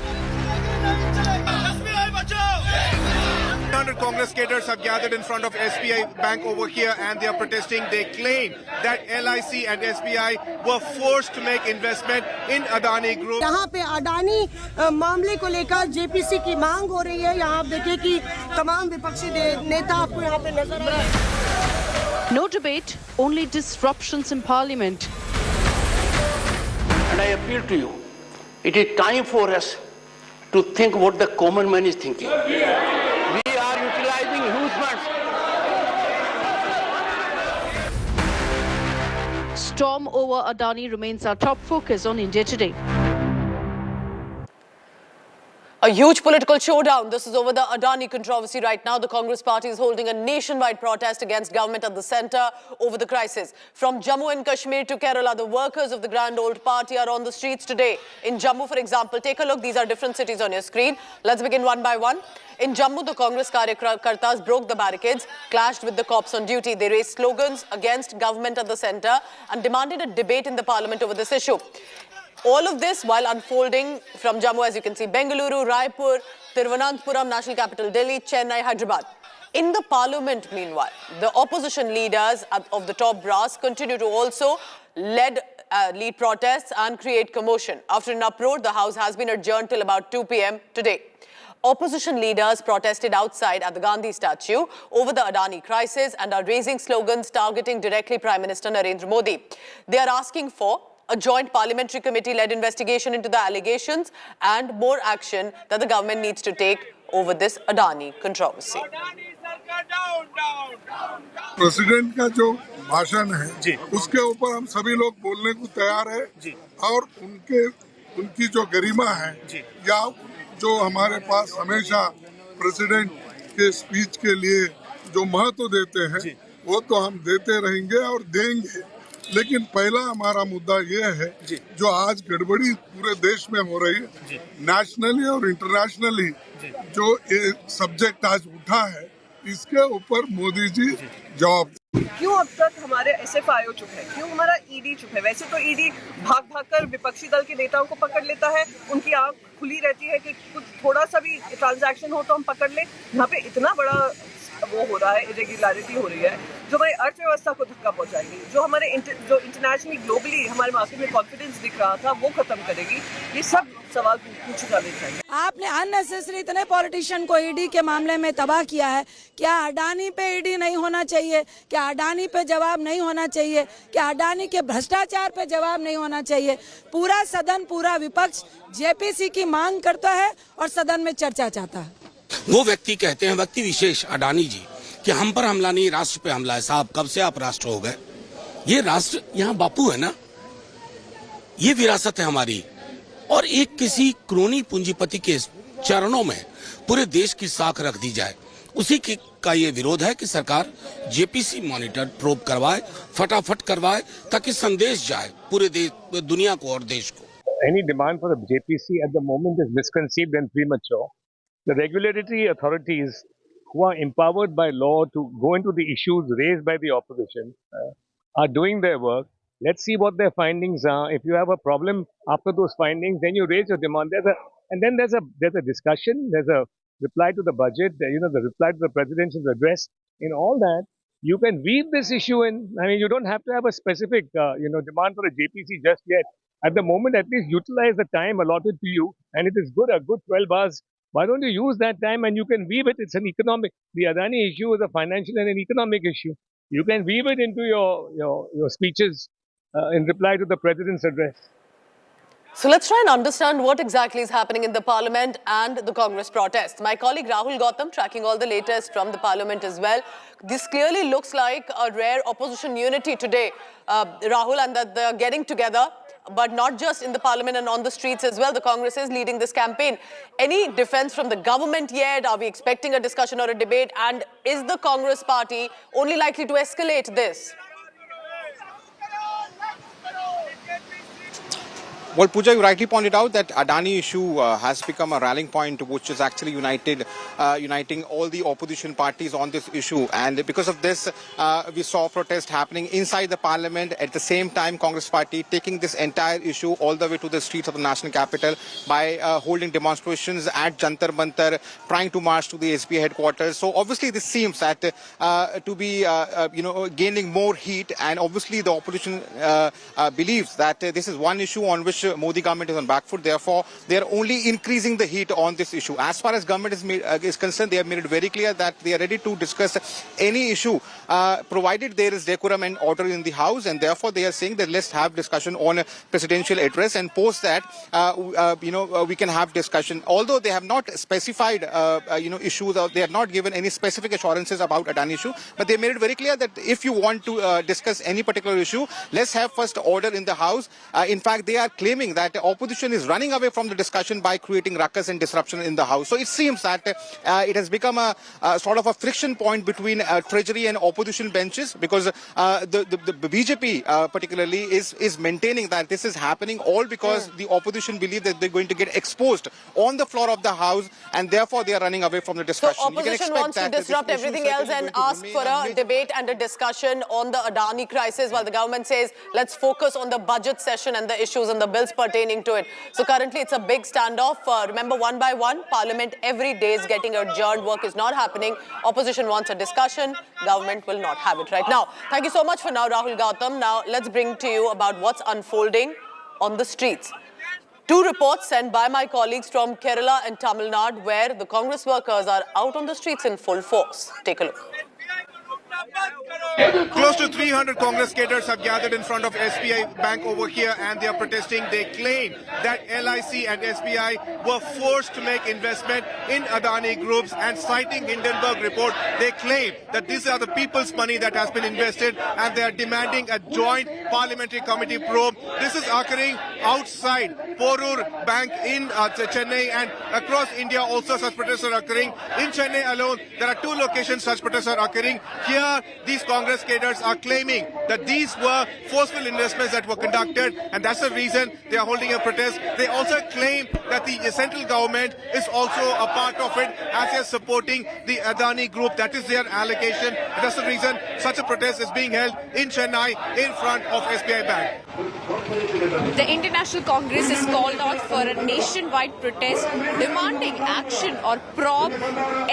100 Congress cadres have gathered in front of SBI Bank over here and they are protesting. They claim that LIC and SBI were forced to make investment in Adani Group. यहाँ पे अडानी मामले को लेकर JPC की मांग हो रही है। यहाँ आप देखिए कि तमाम विपक्षी नेता आपको यहाँ पे नजर आ रहे हैं। No debate, only disruptions in Parliament. And I appeal to you, it is time for us to think what the common man is thinking. We are utilizing huge funds. Storm over Adani remains our top focus on India Today. A huge political showdown. This is over the Adani controversy right now. The Congress party is holding a nationwide protest against government at the centre over the crisis. From Jammu and Kashmir to Kerala, the workers of the grand old party are on the streets today. In Jammu, for example, take a look. These are different cities on your screen. Let's begin one by one. In Jammu, the Congress Karyakartas broke the barricades, clashed with the cops on duty. They raised slogans against government at the centre and demanded a debate in the parliament over this issue. All of this while unfolding from Jammu, as you can see, Bengaluru, Raipur, Thiruvananthapuram, national capital Delhi, Chennai, Hyderabad. In the parliament, meanwhile, the opposition leaders of the top brass continue to also lead protests and create commotion. After an uproar, the House has been adjourned till about 2 p.m. today. Opposition leaders protested outside at the Gandhi statue over the Adani crisis and are raising slogans targeting directly Prime Minister Narendra Modi. They are asking for a joint parliamentary committee-led investigation into the allegations and more action that the government needs to take over this Adani controversy. President का जो भाषण है उसके ऊपर हम सभी लोग बोलने को तैयार है और उनकी जो गरिमा है या जो हमारे पास हमेशा प्रेसिडेंट के स्पीच के लिए जो महत्व देते हैं वो तो हम देते रहेंगे और देंगे, लेकिन पहला हमारा मुद्दा ये है जो आज गड़बड़ी पूरे देश में हो रही है, नेशनली और इंटरनेशनली जो ये सब्जेक्ट आज उठा है इसके ऊपर मोदी जी जवाब। क्यों अब तक हमारे SFIO चुप है, क्यों हमारा ED चुप है? वैसे तो ED भाग कर विपक्षी दल के नेताओं को पकड़ लेता है, उनकी आंख खुली रहती है कि कुछ थोड़ा सा भी ट्रांजैक्शन हो तो हम पकड़ लें। यहाँ पे इतना बड़ा वो हो रहा है, इरेगुलरिटी हो रही है जो हमारी अर्थव्यवस्था को धक्का पहुंचाएगी, जो हमारे जो इंटरनेशनली ग्लोबली हमारे मार्केट में कॉन्फिडेंस दिख रहा था वो खत्म करेगी। ये सब सवाल पूछे जाने चाहिए। आपने अननेसेसरी इतने पॉलिटिशियन को ईडी के मामले में तबाह किया है। क्या अडानी पे ईडी नहीं होना चाहिए? क्या अडानी पे जवाब नहीं होना चाहिए? क्या अडानी के भ्रष्टाचार पे जवाब नहीं होना चाहिए? पूरा सदन, पूरा विपक्ष जेपीसी की मांग करता है और सदन में चर्चा चाहता है। वो व्यक्ति कहते हैं, व्यक्ति विशेष अडानी जी, कि हम पर हमला नहीं, राष्ट्र पे हमला है। साहब, कब से आप राष्ट्र हो गए? ये राष्ट्र यहाँ बापू है ना, ये विरासत है हमारी। और एक किसी क्रोनी पूंजीपति के चरणों में पूरे देश की साख रख दी जाए, उसी का ये विरोध है कि सरकार जेपीसी मॉनिटर प्रोब करवाए, फटाफट करवाए, ताकि संदेश जाए पूरे दुनिया को और देश को। Any demand for the JPC at the moment is misconceived and premature. The regulatory authorities who are empowered by law to go into the issues raised by the opposition are doing their work. Let's see what their findings are. If you have a problem after those findings, then you raise your demand. There's a discussion. There's a reply to the budget. The reply to the presidential address. In all that, You can weave this issue in. I mean, you don't have to have a specific, demand for a JPC just yet. At the moment, at least utilize the time allotted to you, and it is a good 12 hours. Why don't you use that time and you can weave it? It's an economic. The Adani issue is a financial and an economic issue. You can weave it into your speeches in reply to the president's address. So let's try and understand what exactly is happening in the parliament and the Congress protests. My colleague Rahul Gautam tracking all the latest from the parliament as well. This clearly looks like a rare opposition unity today, Rahul, and that they're getting together, but not just in the parliament and on the streets as well. The Congress is leading this campaign. Any defense from the government yet? Are we expecting a discussion or a debate? And is the Congress party only likely to escalate this? Well, Pooja, you rightly pointed out that Adani issue has become a rallying point which is actually uniting all the opposition parties on this issue. And because of this, we saw protests happening inside the parliament. At the same time, Congress party taking this entire issue all the way to the streets of the national capital by holding demonstrations at Jantar Mantar, trying to march to the SBI headquarters. So obviously this seems that to be gaining more heat, and obviously the opposition believes that this is one issue on which Modi government is on back foot. Therefore, they are only increasing the heat on this issue. As far as government is concerned, they have made it very clear that they are ready to discuss any issue, provided there is decorum and order in the house. And therefore, they are saying that let's have discussion on a presidential address, and post that, we can have discussion. Although they have not specified, issues, or they have not given any specific assurances about Adani issue, but they made it very clear that if you want to discuss any particular issue, let's have first order in the house. In fact, they are claiming that the opposition is running away from the discussion by creating ruckus and disruption in the house. So it seems that it has become a sort of a friction point between treasury and opposition benches, because the BJP particularly is maintaining that this is happening all because the opposition believe that they're going to get exposed on the floor of the house, and therefore they are running away from the discussion. So opposition wants to disrupt everything else and ask for a debate and a discussion on the Adani crisis, while the government says let's focus on the budget session and the issues and the bills pertaining to it. So currently it's a big standoff. Remember, one by one, Parliament every day is getting adjourned. Work is not happening. Opposition wants a discussion. Government will not have it right now. Thank you so much for now, Rahul Gautam. Now let's bring to you about what's unfolding on the streets. Two reports sent by my colleagues from Kerala and Tamil Nadu, where the Congress workers are out on the streets in full force. Take a look. Close to 300 Congress cadres have gathered in front of SBI Bank over here, and they are protesting. They claim that LIC and SBI were forced to make investment in Adani groups, and citing Hindenburg report, they claim that these are the people's money that has been invested, and they are demanding a joint parliamentary committee probe. This is occurring outside Porur Bank in Chennai, and across India also such protests are occurring. In Chennai alone, there are 2 locations such protests are occurring. Here, these Congress cadres are claiming that these were forceful investments that were conducted, and that's the reason they are holding a protest. They also claim that the central government is also a part of it, as they are supporting the Adani group. That is their allegation. And that's the reason such a protest is being held in Chennai in front of SBI Bank. The International Congress is called out for a nationwide protest demanding action or probe,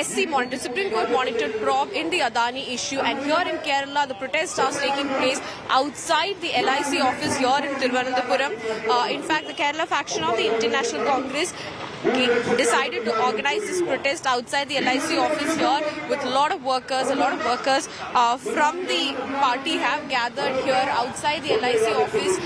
SC monitored, Supreme Court monitored probe in the Adani issue. And here in Kerala, the protest starts taking place outside the LIC office here in Thiruvananthapuram. In fact, the Kerala faction of the International Congress decided to organize this protest outside the LIC office here with a lot of workers. A lot of workers from the party have gathered here outside the LIC office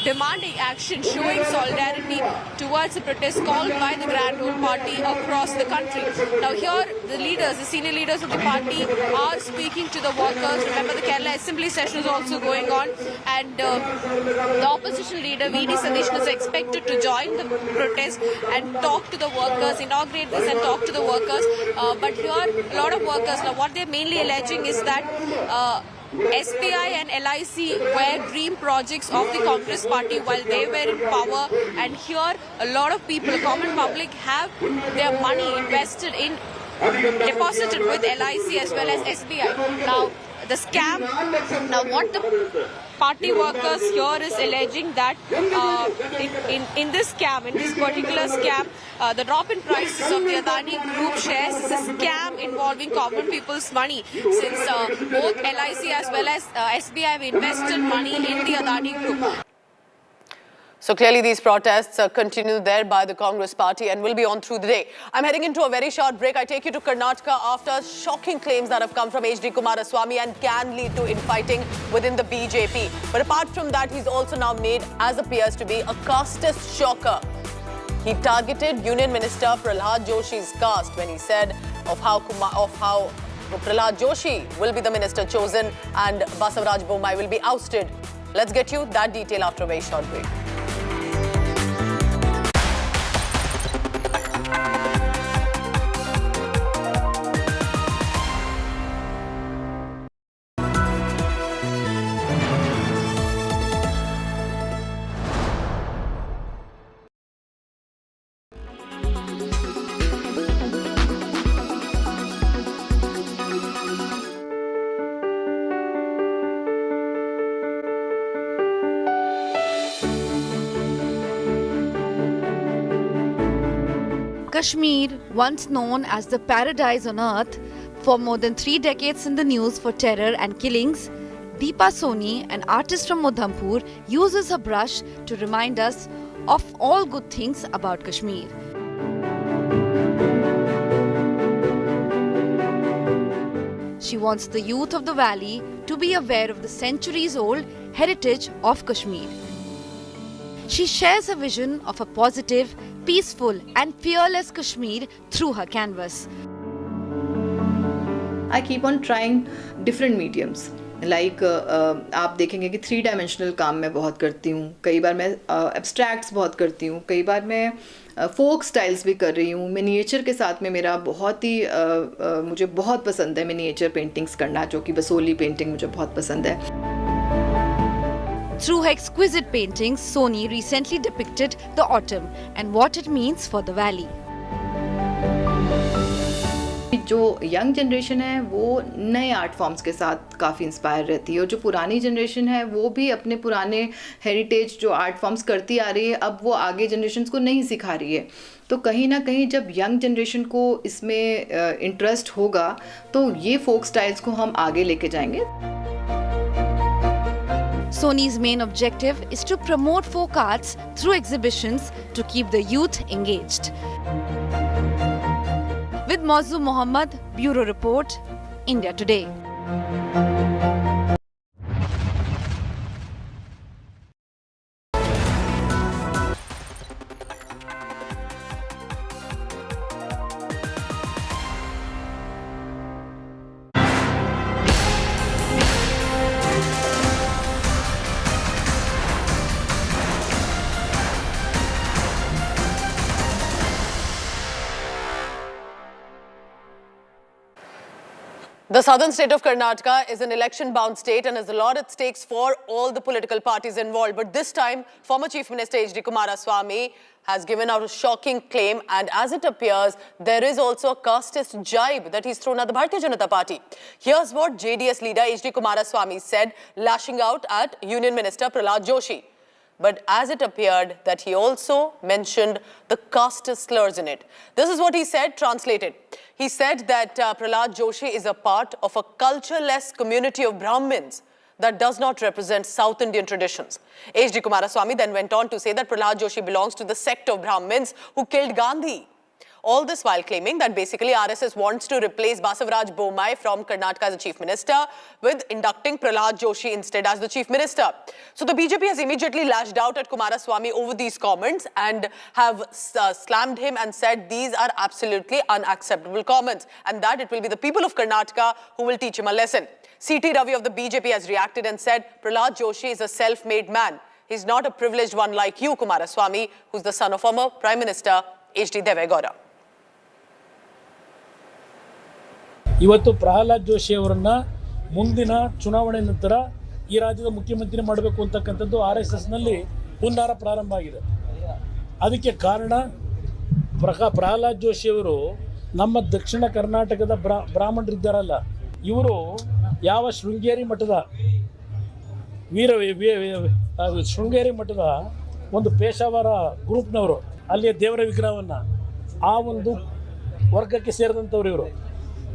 demanding action, showing solidarity towards the protest called by the Grand Old Party across the country. Now here, the leaders, the senior leaders of the party are speaking to the workers. Remember, the Kerala Assembly session is also going on, and the opposition leader, V.D. Satish, is expected to join the protest and talk to the workers, inaugurate this and talk to the workers. But here, a lot of workers, now what they're mainly alleging is that SBI and LIC were dream projects of the Congress party while they were in power, and here a lot of people, the common public, have their money invested in, deposited with LIC as well as SBI. Now the scam, now what the party workers here is alleging that in this scam, in this particular scam, the drop in prices of the Adani Group shares is a scam involving common people's money, since both LIC as well as SBI have invested money in the Adani Group. So clearly these protests continue there by the Congress party and will be on through the day. I'm heading into a very short break. I take you to Karnataka after shocking claims that have come from H.D. Kumaraswamy and can lead to infighting within the BJP. But apart from that, he's also now made, as appears to be, a casteist shocker. He targeted Union Minister Prahlad Joshi's caste when he said of how Prahlad Joshi will be the minister chosen and Basavaraj Bommai will be ousted. Let's get you that detail after a very short break. Kashmir, once known as the paradise on earth, for more than 3 decades in the news for terror and killings, Deepa Soni, an artist from Udhampur, uses her brush to remind us of all good things about Kashmir. She wants the youth of the valley to be aware of the centuries-old heritage of Kashmir. She shares a vision of a positive, peaceful and fearless Kashmir through her canvas. I keep on trying different mediums. Like आप देखेंगे कि 3-dimensional काम मैं बहुत करती हूँ. कई बार मैं abstracts बहुत करती हूँ. कई बार मैं folk styles भी कर रही हूँ. Miniature के साथ में मेरा बहुत ही मुझे बहुत पसंद है miniature paintings करना, जो कि बसोली painting मुझे बहुत पसंद है. Through her exquisite paintings, Soni recently depicted the autumn and what it means for the valley. जो यंग जनरेशन है वो नए आर्ट फॉर्म्स के साथ काफ़ी इंस्पायर रहती है और जो पुरानी जनरेशन है वो भी अपने पुराने हेरिटेज जो आर्ट फॉर्म्स करती आ रही है, अब वो आगे जनरेशन्स को नहीं सिखा रही है. तो कहीं ना कहीं जब यंग जनरेशन को इसमें इंटरेस्ट होगा तो ये फोक स्टाइल्स को हम आगे लेके जाएंगे. Soni's main objective is to promote folk arts through exhibitions to keep the youth engaged. With Mauzu Mohammed, Bureau Report, India Today. The southern state of Karnataka is an election-bound state and has a lot at stake for all the political parties involved. But this time, former Chief Minister H.D. Kumaraswamy has given out a shocking claim, and as it appears, there is also a casteist jibe that he's thrown at the Bharatiya Janata Party. Here's what JDS leader H.D. Kumaraswamy said, lashing out at Union Minister Prahlad Joshi. But as it appeared that he also mentioned the casteist slurs in it. This is what he said, translated. He said that Prahlad Joshi is a part of a cultureless community of Brahmins that does not represent South Indian traditions. H.D. Kumaraswamy then went on to say that Prahlad Joshi belongs to the sect of Brahmins who killed Gandhi. All this while claiming that basically RSS wants to replace Basavaraj Bommai from Karnataka as the Chief Minister with inducting Prahlad Joshi instead as the Chief Minister. So the BJP has immediately lashed out at Kumaraswamy over these comments and have slammed him and said these are absolutely unacceptable comments and that it will be the people of Karnataka who will teach him a lesson. C.T. Ravi of the BJP has reacted and said Prahlad Joshi is a self-made man. He's not a privileged one like you, Kumaraswamy, who's the son of former Prime Minister H.D. Devegowda. ಇವತ್ತು ಪ್ರಹ್ಲಾದ್ ಜೋಶಿ ಅವರನ್ನು ಮುಂದಿನ ಚುನಾವಣೆ ನಂತರ ಈ ರಾಜ್ಯದ ಮುಖ್ಯಮಂತ್ರಿ ಮಾಡಬೇಕು ಅಂತಕ್ಕಂಥದ್ದು RSSನಲ್ಲಿ ಹುನ್ನಾರ ಪ್ರಾರಂಭ ಆಗಿದೆ. ಅದಕ್ಕೆ ಕಾರಣ ಪ್ರಹ್ಲಾದ್ ಜೋಶಿ ಅವರು ನಮ್ಮ ದಕ್ಷಿಣ ಕರ್ನಾಟಕದ ಬ್ರಾಹ್ಮಣರಿದ್ದಾರಲ್ಲ, ಇವರು ಯಾವ ಶೃಂಗೇರಿ ಮಠದ ಶೃಂಗೇರಿ ಮಠದ ಒಂದು ಪೇಶಾವರ ಗ್ರೂಪ್ನವರು ಅಲ್ಲಿಯ ದೇವರ ವಿಗ್ರಹವನ್ನು ಆ ಒಂದು ವರ್ಗಕ್ಕೆ ಸೇರಿದಂಥವ್ರು ಇವರು.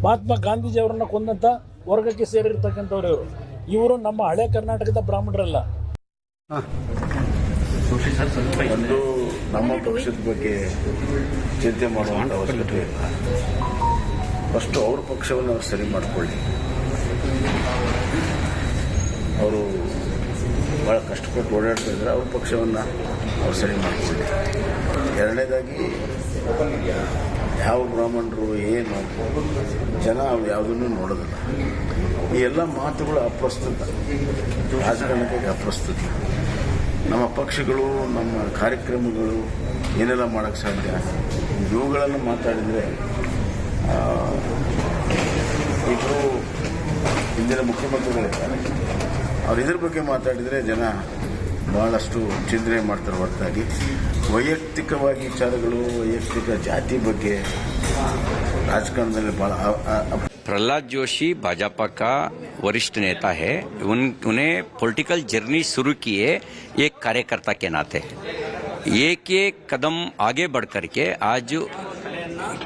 ಮಹಾತ್ಮ ಗಾಂಧೀಜಿಯವರನ್ನು ಕೊಂದಂಥ ವರ್ಗಕ್ಕೆ ಸೇರಿರ್ತಕ್ಕಂಥವ್ರು ಇವರು ನಮ್ಮ ಹಳೆ ಕರ್ನಾಟಕದ ಬ್ರಾಹ್ಮಣರಲ್ಲ. ಒಂದು ನಮ್ಮ ಪಕ್ಷದ ಬಗ್ಗೆ ಚಿಂತೆ ಮಾಡುವಂಥ ಅವಶ್ಯಕತೆ ಇಲ್ಲ. ಫಸ್ಟು ಅವ್ರ ಪಕ್ಷವನ್ನು ಅವ್ರು ಸರಿ ಮಾಡಿಕೊಳ್ಳಿ. ಅವರು ಭಾಳ ಕಷ್ಟಪಟ್ಟು ಓಡಾಡ್ತಾ ಇದ್ದಾರೆ, ಅವ್ರ ಪಕ್ಷವನ್ನು ಅವ್ರು ಸರಿ ಮಾಡಿಕೊಳ್ಳಿ. ಎರಡನೇದಾಗಿ ಯಾವ ಬ್ರಾಹ್ಮಣರು ಏನು ಜನ ಅವು ಯಾವುದನ್ನು ನೋಡೋದಿಲ್ಲ. ಈ ಎಲ್ಲ ಮಾತುಗಳು ಅಪ್ರಸ್ತುತ, ರಾಜಕಾರಣಕ್ಕೆ ಅಪ್ರಸ್ತುತ. ನಮ್ಮ ಪಕ್ಷಗಳು, ನಮ್ಮ ಕಾರ್ಯಕ್ರಮಗಳು ಏನೆಲ್ಲ ಮಾಡೋಕ್ಕೆ ಸಾಧ್ಯ ಇವುಗಳನ್ನು ಮಾತಾಡಿದರೆ, ಇಬ್ಬರು ಹಿಂದಿನ ಮುಖ್ಯಮಂತ್ರಿಗಳಿದ್ದಾರೆ, ಅವ್ರು ಇದ್ರ ಬಗ್ಗೆ ಮಾತಾಡಿದರೆ ಜನ ಭಾಳಷ್ಟು ಚಿಂತನೆ ಮಾಡ್ತಾರೆ ಹೊರತಾಗಿ ವೈಯಕ್ತಿಕವಾಗಿ ವಿಚಾರಗಳು, ವೈಯಕ್ತಿಕ ಜಾತಿ ಬಗ್ಗೆ राजकारण प्रहलाद जोशी भाजपा का वरिष्ठ नेता है। उन्हें पॉलिटिकल जर्नी शुरू किए एक कार्यकर्ता के नाते, एक एक कदम आगे बढ़ करके आज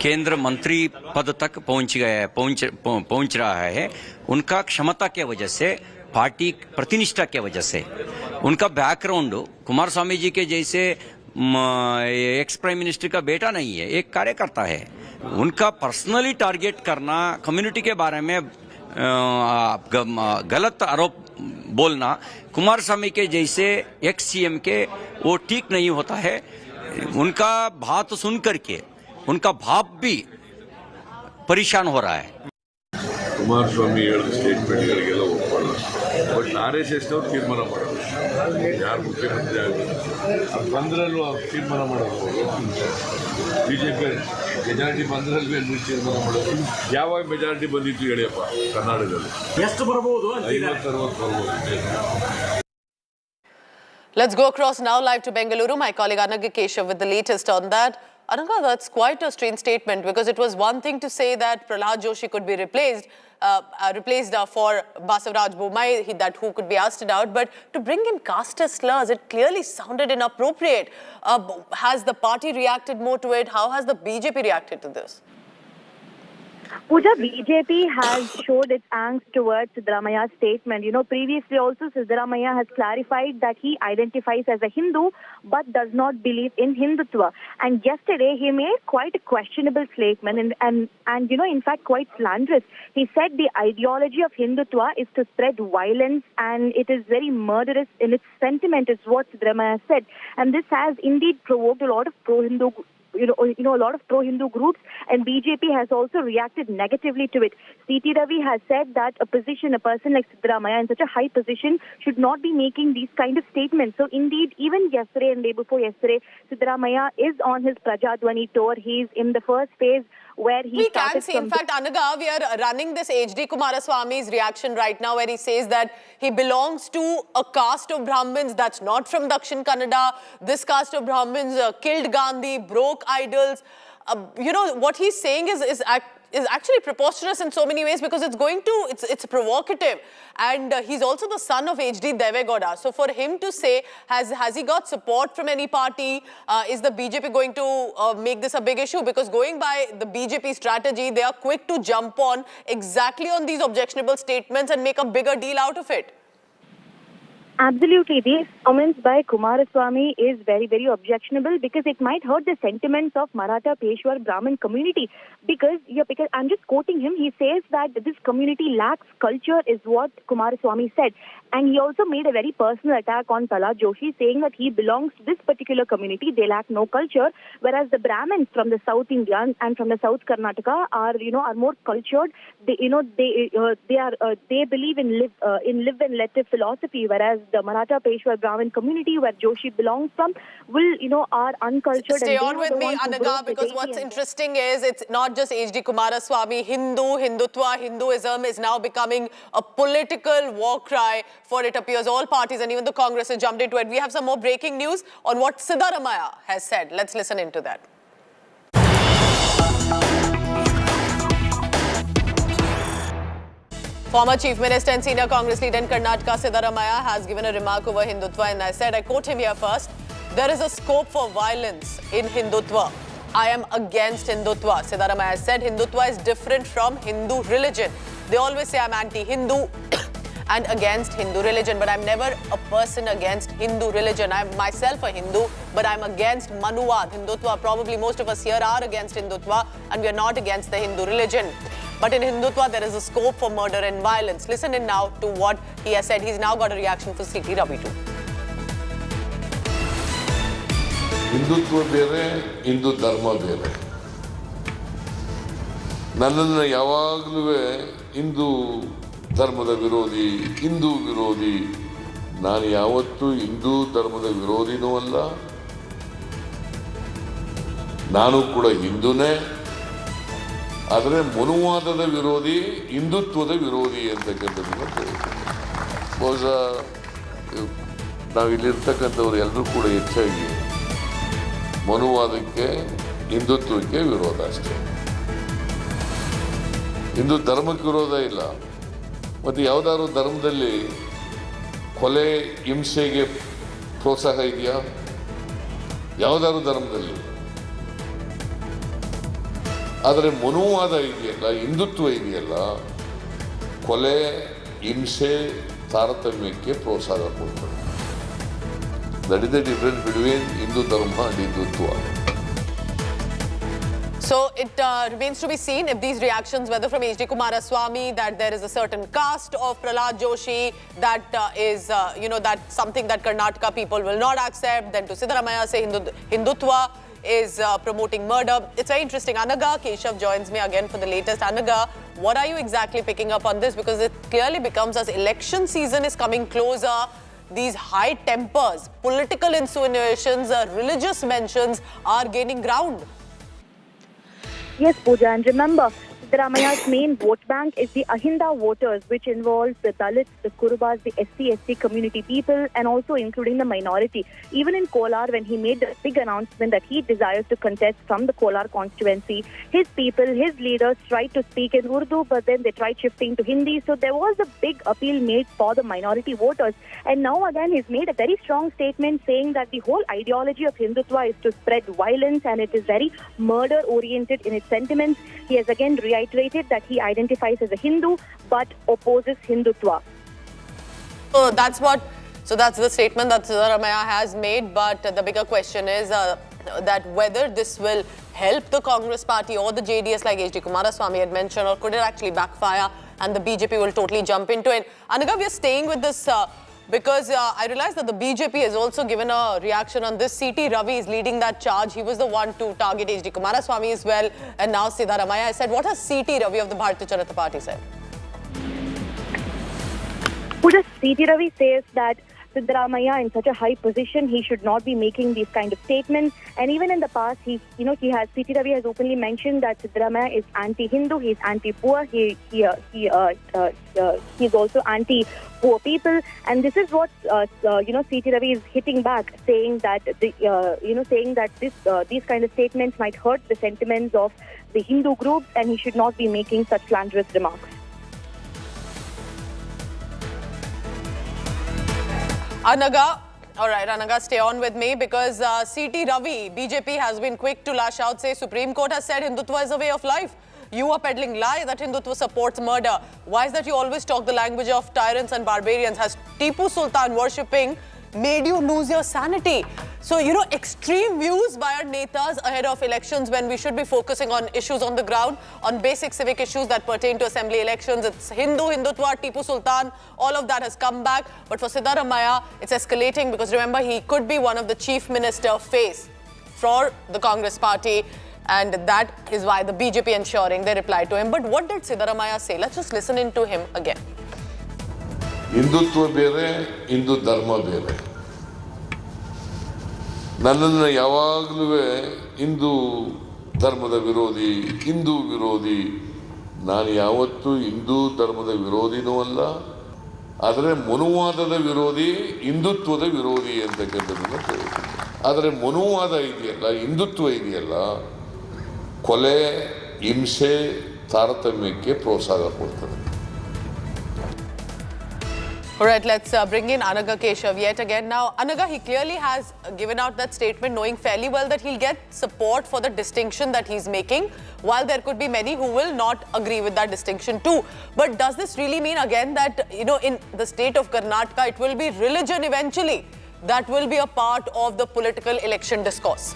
केंद्र मंत्री पद तक पहुंच रहा है। उनका क्षमता के वजह से, पार्टी प्रतिनिष्ठा के वजह से, उनका बैकग्राउंड कुमार स्वामी जी के जैसे एक्स प्राइम मिनिस्टर का बेटा नहीं है, एक कार्यकर्ता है। उनका पर्सनली टारगेट करना, कम्युनिटी के बारे में गलत आरोप बोलना कुमार स्वामी के जैसे एक्स सीएम के वो ठीक नहीं होता है। उनका बात सुन करके उनका भाव भी परेशान हो रहा है। कुमार स्वामी स्टेटमेंट बट RSS ತೀರ್ಮಾನ ಮಾಡೋದು ಯಾರು ಮುಖ್ಯಮಂತ್ರಿ ಆಗಬೇಕು ಬಂದ್ರಲ್ಲೂ ತೀರ್ಮಾನ ಮಾಡೋದು, ಬಿಜೆಪಿ ಮೆಜಾರಿಟಿ ಬಂದ್ರಲ್ಲಿ ತೀರ್ಮಾನ ಮಾಡೋದು. ಯಾವಾಗ ಮೆಜಾರಿಟಿ ಬಂದಿತ್ತು ಹೇಳಿಯಪ್ಪ ಕರ್ನಾಟಕದಲ್ಲಿ? ಎಷ್ಟು ಬರಬಹುದು? 50-60 ಬರ್ಬೋದು. Let's go across now live to Bengaluru. My colleague Anaga Keshav with the latest on that. Anaga, that's quite a strange statement, because it was one thing to say that Prahlad Joshi could be replaced for Basavaraj Bommai, that who could be ousted out, but to bring in caste slurs, it clearly sounded inappropriate. Has the party reacted more to it? How has the BJP reacted to this? Pooja, BJP has showed its angst towards Siddharamaya's statement. You know, previously also Siddharamaya has clarified that he identifies as a Hindu but does not believe in Hindutva. And yesterday he made quite a questionable statement and you know, in fact quite slanderous. He said the ideology of Hindutva is to spread violence and it is very murderous in its sentiment, is what Siddharamaya said. And this has indeed provoked a lot of pro-Hindu a lot of pro-Hindu groups, and BJP has also reacted negatively to it. C.T. Ravi has said that a person like Siddharamaya in such a high position should not be making these kind of statements. So indeed, even yesterday and day before yesterday, Siddharamaya is on his Prajadwani tour. He's in the first phase where he we can see, in fact, Anaga, we are running this H.D. Kumaraswamy's reaction right now, where he says that he belongs to a caste of Brahmins that's not from Dakshin Kannada. This caste of Brahmins killed Gandhi, broke idols. You know, what he's saying is actually preposterous in so many ways, because it's provocative. And he's also the son of H.D. Devegowda. So for him to say, has he got support from any party? Is the BJP going to make this a big issue? Because going by the BJP strategy, they are quick to jump on exactly on these objectionable statements and make a bigger deal out of it. Absolutely. These comments by Kumaraswamy is very, very objectionable, because it might hurt the sentiments of Maratha Peshwar Brahmin community. Because I'm just quoting him, he says that this community lacks culture, is what Kumaraswamy said. And he also made a very personal attack on Prahlad Joshi, saying that he belongs to this particular community, they lack no culture, whereas the Brahmins from the South India and from the South Karnataka are more cultured. They believe in live and let live philosophy, whereas the Maratha Peshwar Brahmin community, where Joshi belongs from, are uncultured. Stay on with me, Anaga, because what's interesting is it's not just H.D. Kumaraswamy. Hindutva, Hinduism is now becoming a political war cry. For it appears all parties and even the Congress has jumped into it. We have some more breaking news on what Siddharamaya has said. Let's listen into that. Former Chief Minister and senior Congress leader in Karnataka, Siddaramaiah, has given a remark over Hindutva, and I said, I quote him here first, "There is a scope for violence in Hindutva. I am against Hindutva." Siddaramaiah said Hindutva is different from Hindu religion. They always say I'm anti-Hindu and against Hindu religion, but I'm never a person against Hindu religion. I'm myself a Hindu, but I'm against Manuvad, Hindutva. Probably most of us here are against Hindutva, and we are not against the Hindu religion. But in Hindutva, there is a scope for murder and violence. Listen in now to what he has said. He's now got a reaction for C.T. Ravi too. Hindutva ಬೇರೆ, ಹಿಂದೂ ಧರ್ಮ ಬೇರೆ. ನನ್ನನ್ನು ಯಾವಾಗಲೂ ಹಿಂದೂ ಧರ್ಮದ ವಿರೋಧಿ, ಹಿಂದೂ ವಿರೋಧಿ. ನಾನು ಯಾವತ್ತೂ ಹಿಂದೂ ಧರ್ಮದ ವಿರೋಧಿನೂ ಅಲ್ಲ, ನಾನು ಕೂಡ ಹಿಂದೂನೇ. ಆದರೆ ಮನುವಾದದ ವಿರೋಧಿ, ಹಿಂದುತ್ವದ ವಿರೋಧಿ ಅಂತಕ್ಕಂಥದ್ದು ಬಹುಶಃ ನಾವಿಲ್ಲಿರ್ತಕ್ಕಂಥವ್ರು ಎಲ್ಲರೂ ಕೂಡ ಹೆಚ್ಚಾಗಿ ಮನುವಾದಕ್ಕೆ, ಹಿಂದುತ್ವಕ್ಕೆ ವಿರೋಧ ಅಷ್ಟೇ. ಹಿಂದೂ ಧರ್ಮಕ್ಕೆ ವಿರೋಧ ಇಲ್ಲ. ಮತ್ತು ಯಾವುದಾದ್ರು ಧರ್ಮದಲ್ಲಿ ಕೊಲೆ, ಹಿಂಸೆಗೆ ಪ್ರೋತ್ಸಾಹ ಇದೆಯಾ? ಯಾವುದಾದ್ರು ಧರ್ಮದಲ್ಲಿ. ಆದರೆ ಮನುವಾದ ಇದೆಯಲ್ಲ, ಹಿಂದುತ್ವ ಇದೆಯಲ್ಲ, ಕೊಲೆ, ಹಿಂಸೆ, ತಾರತಮ್ಯಕ್ಕೆ ಪ್ರೋತ್ಸಾಹ ಕೊಡ್ತಾರೆ. That is the difference between Hindu Dharma and Hindutva. So it remains to be seen if these reactions, whether from H.D. Kumaraswamy, that there is a certain caste of Prahlad Joshi that is, that's something that Karnataka people will not accept. Then to Siddaramaiah say Hindutva is promoting murder. It's very interesting. Anaga Keshav joins me again for the latest. Anaga, what are you exactly picking up on this? Because it clearly becomes, as election season is coming closer, these high tempers, political insinuations, religious mentions are gaining ground. Yes, Pooja, and remember, Siddaramaiah's main vote bank is the Ahinda voters, which involves the Dalits, the Kurubas, the SC community people, and also including the minority. Even in Kolar, when he made the big announcement that he desires to contest from the Kolar constituency, his people, his leaders tried to speak in Urdu, but then they tried shifting to Hindi. So there was a big appeal made for the minority voters. And now again, he's made a very strong statement saying that the whole ideology of Hindutva is to spread violence, and it is very murder-oriented in its sentiments. He has again reiterated that he identifies as a Hindu but opposes Hindutva. So that's the statement that Siddaramaiah has made. But the bigger question is that whether this will help the Congress party or the JDS, like H.D. Kumaraswamy had mentioned, or could it actually backfire and the BJP will totally jump into it. Anaga, we are staying with this because I realized that the BJP has also given a reaction on this. C.T. Ravi is leading that charge. He was the one to target H.D. Kumaraswamy as well, and now Siddaramaiah. I said, what has C.T. Ravi of the Bharatiya Janata Party said? C.T. Ravi says that Siddaramaiah in such a high position, he should not be making these kind of statements. And even in the past, C.T. Ravi has openly mentioned that Siddaramaiah is anti-Hindu, he's anti-poor, he's also anti-poor people. And this is what C.T. Ravi is hitting back, saying that these kind of statements might hurt the sentiments of the Hindu groups, and he should not be making such slanderous remarks. Anaga, all right, Anaga, stay on with me because C.T. Ravi, BJP has been quick to lash out, say Supreme Court has said Hindutva is a way of life. You are peddling lie that Hindutva supports murder. Why is that you always talk the language of tyrants and barbarians? Has Tipu Sultan worshipping made you lose your sanity? So, extreme views by our netas ahead of elections when we should be focusing on issues on the ground, on basic civic issues that pertain to assembly elections. It's Hindutva, Tipu Sultan, all of that has come back. But for Siddaramaiah, it's escalating because remember, he could be one of the chief minister face for the Congress party. And that is why the BJP ensuring they reply to him. But what did Siddaramaiah say? Let's just listen into him again. Hindutva ಬೇರೆ, ಹಿಂದೂ ಧರ್ಮ ಬೇರೆ. ನನ್ನನ್ನು ಯಾವಾಗಲೂ ಹಿಂದೂ ಧರ್ಮದ ವಿರೋಧಿ, ಹಿಂದೂ ವಿರೋಧಿ. ನಾನು ಯಾವತ್ತೂ ಹಿಂದೂ ಧರ್ಮದ ವಿರೋಧಿನೂ ಅಲ್ಲ, ಆದರೆ ಮನುವಾದದ ವಿರೋಧಿ, ಹಿಂದುತ್ವದ ವಿರೋಧಿ ಅಂತಕ್ಕಂಥದ್ದನ್ನು ಹೇಳ್ತೀನಿ. ಆದರೆ ಮನುವಾದ ಇದೆಯಲ್ಲ, ಹಿಂದುತ್ವ ಇದೆಯಲ್ಲ, ಕೊಲೆ, ಹಿಂಸೆ, ತಾರತಮ್ಯಕ್ಕೆ ಪ್ರೋತ್ಸಾಹ ಕೊಡ್ತದೆ. All right, let's bring in Anaga Keshav yet again. Now, Anaga, he clearly has given out that statement knowing fairly well that he'll get support for the distinction that he's making, while there could be many who will not agree with that distinction too. But does this really mean again that, in the state of Karnataka, it will be religion eventually that will be a part of the political election discourse?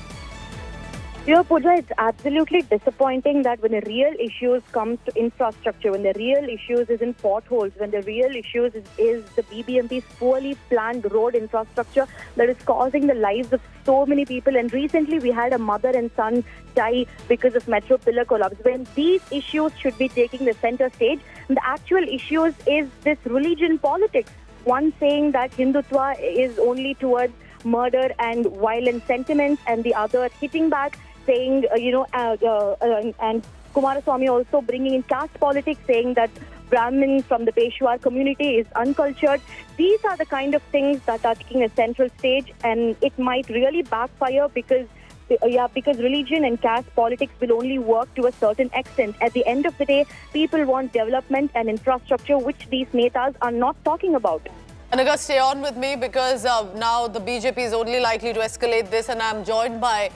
Pooja, it's absolutely disappointing that when the real issues come to infrastructure, when the real issues is in potholes, when the real issues is the BBMP's poorly planned road infrastructure that is causing the lives of so many people. And recently we had a mother and son die because of metro pillar collapse. When these issues should be taking the center stage, the actual issues is this religion politics. One saying that Hindutva is only towards murder and violent sentiments, and the other hitting back, saying, and Kumaraswamy also bringing in caste politics, saying that Brahmin from the Peshwar community is uncultured. These are the kind of things that are taking a central stage, and it might really backfire because religion and caste politics will only work to a certain extent. At the end of the day, people want development and infrastructure, which these netas are not talking about. Anaga, stay on with me because now the BJP is only likely to escalate this, and I'm joined by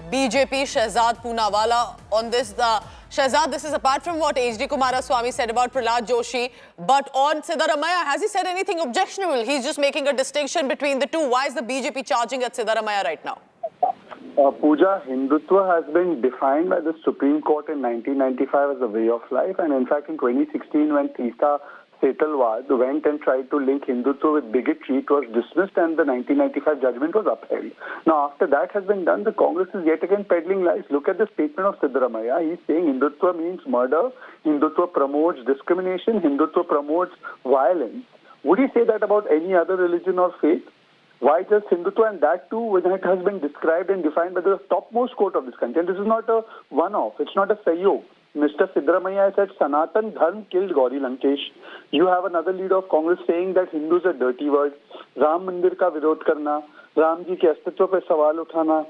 BJP Shehzad Poonawalla on this. Shehzad, this is apart from what H.D. Kumaraswamy said about Prahlad Joshi, but on Siddaramaiah, has he said anything objectionable? He's just making a distinction between the two. Why is the BJP charging at Siddaramaiah right now? Pooja, Hindutva has been defined by the Supreme Court in 1995 as a way of life, and in fact in 2016 when Teesta Setalwad went and tried to link Hindutva with bigotry, it was dismissed and the 1995 judgment was upheld. Now, after that has been done, the Congress is yet again peddling lies. Look at the statement of Siddaramaiah. He's saying Hindutva means murder, Hindutva promotes discrimination, Hindutva promotes violence. Would he say that about any other religion or faith? Why just Hindutva, and that too when it has been described and defined by the topmost court of this country? And this is not a one-off, it's not a sayyog. Mr. Siddaramaiah said Sanatan Dharm killed Gauri Lankesh. You have another leader of Congress saying that Hindus are dirty word. Ram Mandir ka virod karna, Ram ji ke astitva pe sawal uthana,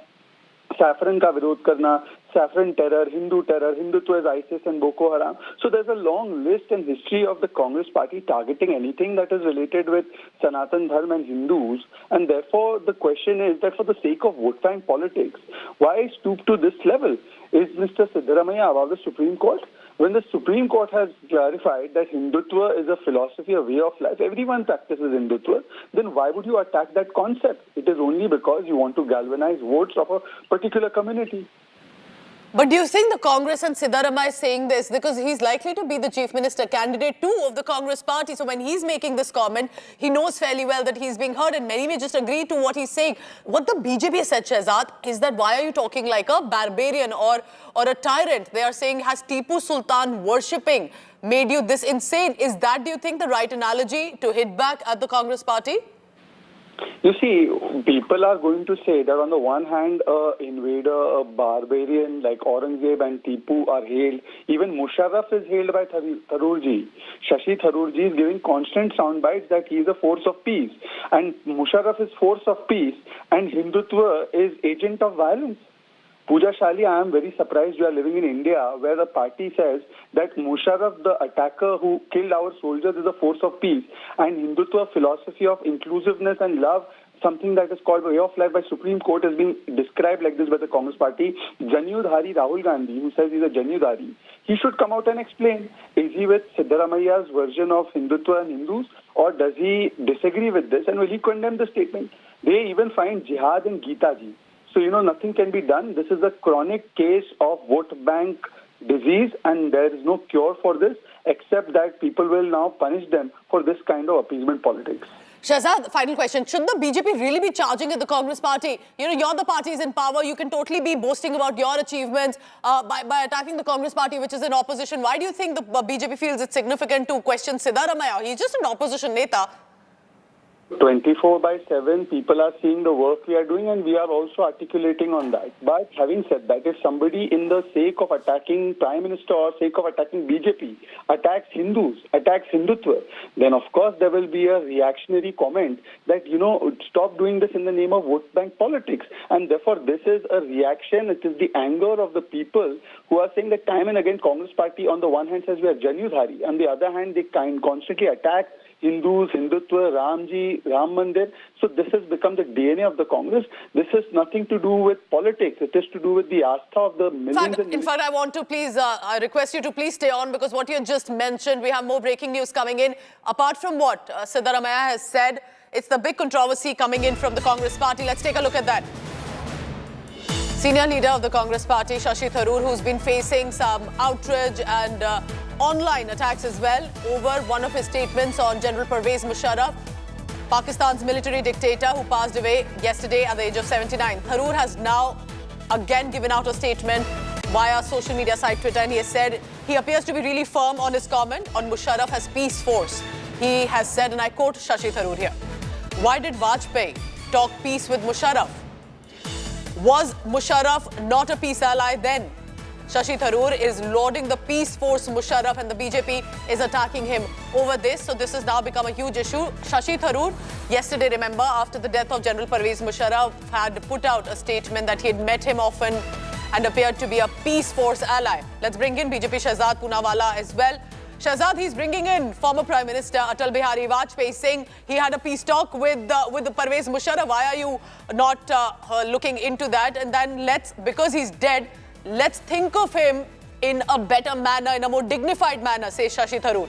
saffron ka virod karna, saffron terror, Hindutva is ISIS and Boko Haram. So there's a long list and history of the Congress party targeting anything that is related with Sanatan Dharma and Hindus. And therefore, the question is that for the sake of vote bank politics, why stoop to this level? Is Mr. Siddaramaiah above the Supreme Court? When the Supreme Court has clarified that Hindutva is a philosophy, a way of life, everyone practices Hindutva, then why would you attack that concept? It is only because you want to galvanize votes of a particular community. But do you think the Congress and Siddaramaiah is saying this because he's likely to be the chief minister candidate too of the Congress party? So when he's making this comment, he knows fairly well that he's being heard, and many may just agree to what he's saying. What the BJP said, Shehzad, is that why are you talking like a barbarian or a tyrant? They are saying, has Tipu Sultan worshipping made you this insane? Is that, do you think, the right analogy to hit back at the Congress party? You see, people are going to say that on the one hand, an invader, a barbarian like Aurangzeb and Tipu are hailed. Even Musharraf is hailed by Tharoorji. Shashi Tharoorji is giving constant sound bites that he is a force of peace. And Musharraf is force of peace, and Hindutva is agent of violence. Pooja Shali, I am very surprised you are living in India where the party says that Musharraf, the attacker who killed our soldiers, is a force of peace, and Hindutva philosophy of inclusiveness and love, something that is called way of life by Supreme Court, has been described like this by the Congress party. Janyudhari Rahul Gandhi, who says he's a Janyudhari, he should come out and explain. Is he with Siddaramaiah's version of Hindutva and Hindus, or does he disagree with this, and will he condemn the statement? They even find jihad in Gita Ji. So, nothing can be done. This is a chronic case of vote bank disease, and there is no cure for this, except that people will now punish them for this kind of appeasement politics. Shehzad, final question. Should the BJP really be charging at the Congress party? You're the parties in power. You can totally be boasting about your achievements by attacking the Congress party, which is in opposition. Why do you think the BJP feels it's significant to question Siddaramaiah? He's just an opposition neta. 24/7, people are seeing the work we are doing, and we are also articulating on that. But having said that, if somebody in the sake of attacking Prime Minister or sake of attacking BJP attacks Hindus, attacks Hindutva, then of course there will be a reactionary comment that, stop doing this in the name of vote bank politics. And therefore this is a reaction. It is the anger of the people who are saying that time and again Congress party on the one hand says we are Janyudhari, on the other hand they constantly attack Hindus, Hindutva, Ramji, Ram Mandir. So this has become the DNA of the Congress. This has nothing to do with politics. It is to do with the astha of the millions and In fact, I want to please, I request you to please stay on, because what you just mentioned, we have more breaking news coming in. Apart from what Siddaramaiah has said, it's the big controversy coming in from the Congress party. Let's take a look at that. Senior leader of the Congress party, Shashi Tharoor, who's been facing some outrage and online attacks as well over one of his statements on General Pervez Musharraf, Pakistan's military dictator who passed away yesterday at the age of 79. Tharoor has now again given out a statement via social media site Twitter, and he has said he appears to be really firm on his comment on Musharraf as peace force. He has said, and I quote Shashi Tharoor here, "Why did Vajpayee talk peace with Musharraf? Was Musharraf not a peace ally then?" Shashi Tharoor is lauding the peace force Musharraf, and the BJP is attacking him over this. So this has now become a huge issue. Shashi Tharoor, yesterday, remember, after the death of General Pervez Musharraf, had put out a statement that he had met him often and appeared to be a peace force ally. Let's bring in BJP Shehzad Poonawala as well. Shehzad, he's bringing in former Prime Minister Atal Bihari Vajpayee, saying he had a peace talk with the Pervez Musharraf. Why are you not looking into that? And then because he's dead, let's think of him in a better manner, in a more dignified manner, says Shashi Tharoor.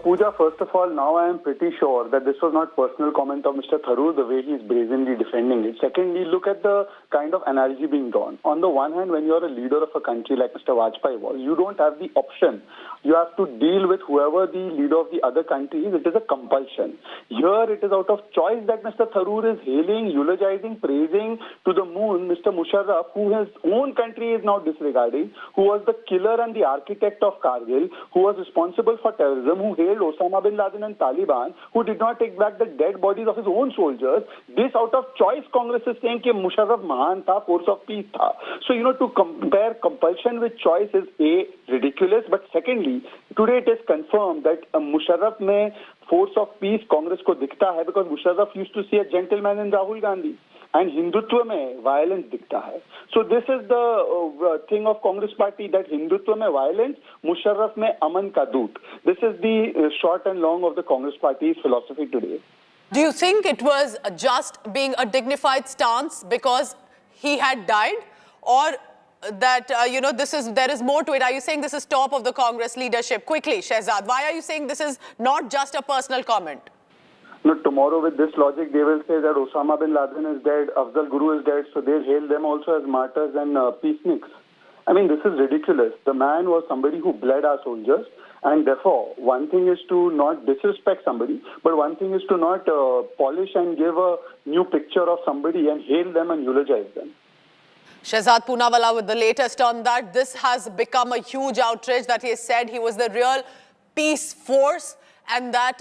Pooja, first of all, now I am pretty sure that this was not personal comment of Mr. Tharoor, the way he is brazenly defending it. Secondly, look at the kind of analogy being drawn. On the one hand, when you are a leader of a country like Mr. Vajpayee was, you don't have the option. You have to deal with whoever the leader of the other country is. It is a compulsion. Here, it is out of choice that Mr. Tharoor is hailing, eulogizing, praising to the moon Mr. Musharraf, who his own country is now disregarding, who was the killer and the architect of Kargil, who was responsible for terrorism, who hailed Osama bin Laden and Taliban, who did not take back the dead bodies of his own soldiers. This out of choice, Congress is saying that Musharraf Mahan tha, force of peace tha. So, to compare compulsion with choice is A, ridiculous, but secondly, today it is confirmed that Musharraf mein force of peace Congress ko dikhta hai, because Musharraf used to see a gentleman in Rahul Gandhi. And Hindutva mein violence dikhta hai. So this is the thing of Congress party, that Hindutva mein violence, Musharraf mein aman ka doot. This is the short and long of the Congress party's philosophy today. Do you think it was just being a dignified stance because he had died, or that there is more to it? Are you saying this is top of the Congress leadership? Quickly, Shehzad, why are you saying this is not just a personal comment? No, tomorrow with this logic, they will say that Osama bin Laden is dead, Afzal Guru is dead, so they hail them also as martyrs and peaceniks. I mean, this is ridiculous. The man was somebody who bled our soldiers, and therefore, one thing is to not disrespect somebody, but one thing is to not polish and give a new picture of somebody and hail them and eulogize them. Shehzad Poonawala with the latest on that. This has become a huge outrage that he has said he was the real peace force, and that,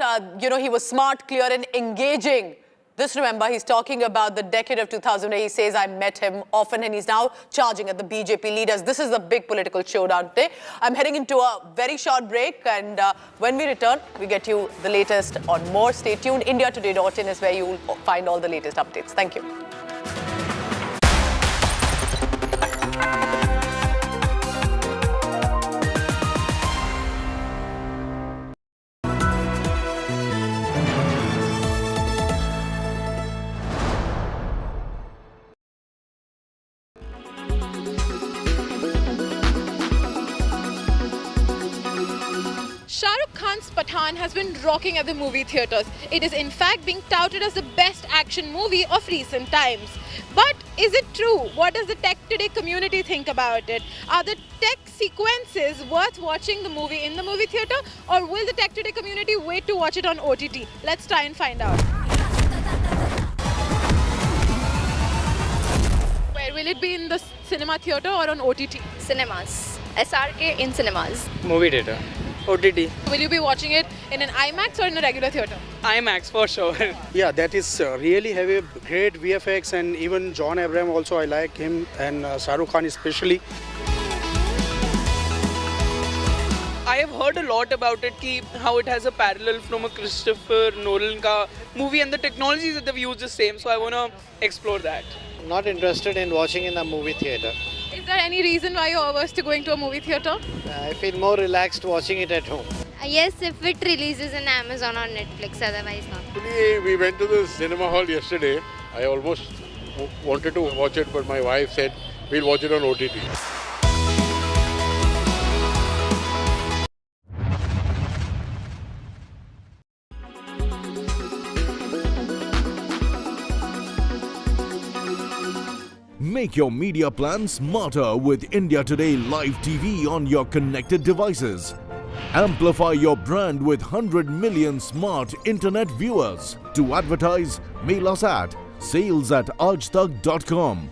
he was smart, clear, and engaging. This, remember, he's talking about the decade of 2008. He says, I met him often, and he's now charging at the BJP leaders. This is the big political showdown today. I'm heading into a very short break, and when we return, we get you the latest on more. Stay tuned. IndiaToday.in is where you will find all the latest updates. Thank you. Shah Rukh Khan's Pathaan has been rocking at the movie theatres. It is in fact being touted as the best action movie of recent times. But is it true? What does the Tech Today community think about it? Are the tech sequences worth watching the movie in the movie theatre, or will the Tech Today community wait to watch it on OTT? Let's try and find out. Where will it be, in the cinema theatre or on OTT? Cinemas. SRK in cinemas. Movie theatre. OTT. Will you be watching it in an IMAX or in a regular theatre? IMAX for sure. Yeah, that is really have a great VFX, and even John Abraham also, I like him, and Shah Rukh Khan especially. I have heard a lot about it, how it has a parallel from a Christopher Nolan ka movie, and the technologies that they've used is same, so I want to explore that. Not interested in watching in a movie theatre. Is there any reason why you're averse to going to a movie theatre? I feel more relaxed watching it at home. Yes, if it releases in Amazon or Netflix, otherwise not. Actually, we went to the cinema hall yesterday. I almost wanted to watch it, but my wife said we'll watch it on OTT. Make your media plan smarter with India Today Live TV on your connected devices. Amplify your brand with 100 million smart internet viewers. To advertise, mail us at sales@aajtak.com.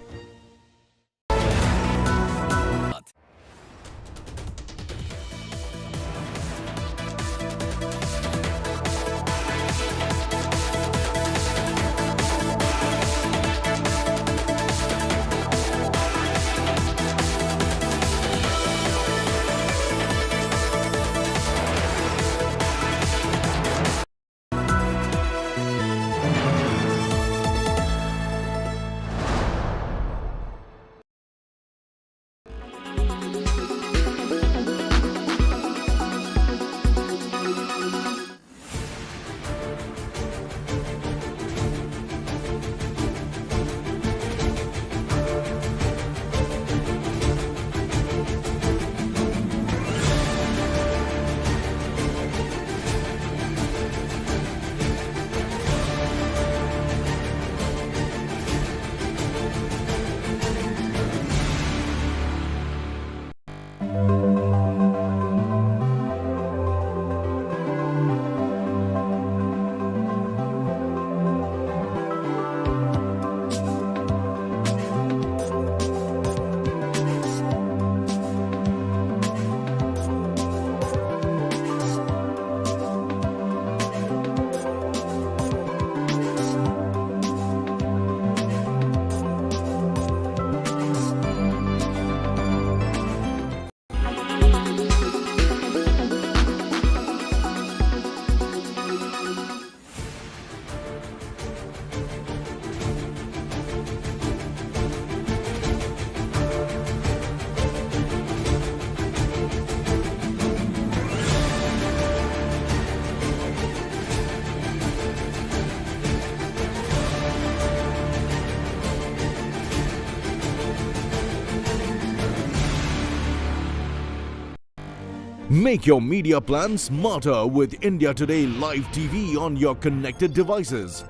Make your media plan smarter with India Today Live TV on your connected devices.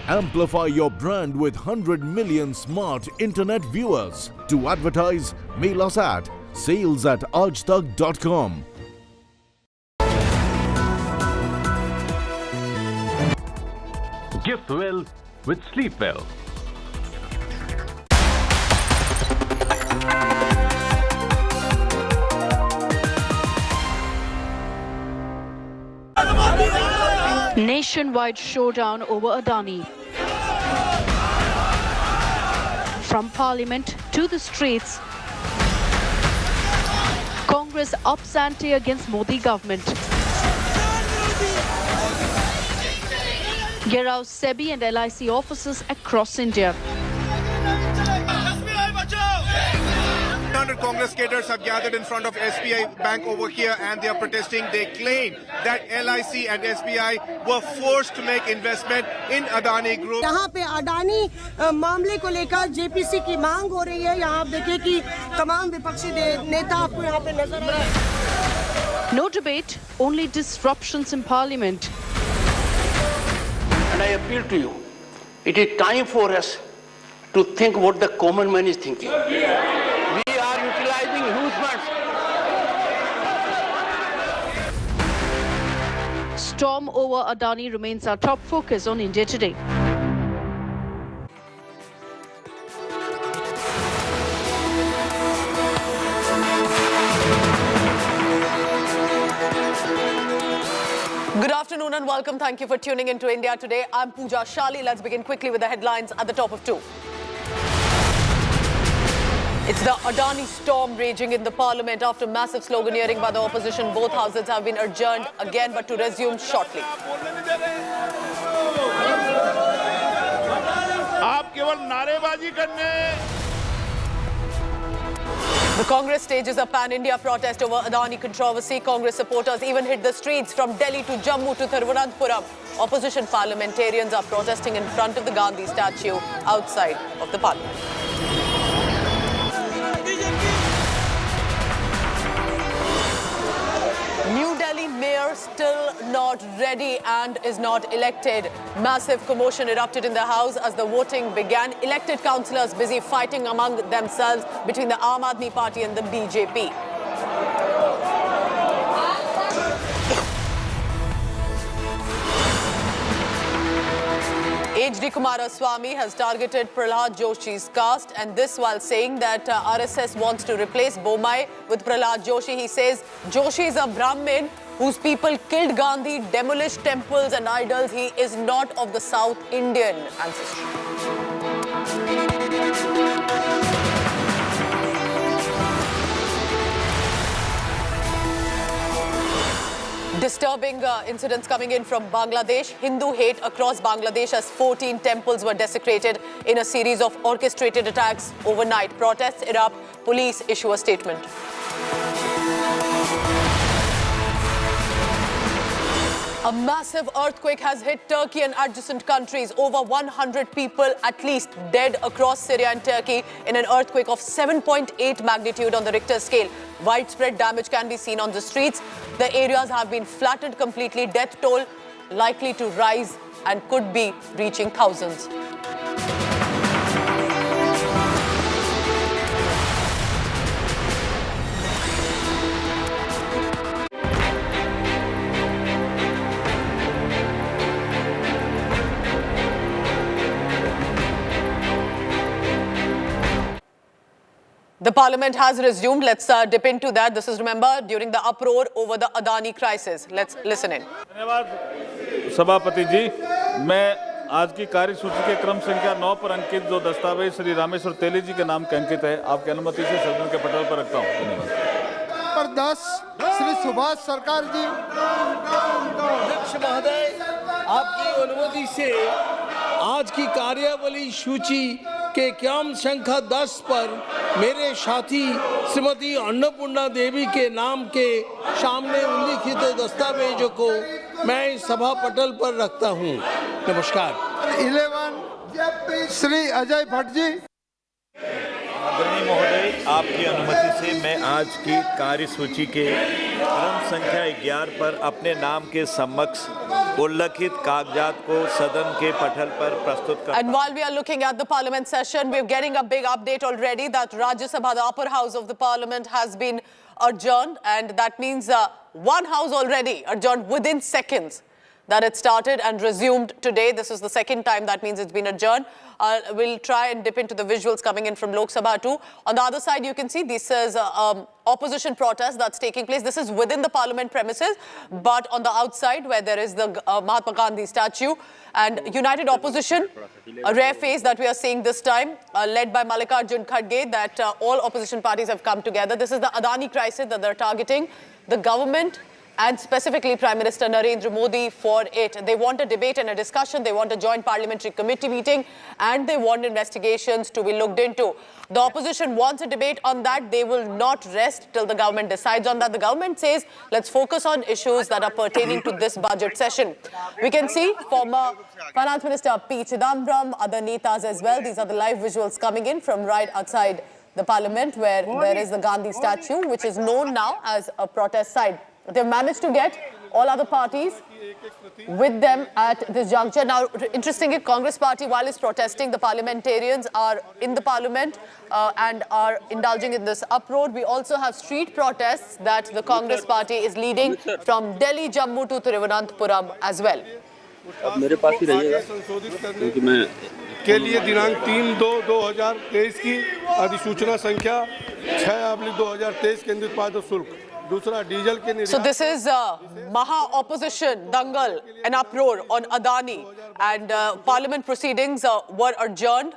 Amplify your brand with 100 million smart internet viewers. To advertise, mail us at sales@aajtak.com. Gift well with Sleep Well. Nationwide showdown over Adani. From Parliament to the streets, Congress ups ante against Modi government. Geraus SEBI and LIC offices across India. 100 Congress cadres have gathered in front of SBI Bank over here and they are protesting. They claim that LIC and SBI were forced to make investment in Adani Group. यहाँ पे अडानी मामले को लेकर JPC की मांग हो रही है। यहाँ आप देखिए कि तमाम विपक्षी नेता आपको यहाँ पे नजर आ रहे हैं। No debate, only disruptions in Parliament. And I appeal to you, it is time for us to think what the common man is thinking. We are utilizing huge funds. Storm over Adani remains our top focus on India Today. Good afternoon and welcome. Thank you for tuning into India Today. I'm Pooja Shali. Let's begin quickly with the headlines at the top of 2. It's the Adani storm raging in the parliament after massive sloganeering by the opposition. Both houses have been adjourned again, but to resume shortly. आप केवल नारेबाजी करने The Congress stages a pan-India protest over Adani controversy. Congress supporters even hit the streets from Delhi to Jammu to Thiruvananthapuram. Opposition parliamentarians are protesting in front of the Gandhi statue outside of the parliament. New Delhi mayor still not ready and is not elected. Massive commotion erupted in the house as the voting began. Elected councillors busy fighting among themselves between the Aam Admi Party and the BJP. H.D. Kumaraswamy has targeted Prahlad Joshi's caste, and this while saying that RSS wants to replace Bomai with Prahlad Joshi. He says Joshi is a Brahmin whose people killed Gandhi, demolished temples and idols. He is not of the South Indian ancestry. Disturbing incidents coming in from Bangladesh. Hindu hate across Bangladesh as 14 temples were desecrated in a series of orchestrated attacks overnight. Protests erupt. Police issue a statement. A massive earthquake has hit Turkey and adjacent countries. Over 100 people at least dead across Syria and Turkey in an earthquake of 7.8 magnitude on the Richter scale. Widespread damage can be seen on the streets. The areas have been flattened completely. Death toll likely to rise and could be reaching thousands. The parliament has resumed. Let's dip into that. This is, remember, during the uproar over the Adani crisis. Let's listen in. धन्यवाद सभापति जी। मैं आज की कार्यसूची के क्रम संख्या 9 पर अंकित जो दस्तावेज श्री रामेश्वर तेली जी के नाम के अंकित है, आपकी अनुमति से सदन के पटल पर रखता हूँ। धन्यवाद। पर 10 श्री सुभाष सरकार जी। अध्यक्ष महोदय, आपकी अनुमति से आज की कार्यावली सूची के क्रम संख्या 10 पर मेरे साथी श्रीमती अन्नपूर्णा देवी के नाम के सामने उल्लिखित दस्तावेजों को मैं सभा पटल पर रखता हूं। नमस्कार। 11 श्री अजय भट्ट जी। आदरणीय महोदय, आपकी अनुमति से मैं आज की कार्यसूची के क्रम संख्या 11 पर अपने नाम के समक्ष उल्लिखित कागजात को सदन के पटल पर प्रस्तुत करता हूं। And while we are looking at the parliament session, we're getting a big update already that Rajya Sabha, the upper house of the parliament, has been adjourned, and that means one house already adjourned within seconds that it started and resumed today. This is the second time, that means it's been adjourned. We'll try and dip into the visuals coming in from Lok Sabha too. On the other side, you can see this is opposition protest that's taking place. This is within the parliament premises, but on the outside where there is the Mahatma Gandhi statue and united opposition, a rare face that we are seeing this time, led by Mallikarjun Kharge, that all opposition parties have come together. This is the Adani crisis that they're targeting the government and specifically Prime Minister Narendra Modi for it. They want a debate and a discussion. They want a joint parliamentary committee meeting, and they want investigations to be looked into. The opposition wants a debate on that. They will not rest till the government decides on that. The government says, let's focus on issues that are pertaining to this budget session. We can see former Finance Minister P. Chidambaram, other netas as well. These are the live visuals coming in from right outside the parliament where there is the Gandhi statue, which is known now as a protest site. They've managed to get all other parties with them at this juncture. Now, interestingly, Congress party, while it's protesting, the parliamentarians are in the parliament and are indulging in this uproar. We also have street protests that the Congress party is leading from Delhi, Jammu to Thiruvananthapuram as well. के लिए दिनांक 3/2/2023 की अधिसूचना संख्या 6/2023 केंद्रित पारित शुल्क दूसरा डीजल के So this is Maha opposition dangal, an uproar on Adani, and parliament proceedings were adjourned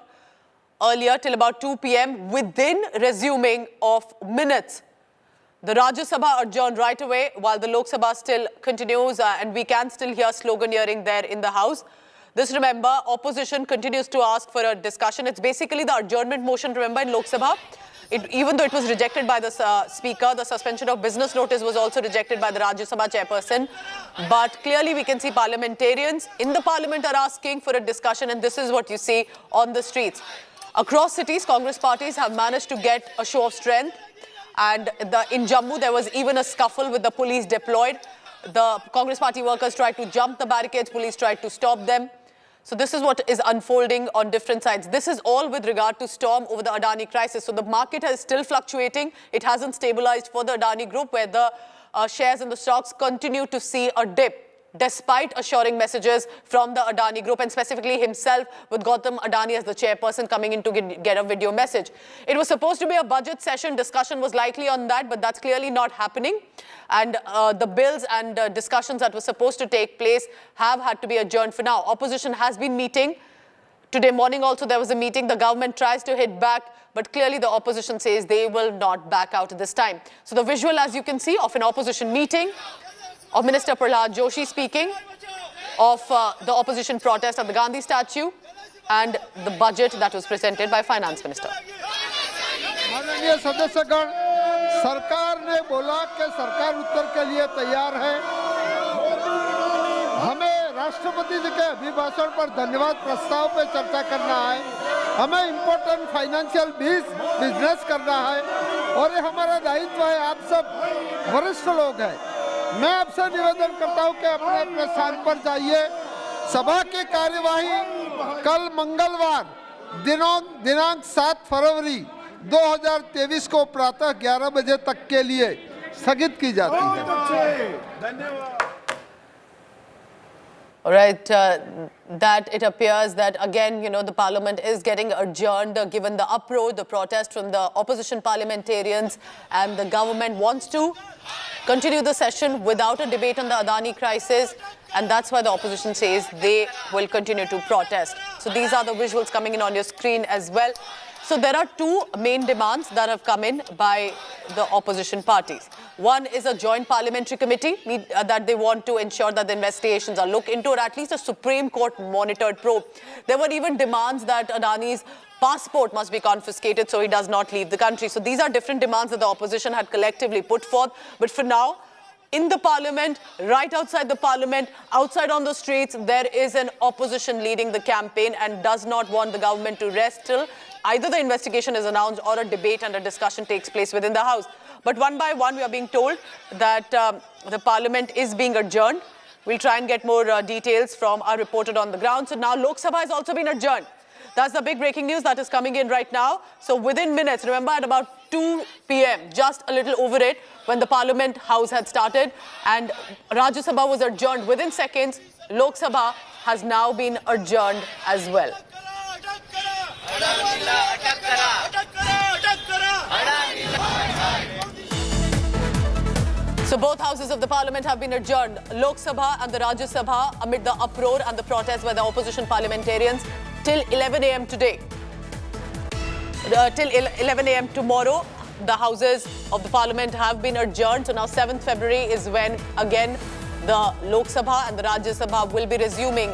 earlier till about 2 p.m. within resuming of minutes. The Rajya Sabha adjourned right away while the Lok Sabha still continues and we can still hear sloganeering there in the house. This, remember, opposition continues to ask for a discussion. It's basically the adjournment motion, remember, in Lok Sabha. Even though it was rejected by the Speaker, the suspension of business notice was also rejected by the Rajya Sabha chairperson. But clearly we can see parliamentarians in the parliament are asking for a discussion, and this is what you see on the streets. Across cities, Congress parties have managed to get a show of strength. And in Jammu, there was even a scuffle with the police deployed. The Congress party workers tried to jump the barricades, police tried to stop them. So this is what is unfolding on different sides. This is all with regard to storm over the Adani crisis. So the market is still fluctuating. It hasn't stabilized for the Adani group, where the shares in the stocks continue to see a dip, despite assuring messages from the Adani group, and specifically himself, with Gautam Adani as the chairperson coming in to get a video message. It was supposed to be a budget session. Discussion was likely on that, but that's clearly not happening. And the bills and discussions that were supposed to take place have had to be adjourned for now. Opposition has been meeting. Today morning also there was a meeting. The government tries to hit back, but clearly the opposition says they will not back out this time. So the visual, as you can see, of an opposition meeting, of Minister Prahlad Joshi speaking, of the opposition protest at the Gandhi statue, and the budget that was presented by Finance Minister. माननीय सदस्यगण, सरकार ने बोला कि सरकार उत्तर के लिए तैयार है। हमें राष्ट्रपति जी के अभिभाषण पर धन्यवाद प्रस्ताव पे चर्चा करना है। हमें इम्पोर्टेंट फाइनेंशियल बिजनेस करना है, और ये हमारा दायित्व है। आप सब वरिष्ठ लोग हैं, मैं आपसे निवेदन करता हूं कि अपने अपने स्थान पर जाइए। सभा की कार्यवाही कल मंगलवार दिनांक 7 फरवरी 2023 को प्रातः 11 बजे तक के लिए स्थगित की जाती है। धन्यवाद। All right, that it appears that again, the parliament is getting adjourned given the uproar, the protest from the opposition parliamentarians, and the government wants to continue the session without a debate on the Adani crisis, and that's why the opposition says they will continue to protest. So these are the visuals coming in on your screen as well. So there are two main demands that have come in by the opposition parties. One is a joint parliamentary committee that they want to ensure that the investigations are looked into, or at least a Supreme Court monitored probe. There were even demands that Adani's passport must be confiscated so he does not leave the country. So these are different demands that the opposition had collectively put forth. But for now, in the parliament, right outside the parliament, outside on the streets, there is an opposition leading the campaign and does not want the government to rest till either the investigation is announced or a debate and a discussion takes place within the House. But one by one, we are being told that the parliament is being adjourned. We'll try and get more details from our reporter on the ground. So now Lok Sabha has also been adjourned. That's the big breaking news that is coming in right now. So within minutes, remember at about 2 p.m., just a little over it, when the Parliament House had started and Rajya Sabha was adjourned within seconds, Lok Sabha has now been adjourned as well. So both houses of the parliament have been adjourned, Lok Sabha and the Rajya Sabha, amid the uproar and the protest by the opposition parliamentarians till 11 a.m. today. Till 11 a.m. tomorrow, the houses of the parliament have been adjourned. So now 7th February is when again the Lok Sabha and the Rajya Sabha will be resuming.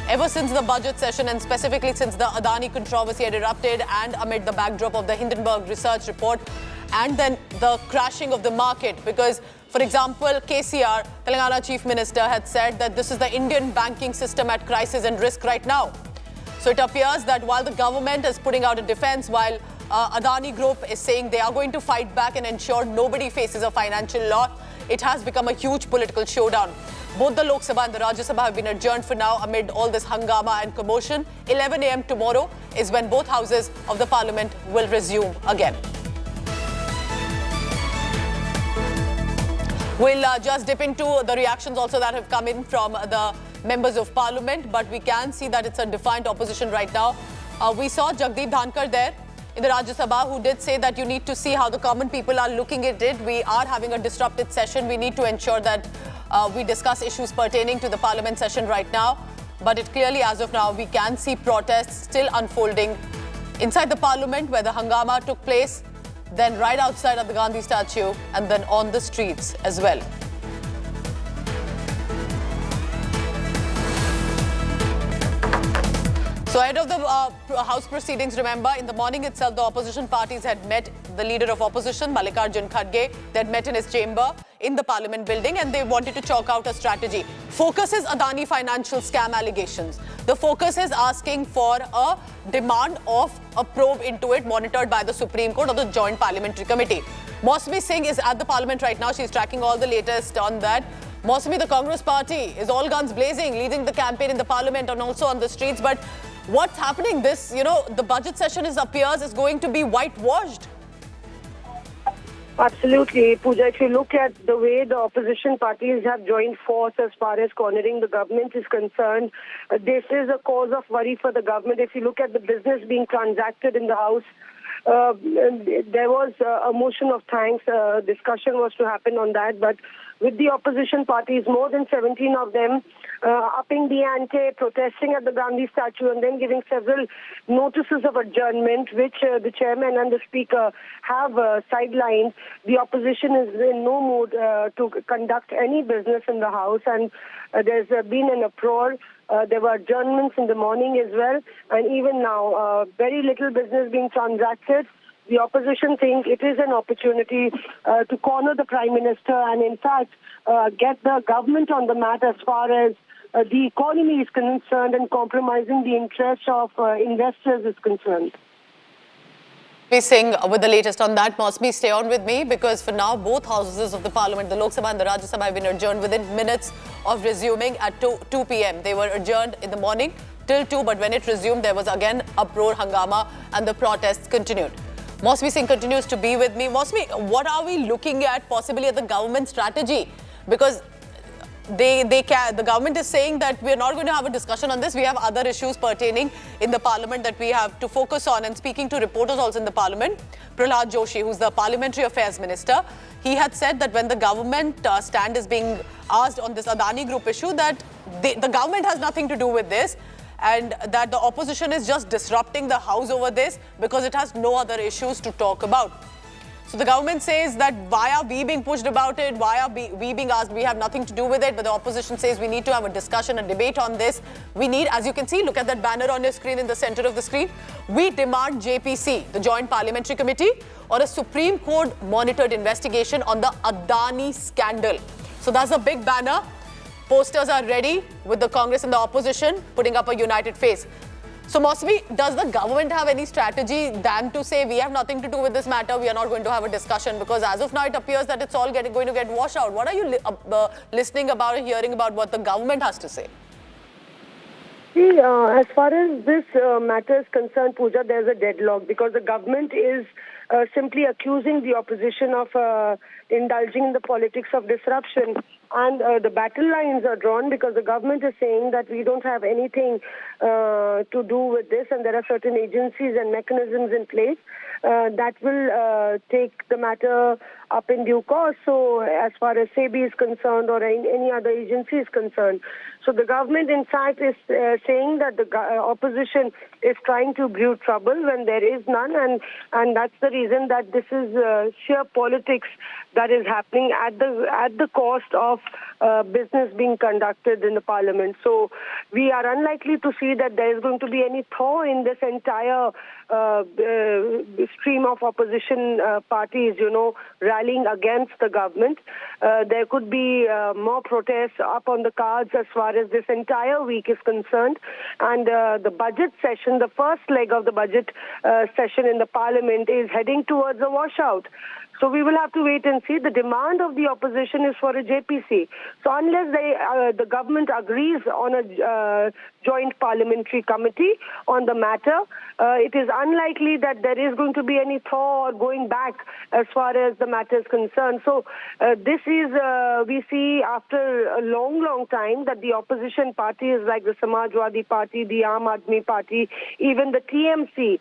Ever since the budget session, and specifically since the Adani controversy had erupted and amid the backdrop of the Hindenburg research report and then the crashing of the market, because, for example, KCR, Telangana Chief Minister, had said that this is the Indian banking system at crisis and risk right now. So it appears that while the government is putting out a defense, while Adani Group is saying they are going to fight back and ensure nobody faces a financial loss, it has become a huge political showdown. Both the Lok Sabha and the Rajya Sabha have been adjourned for now amid all this hangama and commotion. 11 a.m. tomorrow is when both houses of the parliament will resume again. We'll just dip into the reactions also that have come in from the members of parliament, but we can see that it's a defiant opposition right now. We saw Jagdeep Dhankar there in the Rajya Sabha, who did say that you need to see how the common people are looking at it. We are having a disrupted session. We need to ensure that we discuss issues pertaining to the parliament session right now. But it clearly, as of now, we can see protests still unfolding inside the parliament where the hangama took place, then right outside at the Gandhi statue, and then on the streets as well. So ahead of the House proceedings, remember, in the morning itself, the opposition parties had met the leader of opposition, Mallikarjun Kharge. They had met in his chamber in the Parliament building and they wanted to chalk out a strategy. Focus is Adani financial scam allegations. The focus is asking for a demand of a probe into it monitored by the Supreme Court or the Joint Parliamentary Committee. Mosmi Singh is at the Parliament right now. She's tracking all the latest on that. Mosmi, the Congress party is all guns blazing, leading the campaign in the Parliament and also on the streets. But what's happening? This, the budget session appears is going to be whitewashed. Absolutely, Pooja. If you look at the way the opposition parties have joined force as far as cornering the government is concerned, this is a cause of worry for the government. If you look at the business being transacted in the House, there was a motion of thanks. Discussion was to happen on that, but with the opposition parties, more than 17 of them upping the ante, protesting at the Gandhi statue and then giving several notices of adjournment, which the chairman and the speaker have sidelined. The opposition is in no mood to conduct any business in the House, and there's been an uproar. There were adjournments in the morning as well, and even now, very little business being transacted. The opposition think it is an opportunity to corner the Prime Minister and, in fact, get the government on the mat as far as the economy is concerned and compromising the interests of investors is concerned. Singh with the latest on that. Mosmi, stay on with me because for now, both houses of the Parliament, the Lok Sabha and the Rajya Sabha, have been adjourned within minutes of resuming at 2 p.m. They were adjourned in the morning till 2, but when it resumed, there was again uproar, hangama, and the protests continued. Mosmi Singh continues to be with me. Mosmi, what are we looking at possibly at the government strategy? Because the government is saying that we are not going to have a discussion on this. We have other issues pertaining in the Parliament that we have to focus on. And speaking to reporters also in the Parliament, Prahlad Joshi, who's the Parliamentary Affairs Minister, he had said that when the government stand is being asked on this Adani Group issue, that the government has nothing to do with this, and that the opposition is just disrupting the House over this because it has no other issues to talk about. So the government says that why are we being pushed about it? Why are we being asked? We have nothing to do with it. But the opposition says we need to have a discussion, a debate on this. We need, as you can see, look at that banner on your screen in the center of the screen. We demand JPC, the Joint Parliamentary Committee, or a Supreme Court monitored investigation on the Adani scandal. So that's a big banner. Posters are ready with the Congress and the opposition putting up a united face. So Mosmi, does the government have any strategy than to say we have nothing to do with this matter, we are not going to have a discussion? Because as of now, it appears that it's all going to get washed out. What are you listening about or hearing about what the government has to say? See, as far as this matter is concerned, Pooja, there's a deadlock because the government is simply accusing the opposition of indulging in the politics of disruption. And the battle lines are drawn because the government is saying that we don't have anything to do with this, and there are certain agencies and mechanisms in place that will take the matter up in due course. So as far as SEBI is concerned or any other agency is concerned. So the government, in fact, is saying that the opposition is trying to brew trouble when there is none, and that's the reason that this is sheer politics that is happening at the cost of business being conducted in the Parliament. So we are unlikely to see that there is going to be any thaw in this entire stream of opposition parties, rallying against the government. There could be more protests up on the cards as far as this entire week is concerned. And the budget session, the first leg of the budget session in the Parliament is heading towards a washout. So we will have to wait and see. The demand of the opposition is for a JPC. So unless the government agrees on a joint parliamentary committee on the matter, it is unlikely that there is going to be any thaw or going back as far as the matter is concerned. So this is, we see after a long time that the opposition parties like the Samajwadi Party, the Aam Admi Party, even the TMC,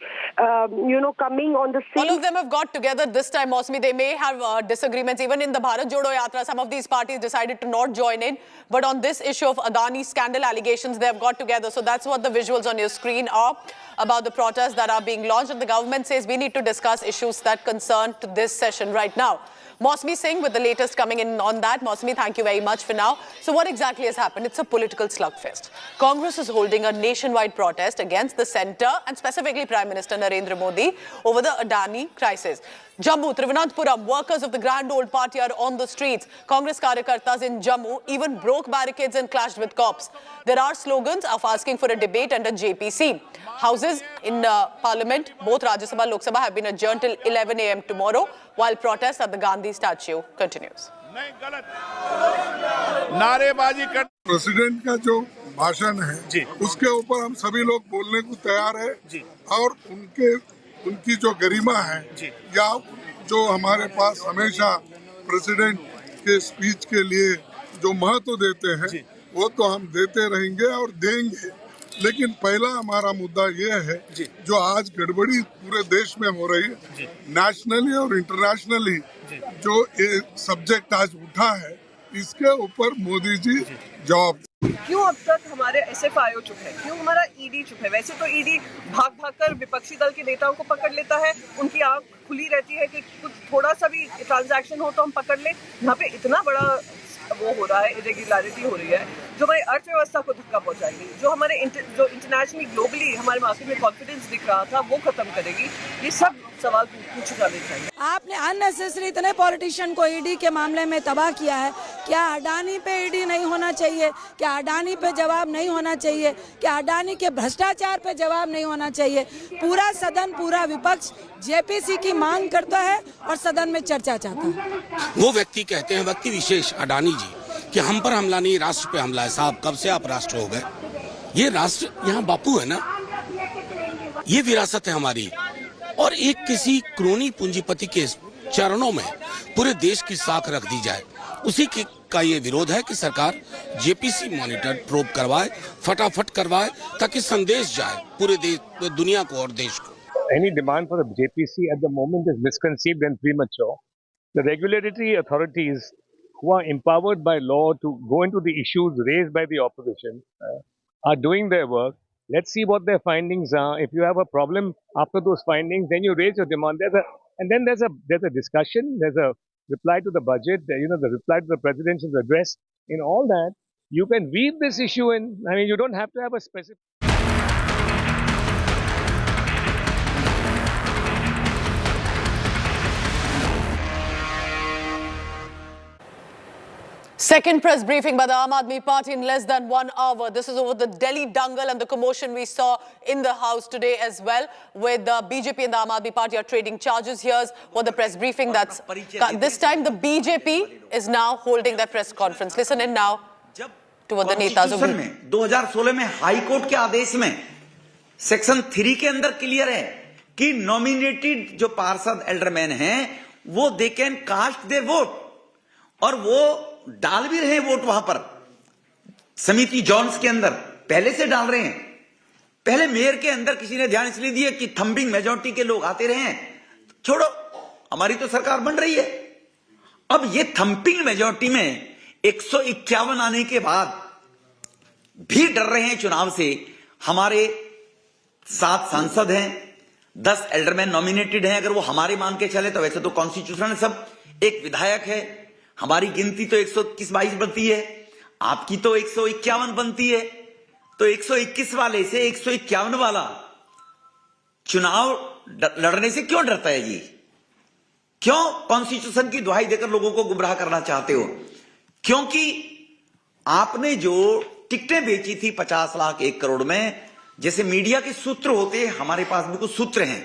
coming on the same... All of them have got together this time, Mosmi. They may have disagreements. Even in the Bharat Jodo Yatra, some of these parties decided to not join in. But on this issue of Adani scandal allegations, they have got together. So that's what the visuals on your screen are about the protests that are being launched. And the government says we need to discuss issues that concern to this session right now. Mausami Singh with the latest coming in on that. Mausami, thank you very much for now. So what exactly has happened? It's a political slugfest. Congress is holding a nationwide protest against the centre and specifically Prime Minister Narendra Modi over the Adani crisis. Jammu, Trivandrum, workers of the Grand Old Party are on the streets. Congress karyakartas in Jammu even broke barricades and clashed with cops. There are slogans of asking for a debate under JPC. Houses in Parliament, both Rajya Sabha and Lok Sabha, have been adjourned till 11 a.m. tomorrow, while protests at the Gandhi statue continues. नारेबाजी कर president का जो भाषण है उसके ऊपर हम सभी लोग बोलने को तैयार है और उनकी जो गरिमा है या जो हमारे पास हमेशा प्रेसिडेंट के स्पीच के लिए जो महत्व देते हैं वो तो हम देते रहेंगे और देंगे, लेकिन पहला हमारा मुद्दा ये है जो आज गड़बड़ी पूरे देश में हो रही है, नेशनली और इंटरनेशनली जो ये सब्जेक्ट आज उठा है इसके ऊपर मोदी जी जवाब। क्यों अब तक हमारे SFIO चुप है, क्यों हमारा ED चुप है? वैसे तो ED भाग कर विपक्षी दल के नेताओं को पकड़ लेता है, उनकी आंख खुली रहती है कि कुछ थोड़ा सा भी ट्रांजैक्शन हो तो हम पकड़ ले। यहाँ पे इतना बड़ा वो हो रहा है, इरेगुलरिटी हो रही है जो हमारी अर्थव्यवस्था को धक्का पहुंचाएगी, जो हमारे जो इंटरनेशनली ग्लोबली हमारे मार्केट में कॉन्फिडेंस दिख रहा था वो खत्म करेगी। ये सब सवाल पूछे जाने चाहिए। आपने अननेसेसरी इतने पॉलिटिशियन को ईडी के मामले में तबाह किया है। क्या अडानी पे ईडी नहीं होना चाहिए? क्या अडानी पे जवाब नहीं होना चाहिए? क्या अडानी के भ्रष्टाचार पे जवाब नहीं होना चाहिए? पूरा सदन, पूरा विपक्ष JPC की मांग करता है और सदन में चर्चा चाहता है। वो व्यक्ति कहते हैं, व्यक्ति विशेष अडानी जी, कि हम पर हमला नहीं, राष्ट्र पे हमला है। साहब, कब से आप राष्ट्र हो गए? ये राष्ट्र यहाँ बापू है ना, ये विरासत है हमारी। और एक किसी क्रोनी पूंजीपति के चरणों में पूरे देश की साख रख दी जाए, उसी का ये विरोध है कि सरकार JPC मॉनिटर प्रोब करवाए, फटाफट करवाए, ताकि संदेश जाए पूरे दुनिया को और देश को। Any demand for a JPC at the moment is misconceived and premature. The regulatory authorities who are empowered by law to go into the issues raised by the opposition are doing their work. Let's see what their findings are. If you have a problem after those findings, then you raise your demand. There's a discussion. There's a reply to the budget. The reply to the presidential address. In all that, you can weave this issue in. I mean, you don't have to have a specific. Second press briefing by the Aam Aadmi Party in less than 1 hour. This is over the Delhi dangle and the commotion we saw in the House today as well, with the BJP and the Aam Aadmi Party are trading charges. Here's what the press briefing that's this time the BJP is now holding their press conference. Listen in now to what the netas of 2016 में high court के आदेश में section 3 के अंदर clear है कि nominated जो पार्षद alderman हैं वो they can cast their vote, और वो डाल भी रहे हैं वोट वहां पर समिति जॉन्स के अंदर, पहले से डाल रहे हैं। पहले मेयर के अंदर किसी ने ध्यान इसलिए दिया कि थंबिंग मेजॉरिटी के लोग आते रहे हैं, छोड़ो हमारी तो सरकार बन रही है। अब ये थंबिंग मेजॉरिटी में 151 आने के बाद भी डर रहे हैं चुनाव से। हमारे 7 सांसद हैं, 10 एल्डरमैन नॉमिनेटेड हैं। अगर वो हमारे मान के चले तो वैसे तो कॉन्स्टिट्यूशन सब, एक विधायक है, हमारी गिनती तो 121-22 बनती है, आपकी तो 151 बनती है। तो 121 वाले से 151 वाला चुनाव लड़ने से क्यों डरता है जी? क्यों कॉन्स्टिट्यूशन की दुहाई देकर लोगों को गुमराह करना चाहते हो? क्योंकि आपने जो टिकटें बेची थी 50 लाख 1 करोड़ में, जैसे मीडिया के सूत्र होते हैं, हमारे पास भी कुछ सूत्र हैं।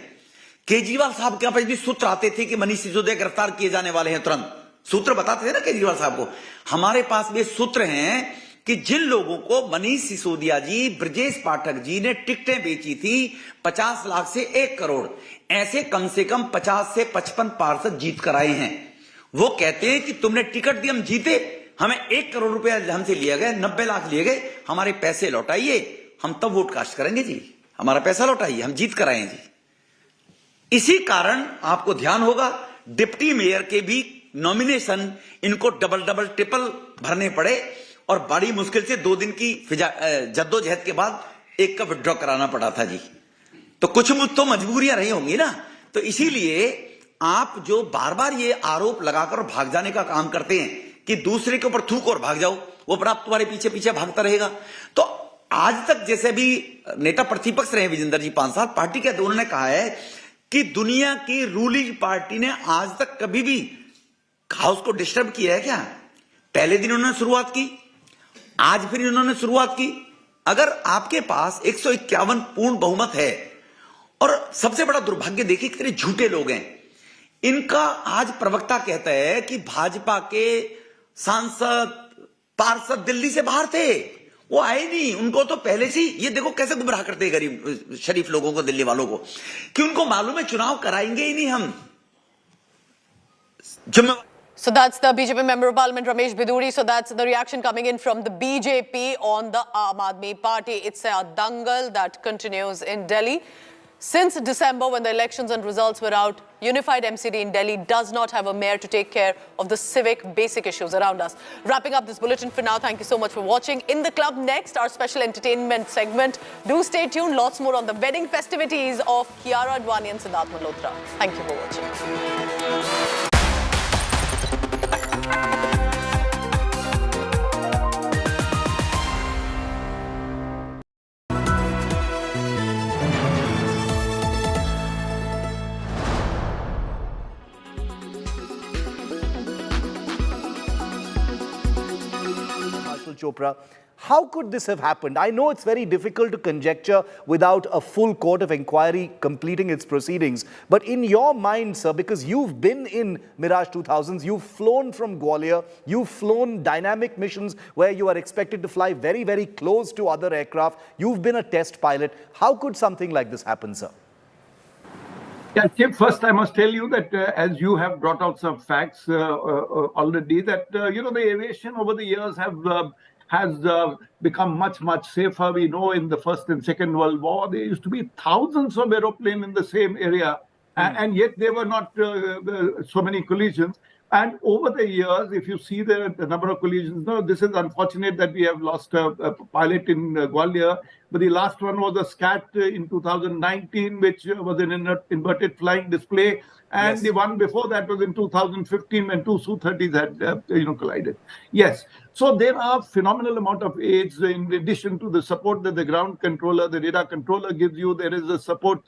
केजरीवाल साहब के पास भी सूत्र आते थे कि मनीष सिसोदिया गिरफ्तार किए जाने वाले हैं, तुरंत सूत्र बताते थे ना केजरीवाल साहब को। हमारे पास भी सूत्र हैं कि जिन लोगों को मनीष सिसोदिया जी, ब्रजेश पाठक जी ने टिकटें बेची थी 50 लाख से 1 करोड़, ऐसे कम से कम 50 से 55 पार्षद जीत कर आए हैं। वो कहते हैं कि तुमने टिकट दी, हम जीते, हमें 1 करोड़ रुपया हमसे लिया गया, 90 लाख लिए गए, हमारे पैसे लौटाइए, हम तब वोट कास्ट करेंगे जी, हमारा पैसा लौटाइए, हम जीत कर आए हैं जी। इसी कारण आपको ध्यान होगा डिप्टी मेयर के भी नॉमिनेशन इनको डबल ट्रिपल भरने पड़े, और बड़ी मुश्किल से 2 दिन की जद्दोजहद के बाद एक का विड्रॉ कराना पड़ा था जी। तो कुछ तो मजबूरियां रही होंगी ना, तो इसीलिए आप जो बार बार ये आरोप लगाकर भाग जाने का काम करते हैं कि दूसरे के ऊपर थूक और भाग जाओ, वो अपना तुम्हारे पीछे पीछे भागता रहेगा। तो आज तक जैसे भी नेता प्रतिपक्ष रहे विजेंद्र जी 5 साल पार्टी के, उन्होंने कहा है कि दुनिया की रूलिंग पार्टी ने आज तक कभी भी हाउस को डिस्टर्ब किया है क्या? पहले दिन उन्होंने शुरुआत की, आज फिर उन्होंने शुरुआत की। अगर आपके पास 151 पूर्ण बहुमत है, और सबसे बड़ा दुर्भाग्य देखिए कितने झूठे लोग हैं, इनका आज प्रवक्ता कहता है कि भाजपा के सांसद पार्षद दिल्ली से बाहर थे, वो आए नहीं, उनको तो पहले से ही, ये देखो कैसे गुमराह करते हैं गरीब शरीफ लोगों को, दिल्ली वालों को, कि उनको मालूम है चुनाव कराएंगे ही नहीं हम। So that's the BJP Member of Parliament Ramesh Biduri. So that's the reaction coming in from the BJP on the Aam Aadmi Party. It's a dangle that continues in Delhi. Since December, when the elections and results were out, unified MCD in Delhi does not have a mayor to take care of the civic basic issues around us. Wrapping up this bulletin for now. Thank you so much for watching. In the club next, our special entertainment segment. Do stay tuned. Lots more on the wedding festivities of Kiara Advani and Siddharth Malhotra. Thank you for watching. Chopra, how could this have happened? I know it's very difficult to conjecture without a full court of inquiry completing its proceedings, but in your mind, sir, because you've been in Mirage 2000s, you've flown from Gwalior, you've flown dynamic missions where you are expected to fly very, very close to other aircraft, you've been a test pilot. How could something like this happen, sir? Yeah, Chip, first I must tell you that as you have brought out some facts already, that, the aviation over the years has become much, much safer. We know in the First and Second World War, there used to be thousands of aeroplanes in the same area, and yet there were not so many collisions. And over the years, if you see the number of collisions, no, this is unfortunate that we have lost a pilot in Gwalior, but the last one was a SCAT in 2019, which was an inverted flying display. And the one before that was in 2015 when two Su-30s had collided. Yes. So there are phenomenal amount of aids in addition to the support that the ground controller, the radar controller gives you. There is a support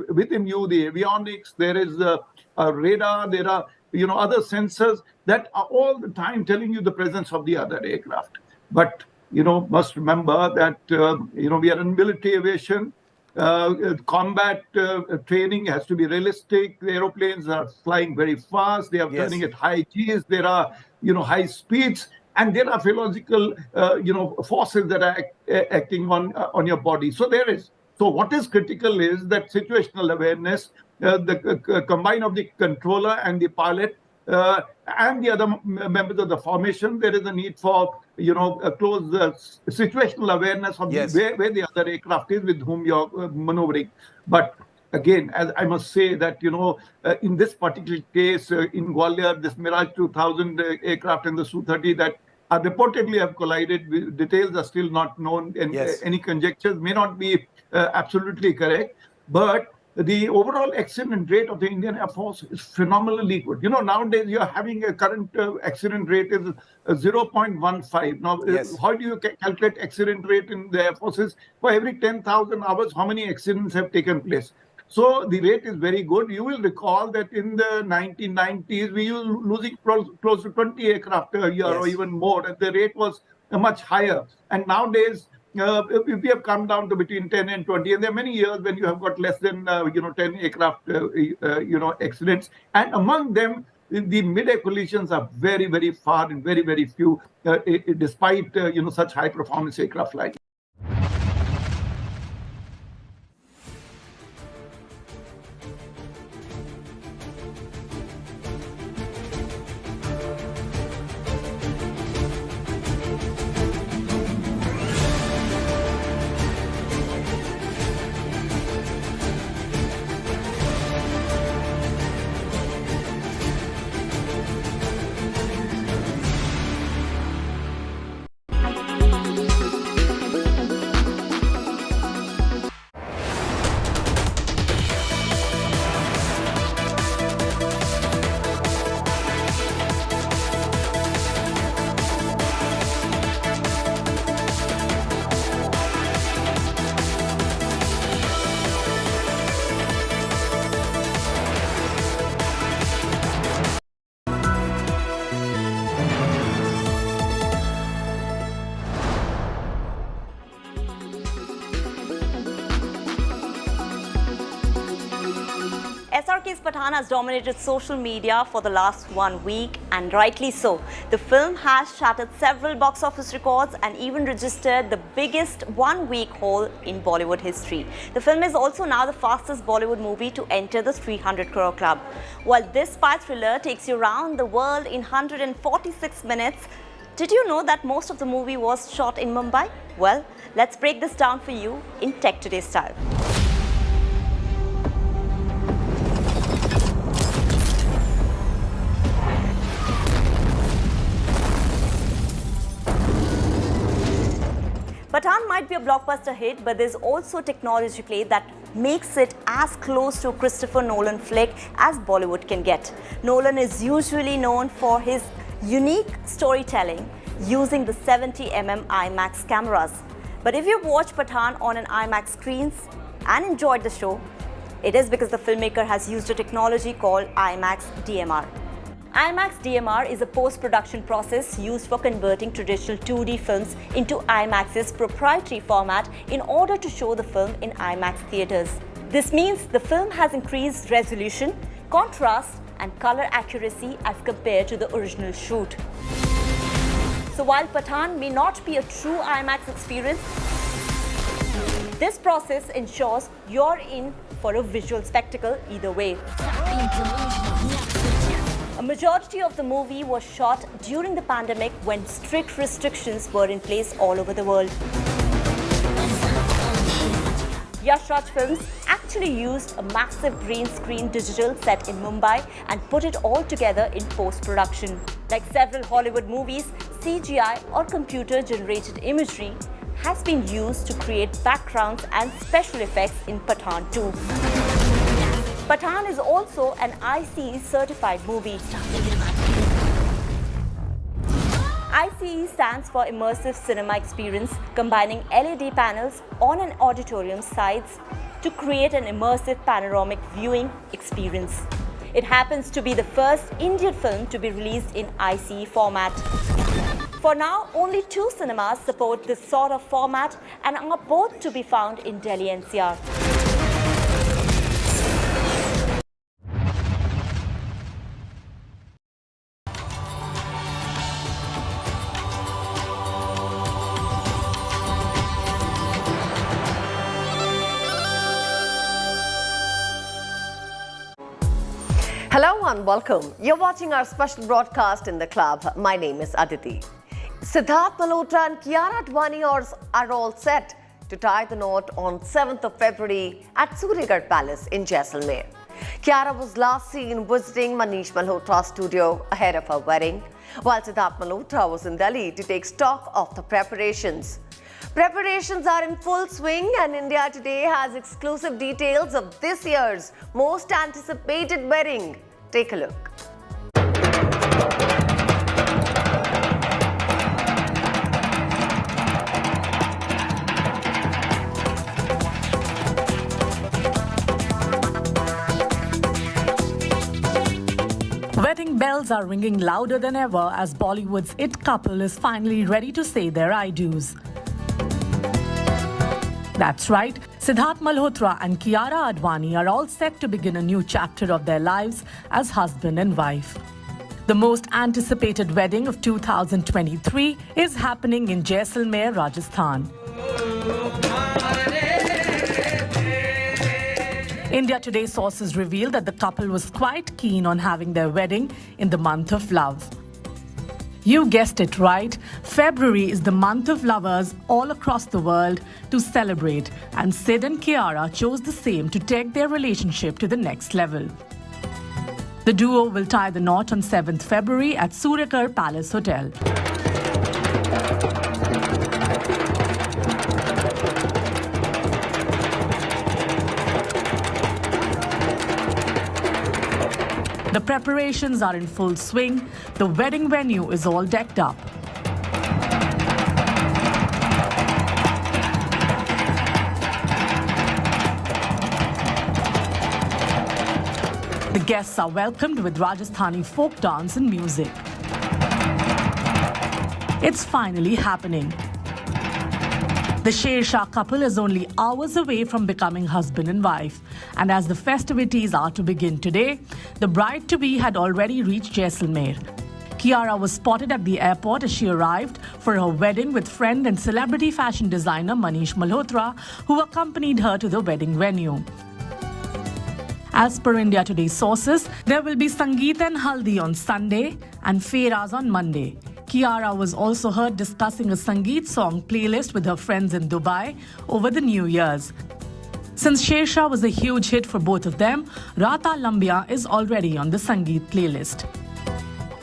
within you, the avionics, there is a radar, there are other sensors that are all the time telling you the presence of the other aircraft. But must remember that we are in military aviation. Combat training has to be realistic. The aeroplanes are flying very fast. They are turning at high Gs. There are high speeds, and there are physiological forces that are acting on your body. So there is. So what is critical is that situational awareness, the combine of the controller and the pilot and the other members of the formation. There is a need for a close situational awareness of where the other aircraft is with whom you're maneuvering. But again, as I must say that in this particular case in Gwalior, this Mirage 2000 aircraft and the Su-30 that are reportedly have collided, details are still not known, and any conjectures may not be absolutely correct. But the overall accident rate of the Indian Air Force is phenomenally good. Nowadays you are having a current accident rate is 0.15. Now, how do you calculate accident rate in the Air Forces? For every 10,000 hours, how many accidents have taken place? So the rate is very good. You will recall that in the 1990s, we were losing close to 20 aircraft a year or even more. And the rate was much higher. And nowadays, we have come down to between 10 and 20, and there are many years when you have got less than 10 aircraft accidents, and among them the mid-air collisions are very, very far and very, very few, despite such high performance aircraft flying. SRK's Pathaan has dominated social media for the last 1 week, and rightly so. The film has shattered several box office records and even registered the biggest one-week haul in Bollywood history. The film is also now the fastest Bollywood movie to enter the 300 crore club. While this spy thriller takes you around the world in 146 minutes, did you know that most of the movie was shot in Mumbai? Well, let's break this down for you in Tech Today style. Pathaan might be a blockbuster hit, but there's also technology play that makes it as close to a Christopher Nolan flick as Bollywood can get. Nolan is usually known for his unique storytelling using the 70mm IMAX cameras. But if you've watched Pathaan on an IMAX screens and enjoyed the show, it is because the filmmaker has used a technology called IMAX DMR. IMAX DMR is a post-production process used for converting traditional 2D films into IMAX's proprietary format in order to show the film in IMAX theaters. This means the film has increased resolution, contrast, and color accuracy as compared to the original shoot. So while Pathaan may not be a true IMAX experience, this process ensures you're in for a visual spectacle either way. A majority of the movie was shot during the pandemic when strict restrictions were in place all over the world. Yash Raj Films actually used a massive green screen digital set in Mumbai and put it all together in post-production. Like several Hollywood movies, CGI or computer-generated imagery has been used to create backgrounds and special effects in Pathaan 2. Pathaan is also an ICE certified movie. ICE stands for Immersive Cinema Experience, combining LED panels on an auditorium sides to create an immersive panoramic viewing experience. It happens to be the first Indian film to be released in ICE format. For now, only 2 cinemas support this sort of format and are both to be found in Delhi NCR. Hello and welcome. You're watching our special broadcast in the club. My name is Aditi. Siddharth Malhotra and Kiara Advani are all set to tie the knot on 7th of February at Suryagarh Palace in Jaisalmer. Kiara was last seen visiting Manish Malhotra's studio ahead of her wedding, while Siddharth Malhotra was in Delhi to take stock of the preparations. Preparations are in full swing, and India Today has exclusive details of this year's most anticipated wedding. Take a look. Wedding bells are ringing louder than ever as Bollywood's it couple is finally ready to say their I do's. That's right, Siddharth Malhotra and Kiara Advani are all set to begin a new chapter of their lives as husband and wife. The most anticipated wedding of 2023 is happening in Jaisalmer, Rajasthan. India Today sources reveal that the couple was quite keen on having their wedding in the month of love. You guessed it right, February is the month of lovers all across the world to celebrate, and Sid and Kiara chose the same to take their relationship to the next level. The duo will tie the knot on 7th February at Suryagarh Palace Hotel. The preparations are in full swing. The wedding venue is all decked up. The guests are welcomed with Rajasthani folk dance and music. It's finally happening. The Sher Shah couple is only hours away from becoming husband and wife. And as the festivities are to begin today, the bride-to-be had already reached Jaisalmer. Kiara was spotted at the airport as she arrived for her wedding with friend and celebrity fashion designer Manish Malhotra, who accompanied her to the wedding venue. As per India Today's sources, there will be Sangeet and Haldi on Sunday and Fairas on Monday. Kiara was also heard discussing a Sangeet song playlist with her friends in Dubai over the New Year's. Since Sher Shah was a huge hit for both of them, Rata Lambia is already on the Sangeet playlist.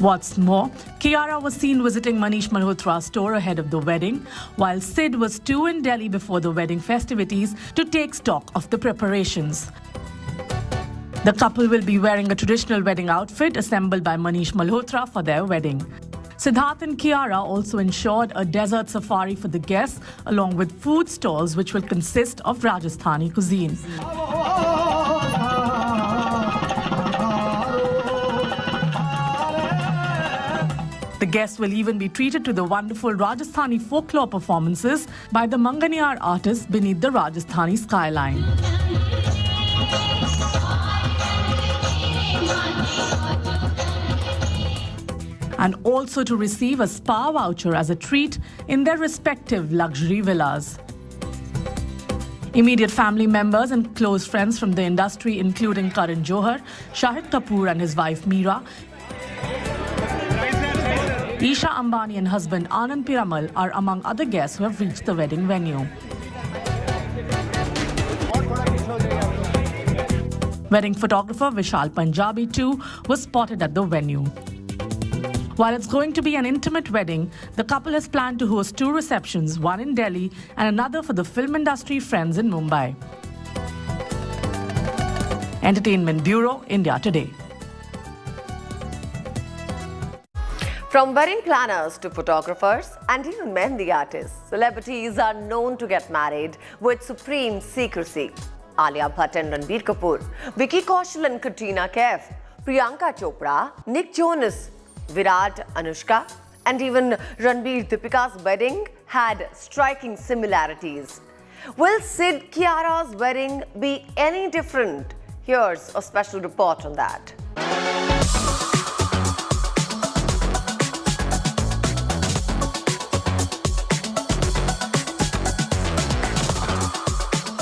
What's more, Kiara was seen visiting Manish Malhotra's store ahead of the wedding, while Sid was too in Delhi before the wedding festivities to take stock of the preparations. The couple will be wearing a traditional wedding outfit assembled by Manish Malhotra for their wedding. Siddharth and Kiara also ensured a desert safari for the guests, along with food stalls which will consist of Rajasthani cuisine. The guests will even be treated to the wonderful Rajasthani folklore performances by the Manganiyar artists beneath the Rajasthani skyline. And also to receive a spa voucher as a treat in their respective luxury villas. Immediate family members and close friends from the industry, including Karan Johar, Shahid Kapoor and his wife Meera, Isha Ambani and husband Anand Piramal are among other guests who have reached the wedding venue. Wedding photographer Vishal Punjabi too was spotted at the venue. While it's going to be an intimate wedding, the couple has planned to host 2 receptions, one in Delhi and another for the film industry friends in Mumbai. Entertainment Bureau, India Today. From wedding planners to photographers and even mehndi artists, celebrities are known to get married with supreme secrecy. Alia Bhatt and Ranbir Kapoor, Vicky Kaushal and Katrina Kaif, Priyanka Chopra, Nick Jonas, Virat, Anushka, and even Ranbir Deepika's wedding had striking similarities. Will Sid Kiara's wedding be any different? Here's a special report on that.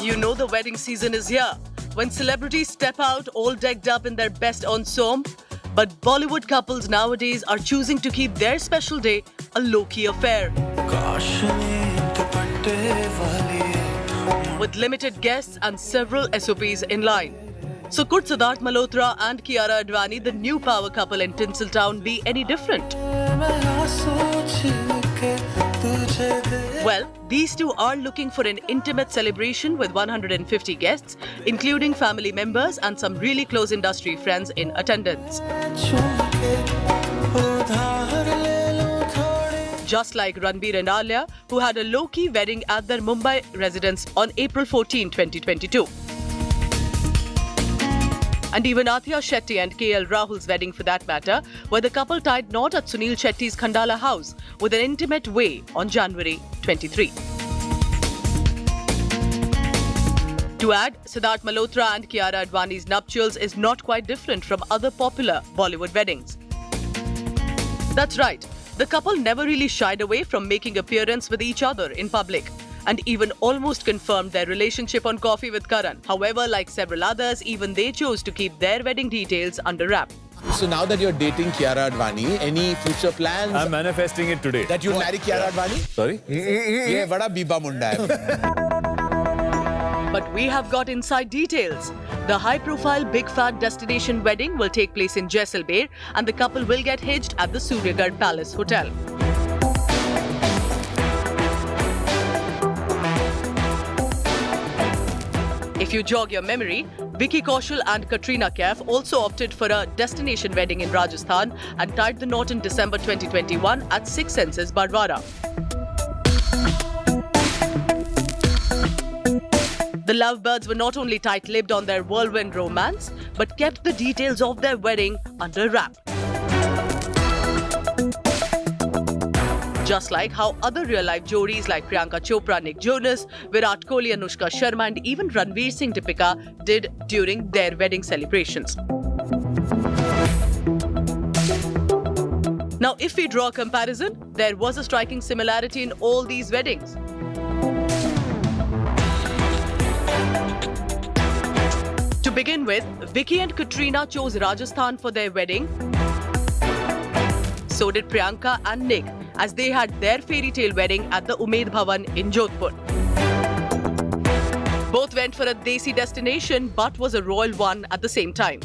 You know the wedding season is here, when celebrities step out all decked up in their best ensemble. But Bollywood couples nowadays are choosing to keep their special day a low-key affair. With limited guests and several SOPs in line. So could Siddharth Malhotra and Kiara Advani, the new power couple in Tinseltown, be any different? Well, these two are looking for an intimate celebration with 150 guests, including family members and some really close industry friends in attendance. Just like Ranbir and Alia, who had a low-key wedding at their Mumbai residence on April 14, 2022. And even Athiya Shetty and KL Rahul's wedding for that matter, where the couple tied knot at Sunil Shetty's Khandala house with an intimate way on January 23. To add, Siddharth Malhotra and Kiara Advani's nuptials is not quite different from other popular Bollywood weddings. That's right, the couple never really shied away from making appearance with each other in public, and even almost confirmed their relationship on Coffee with Karan. However, like several others, even they chose to keep their wedding details under wrap. So now that you're dating Kiara Advani, any future plans? I'm manifesting it today. That you'll marry Kiara Advani? Sorry? Ye bada biba munda hai. But we have got inside details. The high-profile Big Fat destination wedding will take place in Jaisalmer, and the couple will get hitched at the Suryagarh Palace Hotel. If you jog your memory, Vicky Kaushal and Katrina Kaif also opted for a destination wedding in Rajasthan and tied the knot in December 2021 at Six Senses, Bardwara. The lovebirds were not only tight-lipped on their whirlwind romance, but kept the details of their wedding under wrap. Just like how other real-life Jodis like Priyanka Chopra, Nick Jonas, Virat Kohli, Anushka Sharma and even Ranveer Singh Deepika did during their wedding celebrations. Now, if we draw a comparison, there was a striking similarity in all these weddings. To begin with, Vicky and Katrina chose Rajasthan for their wedding. So did Priyanka and Nick, as they had their fairy tale wedding at the Umaid Bhawan in Jodhpur. Both went for a desi destination, but was a royal one at the same time.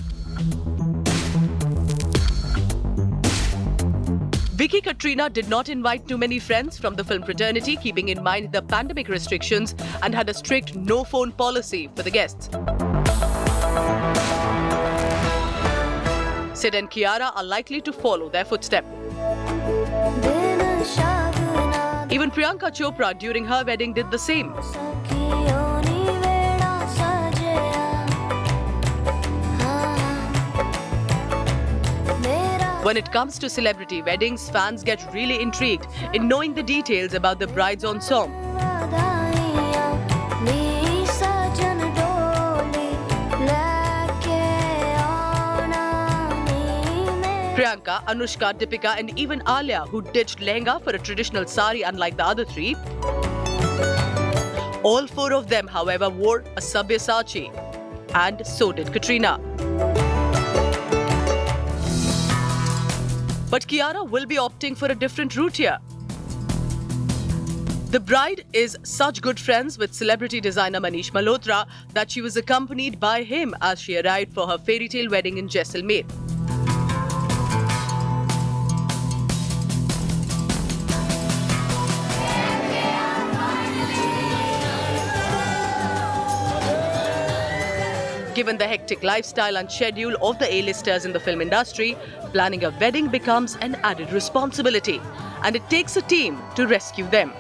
Vicky Katrina did not invite too many friends from the film fraternity, keeping in mind the pandemic restrictions, and had a strict no-phone policy for the guests. Sid and Kiara are likely to follow their footsteps. Even Priyanka Chopra during her wedding did the same. When it comes to celebrity weddings, fans get really intrigued in knowing the details about the bride's ensemble. Priyanka, Anushka, Deepika and even Alia, who ditched lehenga for a traditional sari unlike the other three. All four of them, however, wore a Sabyasachi, and so did Katrina. But Kiara will be opting for a different route here. The bride is such good friends with celebrity designer Manish Malhotra that she was accompanied by him as she arrived for her fairy tale wedding in Jaisalmer. Given the hectic lifestyle and schedule of the A-listers in the film industry, planning a wedding becomes an added responsibility, and it takes a team to rescue them.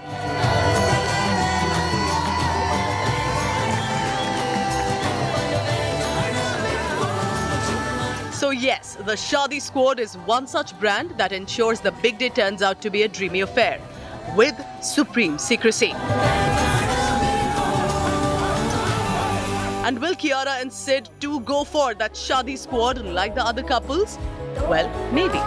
So yes, the Shadi Squad is one such brand that ensures the big day turns out to be a dreamy affair, with supreme secrecy. And will Kiara and Sid too go for that Shadi Squad like the other couples? Well, maybe.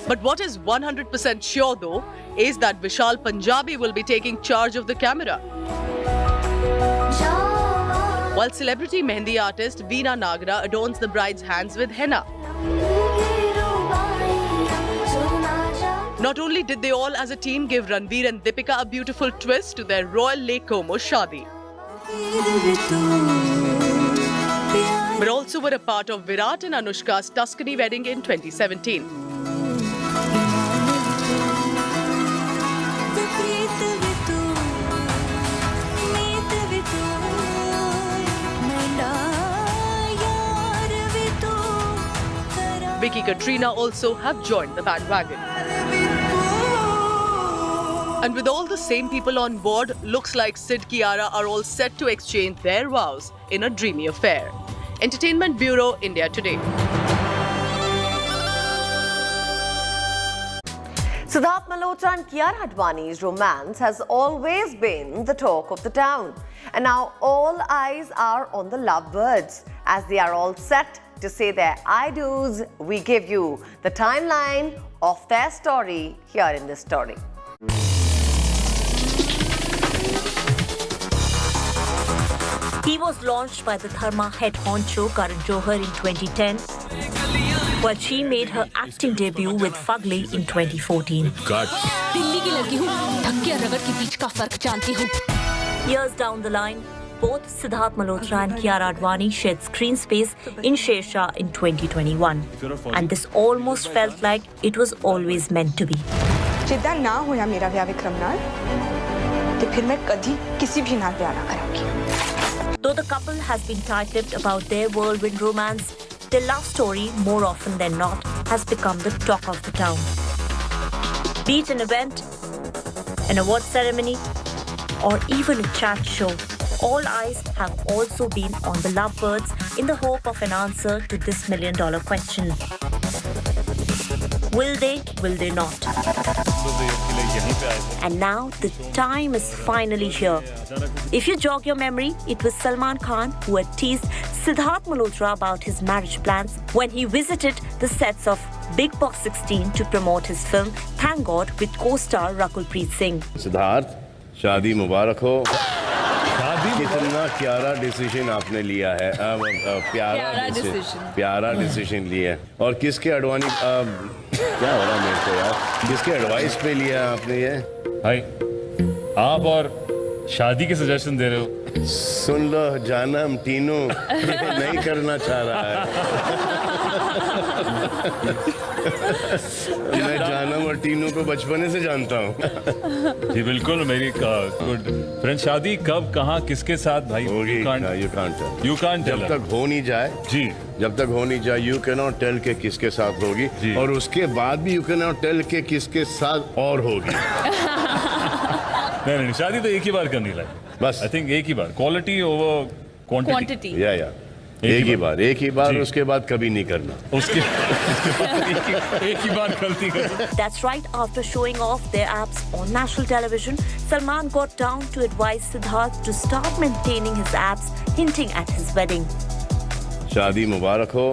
But what is 100% sure though is that Vishal Punjabi will be taking charge of the camera. While celebrity Mehndi artist Veena Nagra adorns the bride's hands with henna. Not only did they all as a team give Ranveer and Deepika a beautiful twist to their Royal Lake Como Shadi, but also were a part of Virat and Anushka's Tuscany wedding in 2017. Vicky Katrina also have joined the bandwagon. And with all the same people on board, looks like Sid Kiara are all set to exchange their vows in a dreamy affair. Entertainment Bureau, India Today. Siddharth Malhotra and Kiara Advani's romance has always been the talk of the town. And now all eyes are on the lovebirds as they are all set to say their I do's. We give you the timeline of their story here in this story. He was launched by the Dharma head honcho Karan Johar in 2010, while she made her acting debut with Fugly in 2014. Years down the line, both Siddharth Malhotra and Kiara Advani shared screen space in Shersha in 2021. And this almost felt like it was always meant to be. जिद्दां ना होया मेरा विआह विक्रम नाल ते फिर मैं कदी किसी भी नाल विआह ना करांगी. Though the couple has been tight-lipped about their whirlwind romance, their love story, more often than not, has become the talk of the town. Be it an event, an award ceremony, or even a chat show, all eyes have also been on the lovebirds in the hope of an answer to this million-dollar question. Will they not? And now the time is finally here. If you jog your memory, it was Salman Khan who had teased Siddharth Malhotra about his marriage plans when he visited the sets of Big Boss 16 to promote his film Thank God with co-star Rakulpreet Singh. Siddharth, शादी मुबारक हो। कितना प्यारा decision आपने लिया है। प्यारा decision लिया है। और किसके अडवाणी क्या हो रहा है मेरे को यार? किसके एडवाइस पे लिया आपने ये? भाई, आप और शादी के सजेशन दे रहे हो? सुन लो जानम टीनू नहीं करना चाह रहा है। मैं जानम और टीनू को बचपने से जानता हूँ। जी बिल्कुल, मेरी गुड फ्रेंड। शादी कब, कहाँ, किसके साथ भाई? होगी, यू कांट टेल। जब तक हो नहीं जाए जी, जब तक हो नहीं जाए यू कैन नॉट टेल के किसके साथ होगी, और उसके बाद भी यू कैन नॉट टेल के किसके साथ और होगी। नहीं, शादी तो एक ही बार करनी है बस। आई थिंक एक ही बार, क्वालिटी ओवर क्वांटिटी। या एक ही बार उसके बाद कभी नहीं करना। उसके बाद एक ही बार गलती करना। That's right. After showing off their abs on national television, Salman got down to advise Siddharth to start maintaining his abs, hinting at his wedding. शादी मुबारक हो।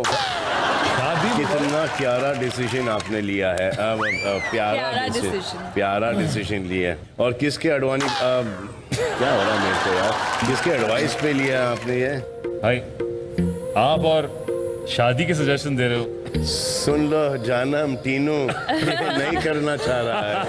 कितना प्यारा डिसीजन आपने लिया है। प्यारा डिसीजन लिया है। और किसके अडवाणी क्या हो रहा है मेरे को यार? किसके एडवाइस पे लिया आपने ये? भाई, आप और शादी के सजेशन दे रहे हो? सुन लो जानम टीनू नहीं करना चाह रहा है।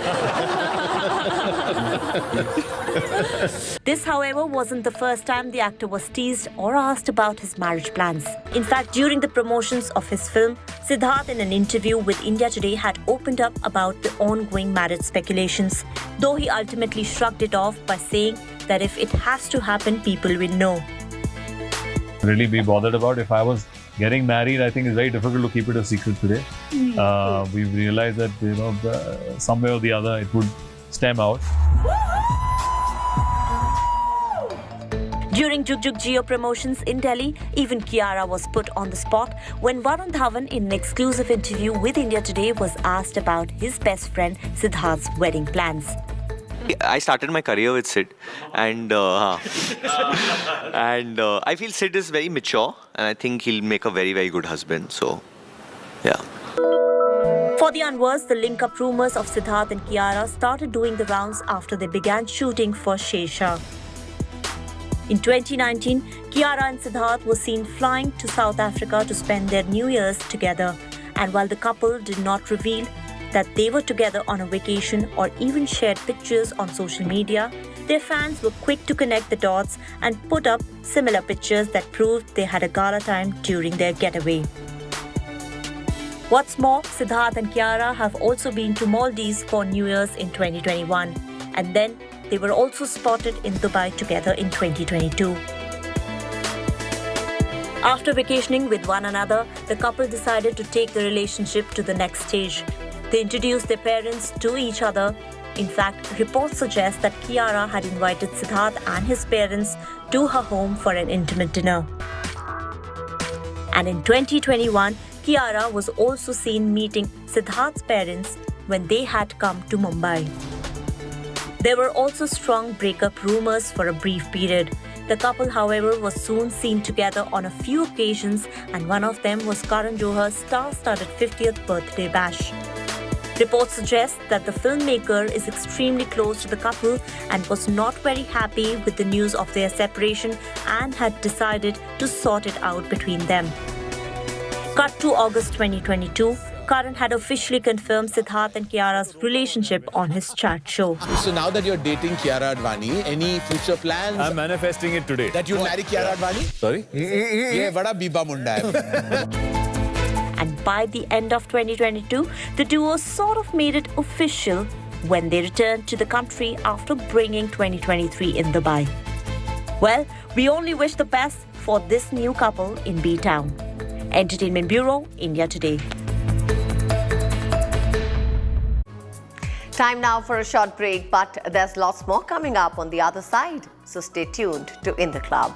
This, however, wasn't the first time the actor was teased or asked about his marriage plans. In fact, during the promotions of his film, Siddharth, in an interview with India Today, had opened up about the ongoing marriage speculations, though he ultimately shrugged it off by saying that if it has to happen, people will know. Really be bothered about. If I was getting married, I think it's very difficult to keep it a secret today. We've realized that some way or the other it would stem out. During Jug Jug Jio promotions in Delhi, even Kiara was put on the spot when Varun Dhawan, in an exclusive interview with India Today, was asked about his best friend Siddharth's wedding plans. I started my career with Sid, and I feel Sid is very mature, and I think he'll make a very, very good husband. So, yeah. For the Anwars, the link-up rumors of Siddharth and Kiara started doing the rounds after they began shooting for Shesha. In 2019, Kiara and Siddharth were seen flying to South Africa to spend their New Year's together. And while the couple did not reveal that they were together on a vacation or even shared pictures on social media, their fans were quick to connect the dots and put up similar pictures that proved they had a gala time during their getaway. What's more, Siddharth and Kiara have also been to Maldives for New Year's in 2021, and then they were also spotted in Dubai together in 2022. After vacationing with one another, the couple decided to take the relationship to the next stage. They introduced their parents to each other. In fact, reports suggest that Kiara had invited Siddharth and his parents to her home for an intimate dinner. And in 2021, Kiara was also seen meeting Siddharth's parents when they had come to Mumbai. There were also strong breakup rumors for a brief period. The couple, however, was soon seen together on a few occasions, and one of them was Karan Johar's star-studded 50th birthday bash. Reports suggest that the filmmaker is extremely close to the couple and was not very happy with the news of their separation and had decided to sort it out between them. Cut to August 2022, Karan had officially confirmed Siddharth and Kiara's relationship on his chat show. So now that you're dating Kiara Advani, any future plans? I'm manifesting it today. That you'll marry Kiara Advani? Sorry? Ye bada biba munda hai. And by the end of 2022, the duo sort of made it official when they returned to the country after bringing 2023 in Dubai. Well, we only wish the best for this new couple in B-Town. Entertainment Bureau, India Today. Time now for a short break, but there's lots more coming up on the other side. So stay tuned to In the Club.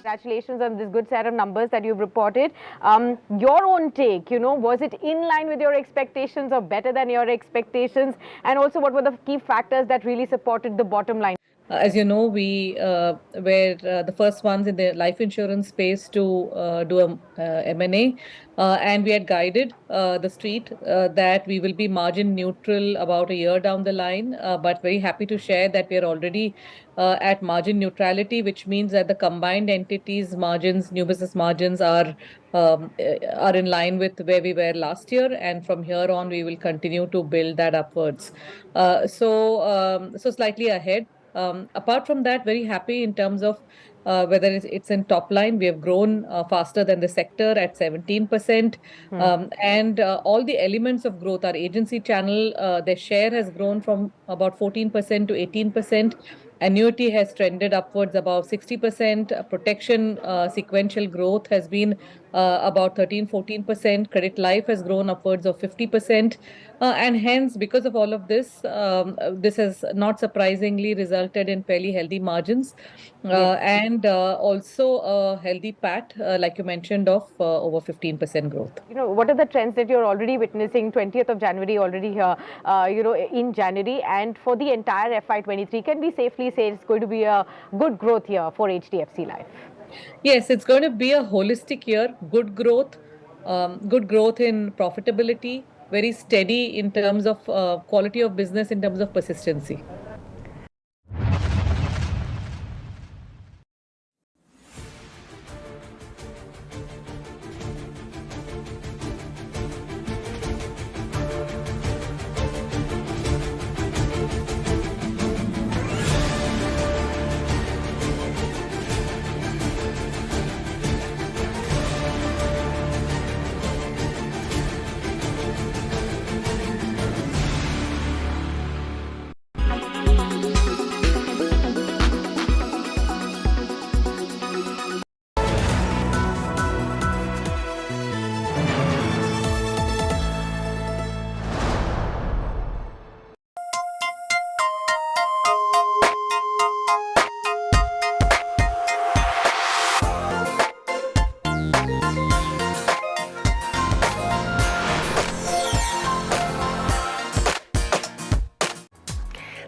Congratulations on this good set of numbers that you've reported. Your own take, was it in line with your expectations or better than your expectations? And also, what were the key factors that really supported the bottom line? As you know, we were the first ones in the life insurance space to do a M&A, and we had guided the street that we will be margin neutral about a year down the line, but very happy to share that we are already at margin neutrality, which means that the combined entities margins, new business margins are in line with where we were last year, and from here on we will continue to build that upwards. So slightly ahead. Apart from that, very happy in terms of whether it's in top line. We have grown faster than the sector at 17%. And all the elements of growth, our agency channel, their share has grown from about 14% to 18%. Annuity has trended upwards about 60%. Protection sequential growth has been about 13-14%. Credit life has grown upwards of 50%. And hence, because of all of this, this has not surprisingly resulted in fairly healthy margins and also a healthy PAT, like you mentioned, of over 15% growth. What are the trends that you're already witnessing? 20th of January already here, in January, and for the entire FY23, can we safely say it's going to be a good growth year for HDFC Life? Yes, it's going to be a holistic year. Good growth in profitability, very steady in terms of quality of business, in terms of persistency.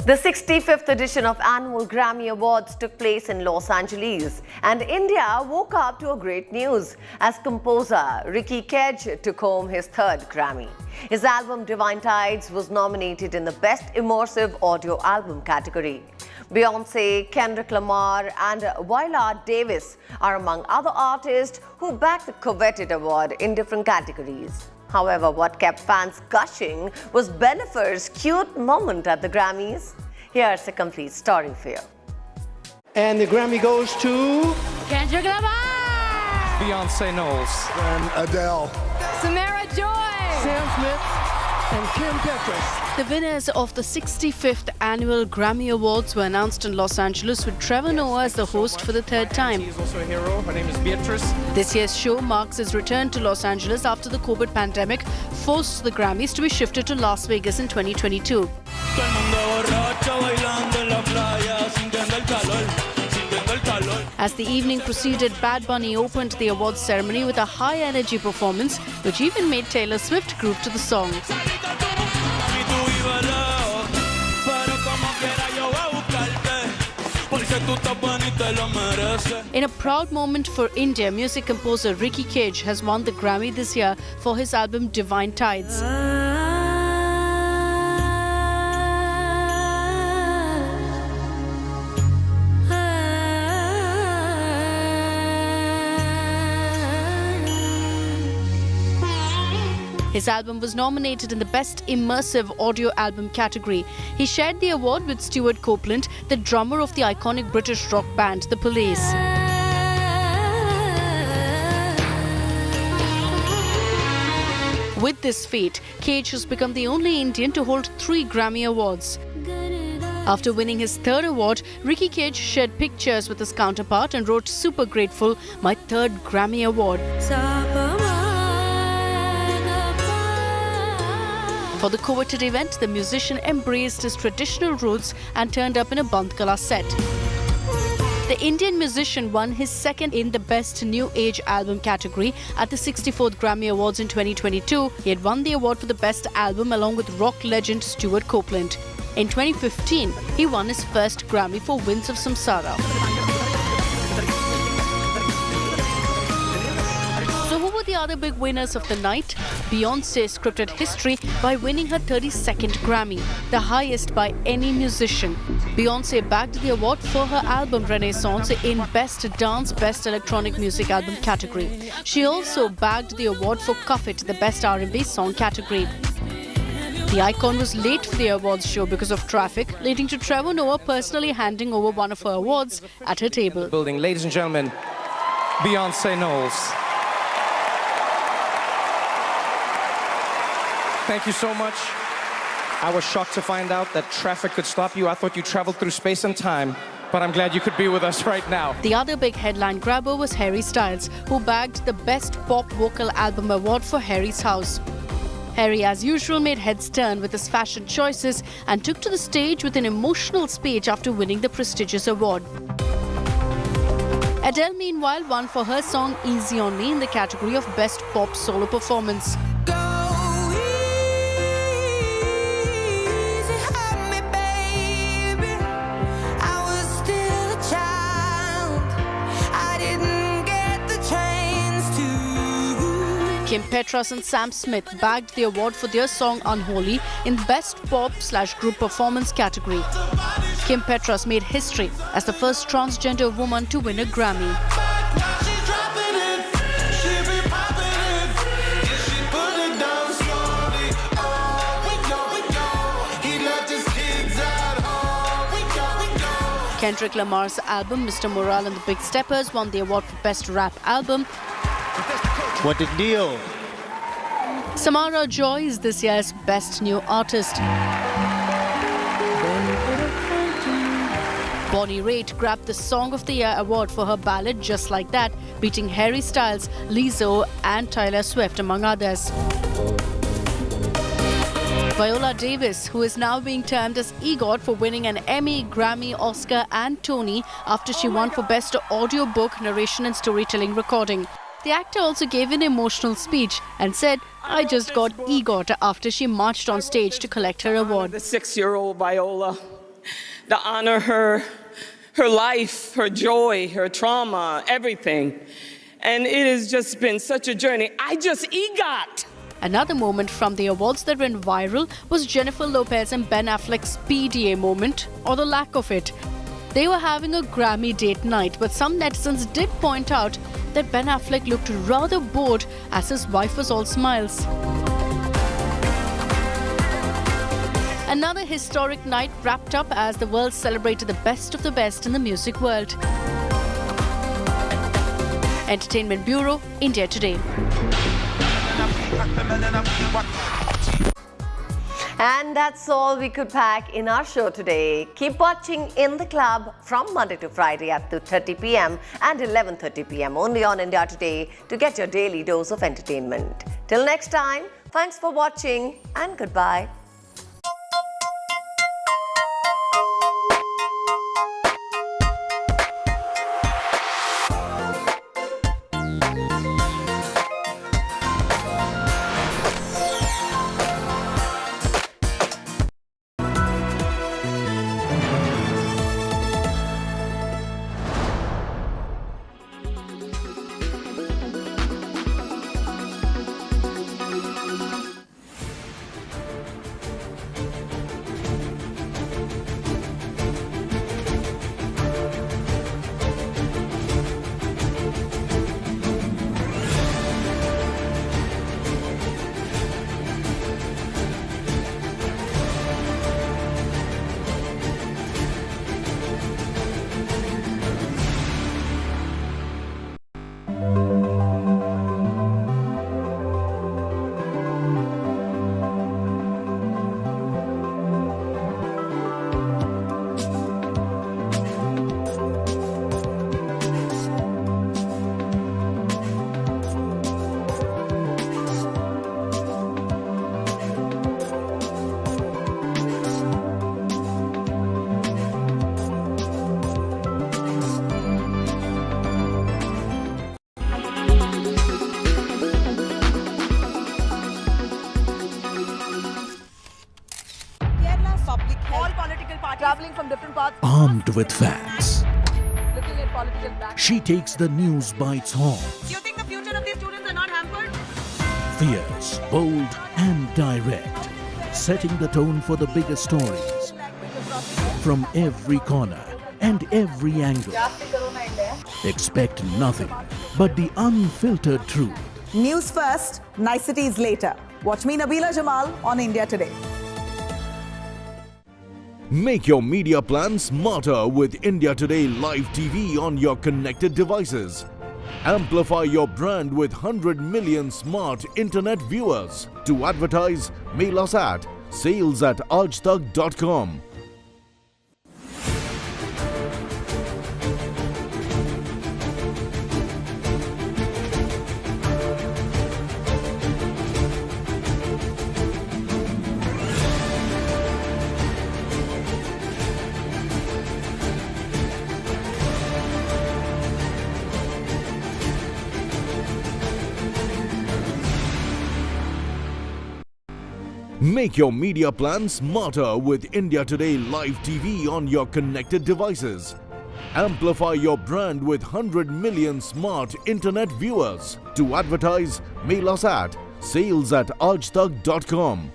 The 65th edition of annual Grammy Awards took place in Los Angeles, and India woke up to a great news as composer Ricky Kej took home his third Grammy. His album Divine Tides was nominated in the Best Immersive Audio Album category. Beyonce, Kendrick Lamar and Viola Davis are among other artists who bagged the coveted award in different categories. However, what kept fans gushing was Benifer's cute moment at the Grammys. Here's a complete story for you. And the Grammy goes to Kendrick Lamar, Beyonce Knowles, and Adele, Samara Joy, Sam Smith, and Kim Petras. The winners of the 65th annual Grammy Awards were announced in Los Angeles, with Trevor Noah as the host for the third time. She is also a hero. Her name is Beatrice. This year's show marks his return to Los Angeles after the COVID pandemic forced the Grammys to be shifted to Las Vegas in 2022. As the evening proceeded, Bad Bunny opened the awards ceremony with a high-energy performance, which even made Taylor Swift groove to the song. In a proud moment for India, music composer Ricky Kej has won the Grammy this year for his album Divine Tides. His album was nominated in the Best Immersive Audio Album category. He shared the award with Stuart Copeland, the drummer of the iconic British rock band The Police. With this feat, Cage has become the only Indian to hold 3 Grammy Awards. After winning his 3rd award, Ricky Cage shared pictures with his counterpart and wrote, "Super grateful, my 3rd Grammy Award." For the coveted event, the musician embraced his traditional roots and turned up in a Bandkala set. The Indian musician won his 2nd in the Best New Age Album category at the 64th Grammy Awards in 2022. He had won the award for the Best Album along with rock legend Stuart Copeland. In 2015, he won his first Grammy for Winds of Samsara. So who were the other big winners of the night? Beyoncé scripted history by winning her 32nd Grammy, the highest by any musician. Beyoncé bagged the award for her album Renaissance in Best Dance, Best Electronic Music Album category. She also bagged the award for Cuff It, the Best R&B Song category. The icon was late for the awards show because of traffic, leading to Trevor Noah personally handing over one of her awards at her table. Ladies and gentlemen, Beyonce Knowles. Thank you so much. I was shocked to find out that traffic could stop you. I thought you traveled through space and time, but I'm glad you could be with us right now. The other big headline grabber was Harry Styles, who bagged the Best Pop Vocal Album Award for Harry's House. Harry, as usual, made heads turn with his fashion choices and took to the stage with an emotional speech after winning the prestigious award. Adele, meanwhile, won for her song Easy on Me in the category of Best Pop Solo Performance. Kim Petras and Sam Smith bagged the award for their song Unholy in Best Pop/Group Performance category. Kim Petras made history as the first transgender woman to win a Grammy. Kendrick Lamar's album Mr. Morale and the Big Steppers won the award for Best Rap Album. What a deal! Samara Joy is this year's Best New Artist. Bonnie Raitt grabbed the Song of the Year award for her ballad Just Like That, beating Harry Styles, Lizzo and Taylor Swift, among others. Viola Davis, who is now being termed as EGOT for winning an Emmy, Grammy, Oscar and Tony after she won for Best Audiobook, Narration and Storytelling Recording. The actor also gave an emotional speech and said, "I just got EGOT," after she marched on stage to collect her award. The 6-year-old Viola, to honor her life, her joy, her trauma, everything. And it has just been such a journey. I just EGOT. Another moment from the awards that went viral was Jennifer Lopez and Ben Affleck's PDA moment, or the lack of it. They were having a Grammy date night, but some netizens did point out that Ben Affleck looked rather bored as his wife was all smiles. Another historic night wrapped up as the world celebrated the best of the best in the music world. Entertainment Bureau, India Today. And that's all we could pack in our show today. Keep watching In the Club from Monday to Friday at 2:30 p.m. and 11:30 p.m. only on India Today to get your daily dose of entertainment. Till next time, thanks for watching and goodbye. hustling from different parts. Armed with facts, Looking at political back. she takes the news by its horns. Do you think the future of these students are not hampered? Fierce, bold, and direct, setting the tone for the biggest stories from every corner and every angle. Expect nothing but the unfiltered truth. News first, niceties later. Watch me, Nabila Jamal, on India Today. Make your media plan smarter with India Today Live TV on your connected devices. Amplify your brand with 100 million smart internet viewers. To advertise, mail us at sales@aajtak.com. Make your media plan smarter with India Today Live TV on your connected devices. Amplify your brand with 100 million smart internet viewers. To advertise, mail us at sales@aajtak.com.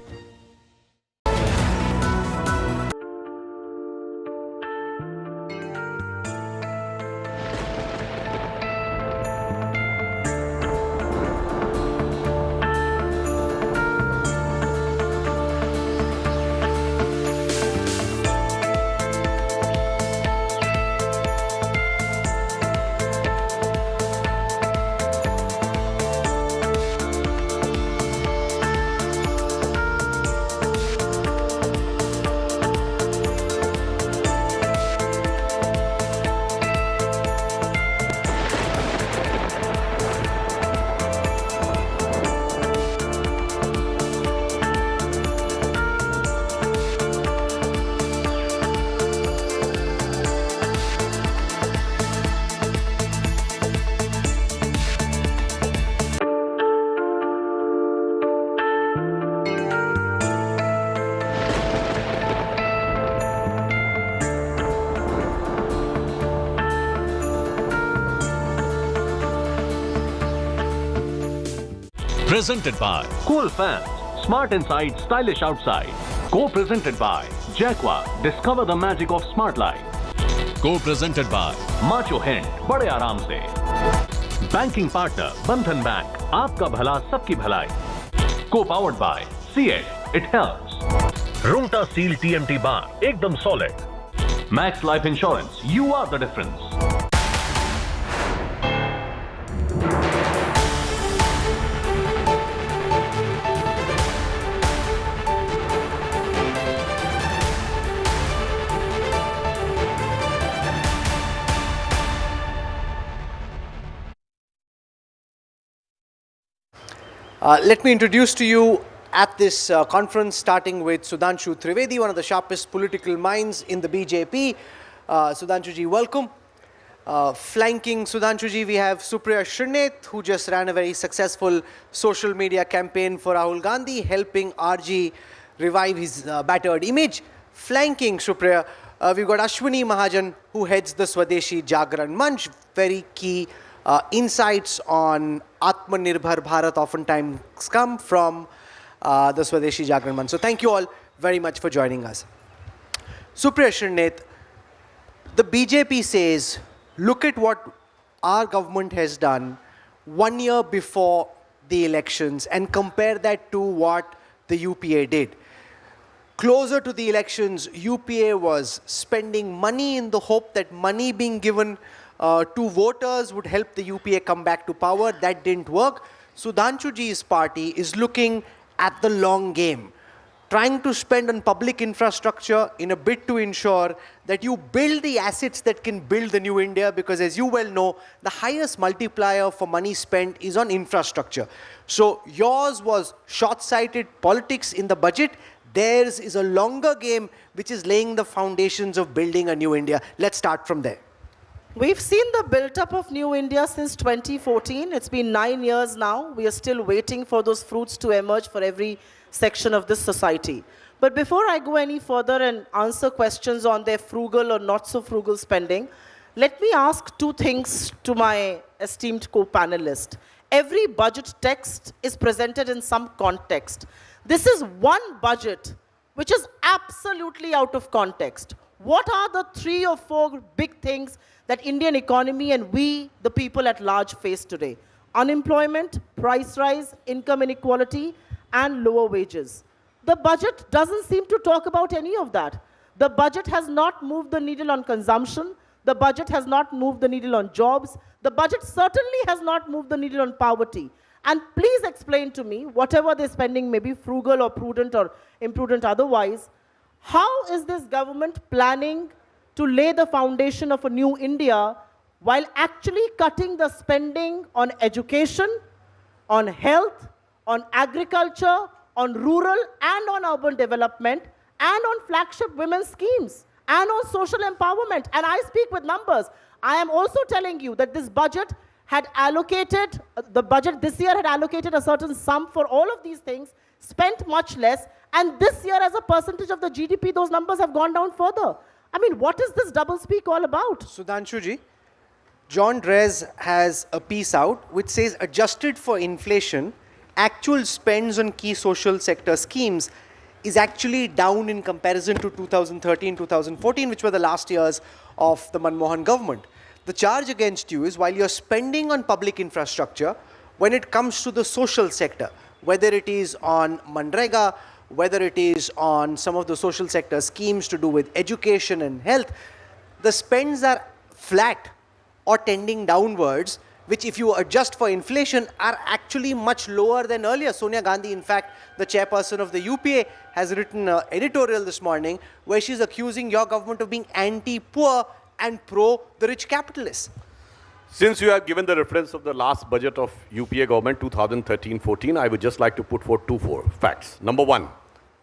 Presented by Cool Fans, Smart Inside, Stylish Outside. Co-presented by Jaguar, Discover the Magic of Smart Life. Co-presented by Macho Hand, बड़े आराम से. Banking partner, Bandhan Bank, आपका भला सबकी भलाई. Co-powered by CH, it helps. Runta Seal TMT Bar, एकदम solid. Max Life Insurance, you are the difference. Let me introduce to you at this conference, starting with Sudhanshu Trivedi, one of the sharpest political minds in the BJP. Sudhanshu ji, welcome. Flanking Sudhanshu ji, we have Supriya Shrineth, who just ran a very successful social media campaign for Rahul Gandhi, helping RG revive his battered image. Flanking Supriya, we've got Ashwini Mahajan, who heads the Swadeshi Jagran Manch, very key insights on Atmanirbhar Bharat oftentimes come from the Swadeshi Jagran Manch. So thank you all very much for joining us. Supriya Shrineth, the BJP says, look at what our government has done 1 year before the elections and compare that to what the UPA did. Closer to the elections, UPA was spending money in the hope that money being given to voters would help the UPA come back to power. That didn't work. Sudhanshu ji's party is looking at the long game, trying to spend on public infrastructure in a bid to ensure that you build the assets that can build the new India, because as you well know, the highest multiplier for money spent is on infrastructure. So yours was short-sighted politics in the budget. Theirs is a longer game, which is laying the foundations of building a new India. Let's start from there. We've seen the build-up of New India since 2014. It's been 9 years now. We are still waiting for those fruits to emerge for every section of this society. But before I go any further and answer questions on their frugal or not so frugal spending, let me ask two things to my esteemed co-panelist. Every budget text is presented in some context. This is one budget which is absolutely out of context. What are the 3 or 4 big things that Indian economy and we, the people at large, face today? Unemployment, price rise, income inequality, and lower wages. The budget doesn't seem to talk about any of that. The budget has not moved the needle on consumption. The budget has not moved the needle on jobs. The budget certainly has not moved the needle on poverty. And please explain to me, whatever they're spending may be frugal or prudent or imprudent otherwise, how is this government planning to lay the foundation of a new India while actually cutting the spending on education, on health, on agriculture, on rural and on urban development, and on flagship women's schemes, and on social empowerment? And I speak with numbers. I am also telling you that this budget had allocated, the budget this year had allocated a certain sum for all of these things, spent much less, and this year as a percentage of the GDP, those numbers have gone down further. I mean, what is this doublespeak all about? Sudhanshuji, John Drez has a piece out which says, adjusted for inflation, actual spends on key social sector schemes is actually down in comparison to 2013-2014, which were the last years of the Manmohan government. The charge against you is, while you're spending on public infrastructure, when it comes to the social sector, whether it is on Manrega, whether it is on some of the social sector schemes to do with education and health, the spends are flat or tending downwards, which if you adjust for inflation are actually much lower than earlier. Sonia Gandhi, in fact, the chairperson of the UPA, has written an editorial this morning where she's accusing your government of being anti-poor and pro the rich capitalists. Since you have given the reference of the last budget of UPA government 2013-14, I would just like to put forth 4 facts. Number 1,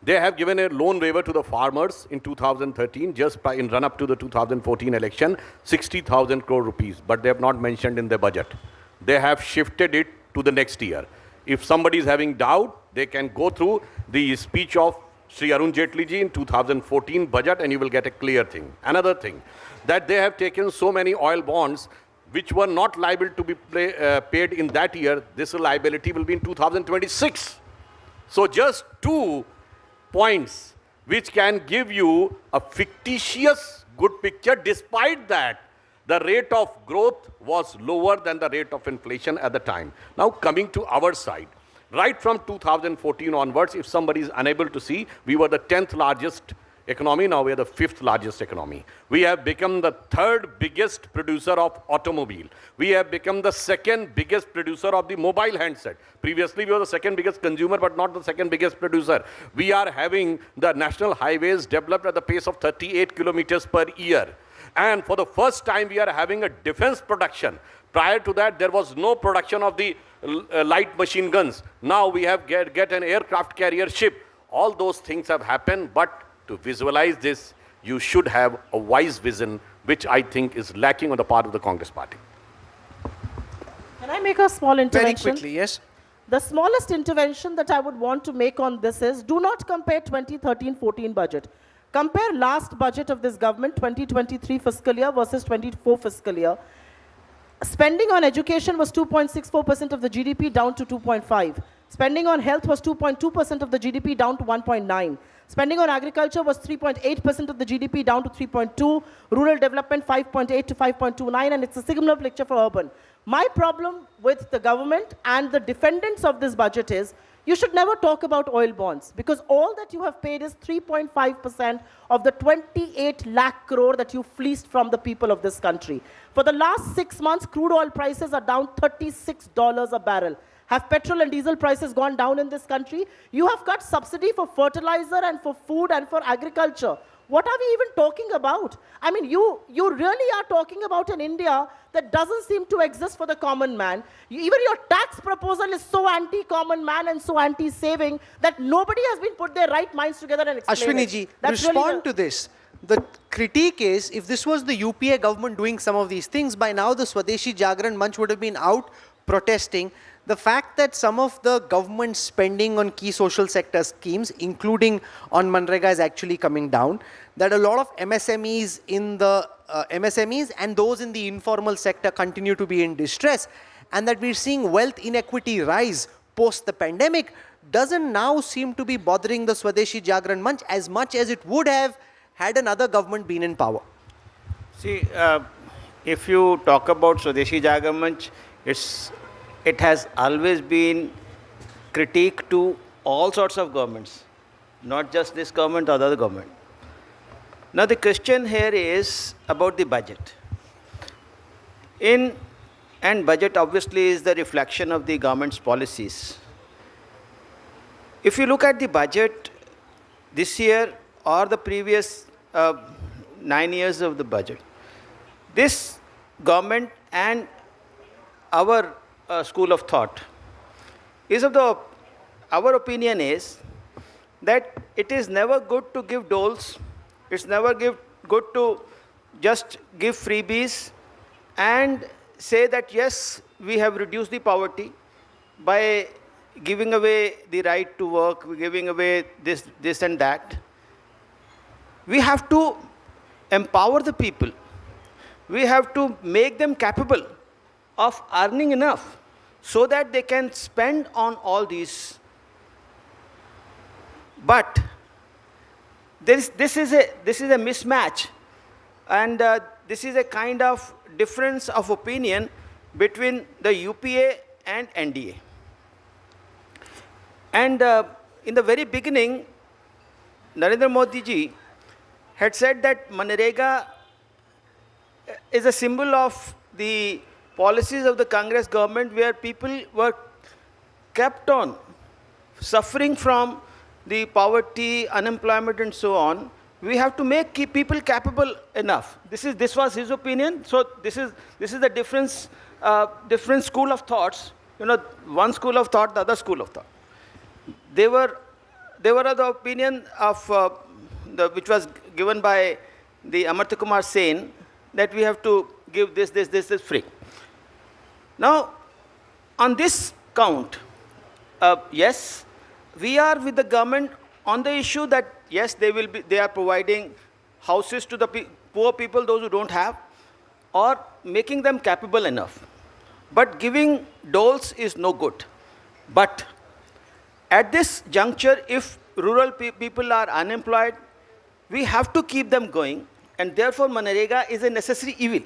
they have given a loan waiver to the farmers in 2013 just in run-up to the 2014 election, 60,000 crore rupees, but they have not mentioned in their budget. They have shifted it to the next year. If somebody is having doubt, they can go through the speech of Sri Arun Jaitley ji in 2014 budget and you will get a clear thing. Another thing, that they have taken so many oil bonds which were not liable to be paid in that year. This liability will be in 2026. So just 2 points which can give you a fictitious good picture. Despite that, the rate of growth was lower than the rate of inflation at the time. Now coming to our side, right from 2014 onwards, if somebody is unable to see, we were the 10th largest economy, now we are the 5th largest economy. We have become the 3rd biggest producer of automobile. We have become the 2nd biggest producer of the mobile handset. Previously, we were the 2nd biggest consumer, but not the 2nd biggest producer. We are having the national highways developed at the pace of 38 kilometers per year. And for the first time, we are having a defense production. Prior to that, there was no production of the light machine guns. Now we have get an aircraft carrier ship. All those things have happened, but to visualize this, you should have a wise vision, which I think is lacking on the part of the Congress party. Can I make a small intervention? Very quickly, yes. The smallest intervention that I would want to make on this is, do not compare 2013-14 budget. Compare last budget of this government, 2023 fiscal year versus 24 fiscal year. Spending on education was 2.64% of the GDP, down to 2.5. Spending on health was 2.2% of the GDP, down to 1.9. Spending on agriculture was 3.8% of the GDP, down to 3.2. Rural development, 5.8 to 5.29, and it's a similar picture for urban. My problem with the government and the defendants of this budget is, you should never talk about oil bonds, because all that you have paid is 3.5% of the 28 lakh crore that you fleeced from the people of this country. For the last 6 months, crude oil prices are down $36 a barrel. Have petrol and diesel prices gone down in this country? You have cut subsidy for fertilizer and for food and for agriculture. What are we even talking about? I mean, you really are talking about an India that doesn't seem to exist for the common man. Even your tax proposal is so anti-common man and so anti-saving that nobody has been put their right minds together and explain Ashwini ji, That's respond really to this. The critique is, if this was the UPA government doing some of these things, by now the Swadeshi Jagran Manch would have been out protesting. the fact that some of the government spending on key social sector schemes, including on Manrega, is actually coming down, that a lot of MSMEs MSMEs and those in the informal sector continue to be in distress, and that we're seeing wealth inequity rise post the pandemic, doesn't now seem to be bothering the Swadeshi Jagran Manch as much as it would have had another government been in power. See, if you talk about Swadeshi Jagran Manch, it has always been critique to all sorts of governments, not just this government or the other government. Now the question here is about the budget. And budget obviously is the reflection of the government's policies. If you look at the budget this year or the previous 9 years of the budget, this government and our school of thought is our opinion is that it is never good to give doles, it's never good to just give freebies and say that yes, we have reduced the poverty by giving away the right to work, giving away this and that. We have to empower the people. We have to make them capable of earning enough so that they can spend on all these. But this is a mismatch, and this is a kind of difference of opinion between the UPA and NDA. And in the very beginning, Narendra Modi ji had said that Manrega is a symbol of the policies of the Congress government, where people were kept on suffering from the poverty, unemployment and so on. We have to keep people capable enough. This was his opinion. So this is the different school of thoughts. You know, one school of thought, the other school of thought. They were of the opinion of which was given by the Amartya Kumar Sen, that we have to give this free. Now, on this count, yes, we are with the government on the issue that yes, they are providing houses to the poor people, those who don't have, or making them capable enough. But giving doles is no good. But at this juncture, if rural people are unemployed, we have to keep them going, and therefore Manrega is a necessary evil.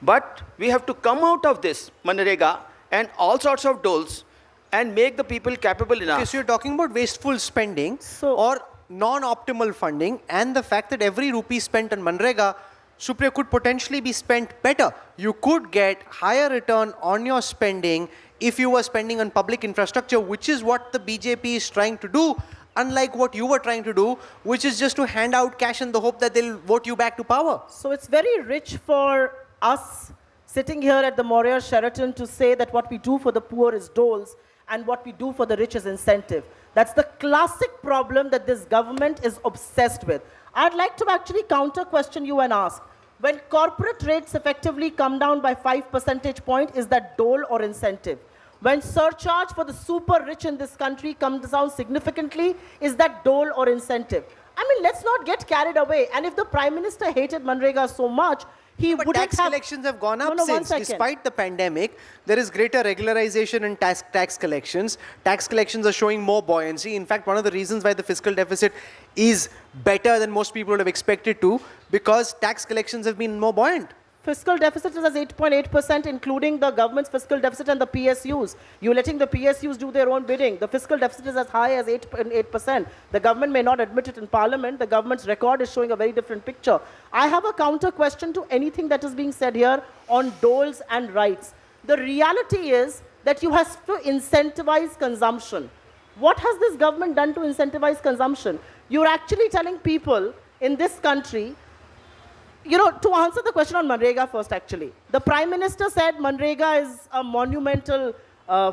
But we have to come out of this Manrega and all sorts of doles and make the people capable enough. Okay, so you're talking about wasteful spending or non-optimal funding, and the fact that every rupee spent on Manrega, Supriya, could potentially be spent better. You could get higher return on your spending if you were spending on public infrastructure, which is what the BJP is trying to do, unlike what you were trying to do, which is just to hand out cash in the hope that they'll vote you back to power. So it's very rich for us sitting here at the Moria Sheraton to say that what we do for the poor is doles and what we do for the rich is incentive. That's the classic problem that this government is obsessed with. I'd like to actually counter question you and ask, when corporate rates effectively come down by 5 percentage points, is that dole or incentive? When surcharge for the super rich in this country comes down significantly, is that dole or incentive? I mean, let's not get carried away. And if the Prime Minister hated Manrega so much, he wouldn't have... tax collections have gone up since. Despite the pandemic, there is greater regularization in tax collections. Tax collections are showing more buoyancy. In fact, one of the reasons why the fiscal deficit is better than most people would have expected to, because tax collections have been more buoyant. Fiscal deficit is at 8.8%, including the government's fiscal deficit and the PSUs. You're letting the PSUs do their own bidding. The fiscal deficit is as high as 8.8%. The government may not admit it in parliament. The government's record is showing a very different picture. I have a counter question to anything that is being said here on doles and rights. The reality is that you have to incentivize consumption. What has this government done to incentivize consumption? You're actually telling people in this country, you know, to answer the question on Manrega first, actually. The Prime Minister said Manrega is a monumental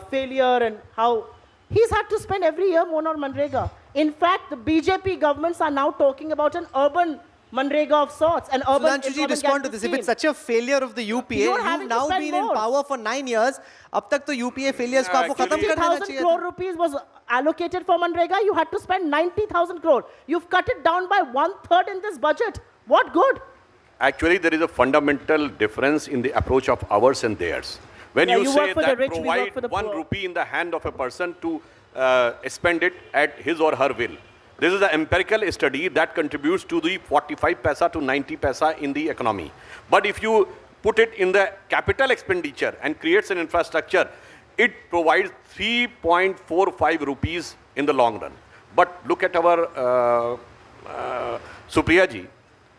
failure and how he's had to spend every year more on Manrega. In fact, the BJP governments are now talking about an urban Manrega of sorts, and urban Sudhanshuji, respond to this. If it's such a failure of the UPA, you've now been in power for 9 years. Ab tak to UPA failures ko aapko khatam kar dena 50,000 crore rupees was allocated for Manrega. You had to spend 90,000 crore. You've cut it down by 1/3 in this budget. What good? Actually, there is a fundamental difference in the approach of ours and theirs. When you say that provide 1 rupee in the hand of a person to spend it at his or her will. This is an empirical study that contributes to the 45 paisa to 90 paisa in the economy. But if you put it in the capital expenditure and creates an infrastructure, it provides 3.45 rupees in the long run. But look at our Supriya ji.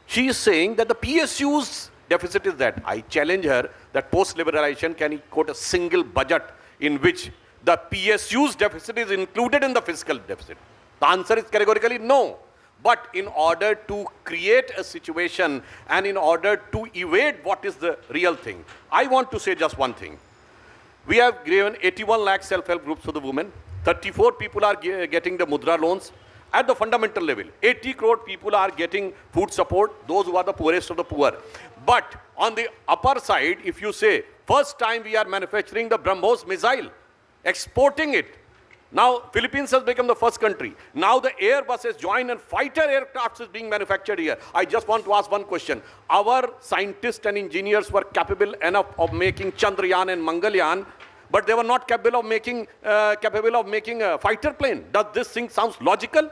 She is saying that the PSU's deficit is that. I challenge her that post-liberalization, can you quote a single budget in which the PSU's deficit is included in the fiscal deficit? The answer is categorically no. But in order to create a situation and in order to evade what is the real thing, I want to say just one thing. We have given 81 lakh self-help groups to the women. 34 people are getting the Mudra loans. At the fundamental level, 80 crore people are getting food support, those who are the poorest of the poor. But on the upper side, if you say, first time we are manufacturing the BrahMos missile, exporting it. Now, Philippines has become the first country. Now the Airbus has joined and fighter aircraft is being manufactured here. I just want to ask one question. Our scientists and engineers were capable enough of making Chandrayaan and Mangalyaan, but they were not capable of making a fighter plane. Does this thing sound logical?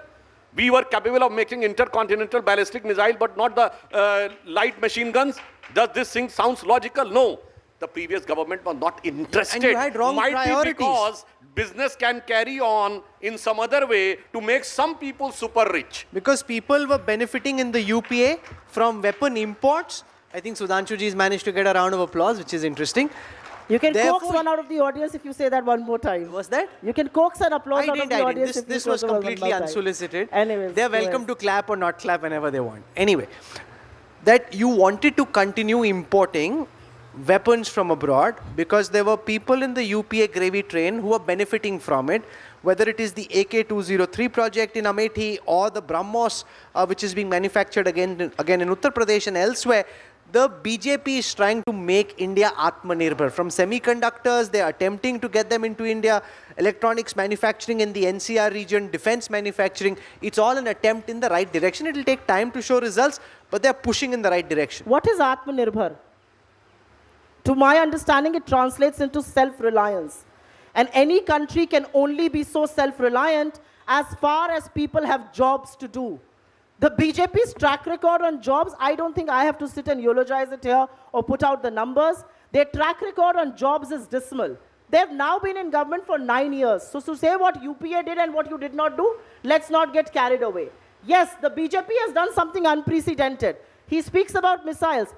We were capable of making intercontinental ballistic missile, but not the light machine guns. Does this thing sound logical? No. The previous government was not interested. And you had wrong priorities. Be because business can carry on in some other way to make some people super rich. Because people were benefiting in the UPA from weapon imports. I think Sudhanshuji has managed to get a round of applause, which is interesting. You can coax one out of the audience if you say that one more time. Was that? You can coax an applause out of the audience. This was completely unsolicited. Anyways, they're welcome to clap or not clap whenever they want. Anyway, that you wanted to continue importing weapons from abroad because there were people in the UPA gravy train who were benefiting from it, whether it is the AK-203 project in Amethi or the BrahMos, which is being manufactured again in Uttar Pradesh and elsewhere. The BJP is trying to make India Atmanirbhar. From semiconductors, they are attempting to get them into India. Electronics manufacturing in the NCR region, defense manufacturing. It's all an attempt in the right direction. It will take time to show results, but they're pushing in the right direction. What is Atmanirbhar? To my understanding, it translates into self-reliance. And any country can only be so self-reliant as far as people have jobs to do. The BJP's track record on jobs, I don't think I have to sit and eulogize it here or put out the numbers. Their track record on jobs is dismal. They've now been in government for 9 years. So to say what UPA did and what you did not do, let's not get carried away. Yes, the BJP has done something unprecedented. He speaks about missiles.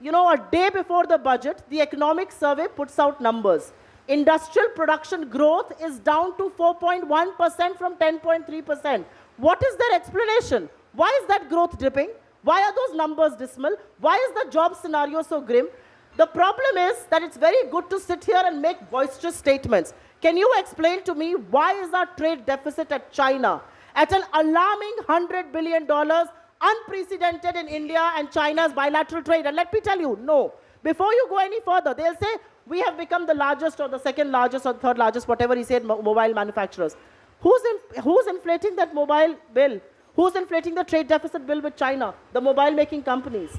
You know, a day before the budget, the economic survey puts out numbers. Industrial production growth is down to 4.1% from 10.3%. What is their explanation? Why is that growth dipping? Why are those numbers dismal? Why is the job scenario so grim? The problem is that it's very good to sit here and make boisterous statements. Can you explain to me why is our trade deficit at China at an alarming $100 billion, unprecedented in India and China's bilateral trade? And let me tell you, no. Before you go any further, they'll say, we have become the largest or the second largest or third largest, whatever he said, mobile manufacturers. Who's inflating that mobile bill? Who's inflating the trade deficit bill with China? The mobile making companies.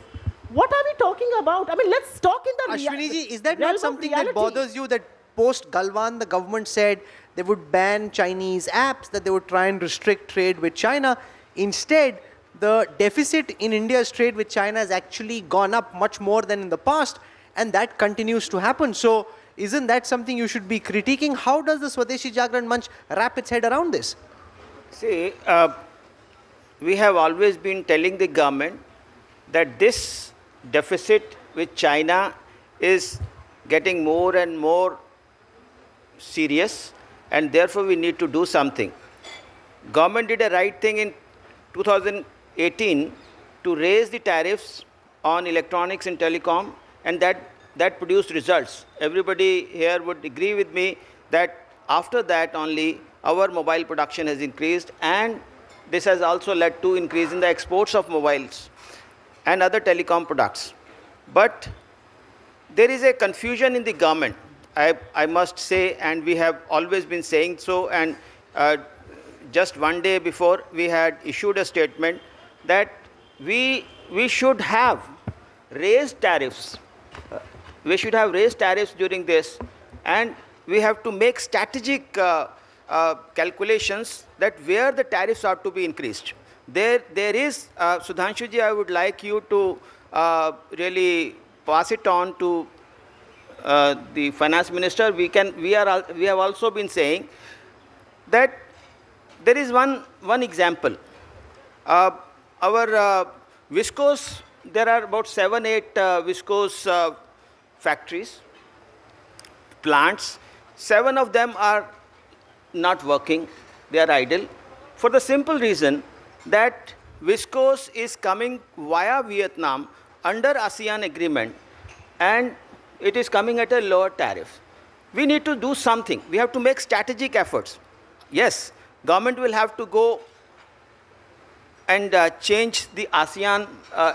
What are we talking about? I mean, let's talk in the Ashwini ji, is that not something that bothers you, that post Galwan the government said they would ban Chinese apps, that they would try and restrict trade with China? Instead, the deficit in India's trade with China has actually gone up much more than in the past, and that continues to happen. So isn't that something you should be critiquing? How does the Swadeshi Jagran Manch wrap its head around this? See, we have always been telling the government that this deficit with China is getting more and more serious, and therefore we need to do something. Government did a right thing in 2018 to raise the tariffs on electronics and telecom, and that produced results. Everybody here would agree with me that after that only our mobile production has increased and this has also led to increase in the exports of mobiles and other telecom products. But there is a confusion in the government, I must say, and we have always been saying so, and just one day before we had issued a statement that we should have raised tariffs. We should have raised tariffs during this, and we have to make strategic calculations that where the tariffs are to be increased. There is, Sudhanshu ji, I would like you to really pass it on to the finance minister. We have also been saying that there is one example. Our viscose, there are about 7-8 viscose factories, plants. 7 of them are not working, they are idle, for the simple reason that viscose is coming via Vietnam under ASEAN agreement, and it is coming at a lower tariff. We need to do something. We have to make strategic efforts. Yes, government will have to go and change the ASEAN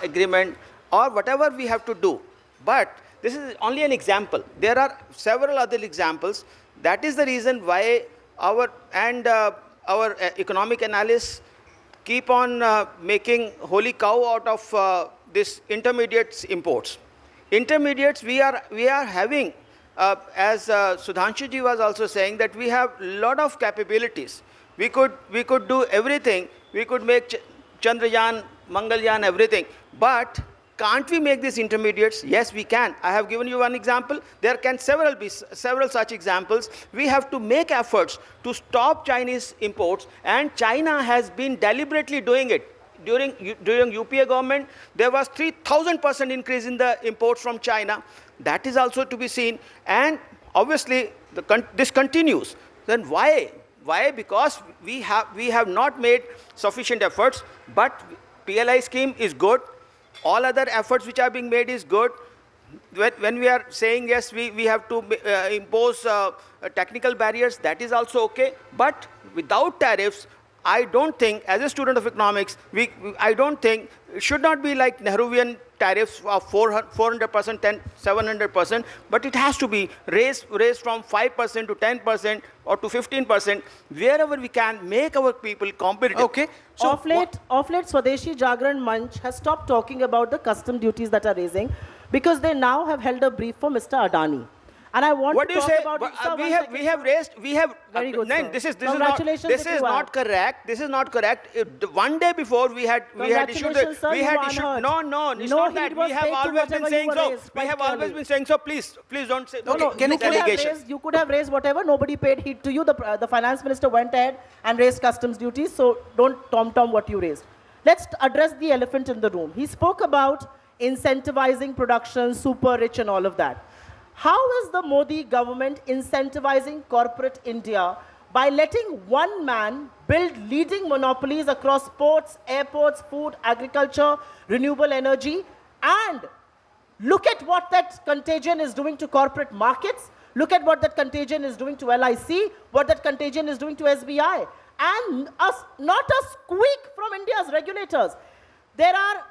agreement or whatever we have to do. But this is only an example. There are several other examples. That is the reason why our economic analysts keep on making holy cow out of this intermediates imports. Intermediates, we are having, as Sudhanshu ji was also saying, that we have a lot of capabilities. We could do everything. We could make Chandrayaan, Mangalyaan, everything. But can't we make these intermediates? Yes, we can. I have given you one example. There can be several such examples. We have to make efforts to stop Chinese imports, and China has been deliberately doing it. During UPA government, there was 3,000% increase in the imports from China. That is also to be seen. And obviously, this continues. Then why? Why? Because we have not made sufficient efforts. But PLI scheme is good. All other efforts which are being made is good. When we are saying yes, we have to impose technical barriers, that is also okay. But without tariffs, I don't think, as a student of economics, I don't think it should not be like Nehruvian tariffs of 400%, 700%, but it has to be raised from 5% to 10% or to 15%, wherever we can make our people competitive. Okay. So of late, Swadeshi Jagran Manch has stopped talking about the custom duties that are raising because they now have held a brief for Mr. Adani. And I want to talk about very good, this is not correct. This is not correct. One day before we had issued it's not that. We have always been saying so. We have always been saying so. Please don't say. You could have raised whatever. Nobody paid heed to you. The finance minister went ahead and raised customs duties. So don't tom what you raised. Let's address the elephant in the room. He spoke about incentivizing production, super rich, and all of that. How is the Modi government incentivizing corporate India by letting one man build leading monopolies across ports, airports, food, agriculture, renewable energy? And look at what that contagion is doing to corporate markets. Look at what that contagion is doing to LIC, what that contagion is doing to SBI. And not a squeak from India's regulators. There are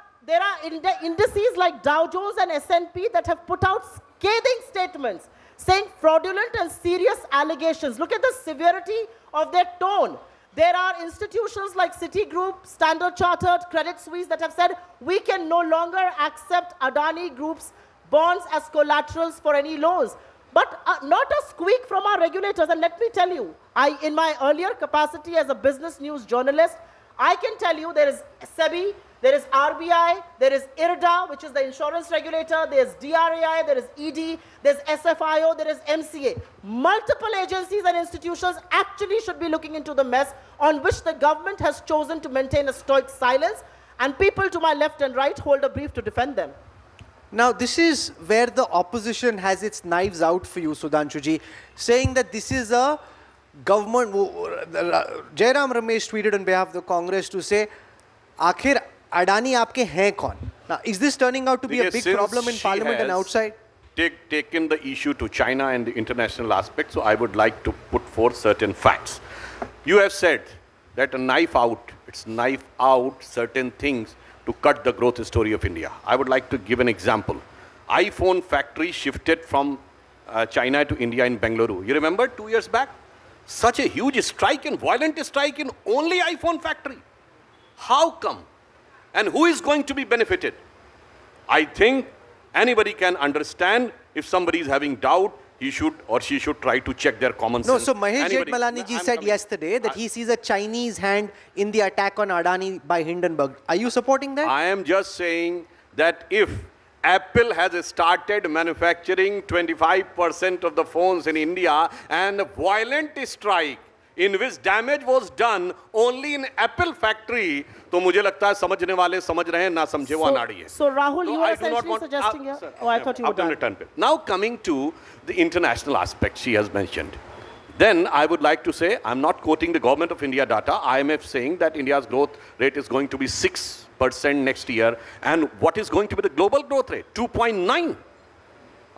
indices like Dow Jones and S&P that have put out scathing statements saying fraudulent and serious allegations. Look at the severity of their tone. There are institutions like Citigroup, Standard Chartered, Credit Suisse that have said we can no longer accept Adani Group's bonds as collaterals for any loans. But not a squeak from our regulators. And let me tell you, in my earlier capacity as a business news journalist, I can tell you there is SEBI, there is RBI, there is IRDA, which is the insurance regulator, there is DRAI, there is ED, there is SFIO, there is MCA. Multiple agencies and institutions actually should be looking into the mess on which the government has chosen to maintain a stoic silence, and people to my left and right hold a brief to defend them. Now, this is where the opposition has its knives out for you, Sudhanshu ji, saying that this is a government. Jairam Ramesh tweeted on behalf of the Congress to say, "Aakhir Adani aapke hain kaun?" Now, is this turning out to be a big problem in Parliament and outside? Taken the issue to China and the international aspect, so I would like to put forth certain facts. You have said that a knife out It's knife out certain things to cut the growth story of India. I would like to give an example. iPhone factory shifted from China to India in Bengaluru. You remember 2 years back? Such a huge strike and violent strike in only iPhone factory. How come? And who is going to be benefited? I think anybody can understand if somebody is having doubt, he should or she should try to check their common sense. No, so Mahesh Jethmalani ji said yesterday that he sees a Chinese hand in the attack on Adani by Hindenburg. Are you supporting that? I am just saying that if Apple has started manufacturing 25% of the phones in India and a violent strike in which damage was done only in Apple factory, तो मुझे लगता है समझने वाले समझ रहे हैं, ना समझे वो अनाड़ी है. So Rahul, you are essentially suggesting here. Oh, I thought you were done. Now coming to the international aspect she has mentioned. Then I would like to say, I'm not quoting the government of India data. IMF saying that India's growth rate is going to be 6% next year. And what is going to be the global growth rate? 2.9.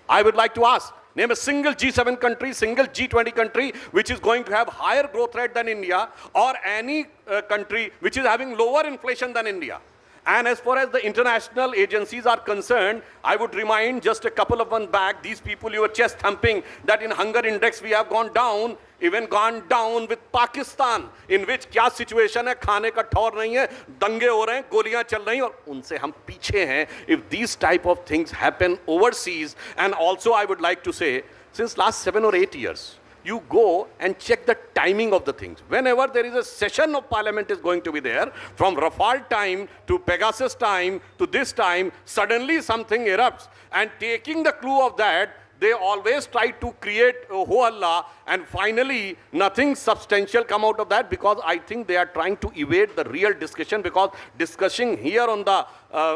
I would like to ask, name a single G7 country, single G20 country which is going to have higher growth rate than India, or any country which is having lower inflation than India. And as far as the international agencies are concerned, I would remind just a couple of months back, these people you were chest thumping that in hunger index we have gone down, even gone down with Pakistan, in which क्या situation है, खाने का ठौर नहीं है, दंगे हो रहे हैं, गोलियां चल रही हैं और उनसे हम पीछे हैं. If these type of things happen overseas, and also I would like to say, since last 7 or 8 years, you go and check the timing of the things. Whenever there is a session of parliament is going to be there, from Rafale time to Pegasus time to this time, suddenly something erupts. And taking the clue of that, they always try to create a ho-halla, and finally nothing substantial come out of that, because I think they are trying to evade the real discussion, because discussing here on the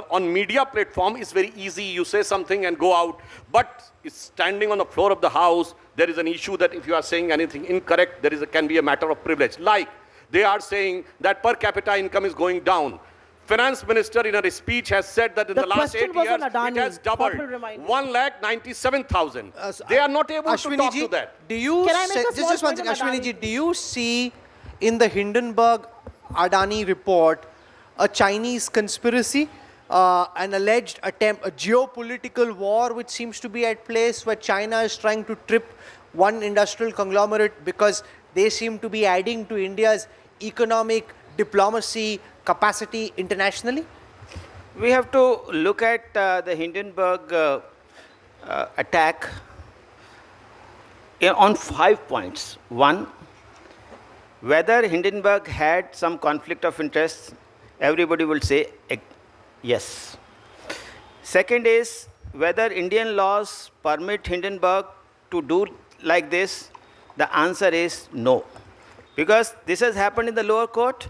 on media platform is very easy. You say something and go out, but standing on the floor of the house, there is an issue that if you are saying anything incorrect, there is can be a matter of privilege. Like they are saying that per capita income is going down. Finance Minister in her speech has said that in the last 8 years, it has doubled. 1,97,000. They are not able to talk to that. Do you just one second, Ashwini ji, do you see in the Hindenburg Adani report a Chinese conspiracy, an alleged attempt, a geopolitical war which seems to be at place, where China is trying to trip one industrial conglomerate because they seem to be adding to India's economic diplomacy capacity internationally? We have to look at the Hindenburg attack on 5 points. One, whether Hindenburg had some conflict of interest, everybody will say yes. Second is whether Indian laws permit Hindenburg to do like this. The answer is no, because this has happened in the lower court.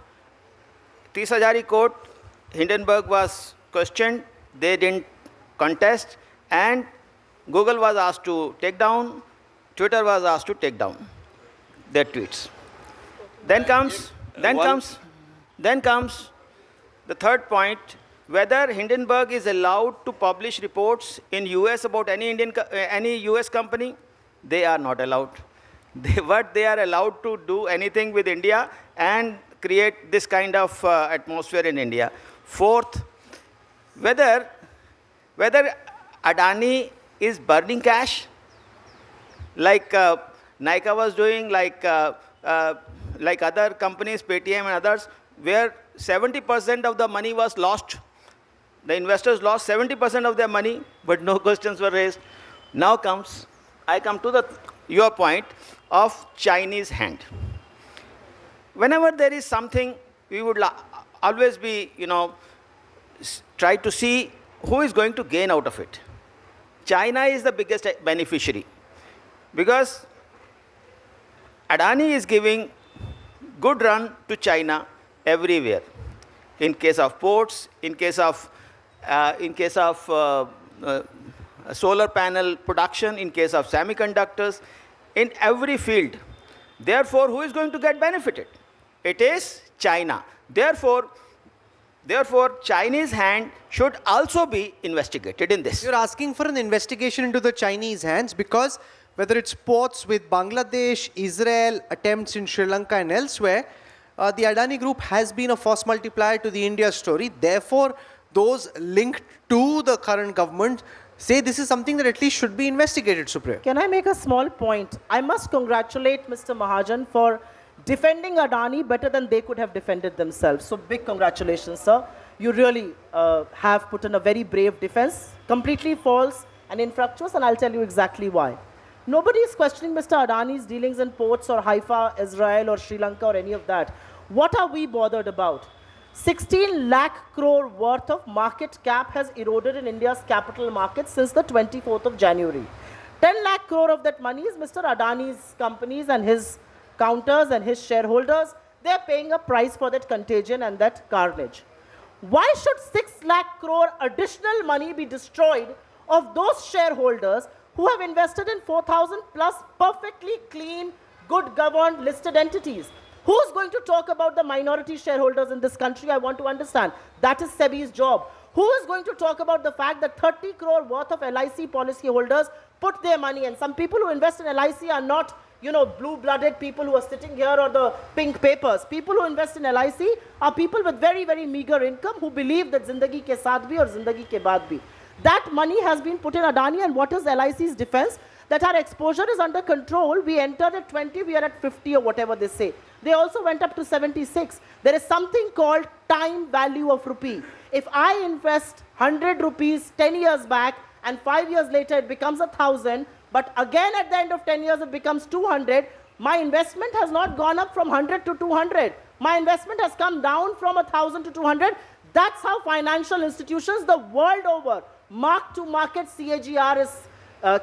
Tisajari court, Hindenburg was questioned, they didn't contest, and Google was asked to take down, Twitter was asked to take down their tweets. Then comes the third point, whether Hindenburg is allowed to publish reports in US about any US company. They are not allowed. They are allowed to do anything with India and create this kind of atmosphere in India. Fourth, whether Adani is burning cash, like Nykaa was doing, like other companies, Paytm and others, where 70% of the money was lost. The investors lost 70% of their money, but no questions were raised. Now I come to your point of Chinese hand. Whenever there is something, we would always be, try to see who is going to gain out of it. China is the biggest beneficiary, because Adani is giving good run to China everywhere. In case of ports, in case of solar panel production, in case of semiconductors, in every field. Therefore, who is going to get benefited? It is China. Therefore, Chinese hand should also be investigated in this. You're asking for an investigation into the Chinese hands because whether it's ports with Bangladesh, Israel, attempts in Sri Lanka and elsewhere, the Adani Group has been a force multiplier to the India story. Therefore, those linked to the current government say this is something that at least should be investigated, Supriya. Can I make a small point? I must congratulate Mr. Mahajan for defending Adani better than they could have defended themselves. So big congratulations, sir. You really have put in a very brave defense, completely false and infructuous, and I'll tell you exactly why. Nobody is questioning Mr. Adani's dealings in ports or Haifa, Israel or Sri Lanka or any of that. What are we bothered about? 16 lakh crore worth of market cap has eroded in India's capital market since the 24th of January. 10 lakh crore of that money is Mr. Adani's companies and his counters and his shareholders. They're paying a price for that contagion and that carnage. Why should 6 lakh crore additional money be destroyed of those shareholders who have invested in 4,000 plus perfectly clean, good governed listed entities? Who's going to talk about the minority shareholders in this country? I want to understand. That is SEBI's job. Who is going to talk about the fact that 30 crore worth of LIC policy holders put their money, and some people who invest in LIC are not, you know, blue-blooded people who are sitting here or the pink papers. People who invest in LIC are people with very, very meager income who believe that zindagi ke saath bhi or zindagi ke baad bhi. That money has been put in Adani, and what is LIC's defense? That our exposure is under control. We entered at 20, we are at 50 or whatever they say. They also went up to 76. There is something called time value of rupee. If I invest 100 rupees 10 years back and 5 years later it becomes 1,000, but again at the end of 10 years it becomes 200, my investment has not gone up from 100 to 200. My investment has come down from 1,000 to 200. That's how financial institutions the world over, mark-to-market CAGR is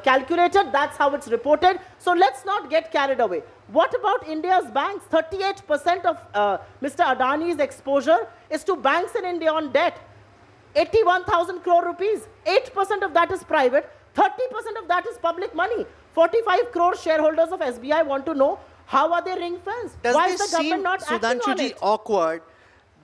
calculated. That's how it's reported. So let's not get carried away. What about India's banks? 38% of Mr. Adani's exposure is to banks in India on debt. 81,000 crore rupees. 8% of that is private. 30% of that is public money. 45 crore shareholders of SBI want to know, how are they ring-fenced? Why is the government not acting on it? Awkward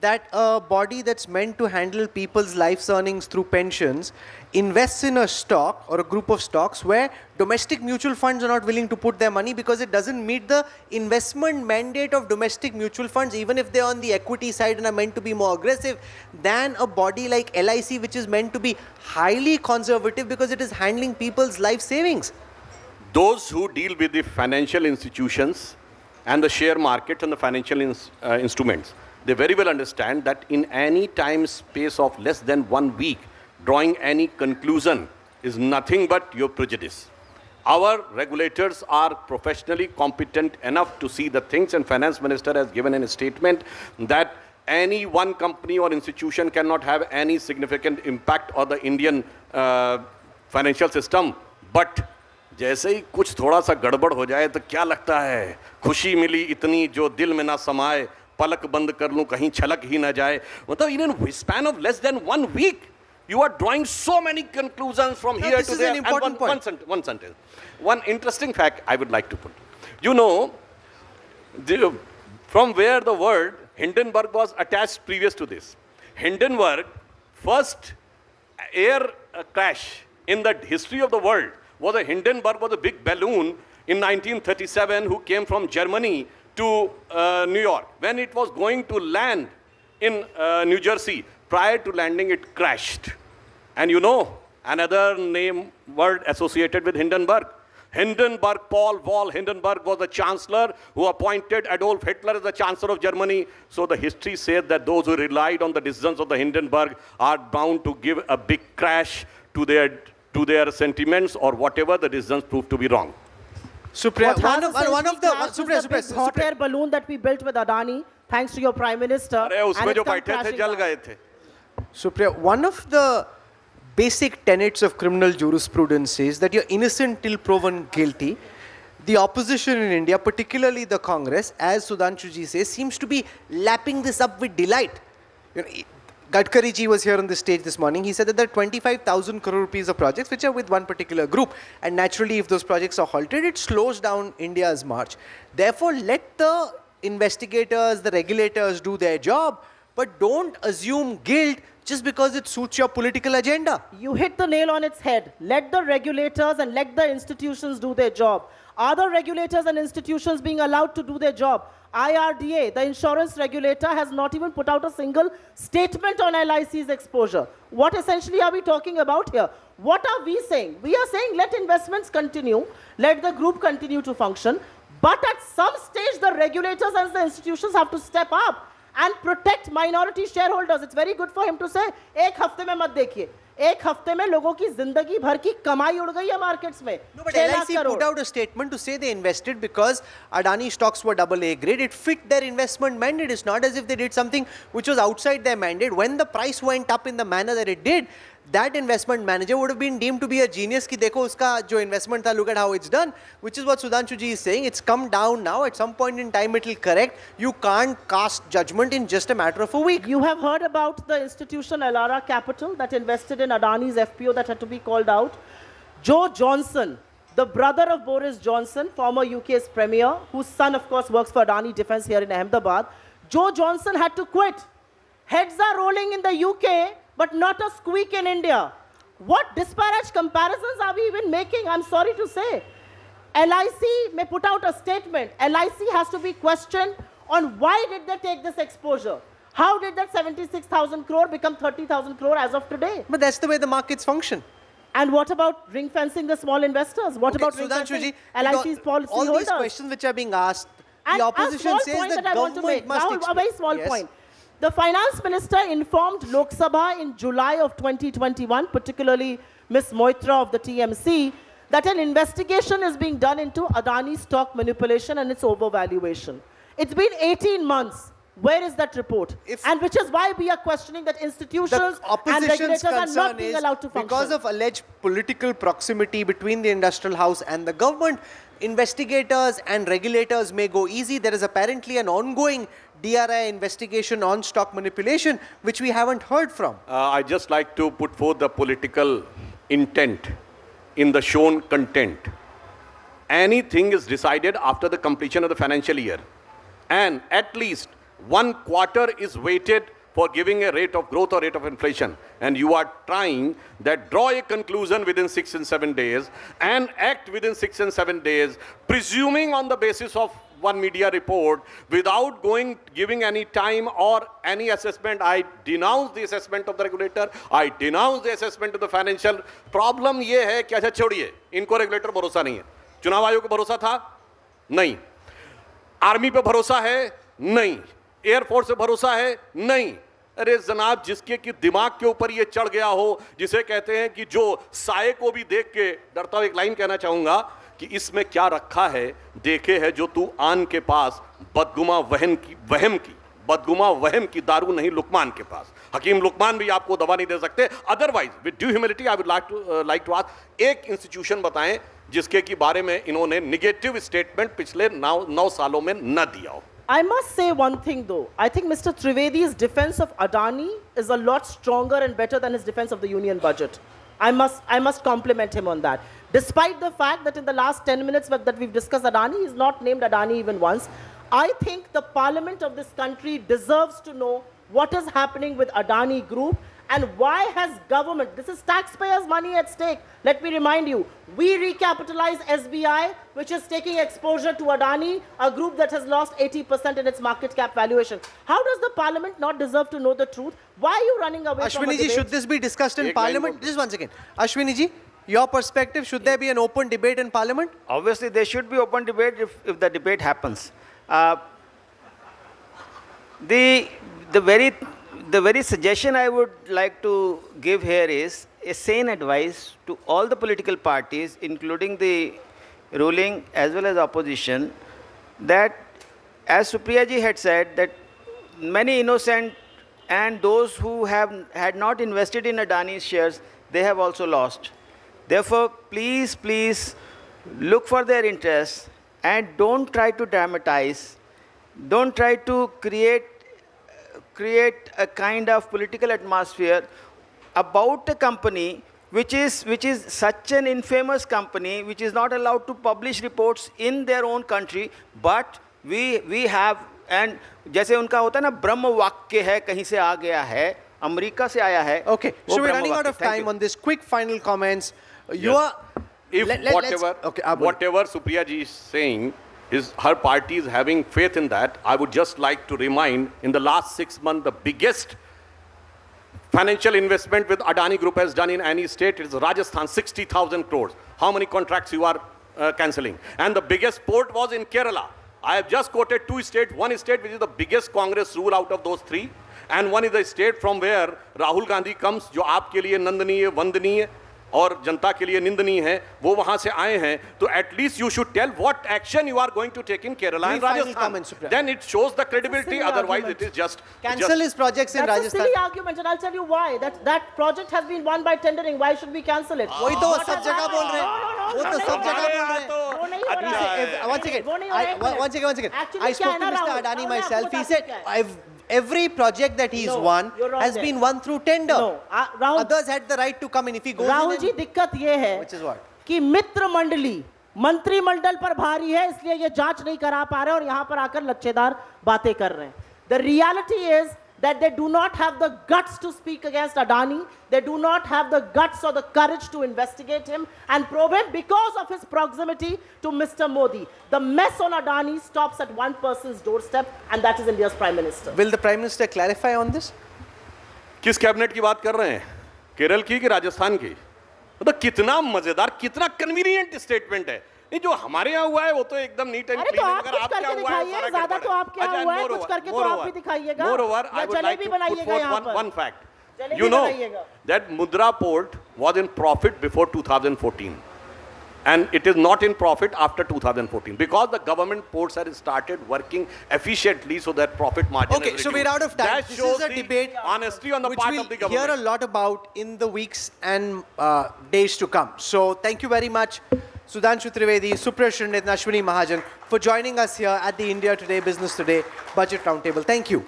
that a body that's meant to handle people's life's earnings through pensions invests in a stock or a group of stocks where domestic mutual funds are not willing to put their money because it doesn't meet the investment mandate of domestic mutual funds, even if they're on the equity side and are meant to be more aggressive than a body like LIC, which is meant to be highly conservative because it is handling people's life savings. Those who deal with the financial institutions and the share market and the financial instruments, they very well understand that in any time space of less than 1 week, drawing any conclusion is nothing but your prejudice. Our regulators are professionally competent enough to see the things, and Finance Minister has given in a statement that any one company or institution cannot have any significant impact on the Indian financial system. But जैसे ही कुछ थोड़ा सा गड़बड़ हो जाए तो क्या लगता है, खुशी मिली इतनी जो दिल में ना समाए, पलक बंद कर लूं कहीं छलक ही ना जाए. मतलब in a span of less than 1 week, you are drawing so many conclusions from here to there. This is an important point. One sentence. One interesting fact I would like to put. You know, from where the word Hindenburg was attached previous to this. Hindenburg, first air crash in the history of the world, was a Hindenburg was a big balloon in 1937 who came from Germany to New York. When it was going to land in New Jersey, prior to landing it crashed. And you know, another word associated with Hindenburg. Hindenburg, Paul Wall Hindenburg was the chancellor who appointed Adolf Hitler as the chancellor of Germany. So the history says that those who relied on the decisions of the Hindenburg are bound to give a big crash to their sentiments or whatever the decisions prove to be wrong. Supriya, this hot air balloon that we built with Adani, thanks to your Prime Minister. Supriya, one of the basic tenets of criminal jurisprudence says that you're innocent till proven guilty. The opposition in India, particularly the Congress, as Sudhanshu ji says, seems to be lapping this up with delight. You know, Gadkari ji was here on the stage this morning. He said that there are 25,000 crore rupees of projects which are with one particular group. And naturally, if those projects are halted, it slows down India's march. Therefore, let the investigators, the regulators do their job, but don't assume guilt just because it suits your political agenda. You hit the nail on its head. Let the regulators and let the institutions do their job. Are the regulators and institutions being allowed to do their job? IRDA, the insurance regulator, has not even put out a single statement on LIC's exposure. What essentially are we talking about here? What are we saying? We are saying let investments continue, let the group continue to function, but at some stage the regulators and the institutions have to step up and protect minority shareholders. It's very good for him to say, एक हफ्ते में मत देखिए. एक हफ्ते में लोगों की जिंदगी भर की कमाई उड़ गई है मार्केट्स में. No, but LIC put out a statement to say they invested because Adani stocks were AA grade. It fit their investment mandate. It's not as if they did something which was outside their mandate. When the price went up in the manner that it did, that investment manager would have been deemed to be a genius ki dekho uska jo investment tha, look at how it's done, which is what Sudhanshu ji is saying. It's come down now. At some point in time it will correct. You can't cast judgment in just a matter of a week. You have heard about the institution Elara Capital that invested in Adani's FPO that had to be called out. Joe Johnson, the brother of Boris Johnson, former UK's premier, whose son of course works for Adani Defence here in Ahmedabad. Joe Johnson had to quit. Heads are rolling in the UK, but not a squeak in India. What disparate comparisons are we even making? I'm sorry to say. LIC may put out a statement. LIC has to be questioned on why did they take this exposure? How did that 76,000 crore become 30,000 crore as of today? But that's the way the markets function. And what about ring fencing the small investors? What about ring fencing LIC's policy all holders? these questions which are being asked, And the opposition a small says point the that I want to make. government must Now, a very small point. The finance minister informed Lok Sabha in July of 2021, particularly Ms. Moitra of the TMC, that an investigation is being done into Adani stock manipulation and its overvaluation. It's been 18 months. Where is that report? And which is why we are questioning that institutions and regulators are not being allowed to function. Because of alleged political proximity between the industrial house and the government, investigators and regulators may go easy. There is apparently an ongoing DRI investigation on stock manipulation, which we haven't heard from. I just like to put forth the political intent in the shown content. Anything is decided after the completion of the financial year. And at least 1 quarter is waited for giving a rate of growth or rate of inflation. And you are trying that draw a conclusion within 6 and 7 days and act within 6 and 7 days, presuming on the basis of one media report without giving any time or any assessment. I denounce the assessment of the regulator. I denounce the assessment of the financial. Problem ये है कि अच्छा छोड़िए, इनको regulator भरोसा नहीं है. चुनाव आयोग को भरोसा था? नहीं. आर्मी पे भरोसा है? नहीं. एयरफोर्स पे भरोसा है? नहीं. अरे जनाब, जिसके कि दिमाग के ऊपर ये चढ़ गया हो, जिसे कहते हैं कि जो साए को भी देख के डरता हुआ, एक लाइन कहना चाहूंगा कि इसमें क्या रखा है, देखे है जो तू आन के पास, बदगुमा वहम की दारू नहीं लुकमान के पास. हकीम लुकमान भी आपको दवा नहीं दे सकते. Otherwise with due humility I would like to ask, एक इंस्टीट्यूशन बताएं जिसके की बारे में इन्होंने निगेटिव स्टेटमेंट पिछले 9 सालों में न दिया हो. I must say one thing though. I think Mr. Trivedi's defense of Adani is a lot stronger and better than his defense of the union budget. I must compliment him on that. Despite the fact that in the last 10 minutes that we've discussed Adani, he's not named Adani even once. I think the parliament of this country deserves to know what is happening with Adani Group and why has government, this is taxpayers' money at stake. Let me remind you, we recapitalized SBI, which is taking exposure to Adani, a group that has lost 80% in its market cap valuation. How does the parliament not deserve to know the truth? Why are you running away from a debate? Ashwini ji, should this be discussed in parliament? Just one second. Ashwini ji, your perspective, should there be an open debate in parliament? Obviously, there should be open debate if the debate happens. The very suggestion I would like to give here is a sane advice to all the political parties, including the ruling as well as opposition, that as Supriya ji had said, that many innocent and those who had not invested in Adani shares, they have also lost. Therefore, please look for their interests and don't try to dramatize. Don't try to create a kind of political atmosphere about a company which is such an infamous company, which is not allowed to publish reports in their own country, but we have, and जैसे उनका होता है ना, ब्रह्म वाक्य है, कहीं से आ गया है, अमेरिका से आया है. Okay, so we're running out of time on this. Quick final comments. You are whatever Supriya ji is saying her party is having faith in that. I would just like to remind, in the last 6 months, the biggest financial investment with Adani Group has done in any state is Rajasthan, 60,000 crores. How many contracts you are cancelling? And the biggest port was in Kerala. I have just quoted 2 states. One state which is the biggest Congress rule out of those 3, and one is the state from where Rahul Gandhi comes, जो आपके लिए नंदनीय, वंदनीय और जनता के लिए निंदनीय है, वो वहां से आए हैं. तो at least you should tell what action you are going to take in Kerala and Rajasthan. Then it shows the credibility. Otherwise, it is just cancel his projects in Rajasthan. That's a silly argument, and I'll tell you why. That project has been won by tendering. Why should we cancel it? वही तो सब जगह बोल रहे हैं. वो तो सब जगह बोल रहे हैं. Once again. I spoke to Mr. Adani myself. He said every project that he's won has been won through tender. No, Others had the right to come in. If he goes Rahul in, जी दिक्कत ये है which is what? कि मित्र मंडली मंत्रिमंडल पर भारी है, इसलिए ये जांच नहीं करा पा रहे और यहाँ पर आकर लच्छेदार बातें कर रहे हैं. The reality is that they do not have the guts to speak against Adani. They do not have the guts or the courage to investigate him and probe him because of his proximity to Mr. Modi. The mess on Adani stops at one person's doorstep, and that is India's Prime Minister. Will the Prime Minister clarify on this? किस cabinet की बात कर रहे हैं? केरल की कि राजस्थान की? मतलब कितना मजेदार, कितना कन्वीनियंट स्टेटमेंट है. नहीं, जो हमारे यहाँ हुआ है वो तो एकदम नीट एंड क्लीन है, मगर आप क्या हुआ है ज्यादा तो आप क्या हुआ है, कुछ करके तो आप भी दिखाइएगा. Moreover, I would like to put forth one fact. You know that Mudra port was in profit before 2014, and it is not in profit after 2014 because the government ports have started working efficiently, so that profit margin. Okay, so we're out of time. That this shows is a debate honesty on the which part we'll of the government. hear a lot about in the weeks and days to come. So thank you very much, Sudhanshu Trivedi, Supriya Shrindit, and Ashwini Mahajan, for joining us here at the India Today Business Today Budget Roundtable. Thank you.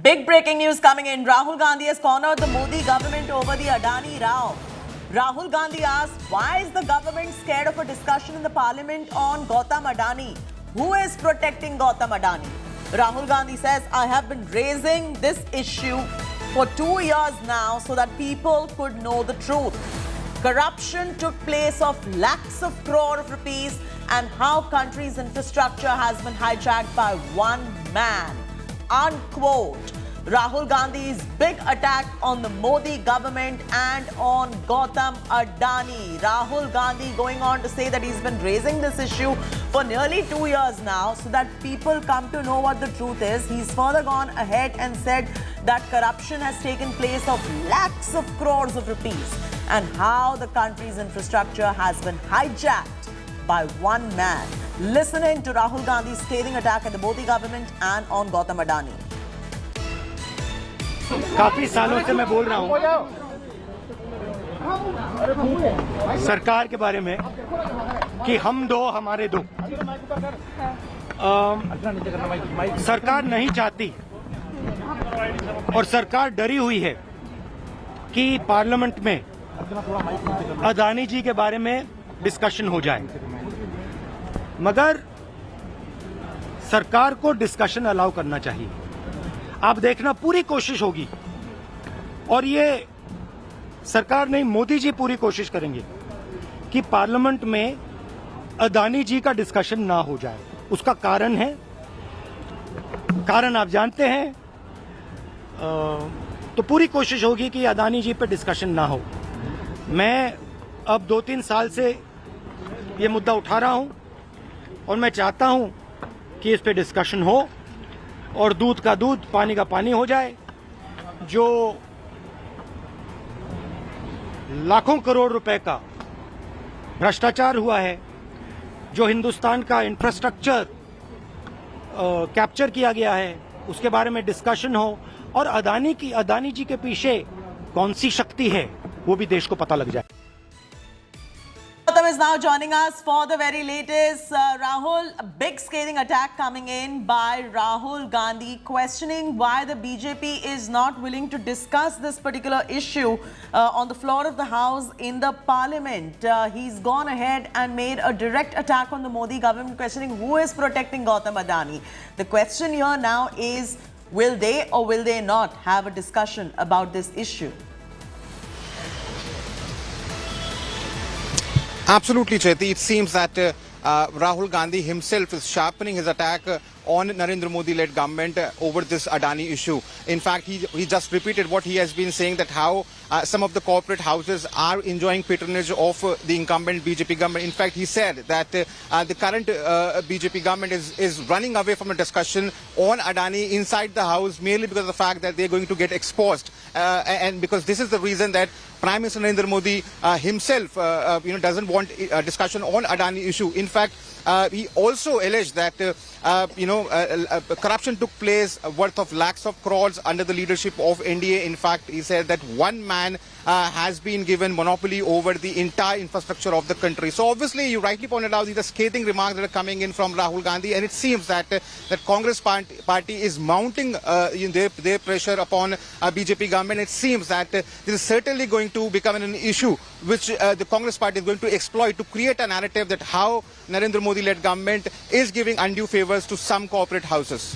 Big breaking news coming in. Rahul Gandhi has cornered the Modi government over the Adani row. Rahul Gandhi asked, why is the government scared of a discussion in the parliament on Gautam Adani? Who is protecting Gautam Adani? Rahul Gandhi says, I have been raising this issue for 2 years now so that people could know the truth. Corruption took place of lakhs of crore of rupees and how country's infrastructure has been hijacked by one man. Unquote. Rahul Gandhi's big attack on the Modi government and on Gautam Adani. Rahul Gandhi going on to say that he's been raising this issue for nearly 2 years now so that people come to know what the truth is. He's further gone ahead and said that corruption has taken place of lakhs of crores of rupees and how the country's infrastructure has been hijacked by one man. Listening to Rahul Gandhi's scathing attack at the Modi government and on Gautam Adani. काफी सालों से मैं बोल रहा हूं सरकार के बारे में कि हम दो हमारे दो. सरकार नहीं चाहती और सरकार डरी हुई है कि पार्लियामेंट में अदानी जी के बारे में डिस्कशन हो जाए, मगर सरकार को डिस्कशन अलाउ करना चाहिए. आप देखना पूरी कोशिश होगी और ये सरकार नहीं मोदी जी पूरी कोशिश करेंगे कि पार्लियामेंट में अदानी जी का डिस्कशन ना हो जाए. उसका कारण है, कारण आप जानते हैं. तो पूरी कोशिश होगी कि अदानी जी पे डिस्कशन ना हो. मैं अब 2-3 साल से ये मुद्दा उठा रहा हूं और मैं चाहता हूं कि इस पे डिस्कशन हो और दूध का दूध पानी का पानी हो जाए. जो लाखों करोड़ रुपए का भ्रष्टाचार हुआ है, जो हिंदुस्तान का इंफ्रास्ट्रक्चर कैप्चर किया गया है, उसके बारे में डिस्कशन हो और अदानी जी के पीछे कौन सी शक्ति है वो भी देश को पता लग जाए. Gautam is now joining us for the very latest. Rahul, a big scathing attack coming in by Rahul Gandhi, questioning why the BJP is not willing to discuss this particular issue on the floor of the House in the Parliament. He's gone ahead and made a direct attack on the Modi government, questioning who is protecting Gautam Adani. The question here now is, will they or will they not have a discussion about this issue? Absolutely, Chaiti. It seems that Rahul Gandhi himself is sharpening his attack on Narendra Modi-led government over this Adani issue. In fact, he just repeated what he has been saying, that how some of the corporate houses are enjoying patronage of the incumbent BJP government. In fact, he said that the current BJP government is running away from a discussion on Adani inside the House, merely because of the fact that they're going to get exposed. And because this is the reason that Prime Minister Narendra Modi himself doesn't want a discussion on Adani issue. In fact, he also alleged that corruption took place worth of lakhs of crores under the leadership of NDA. In fact, he said that one man has been given monopoly over the entire infrastructure of the country. So obviously, you rightly pointed out, these are scathing remarks that are coming in from Rahul Gandhi, and it seems that that Congress party is mounting their pressure upon BJP government. It seems that this is certainly going to become an issue which the Congress party is going to exploit to create a narrative that how Narendra Modi-led government is giving undue favors to some corporate houses.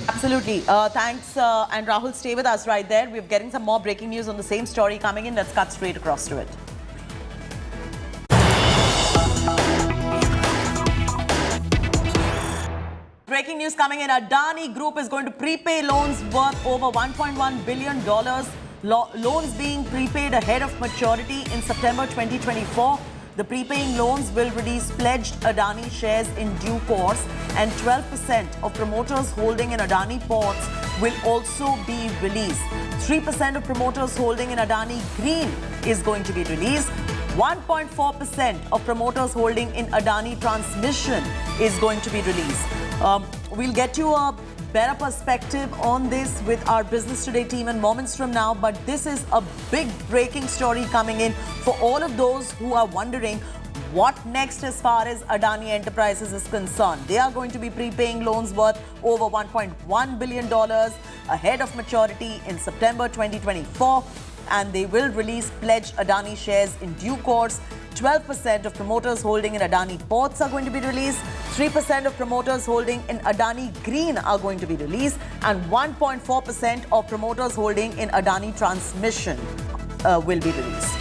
Absolutely. Thanks. And Rahul, stay with us right there. We're getting some more breaking news on the same story coming in. Let's cut straight across to it. Breaking news coming in. Adani Group is going to prepay loans worth over $1.1 billion. Loans being prepaid ahead of maturity in September 2024. The prepaying loans will release pledged Adani shares in due course, and 12% of promoters holding in Adani ports will also be released. 3% of promoters holding in Adani Green is going to be released. 1.4% of promoters holding in Adani Transmission is going to be released. We'll get you a better perspective on this with our Business Today team in moments from now, but this is a big breaking story coming in for all of those who are wondering what next as far as Adani Enterprises is concerned. They are going to be prepaying loans worth over $1.1 billion ahead of maturity in September 2024, and they will release pledged Adani shares in due course. 12% of promoters holding in Adani Ports are going to be released. 3% of promoters holding in Adani Green are going to be released. And 1.4% of promoters holding in Adani Transmission will be released.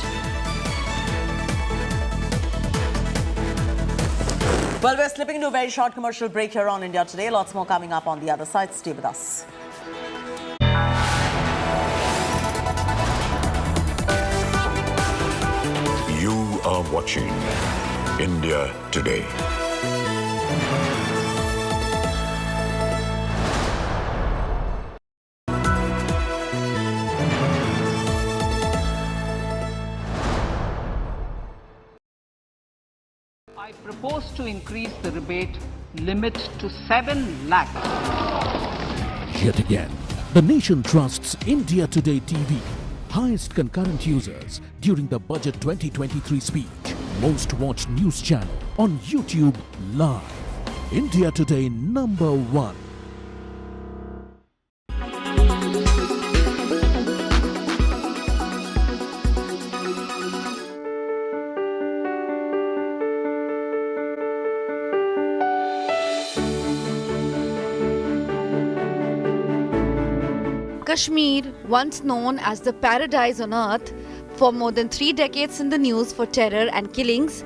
Well, we're slipping into a very short commercial break here on India Today. Lots more coming up on the other side. Stay with us. You are watching India Today. I propose to increase the rebate limit to 7 lakhs. Yet again, the nation trusts India Today TV. Highest concurrent users during the Budget 2023 speech. Most watched news channel on YouTube live. India Today #1. Kashmir, once known as the paradise on earth, for more than 3 decades in the news for terror and killings,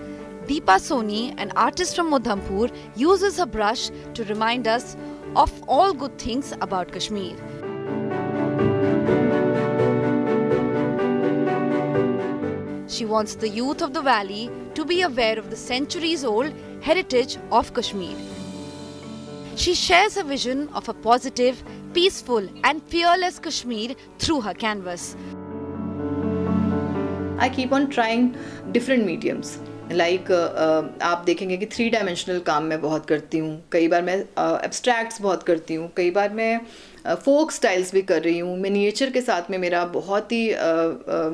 Deepa Soni, an artist from Udhampur, uses her brush to remind us of all good things about Kashmir. She wants the youth of the valley to be aware of the centuries-old heritage of Kashmir. She shares a vision of a positive, peaceful and fearless Kashmir through her canvas. I keep on trying different mediums. Like आप देखेंगे कि 3 dimensional काम मैं बहुत करती हूँ, कई बार मैं एब्स्ट्रैक्ट्स बहुत करती हूँ, कई बार मैं फोक स्टाइल्स भी कर रही हूँ। मिनिएचर के साथ में मेरा बहुत ही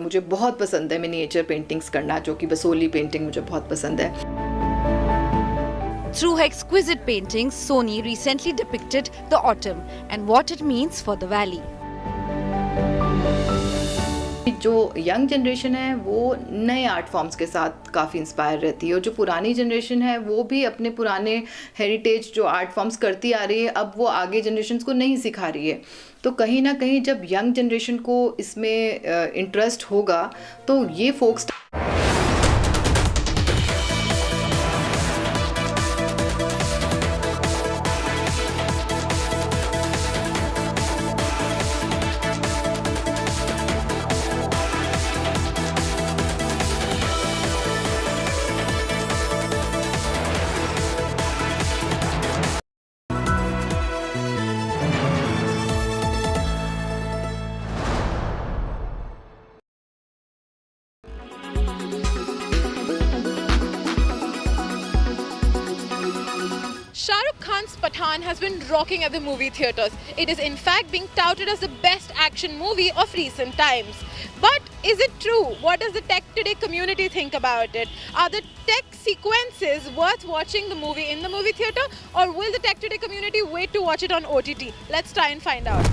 मुझे बहुत पसंद है मिनिएचर पेंटिंग्स करना, जो कि बसोली पेंटिंग मुझे बहुत पसंद है। Through her exquisite paintings, Soni recently depicted the autumn and what it means for the valley. जो यंग जनरेशन है वो नए आर्ट फॉर्म्स के साथ काफ़ी इंस्पायर रहती है, और जो पुरानी जनरेशन है वो भी अपने पुराने हेरिटेज जो आर्ट फॉर्म्स करती आ रही है, अब वो आगे जनरेशन को नहीं सिखा रही है। तो कहीं ना कहीं जब यंग जनरेशन को इसमें इंटरेस्ट होगा तो ये फोक Shah Rukh Khan's Pathaan has been rocking at the movie theatres. It is in fact being touted as the best action movie of recent times. But is it true? What does the Tech Today community think about it? Are the tech sequences worth watching the movie in the movie theatre, or will the Tech Today community wait to watch it on OTT? Let's try and find out.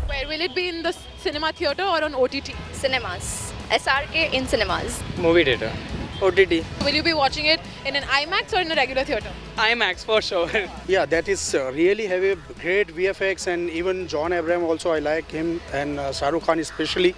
Where will it be, in the cinema theatre or on OTT? Cinemas. SRK in cinemas. Movie theatre. OTT. Will you be watching it in an IMAX or in a regular theatre? IMAX for sure. Yeah, that is really have a great VFX, and even John Abraham also, I like him, and Shah Rukh Khan especially.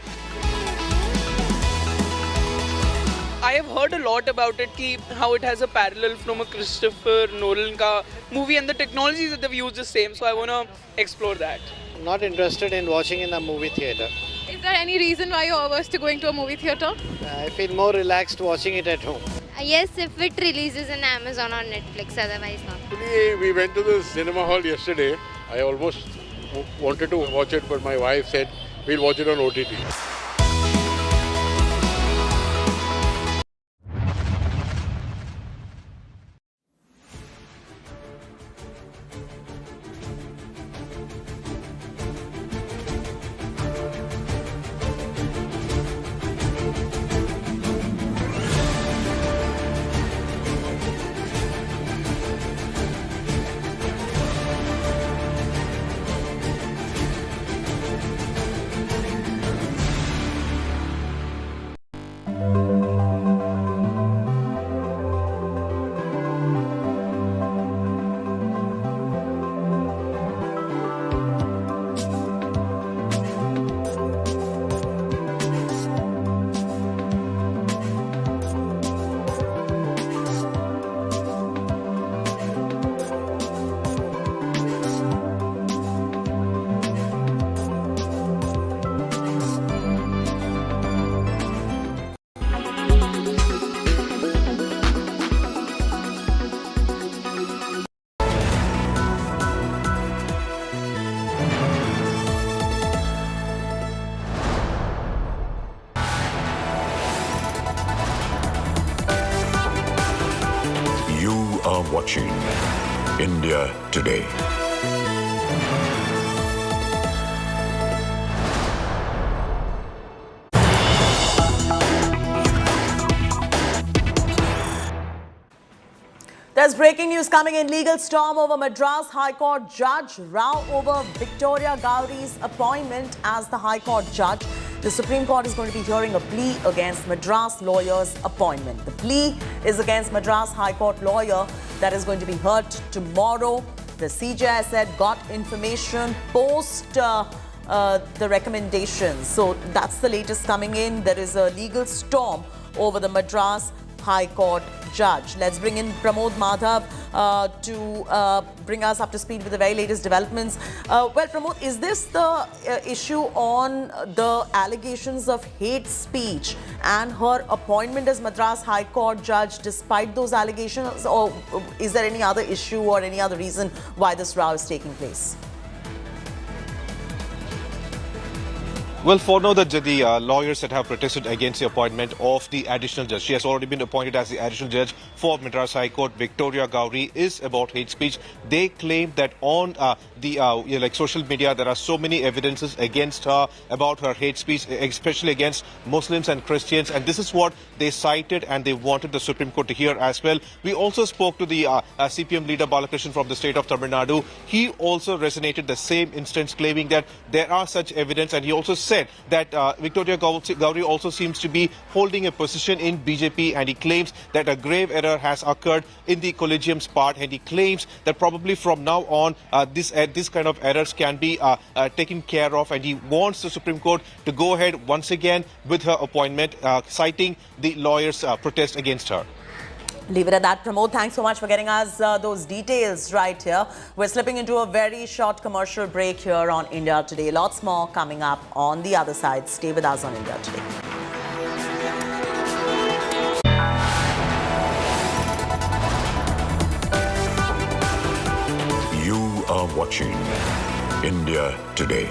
I have heard a lot about it, how it has a parallel from a Christopher Nolan ka movie, and the technologies that they've used the same, so I want to explore that. Not interested in watching in a movie theatre. Is there any reason why you're averse to going to a movie theatre? I feel more relaxed watching it at home. Yes, if it releases in Amazon or Netflix, otherwise not. Actually, we went to the cinema hall yesterday. I almost wanted to watch it, but my wife said we'll watch it on OTT. are watching India Today. There's breaking news coming in. Legal storm over Madras High Court Judge. Row over Victoria Gowri's appointment as the High Court Judge. The Supreme Court is going to be hearing a plea against Madras lawyer's appointment. The plea is against Madras High Court lawyer that is going to be heard tomorrow. The CJI said got information post the recommendations. So that's the latest coming in. There is a legal storm over the Madras High Court Judge. Let's bring in Pramod Madhav to bring us up to speed with the very latest developments. Well, Pramod, is this the issue on the allegations of hate speech and her appointment as Madras High Court Judge despite those allegations, or is there any other issue or any other reason why this row is taking place? Well, for now, the lawyers that have protested against the appointment of the additional judge, she has already been appointed as the additional judge for Madras High Court. Victoria Gowrie is about hate speech. They claim that on like social media, there are so many evidences against her about her hate speech, especially against Muslims and Christians. And this is what they cited and they wanted the Supreme Court to hear as well. We also spoke to the CPM leader Balakrishnan from the state of Tamil Nadu. He also resonated the same instance, claiming that there are such evidence, and he also said that Victoria Gowrie also seems to be holding a position in BJP, and he claims that a grave error has occurred in the collegium's part, and he claims that probably from now on this kind of errors can be taken care of, and he wants the Supreme Court to go ahead once again with her appointment, citing the lawyers' protest against her. Leave it at that. Pramod, thanks so much for getting us those details right here. We're slipping into a very short commercial break here on India Today. Lots more coming up on the other side. Stay with us on India Today. You are watching India Today.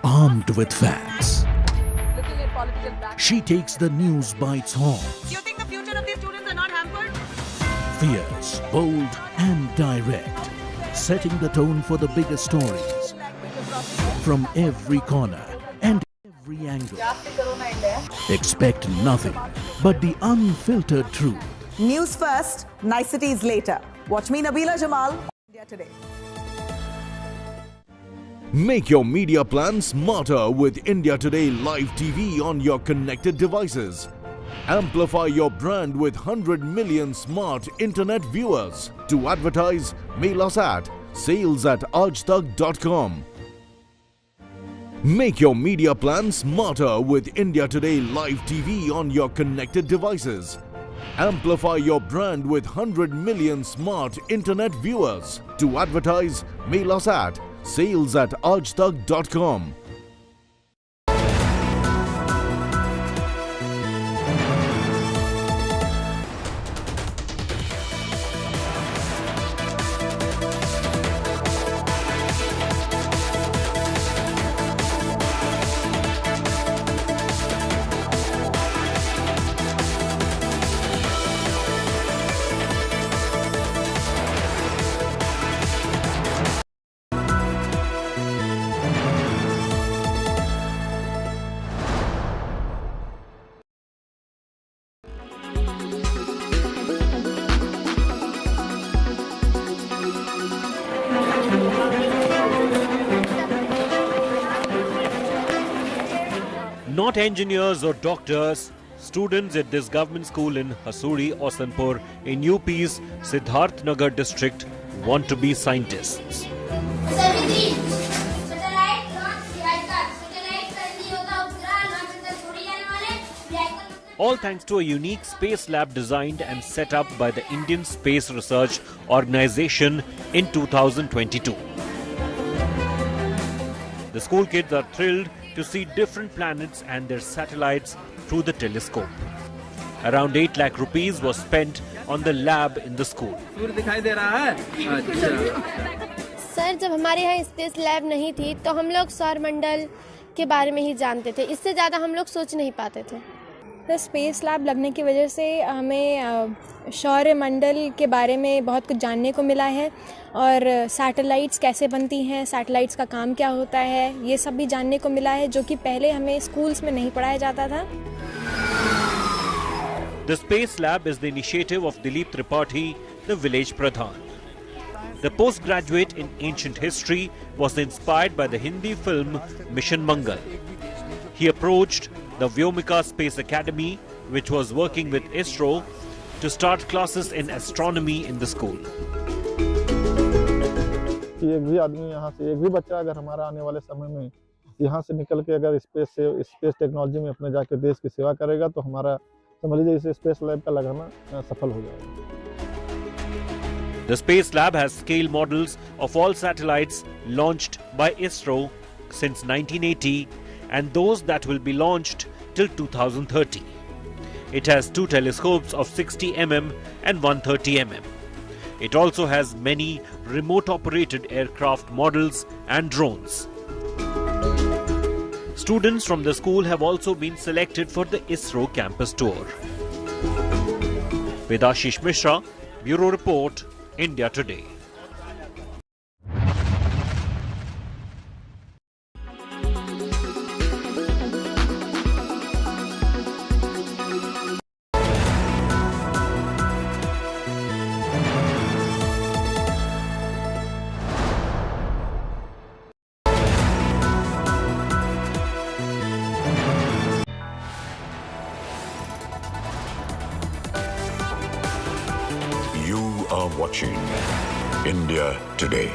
Armed with facts, she takes the news by its horns. You think the future of these students are not hampered? Fierce, bold and direct, setting the tone for the biggest stories. From every corner and every angle. Expect nothing but the unfiltered truth. News first, niceties later. Watch me, Nabila Jamal, on India Today. Make your media plan smarter with India Today Live TV on your connected devices. Amplify your brand with 100 million smart internet viewers. To advertise, mail us at sales@aajtak.com. Make your media plan smarter with India Today Live TV on your connected devices. Amplify your brand with 100 million smart internet viewers. To advertise, mail us at sales@aajtak.com. Not engineers or doctors, students at this government school in Hasuri, Osanpur in UP's Siddharth Nagar district want to be scientists. All thanks to a unique space lab designed and set up by the Indian Space Research Organization in 2022. The school kids are thrilled to see different planets and their satellites through the telescope. Around 8 lakh rupees was spent on the lab in the school. Sir, जब हमारे यहाँ space lab नहीं थी तो हम लोग सौरमंडल के बारे में ही जानते थे, इससे ज़्यादा हम लोग सोच नहीं पाते थे। तो स्पेस लैब लगने की वजह से हमें सौरमंडल के बारे में बहुत कुछ जानने को मिला है और सैटेलाइट्स कैसे बनती हैं, सैटेलाइट्स का काम क्या होता है, ये सब भी जानने को मिला है जो कि पहले हमें स्कूल्स में नहीं पढ़ाया जाता था। The space lab is the initiative of Dilip Tripathi, the village Pradhan. The postgraduate in ancient history was inspired by the Hindi film Mission Mangal. He approached the Vyomika Space Academy, which was working with ISRO, to start classes in astronomy in the school. एक भी आदमी यहाँ से, एक भी बच्चा अगर हमारा आने वाले समय में यहाँ से निकल के अगर स्पेस टेक्नोलॉजी में अपने जाके देश की सेवा करेगा तो हमारा समझ लीजिए इसे स्पेस लैब का लगाना सफल हो जाएगा. The space lab has scale models of all satellites launched by ISRO since 1980 and those that will be launched till 2030. It has 2 telescopes of 60 mm and 130 mm. It also has many remote-operated aircraft models and drones. Students from the school have also been selected for the ISRO campus tour. With Ashish Mishra, Bureau Report, India Today. You are watching India Today.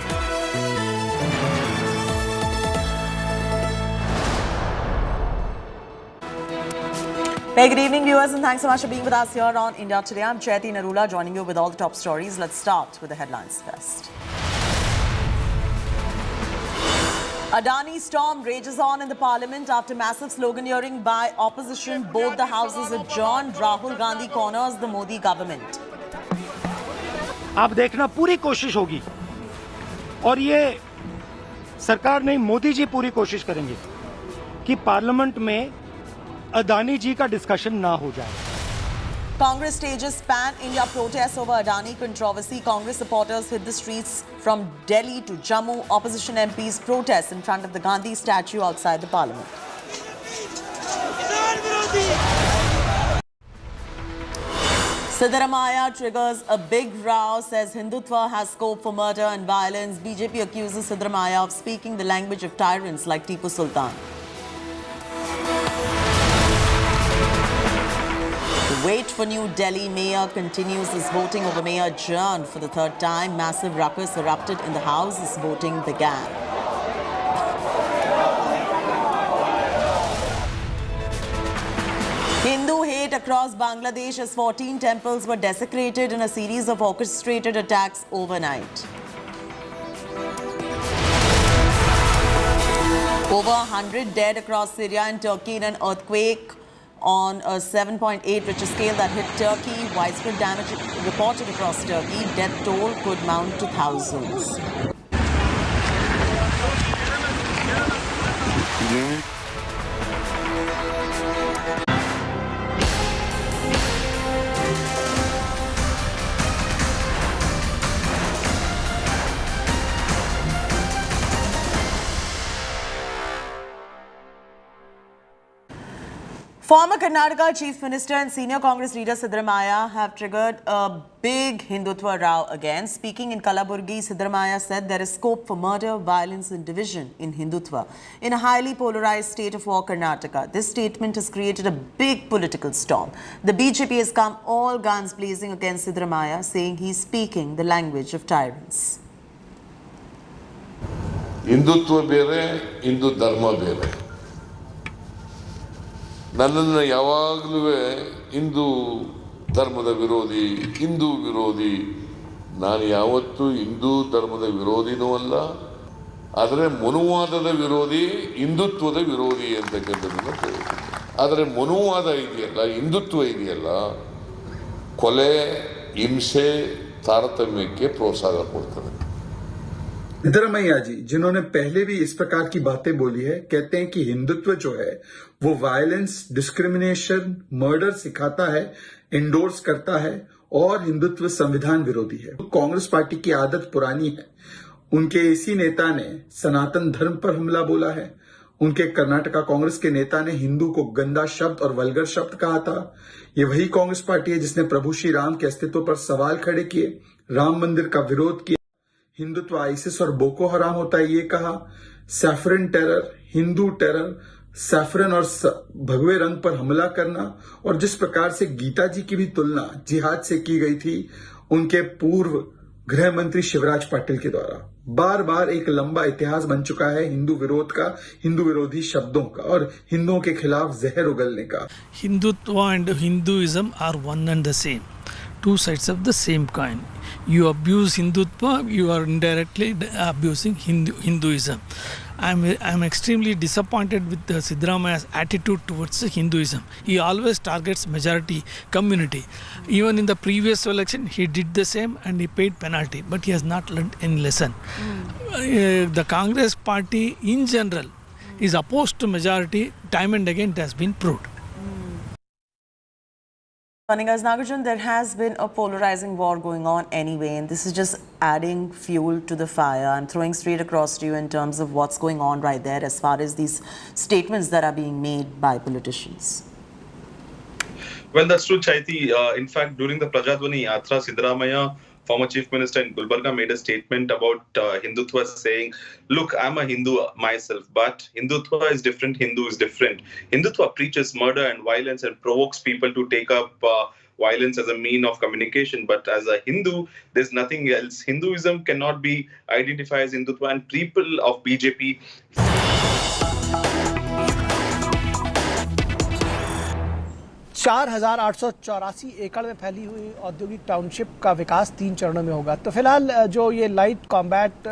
Very good evening, viewers, and thanks so much for being with us here on India Today. I'm Chaiti Narula, joining you with all the top stories. Let's start with the headlines first. Adani storm rages on in the parliament after massive sloganeering by opposition. Both the houses adjourned. Rahul Gandhi corners the Modi government. आप देखना पूरी कोशिश होगी और ये सरकार नहीं, मोदी जी पूरी कोशिश करेंगे कि पार्लियामेंट में अदानी जी का डिस्कशन ना हो जाए. Congress stages pan-India protests over Adani controversy. Congress supporters hit the streets from Delhi to Jammu. Opposition MPs protest in front of the Gandhi statue outside the parliament. Siddaramaiah triggers a big row, says Hindutva has scope for murder and violence. BJP accuses Siddaramaiah of speaking the language of tyrants like Tipu Sultan. The wait for New Delhi mayor continues as voting over mayor adjourned for the third time. Massive ruckus erupted in the house as voting began. Hindu hate across Bangladesh as 14 temples were desecrated in a series of orchestrated attacks overnight. Over 100 dead across Syria and Turkey in an earthquake on a 7.8 Richter scale that hit Turkey. Widespread damage reported across Turkey. Death toll could mount to thousands. Former Karnataka Chief Minister and senior Congress leader Siddaramaiah have triggered a big Hindutva row again. Speaking in Kalaburgi, Siddaramaiah said there is scope for murder, violence and division in Hindutva. In a highly polarized state of war, Karnataka, this statement has created a big political storm. The BJP has come all guns blazing against Siddaramaiah, saying he's speaking the language of tyrants. Hindutva bere, Hindu dharma bere. ನನ್ನನ್ನು ಯಾವಾಗಲೂ ಹಿಂದೂ ಧರ್ಮದ ವಿರೋಧಿ, ಹಿಂದೂ ವಿರೋಧಿ. ನಾನು ಯಾವತ್ತೂ ಹಿಂದೂ ಧರ್ಮದ ವಿರೋಧಿನೂ ಅಲ್ಲ, ಆದರೆ ಮನುವಾದದ ವಿರೋಧಿ, ಹಿಂದುತ್ವದ ವಿರೋಧಿ ಅಂತಕ್ಕಂಥದ್ದನ್ನು ಹೇಳ್ತೀನಿ. ಆದರೆ ಮನುವಾದ ಇದೆಯಲ್ಲ, ಹಿಂದುತ್ವ ಇದೆಯಲ್ಲ, ಕೊಲೆ, ಹಿಂಸೆ, ತಾರತಮ್ಯಕ್ಕೆ ಪ್ರೋತ್ಸಾಹ ಕೊಡ್ತದೆ. सिद्धरामैया जी, जिन्होंने पहले भी इस प्रकार की बातें बोली है, कहते हैं कि हिंदुत्व जो है वो वायलेंस, डिस्क्रिमिनेशन, मर्डर सिखाता है, इंडोर्स करता है और हिंदुत्व संविधान विरोधी है. कांग्रेस पार्टी की आदत पुरानी है. उनके इसी नेता ने सनातन धर्म पर हमला बोला है. उनके कर्नाटका कांग्रेस के नेता ने हिंदू को गंदा शब्द और वल्गर शब्द कहा था. ये वही कांग्रेस पार्टी है जिसने प्रभु श्री राम के अस्तित्व पर सवाल खड़े किए, राम मंदिर का विरोध किया, हिंदुत्व आईसिस और बोको हराम होता है ये कहा, saffron terror, Hindu terror, saffron और भगवे रंग पर हमला करना, और जिस प्रकार से गीता जी की भी तुलना जिहाद से की गई थी उनके पूर्व गृह मंत्री शिवराज पाटिल के द्वारा. बार बार एक लंबा इतिहास बन चुका है हिंदू विरोध का, हिंदू विरोधी शब्दों का और हिंदुओं के खिलाफ जहर उगलने का. Hindutva and Hinduism are one and the same, two sides of the same coin. You abuse Hindutva, you are indirectly abusing Hinduism. I'm extremely disappointed with Siddaramaia's attitude towards Hinduism. He always targets majority community. Even in the previous election, he did the same and he paid penalty, but he has not learned any lesson. The Congress party in general is opposed to majority. Time and again it has been proved. As Nagarjun, there has been a polarizing war going on anyway, and this is just adding fuel to the fire. I'm throwing straight across to you in terms of what's going on right there as far as these statements that are being made by politicians. Well, that's true, Chaiti. In fact, during the Prajadhwani Yatra, Siddaramaiah, former Chief Minister in Gulbarga, made a statement about Hindutva, saying, look, I'm a Hindu myself, but Hindutva is different, Hindu is different. Hindutva preaches murder and violence and provokes people to take up violence as a mean of communication. But as a Hindu, there's nothing else. Hinduism cannot be identified as Hindutva, and people of BJP... 4,884 एकड़ में फैली हुई औद्योगिक township का विकास 3 चरणों में होगा. तो फिलहाल जो ये लाइट कॉम्बैट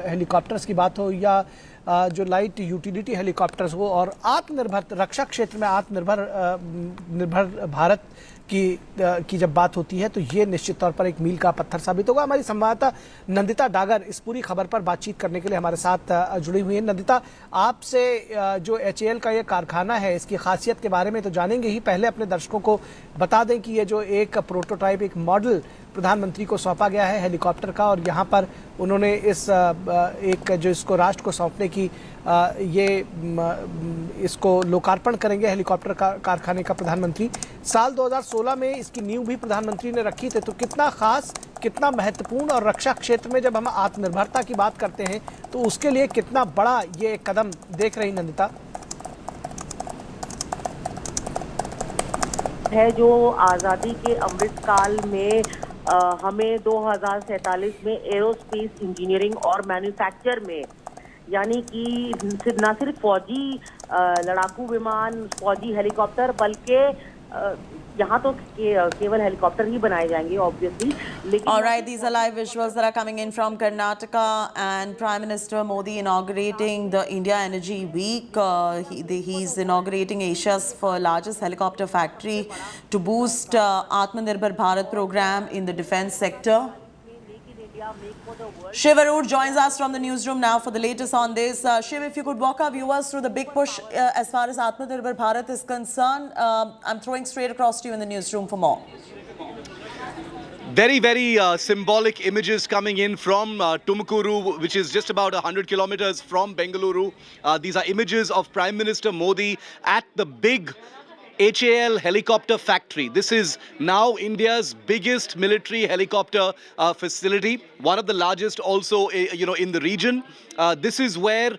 हेलीकॉप्टर्स की बात हो या जो लाइट यूटिलिटी हेलीकॉप्टर्स हो और आत्मनिर्भर रक्षा क्षेत्र में आत्मनिर्भर भारत की जब बात होती है तो ये निश्चित तौर पर एक मील का पत्थर साबित होगा. हमारी संवाददाता नंदिता डागर इस पूरी खबर पर बातचीत करने के लिए हमारे साथ जुड़ी हुई है. नंदिता, आपसे जो HAL का ये कारखाना है इसकी खासियत के बारे में तो जानेंगे ही, पहले अपने दर्शकों को बता दें कि ये जो एक प्रोटोटाइप, एक मॉडल प्रधानमंत्री को सौंपा गया है हेलीकॉप्टर का, और यहाँ पर उन्होंने एक जो इसको राष्ट्र को सौंपने की इसको लोकार्पण करेंगे हेलीकॉप्टर कारखाने का प्रधानमंत्री. साल 2016 में इसकी नींव भी प्रधानमंत्री ने रखी थी. तो कितना खास, कितना महत्वपूर्ण, और रक्षा क्षेत्र में जब हम आत्मनिर्भरता की बात करते हैं तो उसके लिए कितना बड़ा ये कदम देख रही नंदिता? है जो आज़ादी के अमृत काल में हमें 2047 में एरोस्पेस इंजीनियरिंग और मैन्युफैक्चर में, यानी कि न सिर्फ फौजी लड़ाकू विमान, फौजी हेलीकॉप्टर, बल्कि यहाँ तो केवल हेलीकॉप्टर ही बनाए जाएंगे obviously. All right, these are live visuals that are coming in from Karnataka, and Prime Minister Modi inaugurating the India Energy Week. He's inaugurating Asia's largest helicopter factory to boost Atmanirbhar Bharat program in the defense sector. Shiv Rout joins us from the newsroom now for the latest on this. Shiv, if you could walk our viewers through the big push as far as Atmanirbhar Bharat is concerned. I'm throwing straight across to you in the newsroom for more. Very, very symbolic images coming in from Tumkuru, which is just about 100 kilometers from Bengaluru. These are images of Prime Minister Modi at the big HAL helicopter factory. This is now India's biggest military helicopter facility, one of the largest also in the region. This is where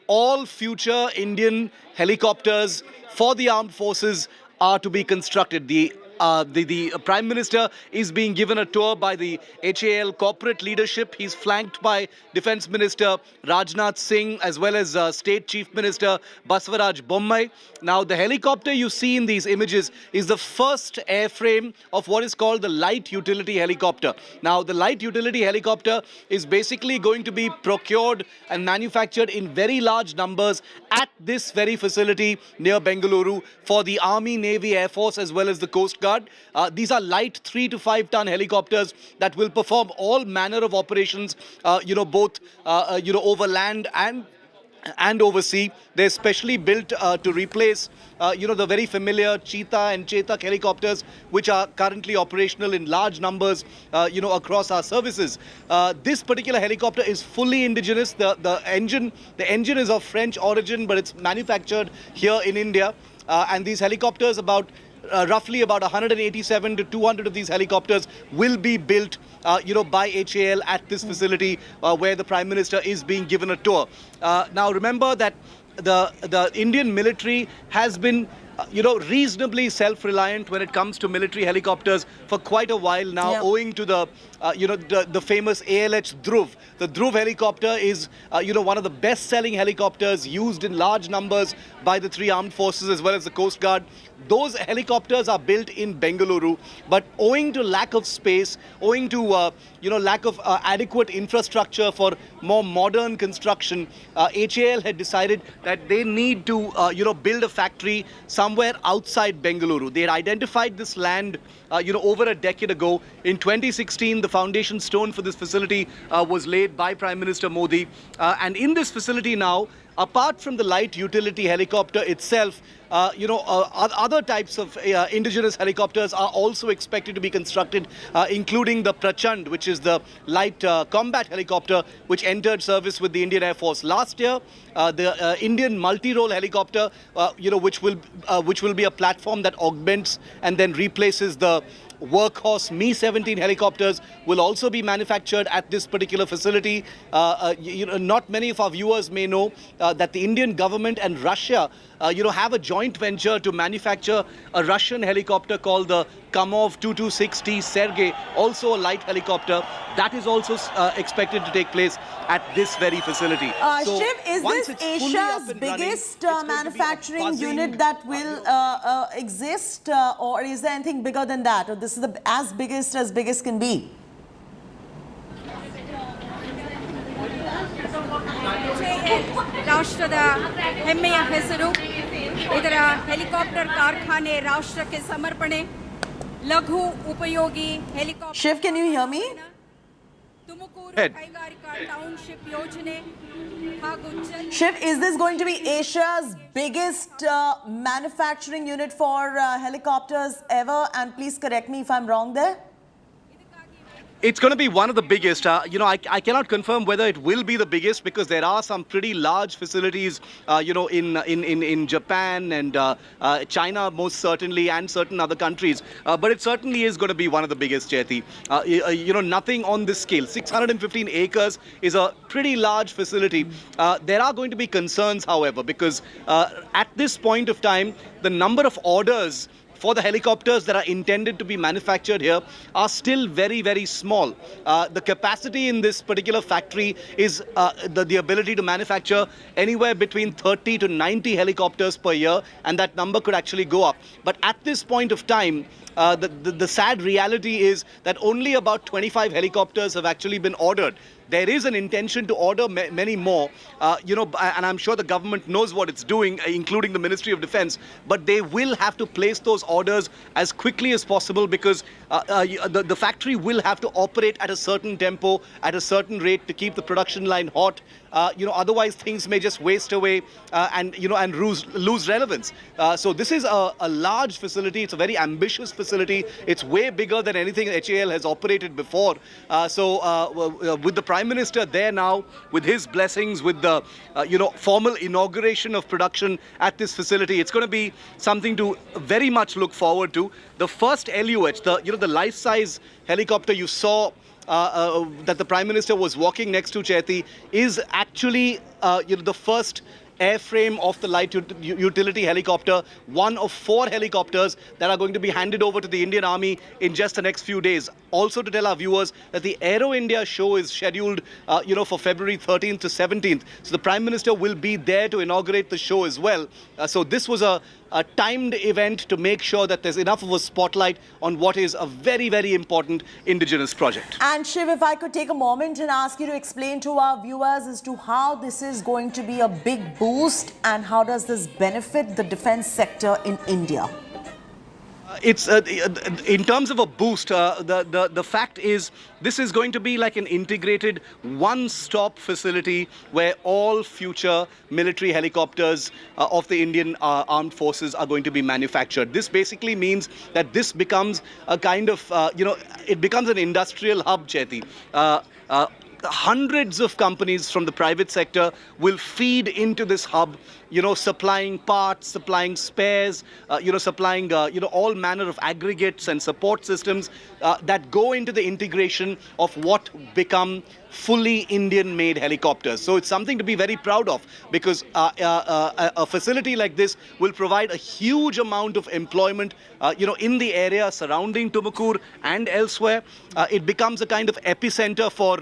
all future Indian helicopters for the armed forces are to be constructed. The the Prime Minister is being given a tour by the HAL corporate leadership. He's flanked by Defence Minister Rajnath Singh as well as State Chief Minister Basavaraj Bommai. Now, the helicopter you see in these images is the first airframe of what is called the light utility helicopter. Now, the light utility helicopter is basically going to be procured and manufactured in very large numbers at this very facility near Bengaluru for the Army, Navy, Air Force as well as the Coast Guard. These are light 3 to 5 ton helicopters that will perform all manner of operations, both over land and oversea. They're specially built to replace, the very familiar Cheetah and Chetak helicopters, which are currently operational in large numbers, across our services. This particular helicopter is fully indigenous. The engine is of French origin, but it's manufactured here in India. And these helicopters, roughly about 187 to 200 of these helicopters will be built, by HAL at this facility where the Prime Minister is being given a tour. Now, remember that the Indian military has been reasonably self-reliant when it comes to military helicopters for quite a while now, owing to the famous ALH Dhruv. The Dhruv helicopter is, one of the best-selling helicopters used in large numbers by the 3 armed forces as well as the Coast Guard. Those helicopters are built in Bengaluru, but owing to lack of space, owing to lack of adequate infrastructure for more modern construction, HAL had decided that they need to build a factory somewhere outside Bengaluru. They had identified this land over a decade ago. In 2016, the foundation stone for this facility was laid by Prime Minister Modi. And in this facility now, apart from the light utility helicopter itself, other types of indigenous helicopters are also expected to be constructed, including the Prachand, which is the light combat helicopter, which entered service with the Indian Air Force last year. The Indian multi-role helicopter, which will be a platform that augments and then replaces the workhorse Mi-17 helicopters, will also be manufactured at this particular facility. Not many of our viewers may know that the Indian government and Russia, have a joint venture to manufacture a Russian helicopter called the Kamov 226T Sergei, also a light helicopter. That is also expected to take place at this very facility. Shiv, is this Asia's biggest manufacturing unit that will exist, or is there anything bigger than that, or this is the as biggest can be? ರಾಷ್ಟ್ರದ ಹೆಮ್ಮೆಯ ಹೆಸರು ಇದರ helicopter ಕಾರ್ಖಾನೆ ರಾಷ್ಟ್ರಕ್ಕೆ ಸಮರ್ಪಣೆ ಲಘು ಉಪಯೋಗಿ helicopter Shiv, can you hear me? Shiv, is this going to be Asia's biggest manufacturing unit for helicopters ever? And please correct me if I'm wrong there. It's going to be one of the biggest. I cannot confirm whether it will be the biggest because there are some pretty large facilities, in Japan and China most certainly, and certain other countries. But it certainly is going to be one of the biggest, Chaiti. Nothing on this scale. 615 acres is a pretty large facility. There are going to be concerns, however, because at this point of time, the number of orders for the helicopters that are intended to be manufactured here are still very, very small. The capacity in this particular factory is the ability to manufacture anywhere between 30 to 90 helicopters per year, and that number could actually go up. But at this point of time, the sad reality is that only about 25 helicopters have actually been ordered. There is an intention to order many more, and I'm sure the government knows what it's doing, including the Ministry of Defence, but they will have to place those orders as quickly as possible because the factory will have to operate at a certain tempo, at a certain rate to keep the production line hot. Otherwise things may just waste away and lose relevance. So this is a large facility. It's a very ambitious facility. It's way bigger than anything HAL has operated before. With the Prime Minister there now, with his blessings, with the formal inauguration of production at this facility, it's going to be something to very much look forward to. The first LUH, the life-size helicopter you saw that the Prime Minister was walking next to, Chaiti, is actually the first airframe of the light utility helicopter, one of 4 helicopters that are going to be handed over to the Indian Army in just the next few days. Also to tell our viewers that the Aero India show is scheduled, for February 13th to 17th. So the Prime Minister will be there to inaugurate the show as well. So this was a timed event to make sure that there's enough of a spotlight on what is a very, very important indigenous project. And Shiv, if I could take a moment and ask you to explain to our viewers as to how this is going to be a big boost and how does this benefit the defense sector in India? It's in terms of a boost, the fact is this is going to be like an integrated one-stop facility where all future military helicopters of the Indian armed forces are going to be manufactured. This basically means that this becomes a kind of, it becomes an industrial hub, Chaiti. Hundreds of companies from the private sector will feed into this hub, supplying parts, supplying spares, supplying, all manner of aggregates and support systems that go into the integration of what become fully Indian-made helicopters. So it's something to be very proud of, because a facility like this will provide a huge amount of employment, in the area surrounding Tumakuru and elsewhere. It becomes a kind of epicenter for,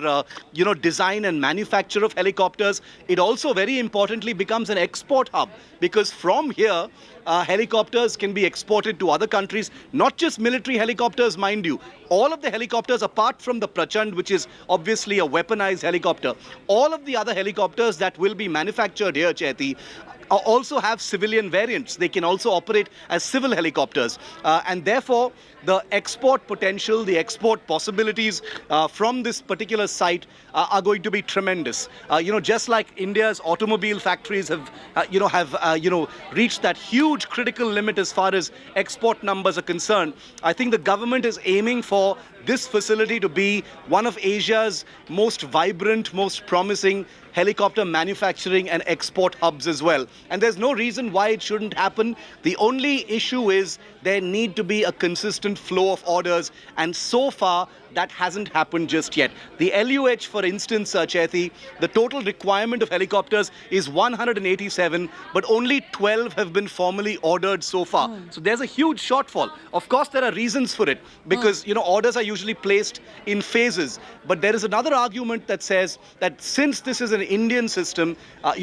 design and manufacture of helicopters. It also, very importantly, becomes an export hub, because from here, helicopters can be exported to other countries, not just military helicopters, mind you. All of the helicopters, apart from the Prachand, which is obviously a weaponized helicopter, all of the other helicopters that will be manufactured here, Chaiti, also have civilian variants. They can also operate as civil helicopters. And therefore, the export potential, the export possibilities from this particular site are going to be tremendous. Just like India's automobile factories have, reached that huge critical limit as far as export numbers are concerned, I think the government is aiming for this facility to be one of Asia's most vibrant, most promising helicopter manufacturing and export hubs as well. And there's no reason why it shouldn't happen. The only issue is there need to be a consistent flow of orders, and so far that hasn't happened just yet. The LUH, for instance, Chaiti, the total requirement of helicopters is 187, but only 12 have been formally ordered so far. So there's a huge shortfall. Of course, there are reasons for it, because orders are usually placed in phases. But there is another argument that says that since this is an Indian system,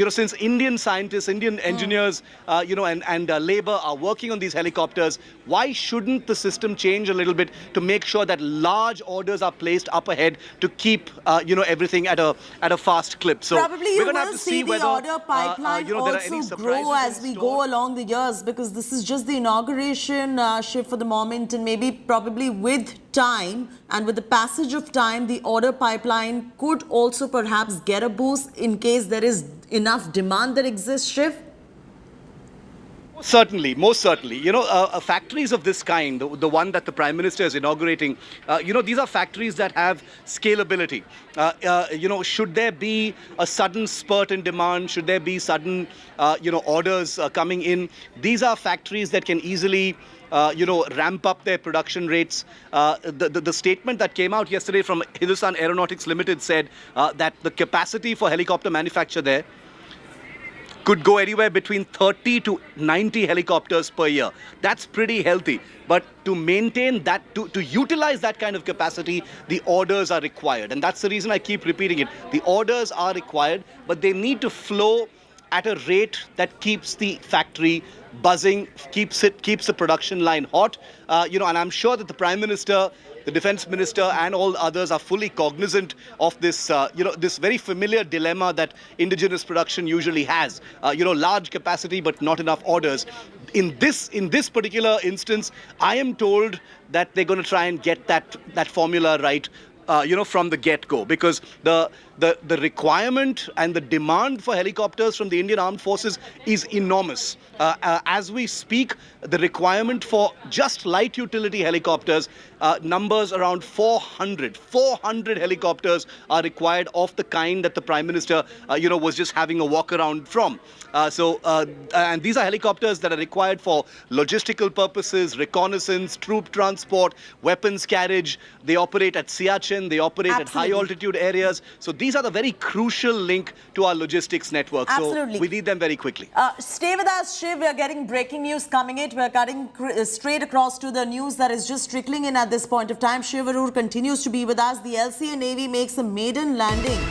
since Indian scientists, Indian engineers, and labor are working on these helicopters, why shouldn't the system change a little bit to make sure that large orders are placed up ahead to keep, everything at a fast clip? So probably you we're going to have will to see the whether, order pipeline also grow as we go along the years, because this is just the inauguration shift for the moment, and maybe probably with time and with the passage of time, the order pipeline could also perhaps get a boost in case there is enough demand that exists, Shiv? Certainly, most certainly. Factories of this kind, the one that the Prime Minister is inaugurating, these are factories that have scalability. Should there be a sudden spurt in demand, should there be sudden, orders coming in, these are factories that can easily ramp up their production rates. The statement that came out yesterday from Hindustan Aeronautics Limited said that the capacity for helicopter manufacture there could go anywhere between 30 to 90 helicopters per year. That's pretty healthy. But to maintain that, to utilize that kind of capacity, the orders are required. And that's the reason I keep repeating it. The orders are required, but they need to flow at a rate that keeps the factory buzzing, keeps the production line hot. And I'm sure that the Prime Minister, the Defence Minister and all others are fully cognizant of this, this very familiar dilemma that indigenous production usually has. Large capacity but not enough orders. In this particular instance, I am told that they're going to try and get that formula right, from the get-go, because the requirement and the demand for helicopters from the Indian Armed Forces is enormous. As we speak, the requirement for just light utility helicopters numbers around 400 helicopters are required of the kind that the Prime Minister, was just having a walk around from. And these are helicopters that are required for logistical purposes, reconnaissance, troop transport, weapons carriage. They operate at Siachen, they operate at high altitude areas. So these are the very crucial link to our logistics network. Absolutely. So we need them very quickly. Stay with us, Shiv. We are getting breaking news coming in. We're cutting straight across to the news that is just trickling in at this point of time. Shiv Arur continues to be with us. The LCA Navy makes a maiden landing.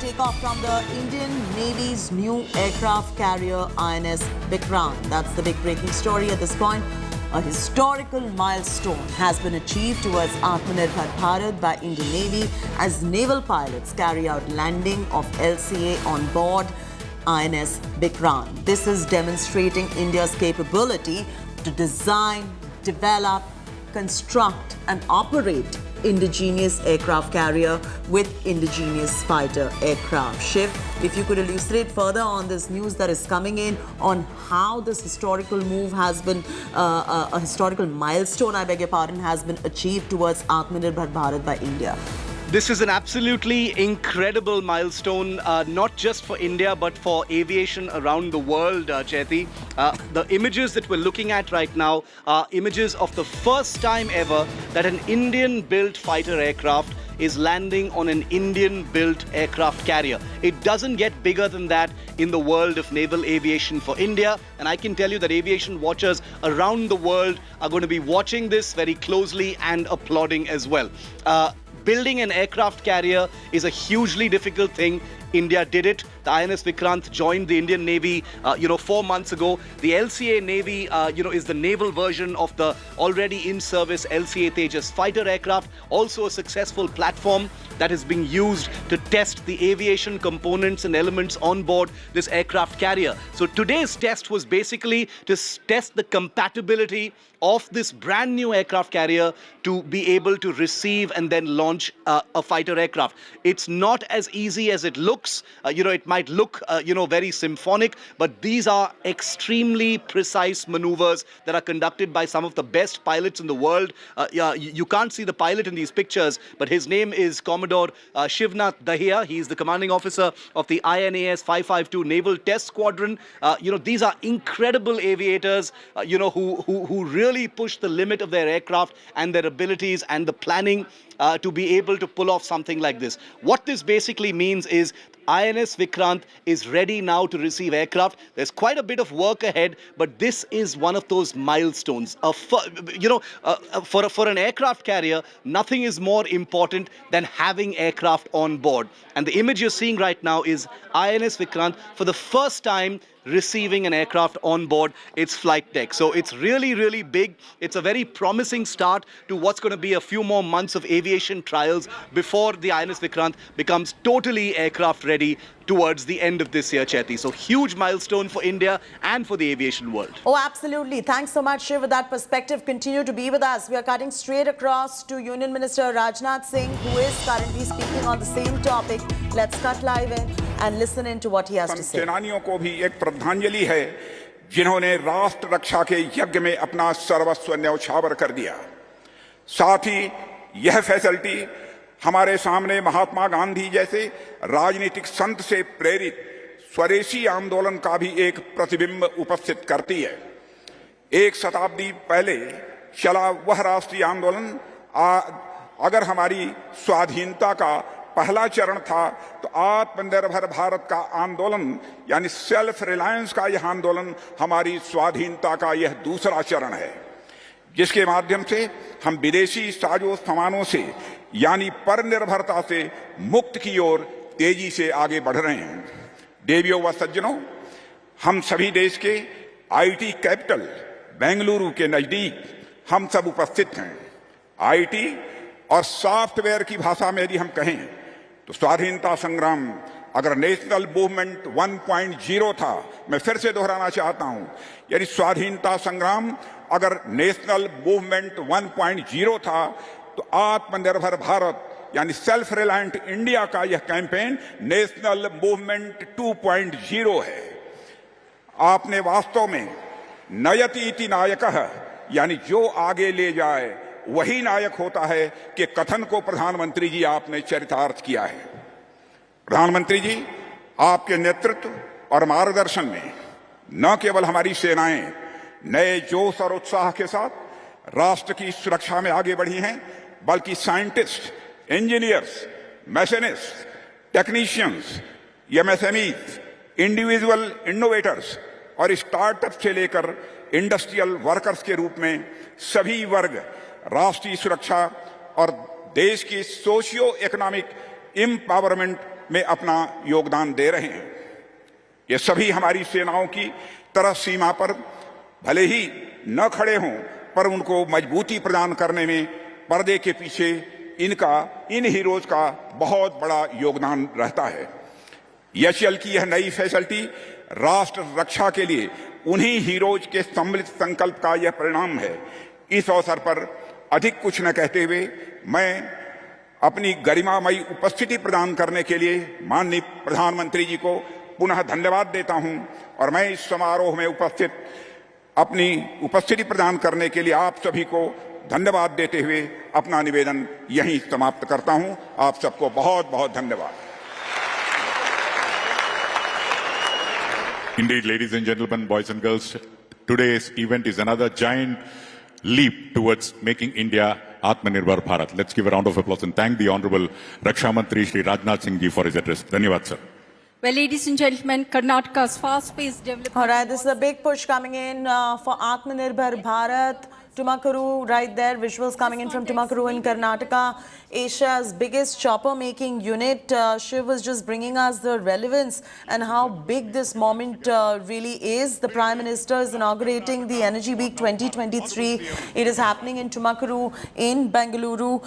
Takeoff from the Indian Navy's new aircraft carrier INS Vikrant. That's the big breaking story at this point. A historical milestone has been achieved towards Atmanirbhar Bharat by Indian Navy as naval pilots carry out landing of LCA on board INS Vikrant. This is demonstrating India's capability to design, develop, construct and operate indigenous aircraft carrier with indigenous fighter aircraft. Shiv, if you could elucidate further on this news that is coming in on how this historical move has been, a historical milestone, I beg your pardon, has been achieved towards Atmanirbhar Bharat by India. This is an absolutely incredible milestone, not just for India, but for aviation around the world, Chaiti. The images that we're looking at right now are images of the first time ever that an Indian-built fighter aircraft is landing on an Indian-built aircraft carrier. It doesn't get bigger than that in the world of naval aviation for India. And I can tell you that aviation watchers around the world are going to be watching this very closely and applauding as well. Building an aircraft carrier is a hugely difficult thing. India did it. The INS Vikrant joined the Indian Navy, 4 months ago. The LCA Navy, is the naval version of the already in-service LCA Tejas fighter aircraft. Also a successful platform that is being used to test the aviation components and elements on board this aircraft carrier. So today's test was basically to test the compatibility of this brand new aircraft carrier to be able to receive and then launch a fighter aircraft. It's not as easy as it looks. It might look, very symphonic, but these are extremely precise maneuvers that are conducted by some of the best pilots in the world. You can't see the pilot in these pictures, but his name is Commodore Shivnath Dahiya. He is the commanding officer of the INAS 552 Naval Test Squadron. These are incredible aviators, who really push the limit of their aircraft and their abilities and the planning to be able to pull off something like this. What this basically means is INS Vikrant is ready now to receive aircraft. There's quite a bit of work ahead, but this is one of those milestones. For an aircraft carrier, nothing is more important than having aircraft on board. And the image you're seeing right now is INS Vikrant for the first time receiving an aircraft on board its flight deck. So it's really, really big. It's a very promising start to what's going to be a few more months of aviation trials before the INS Vikrant becomes totally aircraft ready towards the end of this year, Chaiti. So huge milestone for India and for the aviation world. Oh, absolutely. Thanks so much, Shiv, with that perspective. Continue to be with us. We are cutting straight across to Union Minister Rajnath Singh, who is currently speaking on the same topic. Let's cut live in and listen into what he has to say. सेनानियों को भी एक श्रद्धांजलि है जिन्होंने राष्ट्र रक्षा के यज्ञ में अपना सर्वस्व न्यौछावर कर दिया। साथ ही यह फैसिलिटी हमारे सामने महात्मा गांधी जैसे राजनीतिक संत से प्रेरित स्वदेशी आंदोलन का भी एक प्रतिबिंब उपस्थित करती है। एक शताब्दी पहले चला वह राष्ट्रीय आंदोलन अगर हमारी स्वाधीनता का पहला चरण था, तो आत्मनिर्भर भारत का आंदोलन यानी सेल्फ रिलायंस का यह आंदोलन हमारी स्वाधीनता का यह दूसरा चरण है, जिसके माध्यम से हम विदेशी साजो सामानों से यानी परनिर्भरता से मुक्त की ओर तेजी से आगे बढ़ रहे हैं। देवियों व सज्जनों, हम सभी देश के आईटी कैपिटल बेंगलुरु के नजदीक हम सब उपस्थित हैं। आईटी और सॉफ्टवेयर की भाषा में यदि हम कहें तो स्वाधीनता संग्राम अगर नेशनल मूवमेंट 1.0 था, मैं फिर से दोहराना चाहता हूं, यदि स्वाधीनता संग्राम अगर नेशनल मूवमेंट 1.0 था, तो आत्मनिर्भर भारत यानी सेल्फ रिलायंट इंडिया का यह कैंपेन नेशनल मूवमेंट 2.0 है। आपने वास्तव में नयति इति नायकः यानी जो आगे ले जाए वही नायक होता है कि कथन को प्रधानमंत्री जी आपने चरितार्थ किया है। प्रधानमंत्री जी, आपके नेतृत्व और मार्गदर्शन में न केवल हमारी सेनाएं नए जोश और उत्साह के साथ राष्ट्र की सुरक्षा में आगे बढ़ी हैं, बल्कि scientist, engineers, machinist technicians, MSMEs, individual innovators और स्टार्टअप से लेकर इंडस्ट्रियल वर्कर्स के रूप में सभी वर्ग राष्ट्रीय सुरक्षा और देश की सोशियो इकोनॉमिक एम्पावरमेंट में अपना योगदान दे रहे हैं। ये सभी हमारी सेनाओं की तरह सीमा पर भले ही न खड़े हों, पर उनको मजबूती प्रदान करने में पर्दे के पीछे इन हीरोज का बहुत बड़ा योगदान रहता है। एचएएल की यह नई फैसिलिटी राष्ट्र रक्षा के लिए उन्हीं हीरोज के सम्मिलित संकल्प का यह परिणाम है। इस अवसर पर अधिक कुछ न कहते हुए मैं अपनी गरिमामयी उपस्थिति प्रदान करने के लिए माननीय प्रधानमंत्री जी को पुनः धन्यवाद देता हूं और मैं इस समारोह में अपनी उपस्थिति प्रदान करने के लिए आप सभी को धन्यवाद देते हुए अपना निवेदन यहीं समाप्त करता हूं। आप सबको बहुत बहुत धन्यवाद। Indeed, ladies and gentlemen, boys and girls, today's event is another giant leap towards making India Atmanirbhar Bharat. Let's give a round of applause and thank the Honorable Raksha Mantri Shri Rajnath Singh ji for his address. Dhanyavad, sir. Well, ladies and gentlemen, Karnataka's fast-paced development. All right, this is a big push coming in for Atmanirbhar Bharat. Tumakuru, right there, visuals coming in from Tumakuru in Karnataka, Asia's biggest chopper-making unit. Shiv was just bringing us the relevance and how big this moment really is. The Prime Minister is inaugurating the Energy Week 2023. It is happening in Tumakuru in Bengaluru,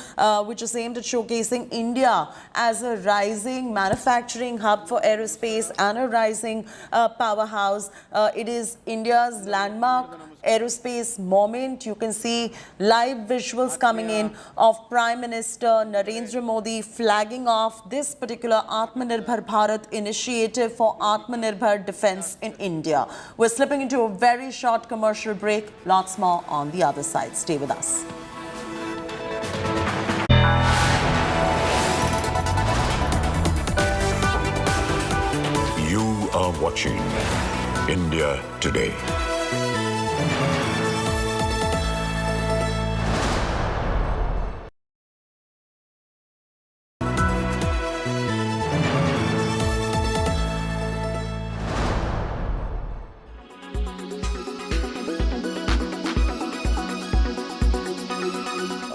which is aimed at showcasing India as a rising manufacturing hub for aerospace and a rising powerhouse. It is India's landmark aerospace moment. You can see live visuals coming in of Prime Minister Narendra Modi flagging off this particular Atmanirbhar Bharat initiative for Atmanirbhar defense in India. We're slipping into a very short commercial break. Lots more on the other side. Stay with us. You are watching India Today.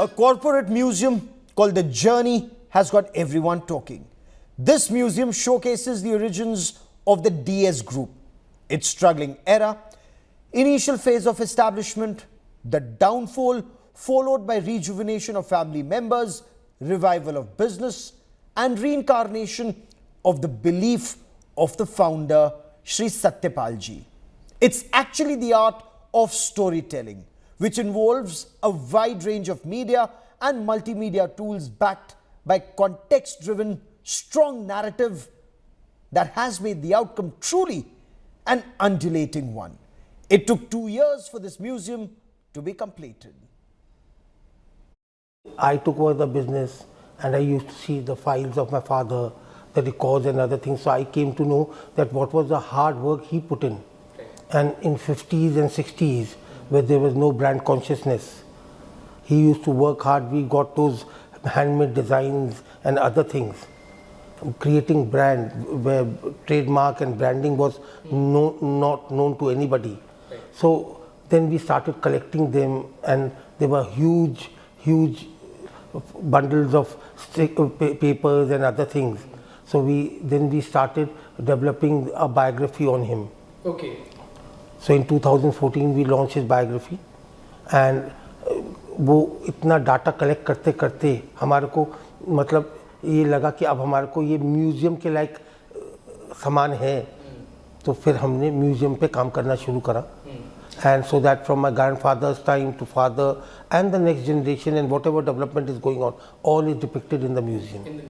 A corporate museum called The Journey has got everyone talking. This museum showcases the origins of the DS Group, its struggling era, initial phase of establishment, the downfall followed by rejuvenation of family members, revival of business and reincarnation of the belief of the founder Shri Satyapalji. It's actually the art of storytelling, which involves a wide range of media and multimedia tools backed by context-driven, strong narrative that has made the outcome truly an undulating one. It took 2 years for this museum to be completed. I took over the business and I used to see the files of my father, the records and other things. So I came to know that what was the hard work he put in. And in 50s and 60s, where there was no brand consciousness, he used to work hard. We got those handmade designs and other things. Creating brand where trademark and branding was not known to anybody. So then we started collecting them, and there were huge bundles of papers and other things. So we started developing a biography on him. Okay. So in 2014 we launched his biography, and वो इतना data collect करते करते हमारे को मतलब ये लगा कि अब हमारे को ये म्यूज़ियम के लायक सामान है, तो फिर हमने म्यूज़ियम पे काम करना शुरू करा. And so that from my grandfather's time to father and the next generation and whatever development is going on, all is depicted in the museum.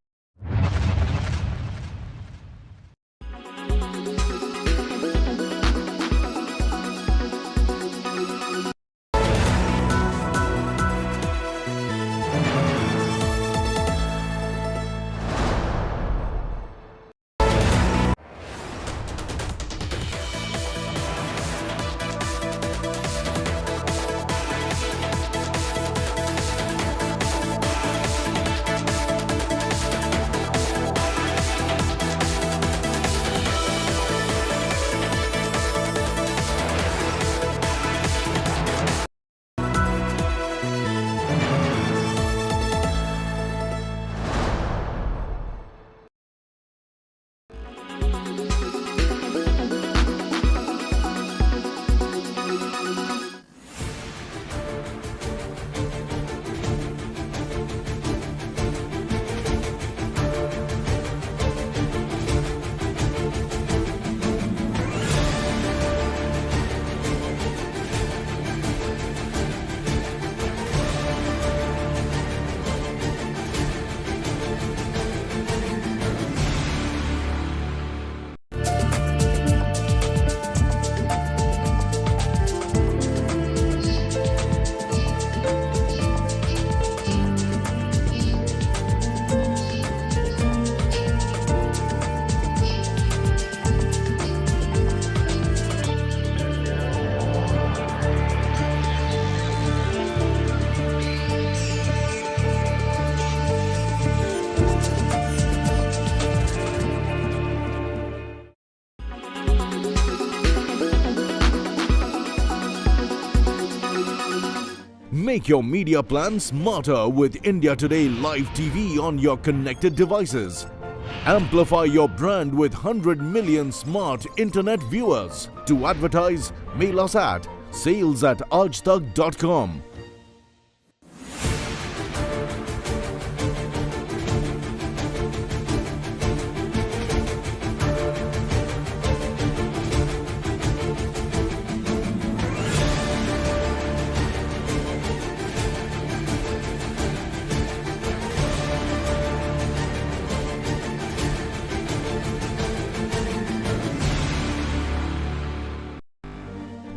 Make your media plan smarter with India Today Live TV on your connected devices. Amplify your brand with 100 million smart internet viewers. To advertise, mail us at sales@aajtak.com.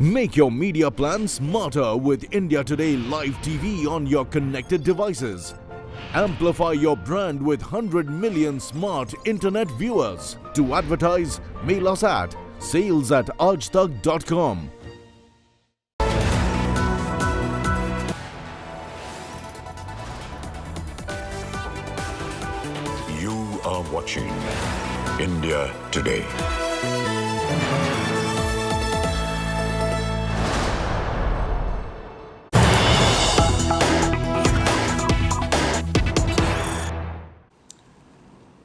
Make your media plan smarter with India Today Live TV on your connected devices. Amplify your brand with 100 million smart internet viewers. To advertise, mail us at sales@aajtak.com. You are watching India Today.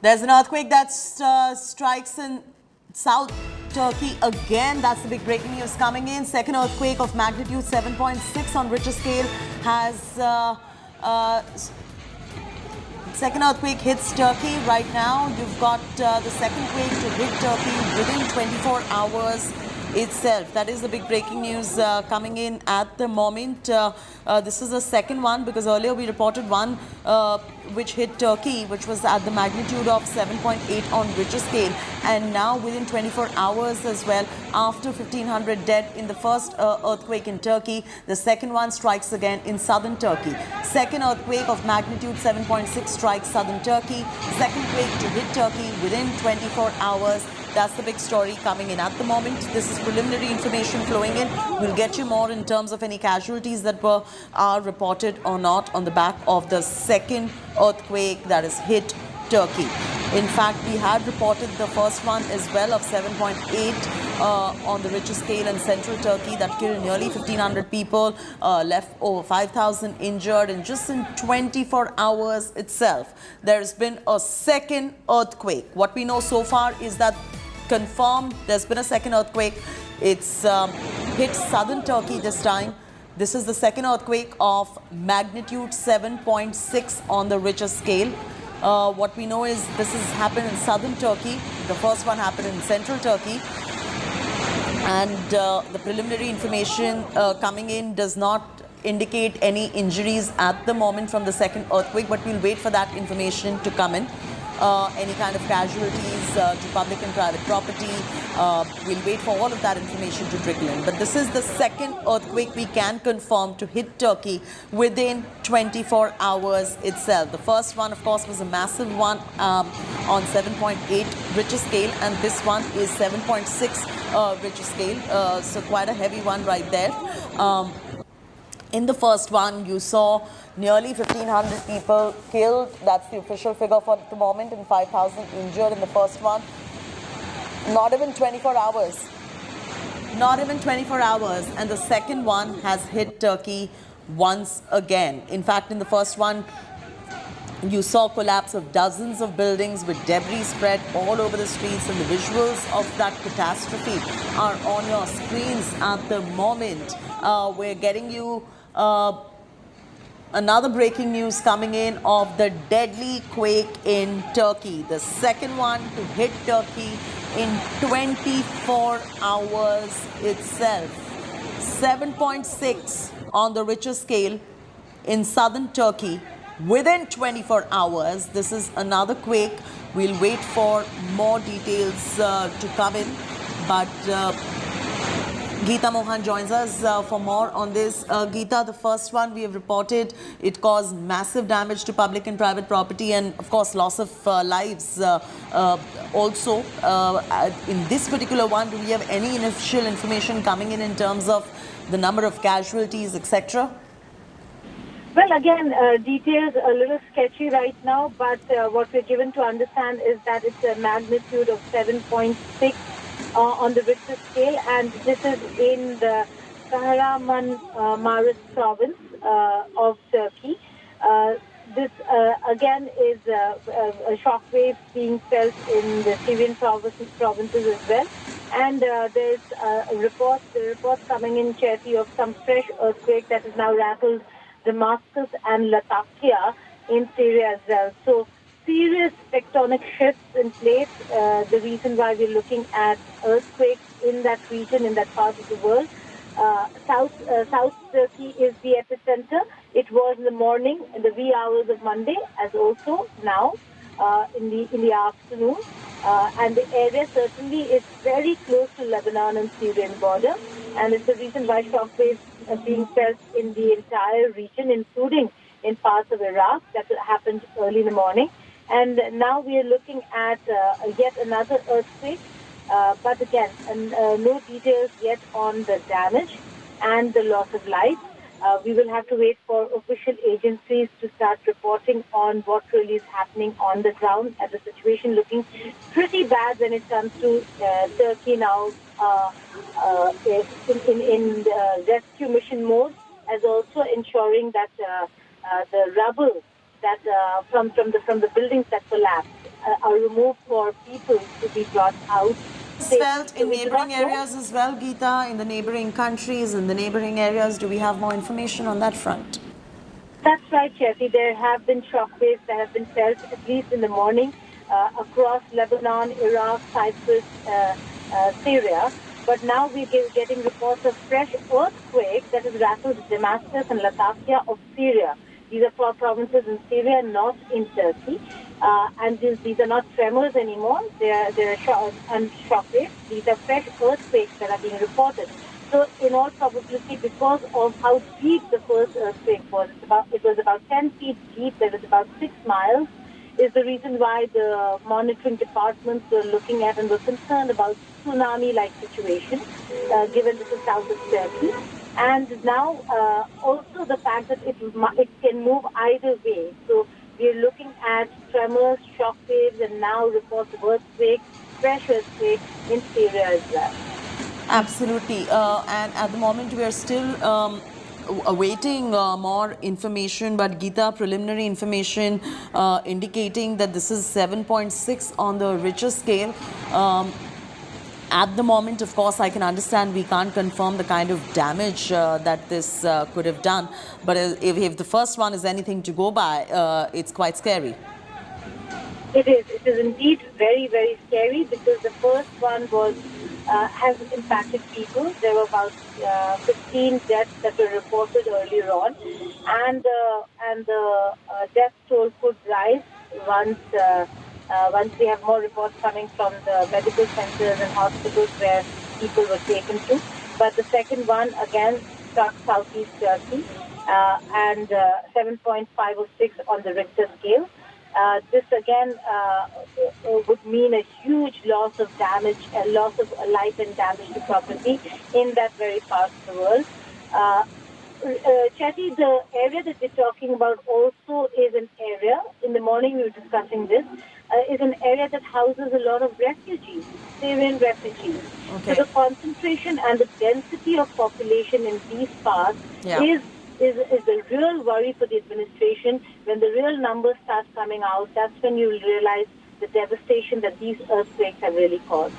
There's an earthquake that strikes in South Turkey again. That's the big breaking news coming in. Second earthquake of magnitude 7.6 on Richter scale has... second earthquake hits Turkey right now. You've got the second quake to hit Turkey within 24 hours itself. That is the big breaking news coming in at the moment. This is the second one, because earlier we reported one which hit Turkey, which was at the magnitude of 7.8 on Richter scale, and now within 24 hours as well, after 1,500 dead in the first earthquake in Turkey, the second one strikes again in southern Turkey. Second earthquake of magnitude 7.6 strikes southern Turkey. Second quake to hit Turkey within 24 hours. That's the big story coming in at the moment. This is preliminary information flowing in. We'll get you more in terms of any casualties that are reported or not on the back of the second earthquake that has hit Turkey. In fact, we had reported the first one as well of 7.8 on the Richter scale in central Turkey that killed nearly 1,500 people, left over 5,000 injured, and just in 24 hours itself, there's been a second earthquake. What we know so far is that confirmed there's been a second earthquake. It's hit southern Turkey this time. This is the second earthquake of magnitude 7.6 on the Richter scale. What we know is this has happened in southern Turkey. The first one happened in central Turkey. And the preliminary information coming in does not indicate any injuries at the moment from the second earthquake, but we'll wait for that information to come in. Any kind of casualties to public and private property. We'll wait for all of that information to trickle in. But this is the second earthquake we can confirm to hit Turkey within 24 hours itself. The first one, of course, was a massive one on 7.8 Richter scale, and this one is 7.6 Richter scale. So quite a heavy one right there. In the first one, you saw nearly 1,500 people killed. That's the official figure for the moment, and 5,000 injured in the first one. Not even 24 hours. Not even 24 hours. And the second one has hit Turkey once again. In fact, in the first one, you saw collapse of dozens of buildings with debris spread all over the streets, and the visuals of that catastrophe are on your screens at the moment. We're getting you another breaking news coming in of the deadly quake in Turkey. The second one to hit Turkey in 24 hours itself. 7.6 on the Richter scale in southern Turkey within 24 hours. This is another quake. We'll wait for more details to come in. But Geeta Mohan joins us for more on this. Geeta, the first one we have reported, it caused massive damage to public and private property, and of course loss of lives also. In this particular one, do we have any initial information coming in terms of the number of casualties, etc.? Well, again, details a little sketchy right now, but what we're given to understand is that it's a magnitude of 7.6 on the Richter scale, and this is in the Kahramanmaraş province. of Turkey. This again is a shockwave being felt in the Syrian provinces as well. And there's reports coming in, Cherti, of some fresh earthquake that has now rattled Damascus and Latakia in Syria as well. So serious tectonic shifts in place. The reason why we're looking at earthquakes in that region, in that part of the world. South Turkey is the epicenter. It was in the morning, in the wee hours of Monday, as also now in the afternoon. And the area certainly is very close to Lebanon and Syrian border, and it's the reason why shockwaves are being felt in the entire region, including in parts of Iraq. That happened early in the morning. And now we are looking at yet another earthquake. But again, no details yet on the damage and the loss of life. We will have to wait for official agencies to start reporting on what really is happening on the ground, and the situation looking pretty bad when it comes to Turkey now in rescue mission mode, as also ensuring that the rubble that from the buildings that collapsed are removed for people to be brought out. Felt in neighboring areas as well, Geeta, in the neighboring countries, in the neighboring areas. Do we have more information on that front? That's right, Cherti. There have been shockwaves that have been felt, at least in the morning, across Lebanon, Iraq, Cyprus, Syria. But now we're getting reports of fresh earthquake that has rattled Damascus and Latakia of Syria. These are 4 provinces in Syria, not in Turkey. And these are not tremors anymore. They're shockwaves. These are fresh earthquakes that are being reported. So in all probability, because of how deep the first earthquake was, it was about 10 feet deep, there was about 6 miles, is the reason why the monitoring departments were looking at and were concerned about tsunami-like situation, given this is south of Turkey. And now also the fact that it can move either way. So we're looking at tremors, shockwaves, and now reports of earthquakes, fresh earthquakes in Syria as well. Absolutely. And at the moment, we are still awaiting more information, but Geeta, preliminary information indicating that this is 7.6 on the Richter scale. At the moment, of course, I can understand we can't confirm the kind of damage that this could have done. But if the first one is anything to go by, it's quite scary. It is. It is indeed very, very scary, because the first one has impacted people. There were about 15 deaths that were reported earlier on, and the death toll could rise once we have more reports coming from the medical centers and hospitals where people were taken to. But the second one again struck southeast Turkey, and 7.5 or 6 on the Richter scale. This again would mean a huge loss of damage, a loss of life and damage to property in that very part of the world. Chetty, the area that we're talking about also is an area, in the morning we were discussing this, is an area that houses a lot of refugees, Syrian refugees. Okay. So the concentration and the density of population in these parts is a real worry for the administration. When the real numbers start coming out, that's when you will realize the devastation that these earthquakes have really caused.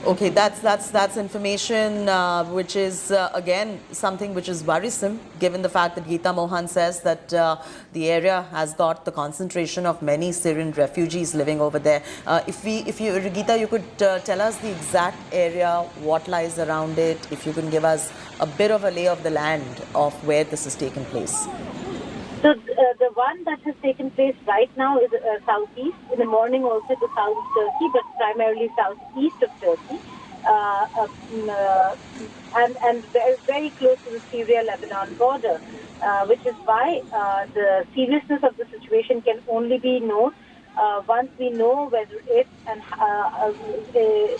Okay, that's information which is again something which is worrisome, given the fact that Geeta Mohan says that the area has got the concentration of many Syrian refugees living over there. If you Geeta, you could tell us the exact area, what lies around it, if you can give us a bit of a lay of the land of where this has taken place. So the one that has taken place right now is southeast. In the morning also to south of Turkey, but primarily southeast of Turkey, and very, very close to the Syria-Lebanon border, which is why the seriousness of the situation can only be known once we know whether it's the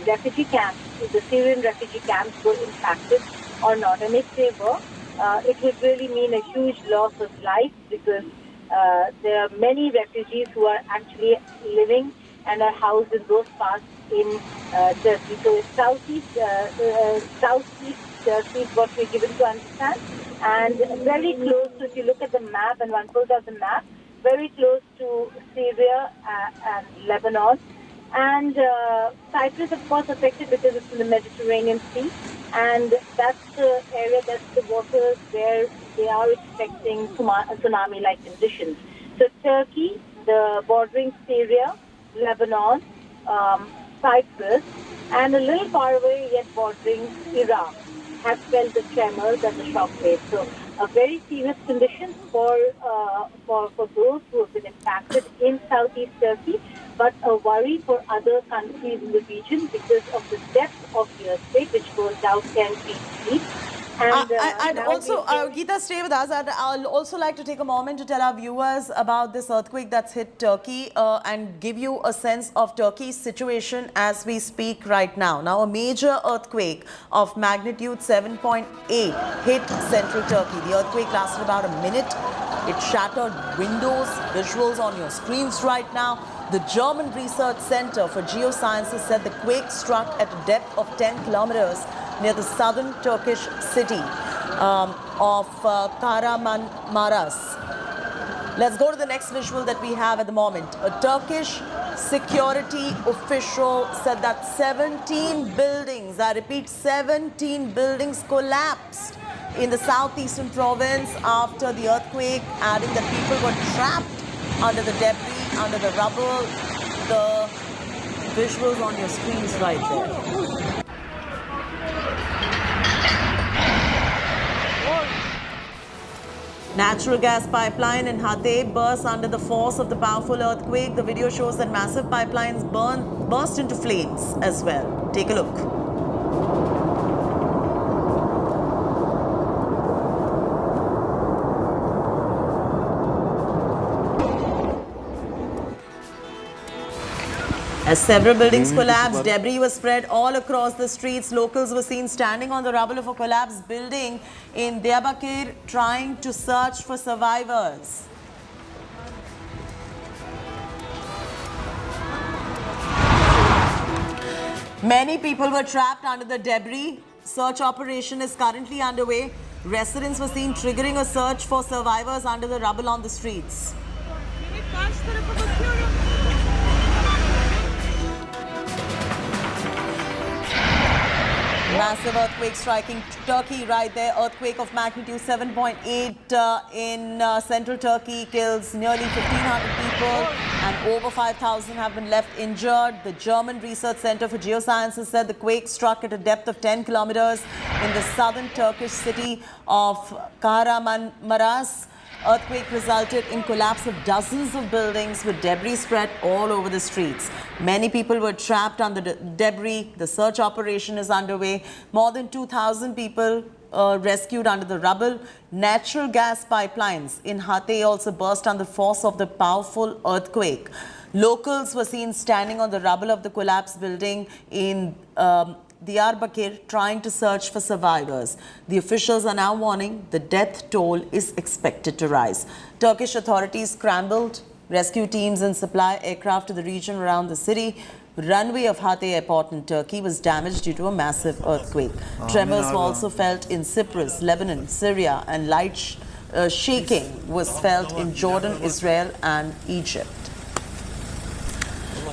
refugee camps, the Syrian refugee camps were impacted or not. And if they were, it would really mean a huge loss of life, because there are many refugees who are actually living and are housed in those parts in Turkey. So it's southeast Turkey is what we're given to understand. and very close to, if you look at the map and one pulls out the map, very close to Syria and Lebanon. And Cyprus, of course, affected because it's in the Mediterranean Sea. And that's the area, that's the waters where they are expecting tsunami-like conditions. So Turkey, the bordering Syria, Lebanon, Cyprus, and a little far away yet bordering Iraq have felt the tremors and the shock waves. So a very serious condition for those who have been impacted in southeast Turkey, but a worry for other countries in the region because of the depth of the earthquake, which goes down 10 feet deep. And also, Geeta, stay with us. I'll also like to take a moment to tell our viewers about this earthquake that's hit Turkey and give you a sense of Turkey's situation as we speak right now. Now, a major earthquake of magnitude 7.8 hit central Turkey. The earthquake lasted about a minute. It shattered windows, visuals on your screens right now. The German Research Center for Geosciences said the quake struck at a depth of 10 kilometers near the southern Turkish city of Kahramanmaraş. Let's go to the next visual that we have at the moment. A Turkish security official said that 17 buildings, I repeat, 17 buildings collapsed in the southeastern province after the earthquake, adding that people were trapped under the debris, under the rubble. The visuals on your screens right there. Natural gas pipeline in Hatay burst under the force of the powerful earthquake. The video shows that massive pipelines burst into flames as well. Take a look. As several buildings collapsed, debris was spread all across the streets. Locals were seen standing on the rubble of a collapsed building in Diyarbakir trying to search for survivors. Many people were trapped under the debris. Search operation is currently underway. Residents were seen triggering a search for survivors under the rubble on the streets. Massive earthquake striking Turkey right there. Earthquake of magnitude 7.8 in central Turkey kills nearly 1,500 people and over 5,000 have been left injured. The German Research Center for Geosciences said the quake struck at a depth of 10 kilometers in the southern Turkish city of Kahramanmaraş. Earthquake resulted in collapse of dozens of buildings with debris spread all over the streets. Many people were trapped under the debris. The search operation is underway. More than 2,000 people rescued under the rubble. Natural gas pipelines in Hatay also burst under the force of the powerful earthquake. Locals were seen standing on the rubble of the collapsed building in Diyarbakir trying to search for survivors. The officials are now warning the death toll is expected to rise. Turkish authorities scrambled rescue teams and supply aircraft to the region around the city. Runway of Hatay airport in Turkey was damaged due to a massive earthquake. Tremors were also felt in Cyprus, Lebanon, Syria, and light shaking was felt in Jordan, Israel, and Egypt.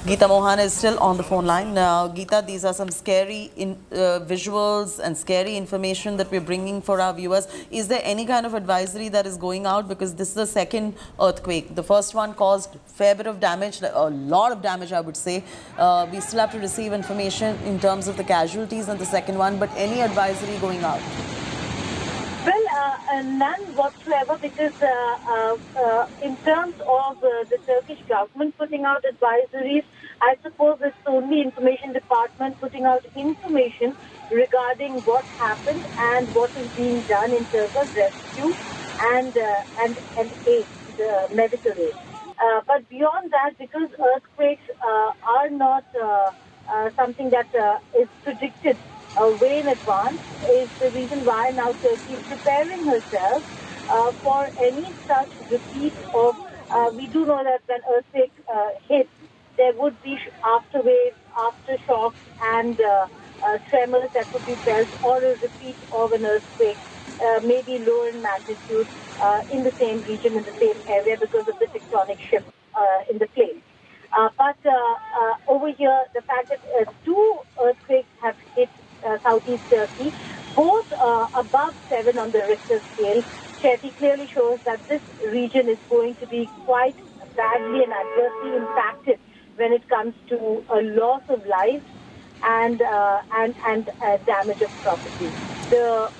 Geeta Mohan is still on the phone line. Now, Geeta, these are some scary visuals and scary information that we're bringing for our viewers. Is there any kind of advisory that is going out? Because this is the second earthquake. The first one caused a fair bit of damage, a lot of damage, I would say. We still have to receive information in terms of the casualties in the second one, but any advisory going out? Well, none whatsoever, because in terms of the Turkish government putting out advisories, I suppose it's only information department putting out information regarding what happened and what is being done in terms of rescue and aid, the medical aid. But beyond that, because earthquakes are not something that is predicted way in advance, is the reason why now Turkey is preparing herself for any such repeat of, we do know that when earthquake hits, there would be afterwaves, aftershocks and tremors that would be felt, or a repeat of an earthquake may be lower in magnitude in the same region, in the same area because of the tectonic shift in the plate. But over here, the fact that two earthquakes have hit southeast Turkey, both above 7 on the Richter scale, clearly shows that this region is going to be quite badly and adversely impacted when it comes to a loss of life and damage of property. The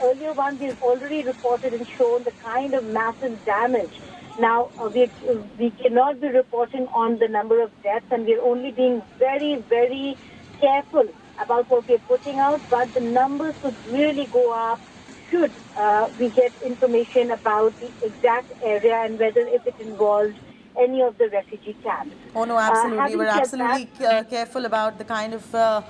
earlier one, we've already reported and shown the kind of massive damage. Now, we cannot be reporting on the number of deaths, and we're only being very, very careful about what we're putting out, but the numbers could really go up should we get information about the exact area and whether if it involved any of the refugee camps. Oh no, absolutely. We're absolutely that, careful about the kind of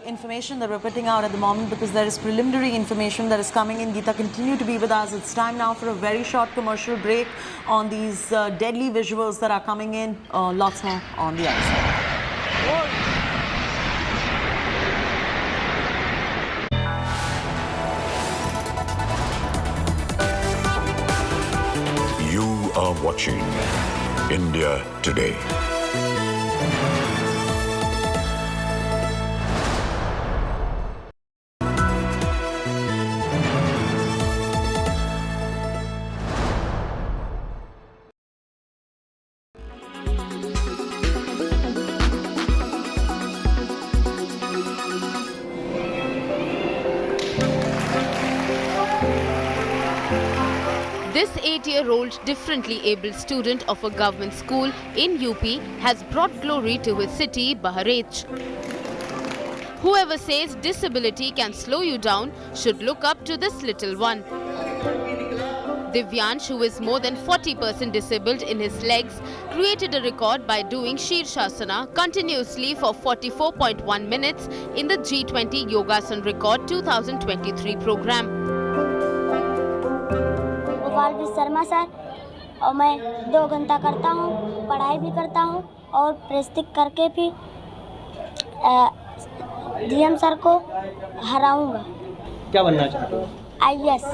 information that we're putting out at the moment, because there is preliminary information that is coming in. Geeta, continue to be with us. It's time now for a very short commercial break on these deadly visuals that are coming in. Lots more on the other side. You are watching India Today. This 8-year-old differently abled student of a government school in UP has brought glory to his city, Bahraich. Whoever says disability can slow you down should look up to this little one. Divyansh, who is more than 40% disabled in his legs, created a record by doing Shirshasana continuously for 44.1 minutes in the G20 Yogasan Record 2023 program. Sharma sir, और मैं 2 घंटा करता हूँ, पढ़ाई भी करता हूँ और प्रैक्टिस करके भी डीएम सर को हराऊंगा। क्या बनना चाहते हो? IAS।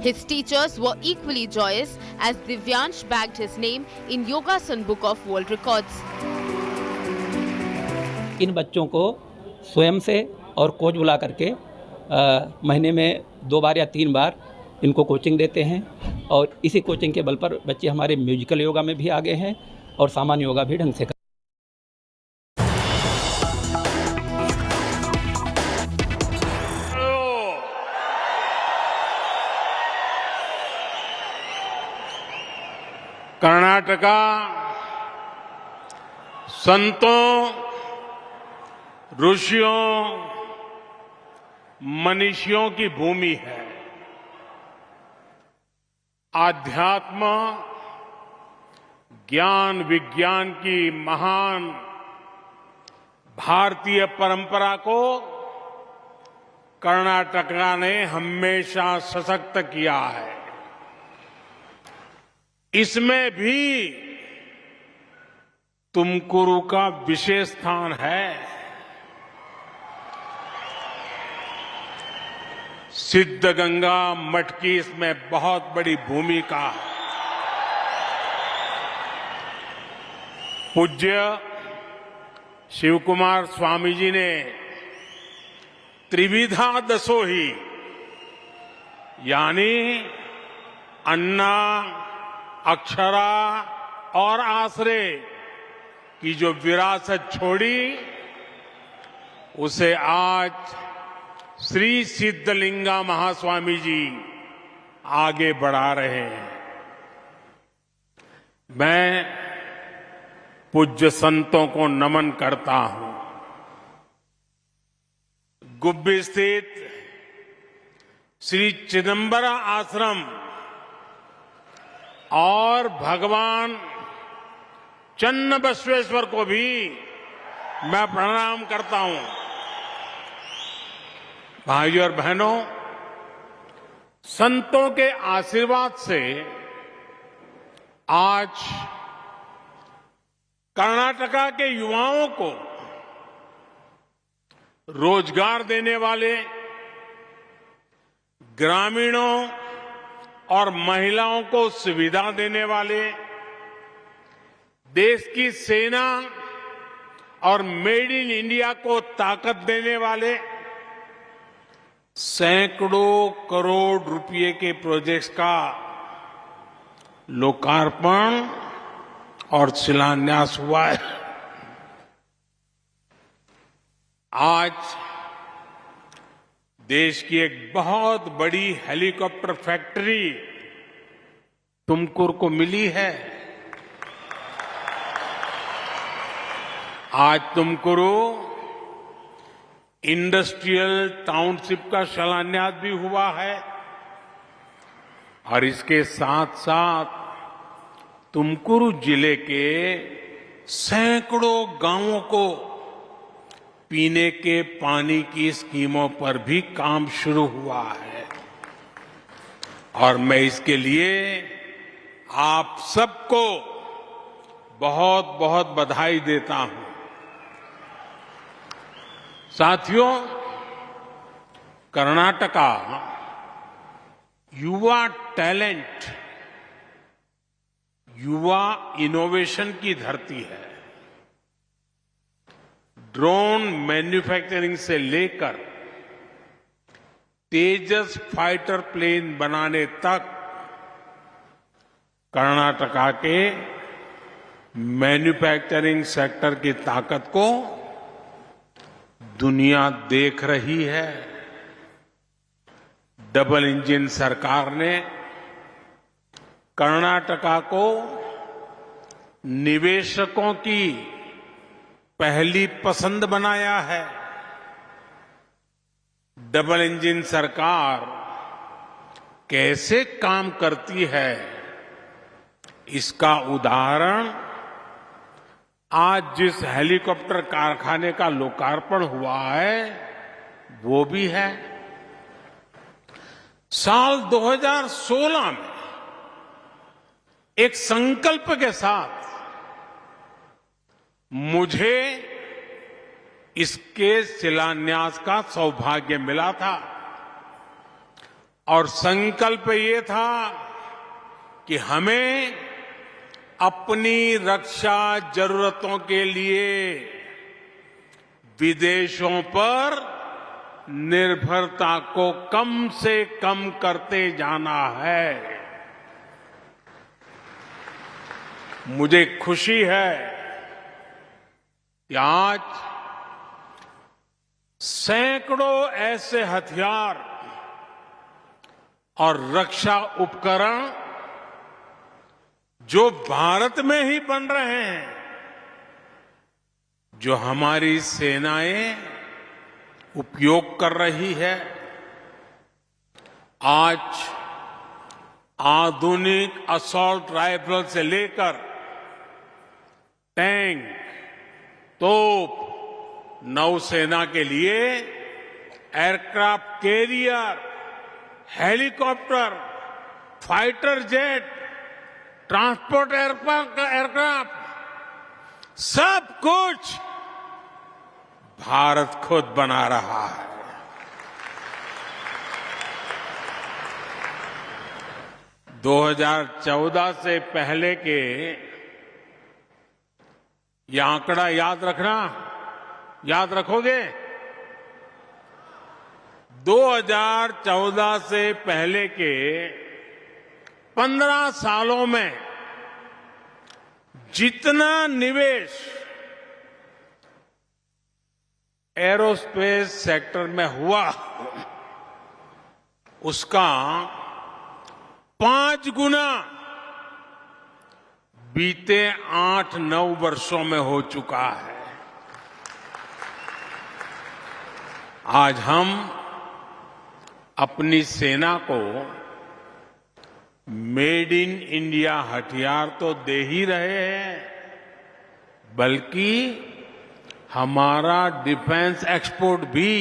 His teachers were equally joyous as Divyansh bagged his name in Yogasan Book of World Records. इन बच्चों को स्वयं से और कोच बुला करके महीने में 2 बार या 3 बार इनको कोचिंग देते हैं, और इसी कोचिंग के बल पर बच्चे हमारे म्यूजिकल योगा में भी आगे हैं और सामान्य योगा भी ढंग से करते हैं। कर्नाटका संतों, ऋषियों, मनीषियों की भूमि है। आध्यात्म, ज्ञान विज्ञान की महान भारतीय परंपरा को कर्नाटका ने हमेशा सशक्त किया है। इसमें भी तुमकुरु का विशेष स्थान है। सिद्धगंगा मठ की इसमें बहुत बड़ी भूमिका है। पूज्य शिवकुमार स्वामी जी ने त्रिविधा दसोही यानी अन्ना, अक्षरा और आश्रय की जो विरासत छोड़ी, उसे आज श्री सिद्धलिंगा महास्वामी जी आगे बढ़ा रहे हैं। मैं पूज्य संतों को नमन करता हूं। गुब्बी स्थित श्री चिदंबरा आश्रम और भगवान चन्न बसवेश्वर को भी मैं प्रणाम करता हूं। भाइयों और बहनों, संतों के आशीर्वाद से आज कर्नाटका के युवाओं को रोजगार देने वाले ग्रामीणों और महिलाओं को सुविधा देने वाले, देश की सेना और मेड इन इंडिया को ताकत देने वाले सैकड़ों करोड़ रुपए के प्रोजेक्ट्स का लोकार्पण और शिलान्यास हुआ है। आज देश की एक बहुत बड़ी हेलीकॉप्टर फैक्ट्री तुमकुर को मिली है। आज तुमकुरु इंडस्ट्रियल टाउनशिप का शिलान्यास भी हुआ है और इसके साथ साथ तुमकुरु जिले के सैकड़ों गांवों को पीने के पानी की स्कीमों पर भी काम शुरू हुआ है और मैं इसके लिए आप सबको बहुत बहुत बधाई देता हूं। साथियों, कर्नाटका युवा टैलेंट, युवा इनोवेशन की धरती है। ड्रोन मैन्युफैक्चरिंग से लेकर तेजस फाइटर प्लेन बनाने तक कर्नाटका के मैन्युफैक्चरिंग सेक्टर की ताकत को दुनिया देख रही है। डबल इंजन सरकार ने कर्नाटका को निवेशकों की पहली पसंद बनाया है। डबल इंजन सरकार कैसे काम करती है, इसका उदाहरण आज जिस हेलीकॉप्टर कारखाने का लोकार्पण हुआ है वो भी है। साल 2016 में एक संकल्प के साथ मुझे इसके शिलान्यास का सौभाग्य मिला था और संकल्प ये था कि हमें अपनी रक्षा जरूरतों के लिए विदेशों पर निर्भरता को कम से कम करते जाना है। मुझे खुशी है कि आज सैकड़ों ऐसे हथियार और रक्षा उपकरण जो भारत में ही बन रहे हैं, जो हमारी सेनाएं उपयोग कर रही है। आज आधुनिक असॉल्ट राइफल से लेकर टैंक, तोप, नौसेना के लिए aircraft carrier, helicopter, fighter jet, transport aircraft, सब कुछ भारत खुद बना रहा है। – 2014 से पहले के ये आंकड़ा याद रखना, याद रखोगे? 2014 से पहले के 15 सालों में जितना निवेश एरोस्पेस सेक्टर में हुआ उसका 5 गुना बीते 8-9 वर्षों में हो चुका है। आज हम अपनी सेना को मेड इन इंडिया हथियार तो दे ही रहे हैं, बल्कि हमारा डिफेंस एक्सपोर्ट भी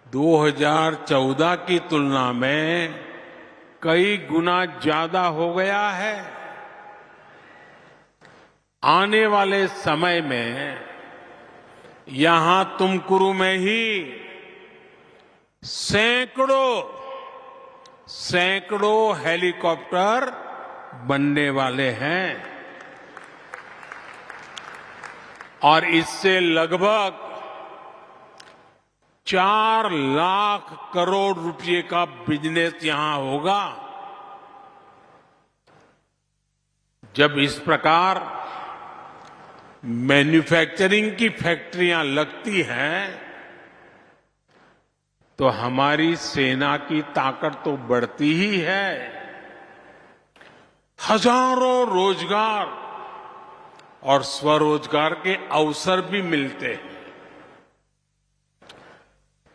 2014 की तुलना में कई गुना ज्यादा हो गया है। आने वाले समय में यहां तुमकुरु में ही सैकड़ों सैकड़ों हेलीकॉप्टर बनने वाले हैं और इससे लगभग 4 लाख करोड़ रुपए का बिजनेस यहां होगा। जब इस प्रकार मैन्युफैक्चरिंग की फैक्ट्रियां लगती हैं तो हमारी सेना की ताकत तो बढ़ती ही है, हजारों रोजगार और स्वरोजगार के अवसर भी मिलते हैं।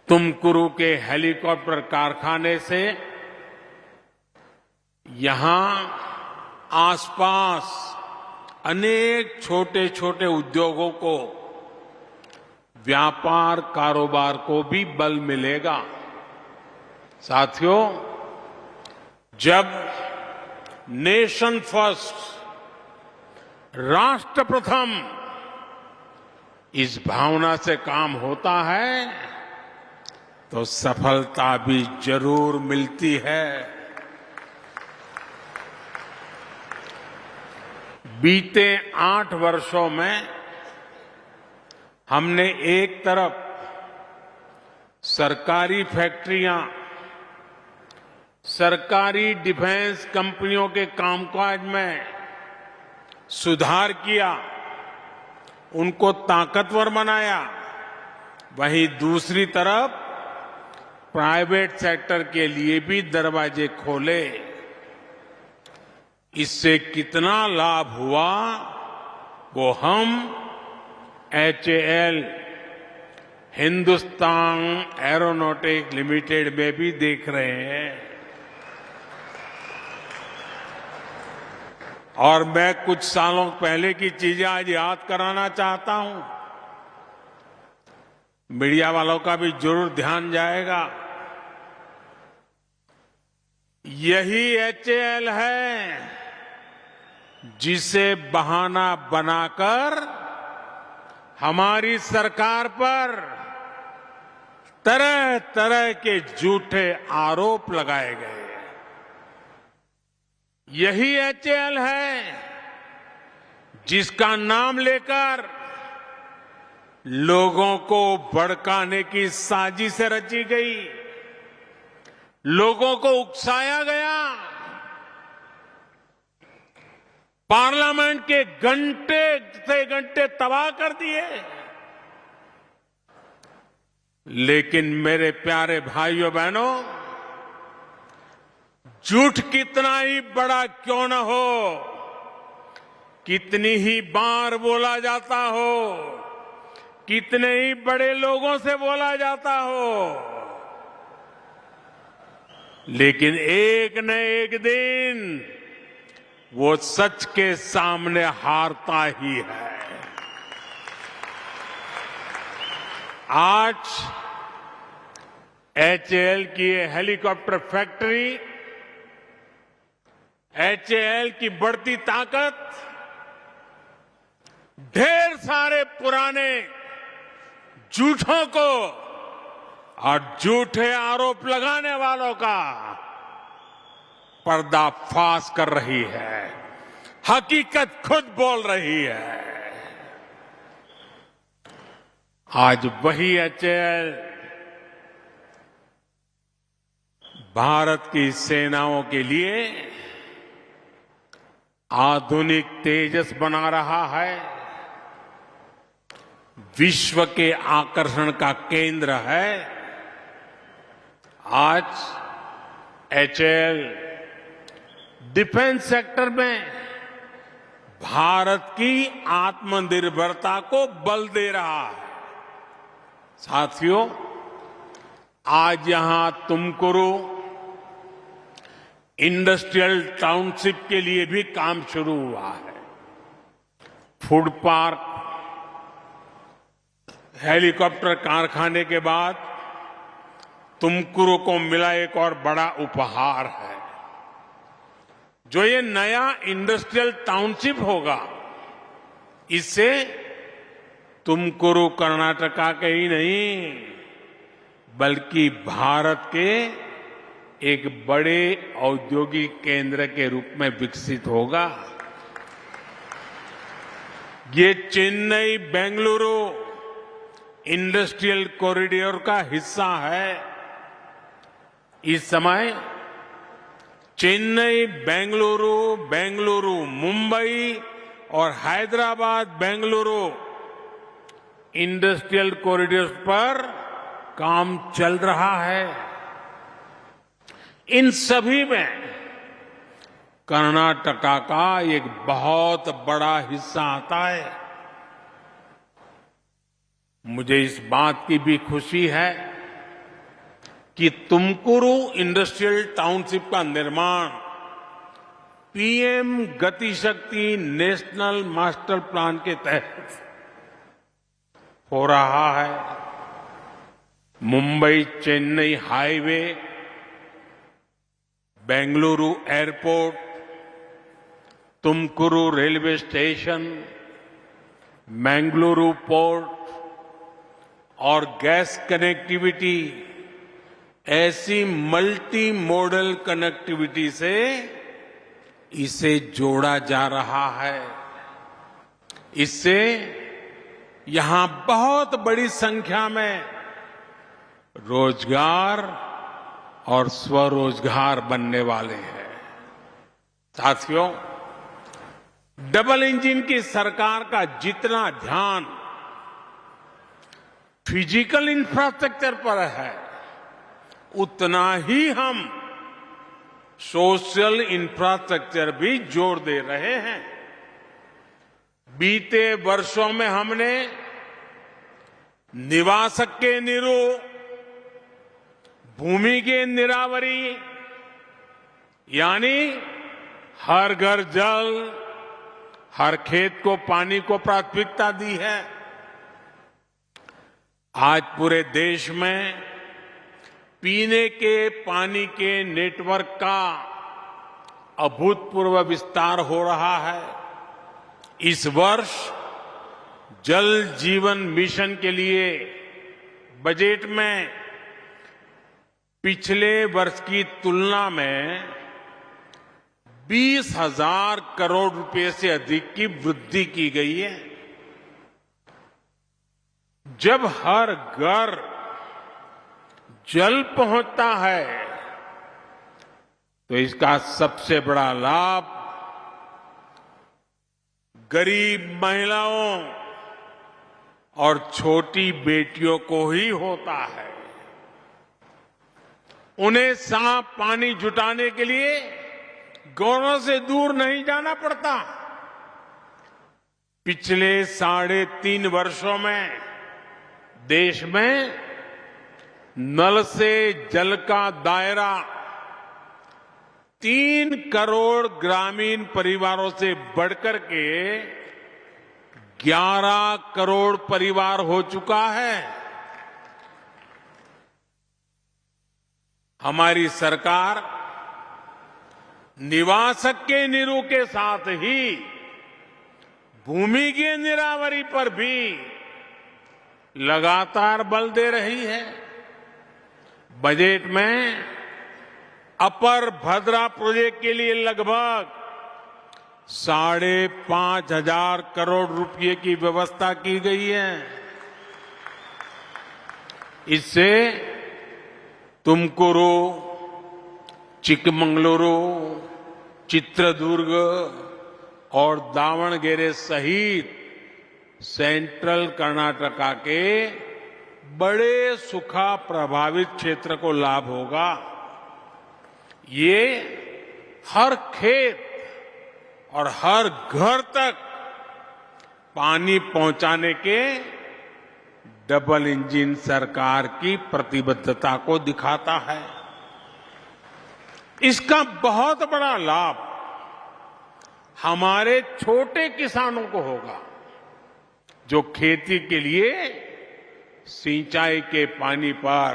तुमकुरू के हेलीकॉप्टर कारखाने से यहां आसपास अनेक छोटे छोटे उद्योगों को, व्यापार कारोबार को भी बल मिलेगा। साथियों, जब नेशन फर्स्ट, राष्ट्र प्रथम, इस भावना से काम होता है तो सफलता भी जरूर मिलती है। बीते 8 वर्षों में हमने एक तरफ सरकारी फैक्ट्रियां, सरकारी डिफेंस कंपनियों के कामकाज में सुधार किया, उनको ताकतवर बनाया, वहीं दूसरी तरफ प्राइवेट सेक्टर के लिए भी दरवाजे खोले। इससे कितना लाभ हुआ वो हम HAL, हिंदुस्तान एरोनॉटिक लिमिटेड में भी देख रहे हैं। और मैं कुछ सालों पहले की चीजें आज याद कराना चाहता हूं, मीडिया वालों का भी जरूर ध्यान जाएगा। यही HAL है जिसे बहाना बनाकर हमारी सरकार पर तरह तरह के झूठे आरोप लगाए गए। यही HAL है जिसका नाम लेकर लोगों को भड़काने की साजिश रची गई, लोगों को उकसाया गया, पार्लियामेंट के घंटे से घंटे तबाह कर दिए। लेकिन मेरे प्यारे भाइयों बहनों, झूठ कितना ही बड़ा क्यों न हो, कितनी ही बार बोला जाता हो, कितने ही बड़े लोगों से बोला जाता हो, लेकिन एक न एक दिन वो सच के सामने हारता ही है। आज HAL की ये हेलीकॉप्टर फैक्ट्री, HAL की बढ़ती ताकत ढेर सारे पुराने झूठों को और झूठे आरोप लगाने वालों का पर्दाफाश कर रही है, हकीकत खुद बोल रही है। आज वही HAL भारत की सेनाओं के लिए आधुनिक तेजस बना रहा है, विश्व के आकर्षण का केंद्र है। आज HAL डिफेंस सेक्टर में भारत की आत्मनिर्भरता को बल दे रहा है। साथियों, आज यहां तुमकुरू इंडस्ट्रियल टाउनशिप के लिए भी काम शुरू हुआ है। फूड पार्क, हेलीकॉप्टर कारखाने के बाद तुमकुरू को मिला एक और बड़ा उपहार है। जो ये नया इंडस्ट्रियल टाउनशिप होगा, इससे तुमकुरू कर्नाटका के ही नहीं बल्कि भारत के एक बड़े औद्योगिक केंद्र के रूप में विकसित होगा। ये चेन्नई बेंगलुरु इंडस्ट्रियल कॉरिडोर का हिस्सा है। इस समय चेन्नई बेंगलुरु, बेंगलुरु मुंबई और हैदराबाद बेंगलुरु इंडस्ट्रियल कॉरिडोर पर काम चल रहा है। इन सभी में कर्नाटका का एक बहुत बड़ा हिस्सा आता है। मुझे इस बात की भी खुशी है कि तुमकुरू इंडस्ट्रियल टाउनशिप का निर्माण पीएम गति शक्ति नेशनल मास्टर प्लान के तहत हो रहा है। Mumbai Chennai highway, Bengaluru airport, Tumakuru railway station, Mangaluru port और गैस कनेक्टिविटी, ऐसी मल्टी मॉडल कनेक्टिविटी से इसे जोड़ा जा रहा है। इससे यहां बहुत बड़ी संख्या में रोजगार और स्वरोजगार बनने वाले हैं। साथियों, डबल इंजन की सरकार का जितना ध्यान फिजिकल इंफ्रास्ट्रक्चर पर है, उतना ही हम सोशल इंफ्रास्ट्रक्चर भी जोड़ दे रहे हैं। बीते वर्षों में हमने निवास के नीरू, भूमि के निरावरी यानी हर घर जल, हर खेत को पानी को प्राथमिकता दी है। आज पूरे देश में पीने के पानी के नेटवर्क का अभूतपूर्व विस्तार हो रहा है। इस वर्ष जल जीवन मिशन के लिए बजट में पिछले वर्ष की तुलना में 20,000 करोड़ रुपए से अधिक की वृद्धि की गई है। जब हर घर जल पहुंचता है तो इसका सबसे बड़ा लाभ गरीब महिलाओं और छोटी बेटियों को ही होता है। उन्हें साफ पानी जुटाने के लिए गांवों से दूर नहीं जाना पड़ता। पिछले 3.5 वर्षों में देश में नल से जल का दायरा 3 करोड़ ग्रामीण परिवारों से बढ़कर के 11 करोड़ परिवार हो चुका है। हमारी सरकार निवासक के नीरू के साथ ही भूमि की निरावरी पर भी लगातार बल दे रही है। बजट में अपर भद्रा प्रोजेक्ट के लिए लगभग 5,500 करोड़ रुपए की व्यवस्था की गई है। इससे तुमकुरू, चिकमंगलुरु, चित्रदुर्ग और दावणगेरे सहित सेंट्रल कर्नाटका के बड़े सुखा प्रभावित क्षेत्र को लाभ होगा। ये हर खेत और हर घर तक पानी पहुंचाने के डबल इंजन सरकार की प्रतिबद्धता को दिखाता है। इसका बहुत बड़ा लाभ हमारे छोटे किसानों को होगा, जो खेती के लिए सिंचाई के पानी पर,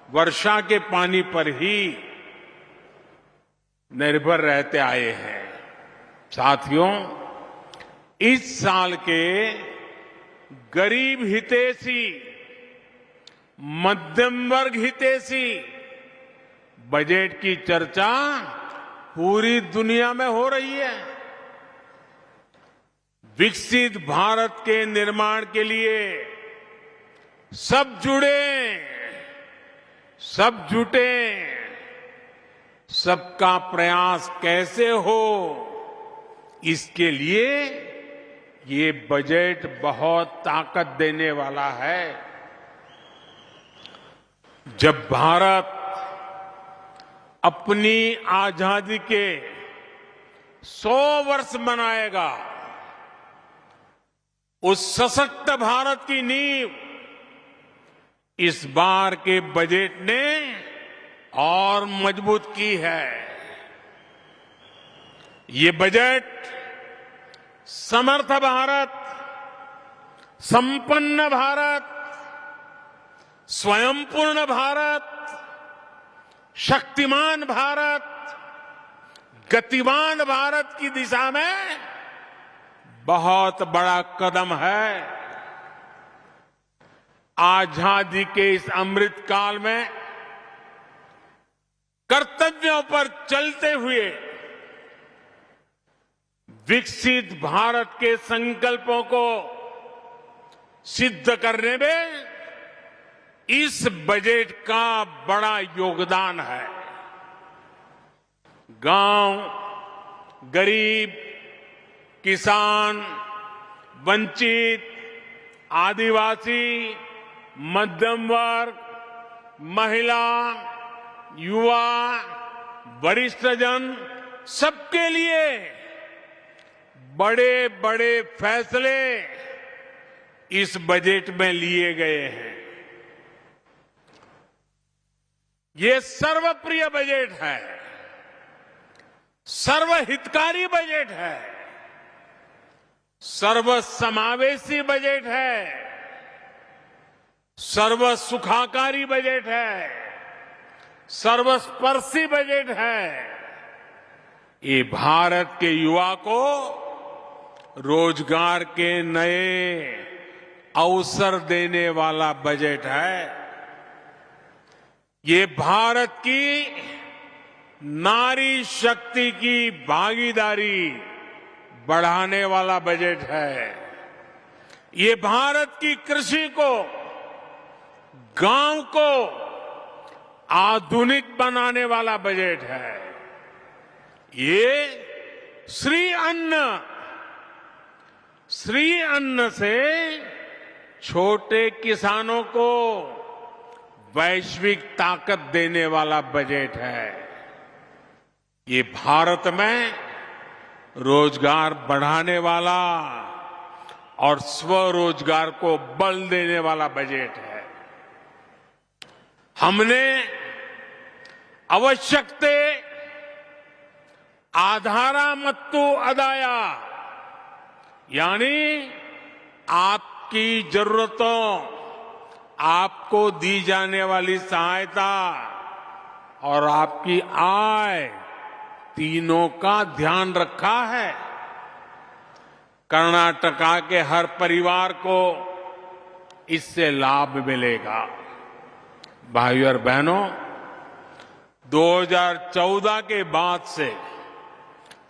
वर्षा के पानी पर ही निर्भर रहते आए हैं। साथियों, इस साल के गरीब हितैषी, मध्यम वर्ग हितैषी बजट की चर्चा पूरी दुनिया में हो रही है। विकसित भारत के निर्माण के लिए सब जुड़े, सब जुटे, सबका प्रयास कैसे हो, इसके लिए ये बजट बहुत ताकत देने वाला है। जब भारत अपनी आजादी के 100 वर्ष मनाएगा, उस सशक्त भारत की नींव इस बार के बजट ने और मजबूत की है। ये बजट समर्थ भारत, संपन्न भारत, स्वयंपूर्ण भारत, शक्तिमान भारत, गतिमान भारत की दिशा में बहुत बड़ा कदम है। आजादी के इस अमृत काल में कर्तव्यों पर चलते हुए विकसित भारत के संकल्पों को सिद्ध करने में इस बजट का बड़ा योगदान है। गांव, गरीब, किसान, वंचित, आदिवासी, मध्यम वर्ग, महिला, युवा, वरिष्ठ जन, सबके लिए बड़े बड़े फैसले इस बजट में लिए गए हैं। ये सर्वप्रिय बजट है, सर्वहितकारी बजट है, सर्वसमावेशी बजट है, सर्वसुखाकारी बजट है, सर्वस्पर्शी बजट है। ये भारत के युवा को रोजगार के नए अवसर देने वाला बजट है। ये भारत की नारी शक्ति की भागीदारी बढ़ाने वाला बजट है। ये भारत की कृषि को, गांव को आधुनिक बनाने वाला बजट है। ये श्री अन्न से छोटे किसानों को वैश्विक ताकत देने वाला बजट है। ये भारत में रोजगार बढ़ाने वाला और स्वरोजगार को बल देने वाला बजट है। हमने आवश्यकते आधारा मत्तु अदाया, यानी आपकी जरूरतों, आपको दी जाने वाली सहायता और आपकी आय, तीनों का ध्यान रखा है। कर्नाटका के हर परिवार को इससे लाभ मिलेगा। भाइयों और बहनों, 2014 के बाद से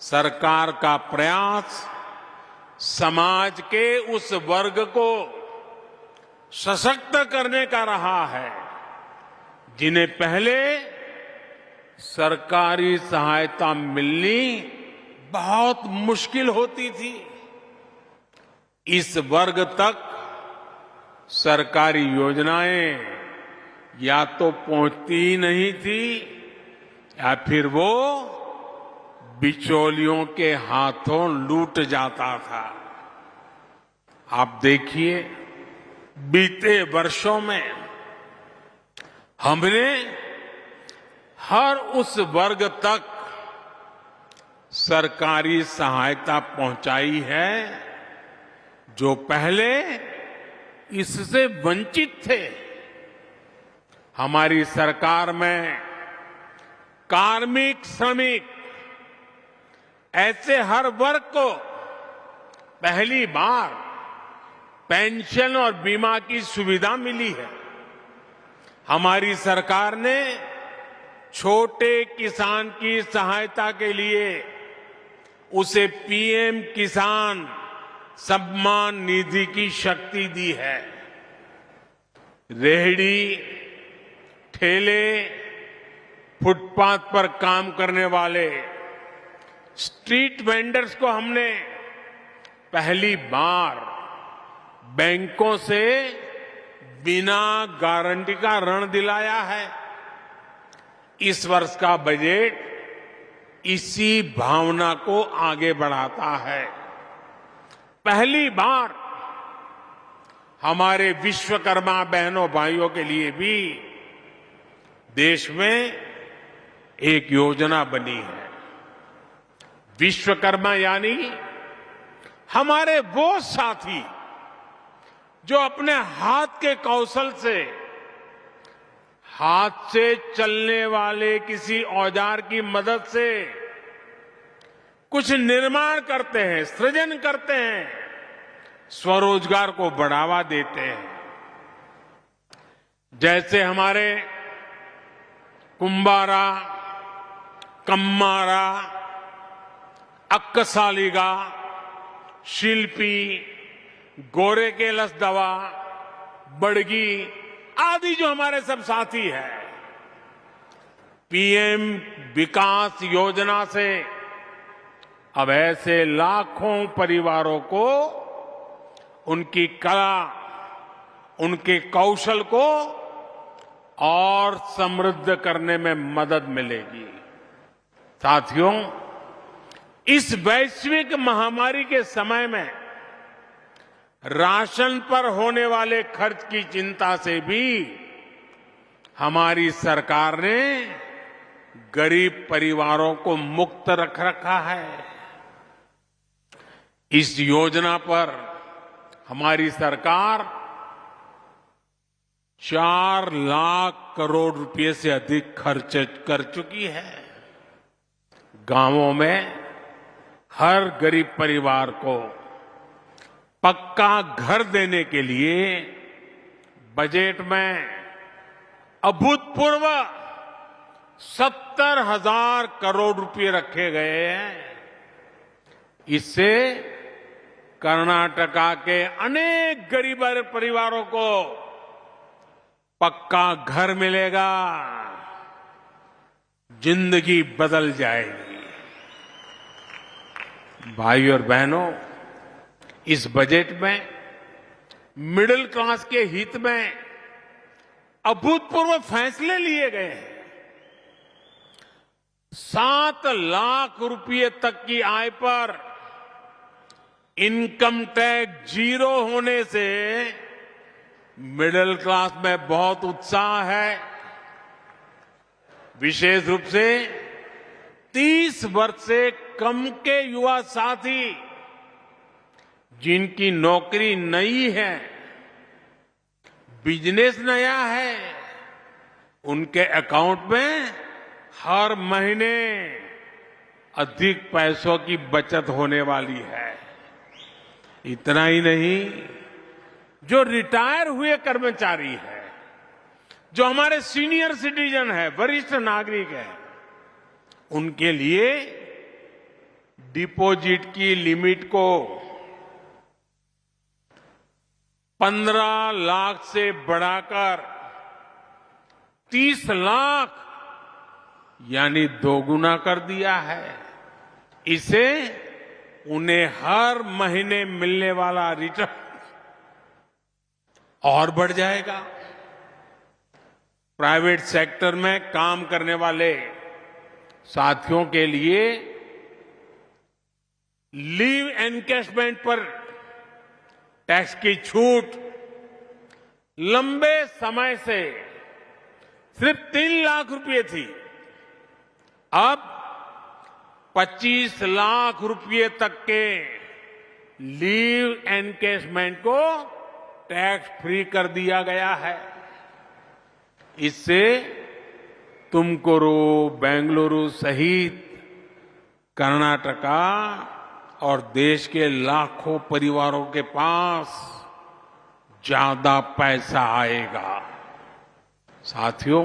सरकार का प्रयास समाज के उस वर्ग को सशक्त करने का रहा है जिन्हें पहले सरकारी सहायता मिलनी बहुत मुश्किल होती थी। इस वर्ग तक सरकारी योजनाएं या तो पहुंचती ही नहीं थी या फिर वो बिचौलियों के हाथों लूट जाता था। आप देखिए, बीते वर्षों में हमने हर उस वर्ग तक सरकारी सहायता पहुंचाई है जो पहले इससे वंचित थे। हमारी सरकार में कार्मिक, श्रमिक, ऐसे हर वर्ग को पहली बार पेंशन और बीमा की सुविधा मिली है। हमारी सरकार ने छोटे किसान की सहायता के लिए उसे पीएम किसान सम्मान निधि की शक्ति दी है। रेहड़ी, ठेले, फुटपाथ पर काम करने वाले स्ट्रीट वेंडर्स को हमने पहली बार बैंकों से बिना गारंटी का ऋण दिलाया है। इस वर्ष का बजट इसी भावना को आगे बढ़ाता है। पहली बार हमारे विश्वकर्मा बहनों भाइयों के लिए भी देश में एक योजना बनी है। विश्वकर्मा यानी हमारे वो साथी जो अपने हाथ के कौशल से, हाथ से चलने वाले किसी औजार की मदद से कुछ निर्माण करते हैं, सृजन करते हैं, स्वरोजगार को बढ़ावा देते हैं। जैसे हमारे कुंभारा, कम्मारा, अक्कसालिगा, शिल्पी, गोरे के लसदवा, बड़गी आदि जो हमारे सब साथी हैं, पीएम विकास योजना से अब ऐसे लाखों परिवारों को उनकी कला, उनके कौशल को और समृद्ध करने में मदद मिलेगी। साथियों, इस वैश्विक महामारी के समय में राशन पर होने वाले खर्च की चिंता से भी हमारी सरकार ने गरीब परिवारों को मुक्त रख रखा है। इस योजना पर हमारी सरकार 4 लाख करोड़ रुपए से अधिक खर्च कर चुकी है। गांवों में हर गरीब परिवार को पक्का घर देने के लिए बजट में अभूतपूर्व 70,000 करोड़ रुपए रखे गए हैं। इससे कर्नाटका के अनेक गरीब परिवारों को पक्का घर मिलेगा, जिंदगी बदल जाएगी। भाई और बहनों, इस बजट में मिडिल क्लास के हित में अभूतपूर्व फैसले लिए गए हैं। 7 लाख रुपए तक की आय पर इनकम टैक्स 0 होने से मिडिल क्लास में बहुत उत्साह है। विशेष रूप से 30 वर्ष से कम के युवा साथी जिनकी नौकरी नई है, बिजनेस नया है, उनके अकाउंट में हर महीने अधिक पैसों की बचत होने वाली है। इतना ही नहीं, जो रिटायर हुए कर्मचारी है, जो हमारे सीनियर सिटीजन है, वरिष्ठ नागरिक है, उनके लिए डिपॉजिट की लिमिट को 15 लाख से बढ़ाकर 30 लाख यानी 2 गुना कर दिया है। इसे उन्हें हर महीने मिलने वाला रिटर्न और बढ़ जाएगा। प्राइवेट सेक्टर में काम करने वाले साथियों के लिए लीव एनकैशमेंट पर टैक्स की छूट लंबे समय से सिर्फ 3 लाख रुपए थी, अब 25 लाख रुपए तक के लीव एनकैशमेंट को टैक्स फ्री कर दिया गया है। इससे तुमकुरू, बेंगलुरु सहित कर्नाटका और देश के लाखों परिवारों के पास ज्यादा पैसा आएगा। साथियों,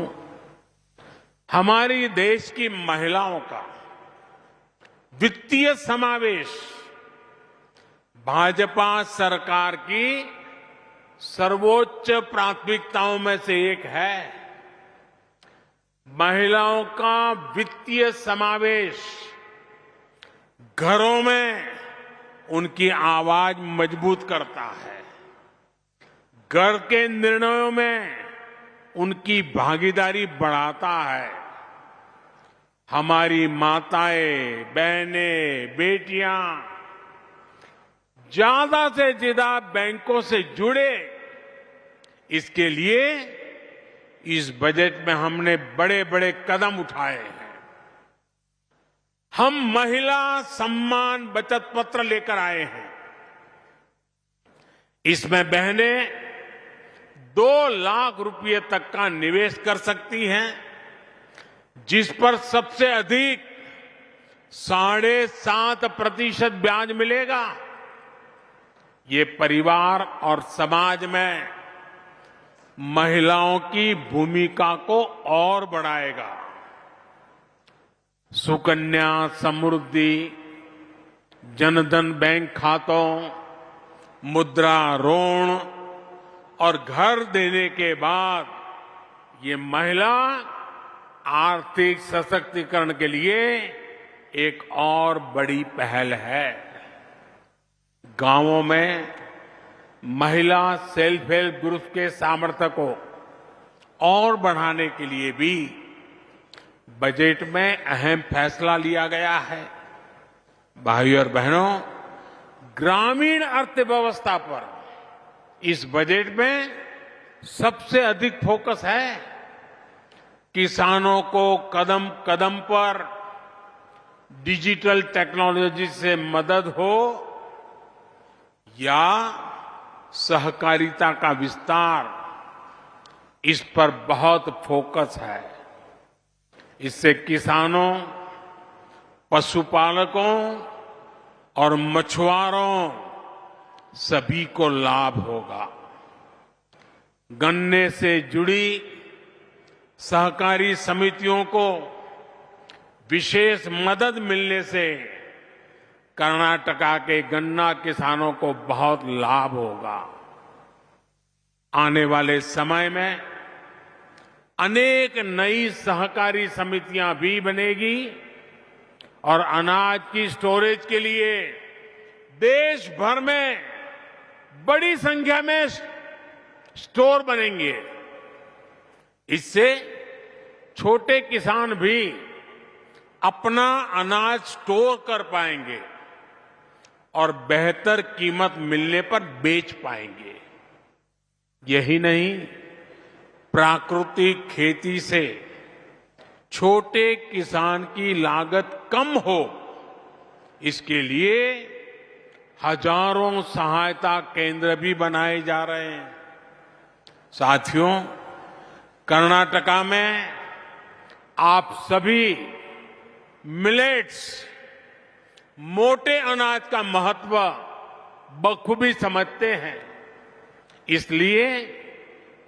हमारी देश की महिलाओं का वित्तीय समावेश भाजपा सरकार की सर्वोच्च प्राथमिकताओं में से एक है। महिलाओं का वित्तीय समावेश घरों में उनकी आवाज मजबूत करता है, घर के निर्णयों में उनकी भागीदारी बढ़ाता है। हमारी माताएं, बहनें, बेटियां ज्यादा से ज्यादा बैंकों से जुड़े, इसके लिए इस बजट में हमने बड़े बड़े कदम उठाए हैं। हम महिला सम्मान बचत पत्र लेकर आए हैं। इसमें बहनें 2 लाख रुपए तक का निवेश कर सकती हैं, जिस पर सबसे अधिक 7.5% ब्याज मिलेगा। ये परिवार और समाज में महिलाओं की भूमिका को और बढ़ाएगा। सुकन्या समृद्धि, जनधन बैंक खातों, मुद्रा ऋण और घर देने के बाद ये महिला आर्थिक सशक्तिकरण के लिए एक और बड़ी पहल है। गांवों में महिला सेल्फ हेल्प ग्रुप के सामर्थ्य को और बढ़ाने के लिए भी बजट में अहम फैसला लिया गया है। भाइयों और बहनों, ग्रामीण अर्थव्यवस्था पर इस बजट में सबसे अधिक फोकस है। किसानों को कदम कदम पर डिजिटल टेक्नोलॉजी से मदद हो या सहकारिता का विस्तार, इस पर बहुत फोकस है। इससे किसानों, पशुपालकों और मछुआरों सभी को लाभ होगा। गन्ने से जुड़ी सहकारी समितियों को विशेष मदद मिलने से कर्नाटका के गन्ना किसानों को बहुत लाभ होगा। आने वाले समय में अनेक नई सहकारी समितियां भी बनेगी और अनाज की स्टोरेज के लिए देश भर में बड़ी संख्या में स्टोर बनेंगे। इससे छोटे किसान भी अपना अनाज स्टोर कर पाएंगे और बेहतर कीमत मिलने पर बेच पाएंगे। यही नहीं, प्राकृतिक खेती से छोटे किसान की लागत कम हो, इसके लिए हजारों सहायता केंद्र भी बनाए जा रहे हैं। साथियों, कर्नाटका में आप सभी मिलेट्स, मोटे अनाज का महत्व बखूबी समझते हैं। इसलिए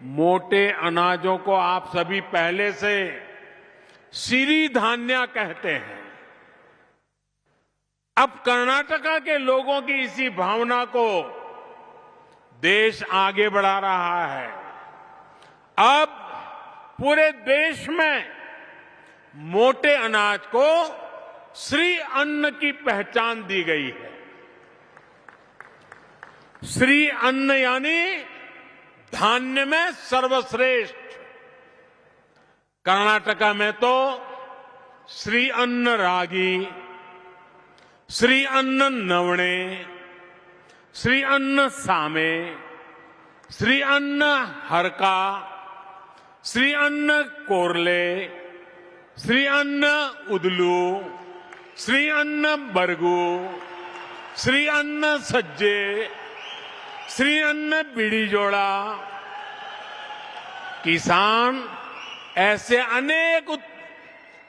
मोटे अनाजों को आप सभी पहले से सिरीधान्या कहते हैं। अब कर्नाटका के लोगों की इसी भावना को देश आगे बढ़ा रहा है। अब पूरे देश में मोटे अनाज को श्री अन्न की पहचान दी गई है। श्री अन्न यानी धान्य में सर्वश्रेष्ठ। कर्नाटका में तो श्री अन्न रागी, श्री अन्न नवणे, श्री अन्न सामे, श्री अन्न हरका, श्री अन्न कोरले, श्री अन्न उदलू, श्री अन्न बरगू, श्री अन्न सज्जे, श्री अन्न बीड़ी जोड़ा। किसान ऐसे अनेक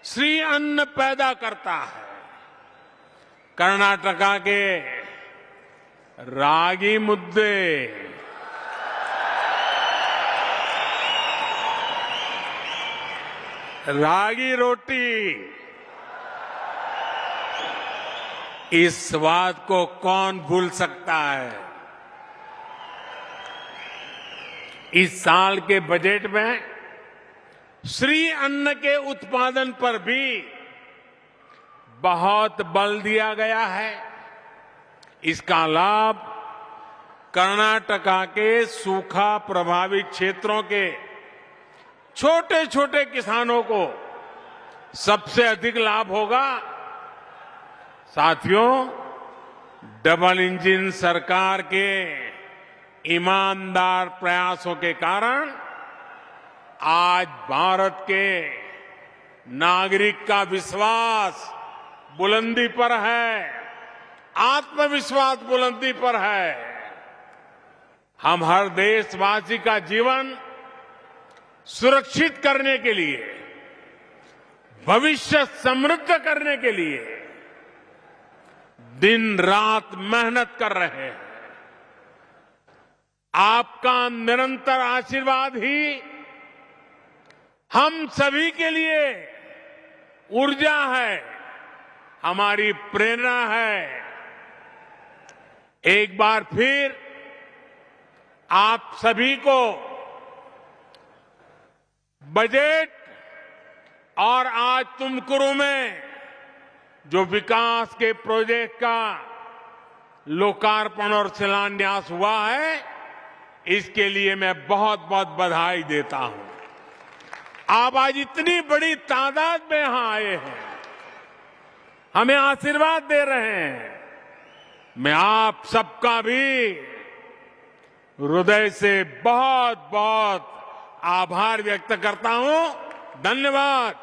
श्री अन्न पैदा करता है। कर्नाटका के रागी मुद्दे, रागी रोटी, इस स्वाद को कौन भूल सकता है। इस साल के बजट में श्री अन्न के उत्पादन पर भी बहुत बल दिया गया है। इसका लाभ कर्नाटका के सूखा प्रभावित क्षेत्रों के छोटे छोटे किसानों को सबसे अधिक लाभ होगा। साथियों, डबल इंजन सरकार के ईमानदार प्रयासों के कारण आज भारत के नागरिक का विश्वास बुलंदी पर है, आत्मविश्वास बुलंदी पर है। हम हर देशवासी का जीवन सुरक्षित करने के लिए, भविष्य समृद्ध करने के लिए दिन रात मेहनत कर रहे हैं। आपका निरंतर आशीर्वाद ही हम सभी के लिए ऊर्जा है, हमारी प्रेरणा है। एक बार फिर आप सभी को बजट और आज तुमकुरू में जो विकास के प्रोजेक्ट का लोकार्पण और शिलान्यास हुआ है, इसके लिए मैं बहुत बहुत बधाई देता हूं। आप आज इतनी बड़ी तादाद में यहां आए हैं, हमें आशीर्वाद दे रहे हैं। मैं आप सबका भी हृदय से बहुत बहुत आभार व्यक्त करता हूं। धन्यवाद।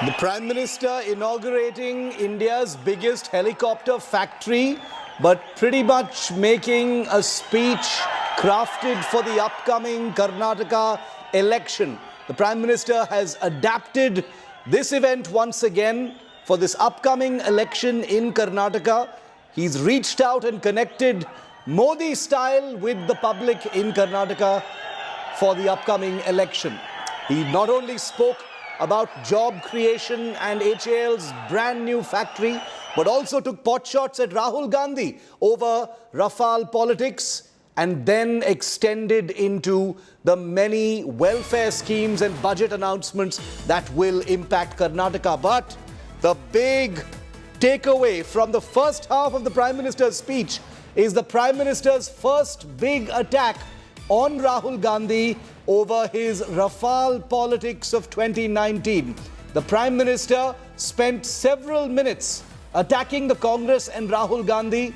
The Prime Minister inaugurating India's biggest helicopter factory, but pretty much making a speech crafted for the upcoming Karnataka election. The Prime Minister has adapted this event once again for this upcoming election in Karnataka. He's reached out and connected Modi style with the public in Karnataka for the upcoming election. He not only spoke about job creation and HAL's brand new factory, but also took potshots at Rahul Gandhi over Rafale politics, and then extended into the many welfare schemes and budget announcements that will impact Karnataka. But the big takeaway from the first half of the Prime Minister's speech is the Prime Minister's first big attack on Rahul Gandhi over his Rafale politics of 2019. The Prime Minister spent several minutes attacking the Congress and Rahul Gandhi,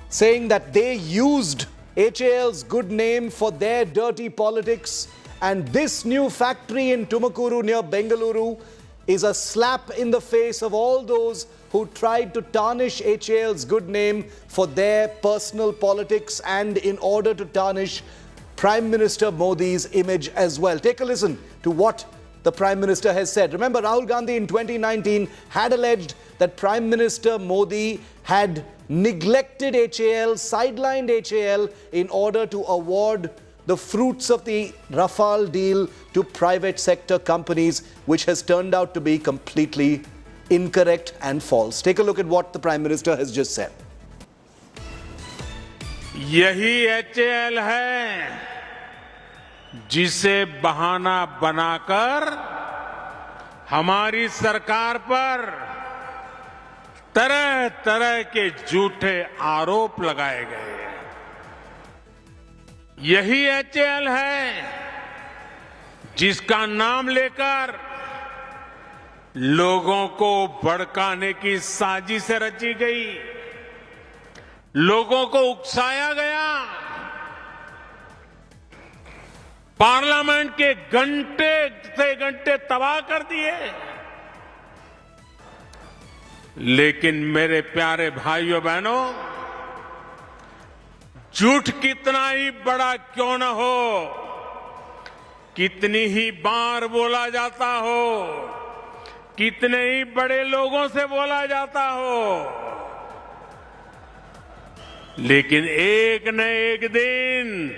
saying that they used HAL's good name for their dirty politics, and this new factory in Tumakuru near Bengaluru is a slap in the face of all those who tried to tarnish HAL's good name for their personal politics and in order to tarnish Prime Minister Modi's image as well. Take a listen to what the Prime Minister has said. Remember, Rahul Gandhi in 2019 had alleged that Prime Minister Modi had neglected HAL, sidelined HAL in order to award the fruits of the Rafale deal to private sector companies, which has turned out to be completely incorrect and false. Take a look at what the Prime Minister has just said. यही HAL है जिसे बहाना बनाकर हमारी सरकार पर तरह तरह के झूठे आरोप लगाए गए। यही HAL है जिसका नाम लेकर लोगों को भड़काने की साजिश रची गई, लोगों को उकसाया गया, पार्लियामेंट के घंटे से घंटे तबाह कर दिए। लेकिन मेरे प्यारे भाइयों बहनों, झूठ कितना ही बड़ा क्यों न हो, कितनी ही बार बोला जाता हो, कितने ही बड़े लोगों से बोला जाता हो, लेकिन एक न एक दिन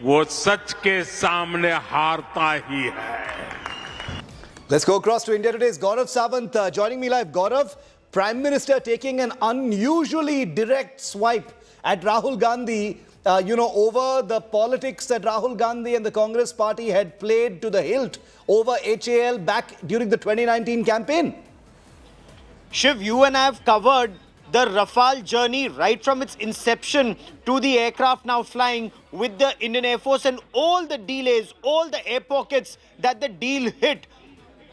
वो सच के सामने हारता ही है. Let's go across to India Today's Gaurav Sawant joining me live. Gaurav, Prime Minister taking an unusually direct swipe at Rahul Gandhi, over the politics that Rahul Gandhi and the Congress party had played to the hilt over HAL back during the 2019 campaign. Shiv, you and I have covered the Rafale journey right from its inception to the aircraft now flying with the Indian Air Force and all the delays, all the air pockets that the deal hit.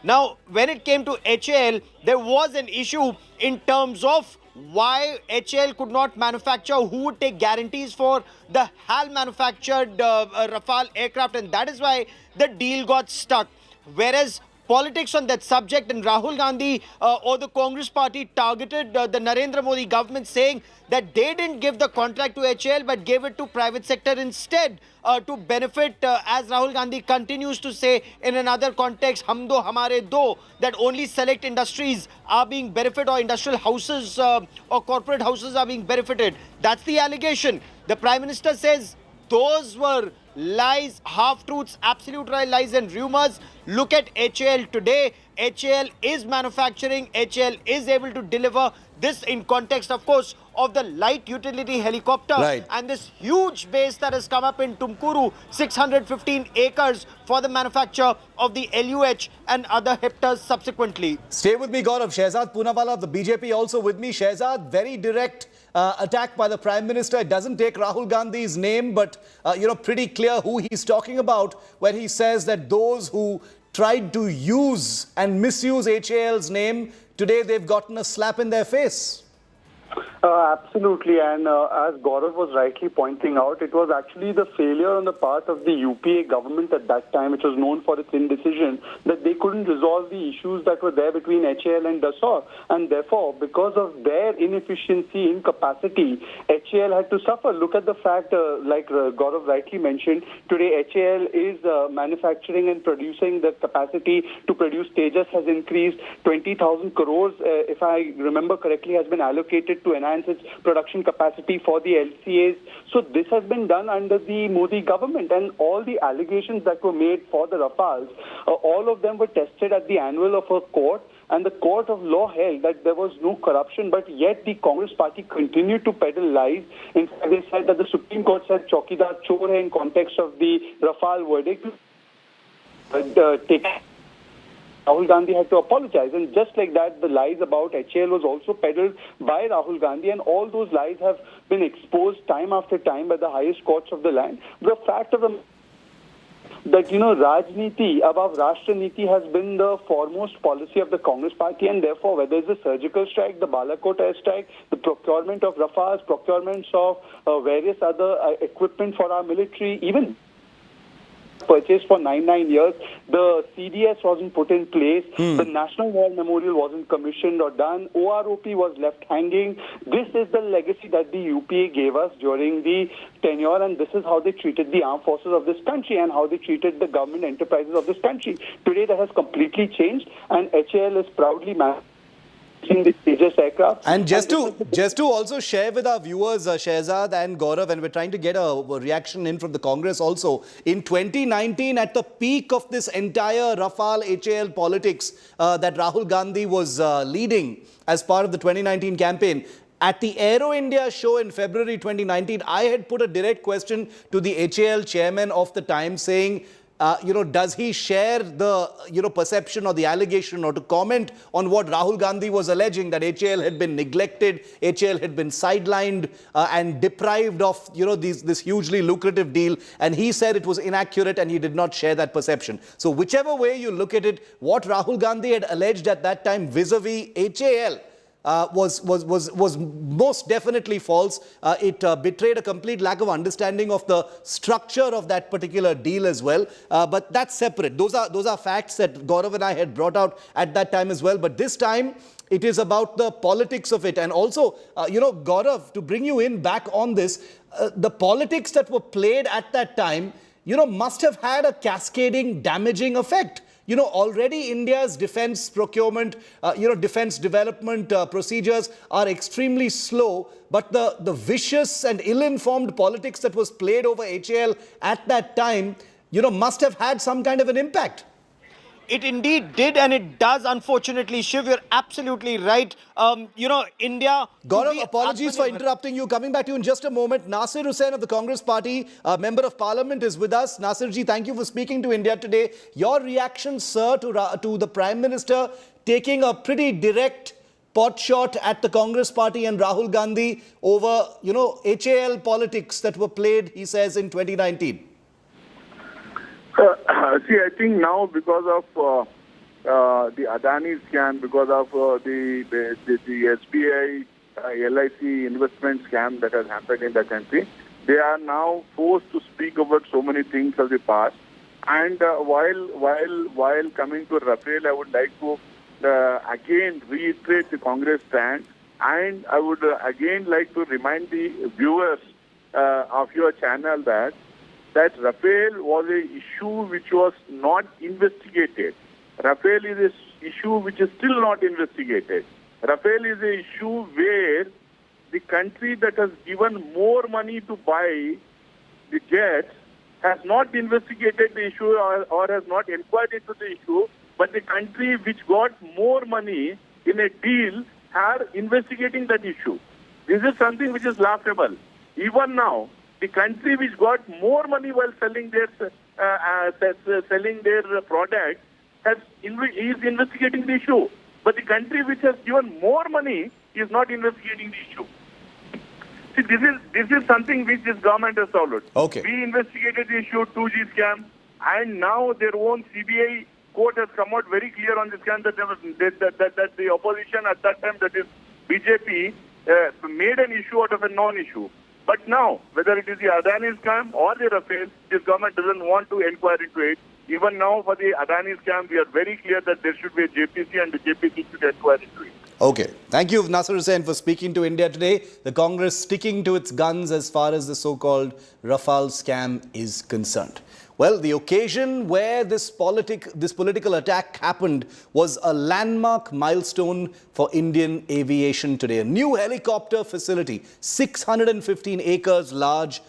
Now, when it came to HAL, there was an issue in terms of why HAL could not manufacture, who would take guarantees for the HAL manufactured Rafale aircraft, and that is why the deal got stuck. Whereas politics on that subject, and Rahul Gandhi or the Congress party targeted the Narendra Modi government, saying that they didn't give the contract to HAL but gave it to private sector instead to benefit, as Rahul Gandhi continues to say in another context, hum do hamare do, that only select industries are being benefited, or industrial houses or corporate houses are being benefited. That's the allegation. The Prime Minister says those were lies, half-truths, absolute lies and rumors. Look at HAL today. HAL is manufacturing. HAL is able to deliver. This in context, of course, of the light utility helicopter. Right. And this huge base that has come up in Tumkuru, 615 acres for the manufacture of the LUH and other heptas subsequently. Stay with me, Gaurav. Shehzad Poonawala of the BJP also with me. Shehzad, very direct attack by the Prime Minister. It doesn't take Rahul Gandhi's name, but, pretty clear who he's talking about, where he says that those who tried to use and misuse HAL's name, today they've gotten a slap in their face. Absolutely, and as Gaurav was rightly pointing out, it was actually the failure on the part of the UPA government at that time, which was known for its indecision, that they couldn't resolve the issues that were there between HAL and Dassault. And therefore, because of their inefficiency, incapacity, HAL had to suffer. Look at the fact, like Gaurav rightly mentioned, today HAL is manufacturing and producing. The capacity to produce Tejas has increased. 20,000 crores, if I remember correctly, has been allocated to enhance its production capacity for the LCAs. So this has been done under the Modi government, and all the allegations that were made for the Rafales, all of them were tested at the annual of a court, and the court of law held that there was no corruption, but yet the Congress party continued to peddle lies. In fact, they said that the Supreme Court said Chaukidar Chor hai in context of the Rafale verdict. Rahul Gandhi had to apologize, and just like that, the lies about HAL was also peddled by Rahul Gandhi, and all those lies have been exposed time after time by the highest courts of the land. The fact of the that, Rajniti above Rashtra-niti has been the foremost policy of the Congress party, and therefore, whether it's the surgical strike, the Balakot airstrike, the procurement of Rafales, procurements of various other equipment for our military, even purchased for 9 years, the CDS wasn't put in place, the National War Memorial wasn't commissioned or done, OROP was left hanging. This is the legacy that the UPA gave us during the tenure, and this is how they treated the armed forces of this country and how they treated the government enterprises of this country. Today that has completely changed, and HAL is proudly managing the Tejas aircraft. And just to also share with our viewers, Shehzad and Gaurav, and we're trying to get a reaction in from the Congress also, in 2019, at the peak of this entire Rafale HAL politics that Rahul Gandhi was leading as part of the 2019 campaign, at the Aero India show in February 2019, I had put a direct question to the HAL chairman of the time saying, does he share the, perception or the allegation, or to comment on what Rahul Gandhi was alleging, that HAL had been neglected, HAL had been sidelined and deprived of, this hugely lucrative deal. And he said it was inaccurate and he did not share that perception. So whichever way you look at it, what Rahul Gandhi had alleged at that time vis-a-vis HAL was most definitely false. It betrayed a complete lack of understanding of the structure of that particular deal as well. But that's separate. Those are facts that Gaurav and I had brought out at that time as well. But this time, it is about the politics of it. And also, Gaurav, to bring you in back on this, the politics that were played at that time, must have had a cascading, damaging effect. already India's defense procurement, defense development procedures are extremely slow, but the vicious and ill-informed politics that was played over HAL at that time, must have had some kind of an impact. It indeed did, and it does, unfortunately. Shiv, you're absolutely right. India... Gaurav, apologies for interrupting you. Coming back to you in just a moment. Nasir Hussain of the Congress Party, Member of Parliament, is with us. Nasir ji, thank you for speaking to India Today. Your reaction, sir, to the Prime Minister taking a pretty direct pot shot at the Congress Party and Rahul Gandhi over, HAL politics that were played, he says, in 2019. See, I think now because of the Adani scam, because of the SBI LIC investment scam that has happened in the country, they are now forced to speak about so many things of the past. And while coming to Rafael, I would like to again reiterate the Congress stand, and I would again like to remind the viewers of your channel that Rafael was an issue which was not investigated. Rafael is an issue which is still not investigated. Rafael is an issue where the country that has given more money to buy the jets has not investigated the issue or has not inquired into the issue, but the country which got more money in a deal are investigating that issue. This is something which is laughable. Even now, the country which got more money while selling their product is investigating the issue. But the country which has given more money is not investigating the issue. See, this is something which this government has solved. Okay. We investigated the issue, 2G scam, and now their own CBI court has come out very clear on the scam that the opposition at that time, that is BJP, made an issue out of a non-issue. But now, whether it is the Adani scam or the Rafael, this government doesn't want to inquire into it. Even now, for the Adani scam, we are very clear that there should be a JPC and the JPC should inquire into it. Okay. Thank you, Nasir Hussain, for speaking to India Today. The Congress sticking to its guns as far as the so-called Rafale scam is concerned. Well, the occasion where this political attack happened was a landmark milestone for Indian aviation today. A new helicopter facility, 615 acres large,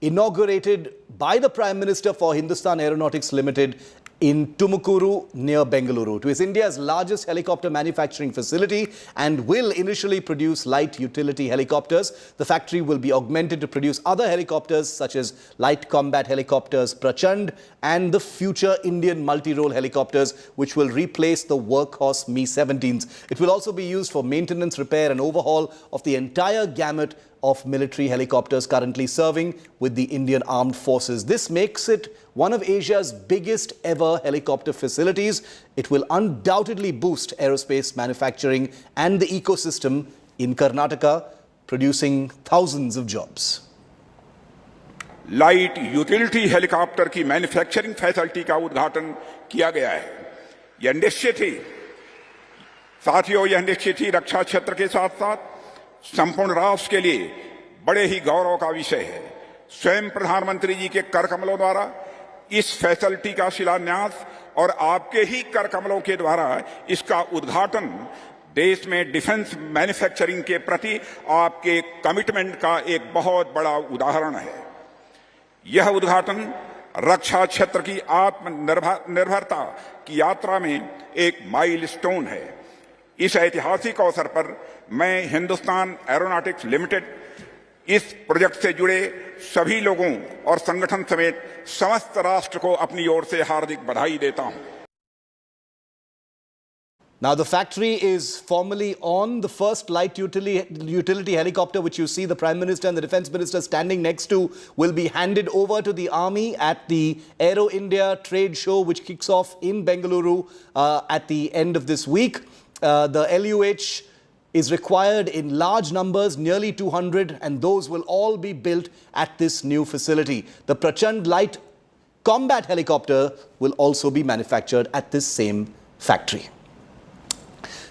inaugurated by the Prime Minister for Hindustan Aeronautics Limited in Tumukuru near Bengaluru. It is India's largest helicopter manufacturing facility and will initially produce light utility helicopters. The factory will be augmented to produce other helicopters such as light combat helicopters Prachand and the future Indian multi-role helicopters which will replace the workhorse Mi-17s. It will also be used for maintenance, repair and overhaul of the entire gamut of military helicopters currently serving with the Indian Armed Forces. This makes it one of Asia's biggest ever helicopter facilities. It will undoubtedly boost aerospace manufacturing and the ecosystem in Karnataka, producing thousands of jobs. Light utility helicopter की manufacturing facility का उद्घाटन किया गया है। यह निश्चित ही साथियों, यह निश्चित ही रक्षा क्षेत्र के साथ साथ संपूर्ण राष्ट्र के लिए बड़े ही गौरव का विषय है। स्वयं प्रधानमंत्री जी के कर कमलों द्वारा इस फैसिलिटी का शिलान्यास और आपके ही कर कमलों के द्वारा इसका उद्घाटन देश में डिफेंस मैन्युफैक्चरिंग के प्रति आपके कमिटमेंट का एक बहुत बड़ा उदाहरण है। यह उद्घाटन रक्षा क्षेत्र की आत्मनिर्भरता की यात्रा में एक माइलस्टोन है। इस ऐतिहासिक अवसर पर मैं हिंदुस्तान एरोनॉटिक्स लिमिटेड, इस प्रोजेक्ट से जुड़े सभी लोगों और संगठन समेत समस्त राष्ट्र को अपनी ओर से हार्दिक बधाई देता हूं। Now, the factory is formally on. The first light utility helicopter, which you see the Prime Minister and the Defence Minister standing next to, will be handed over to the Army at the Aero India trade show, which kicks off in Bengaluru at the end of this week. The LUH is required in large numbers, nearly 200, and those will all be built at this new facility. The Prachand light combat helicopter will also be manufactured at this same factory.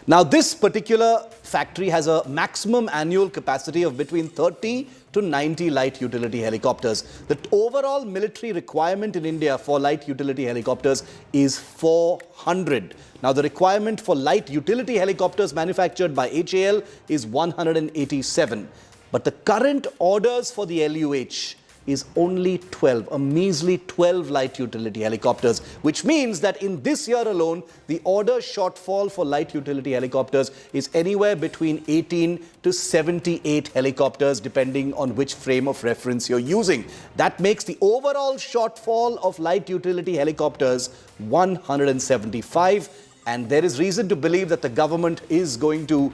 Now, this particular factory has a maximum annual capacity of between 30 to 90 light utility helicopters. The overall military requirement in India for light utility helicopters is 400. Now, the requirement for light utility helicopters manufactured by HAL is 187. But the current orders for the LUH is only 12, a measly 12 light utility helicopters, which means that in this year alone, the order shortfall for light utility helicopters is anywhere between 18 to 78 helicopters, depending on which frame of reference you're using. That makes the overall shortfall of light utility helicopters 175, and there is reason to believe that the government is going to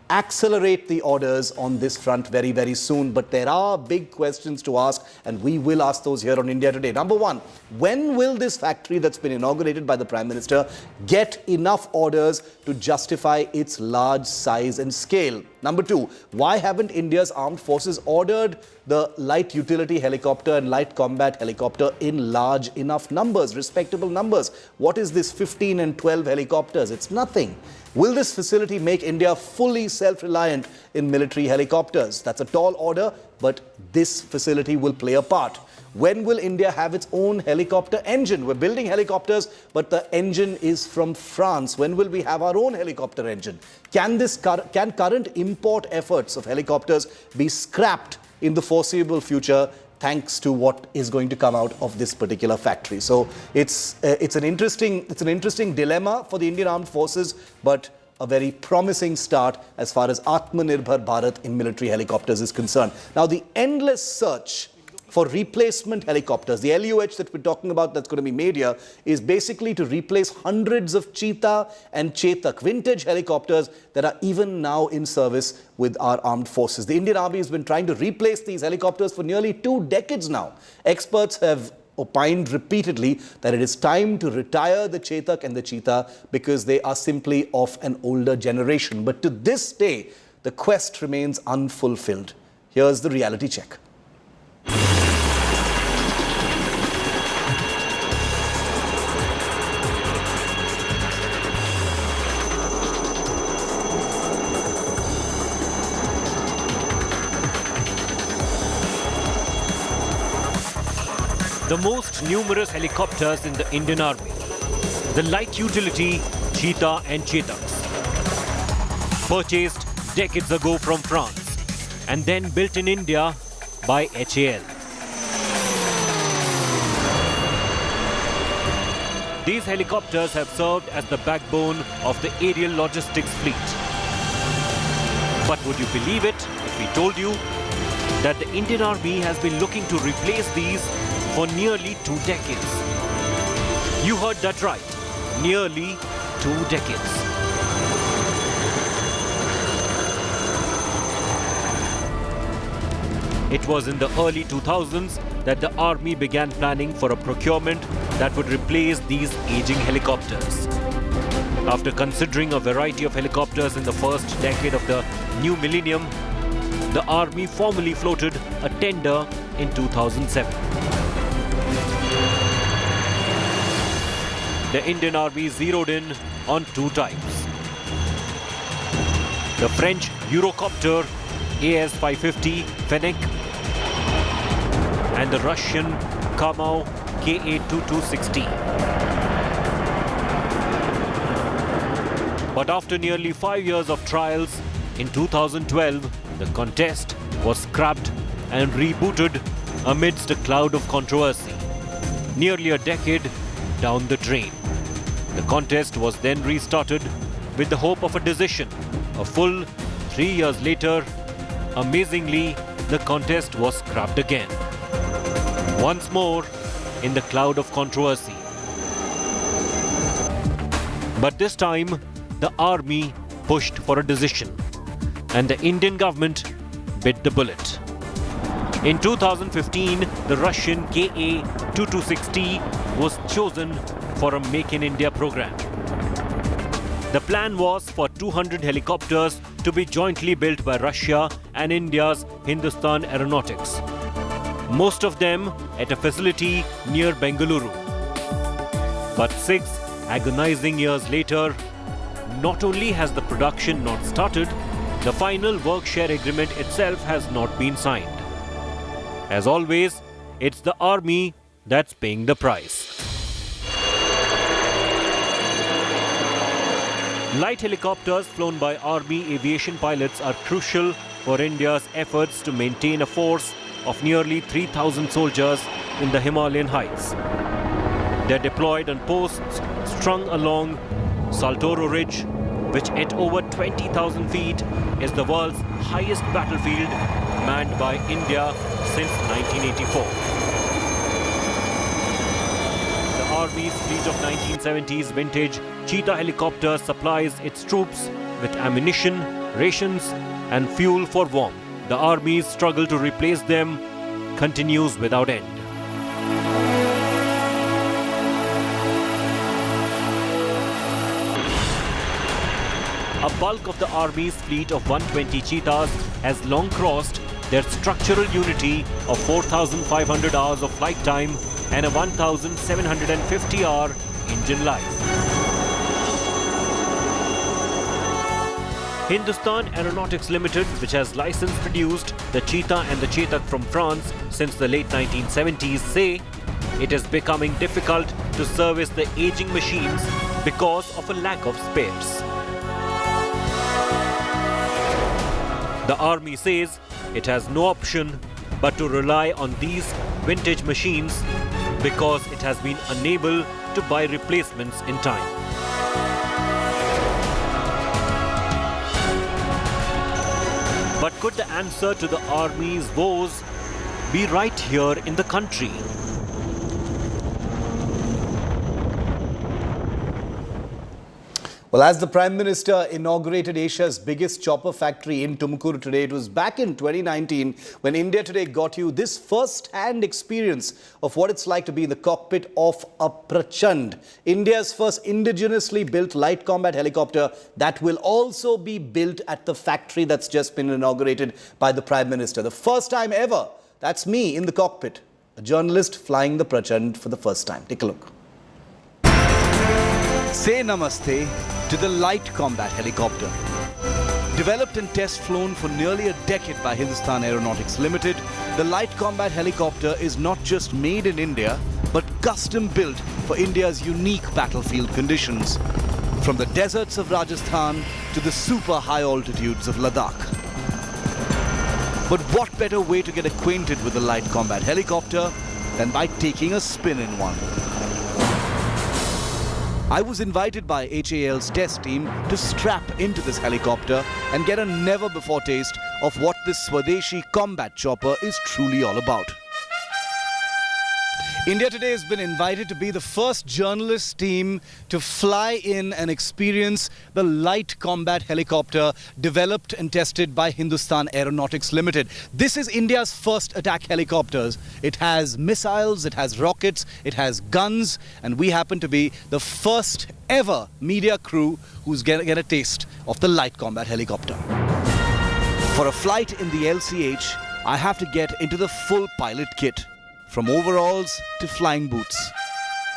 accelerate the orders on this front very, very soon. But there are big questions to ask, and we will ask those here on India Today. Number one, when will this factory that's been inaugurated by the Prime Minister get enough orders to justify its large size and scale? Number two, why haven't India's armed forces ordered the light utility helicopter and light combat helicopter in large enough numbers, respectable numbers? What is this 15 and 12 helicopters? It's nothing. Will this facility make India fully self-reliant in military helicopters? That's a tall order, but this facility will play a part. When will India have its own helicopter engine? We're building helicopters, but the engine is from France. When will we have our own helicopter engine? Can current import efforts of helicopters be scrapped in the foreseeable future, thanks to what is going to come out of this particular factory? So it's an interesting dilemma for the Indian Armed Forces, but a very promising start as far as Atmanirbhar Bharat in military helicopters is concerned. Now, the endless search for replacement helicopters, the LUH that we're talking about that's going to be made here, is basically to replace hundreds of Cheetah and Chetak vintage helicopters that are even now in service with our armed forces. The Indian Army has been trying to replace these helicopters for nearly 2 decades now. Experts have opined repeatedly that it is time to retire the Chetak and the Cheetah because they are simply of an older generation. But to this day, the quest remains unfulfilled. Here's the reality check. The most numerous helicopters in the Indian Army, the light utility Cheetah and Chetaks, purchased decades ago from France and then built in India by HAL. These helicopters have served as the backbone of the aerial logistics fleet. But would you believe it if we told you that the Indian Army has been looking to replace these for nearly 2 decades? You heard that right, nearly 2 decades. It was in the early 2000s that the Army began planning for a procurement that would replace these aging helicopters. After considering a variety of helicopters in the first decade of the new millennium, the Army formally floated a tender in 2007. The Indian Army zeroed in on 2 types. The French Eurocopter AS-550 Fennec and the Russian Kamau Ka-2260. But after nearly 5 years of trials, in 2012, the contest was scrapped and rebooted amidst a cloud of controversy. Nearly a decade down the drain. The contest was then restarted with the hope of a decision. A full 3 years later, amazingly, the contest was scrapped again. Once more, in the cloud of controversy. But this time, the army pushed for a decision, and the Indian government bit the bullet. In 2015, the Russian Ka-2260 was chosen for a Make in India program. The plan was for 200 helicopters to be jointly built by Russia and India's Hindustan Aeronautics. Most of them at a facility near Bengaluru. But 6 agonizing years later, not only has the production not started, the final work share agreement itself has not been signed. As always, it's the army that's paying the price. Light helicopters flown by army aviation pilots are crucial for India's efforts to maintain a force of nearly 3,000 soldiers in the Himalayan heights. They're deployed on posts strung along Saltoro Ridge, which at over 20,000 feet is the world's highest battlefield manned by India since 1984. The Army's fleet of 1970s vintage Cheetah helicopter supplies its troops with ammunition, rations and fuel for warmth. The Army's struggle to replace them continues without end. A bulk of the Army's fleet of 120 Cheetahs has long crossed their structural unity of 4,500 hours of flight time and a 1,750-hour engine life. Hindustan Aeronautics Limited, which has licensed produced the Cheetah and the Chetak from France since the late 1970s, say it is becoming difficult to service the aging machines because of a lack of spares. The Army says it has no option but to rely on these vintage machines because it has been unable to buy replacements in time. But could the answer to the Army's woes be right here in the country? Well, as the Prime Minister inaugurated Asia's biggest chopper factory in Tumkur today, it was back in 2019 when India Today got you this first-hand experience of what it's like to be in the cockpit of a Prachand, India's first indigenously built light combat helicopter that will also be built at the factory that's just been inaugurated by the Prime Minister. The first time ever, that's me in the cockpit, a journalist flying the Prachand for the first time. Take a look. Say namaste to the light combat helicopter. Developed and test flown for nearly a decade by Hindustan Aeronautics Limited, the light combat helicopter is not just made in India, but custom built for India's unique battlefield conditions. From the deserts of Rajasthan to the super high altitudes of Ladakh. But what better way to get acquainted with the light combat helicopter than by taking a spin in one? I was invited by HAL's test team to strap into this helicopter and get a never-before taste of what this Swadeshi combat chopper is truly all about. India Today has been invited to be the first journalist team to fly in and experience the light combat helicopter developed and tested by Hindustan Aeronautics Limited. This is India's first attack helicopters. It has missiles, it has rockets, it has guns, and we happen to be the first ever media crew who's going to get a taste of the light combat helicopter. For a flight in the LCH, I have to get into the full pilot kit. From overalls to flying boots.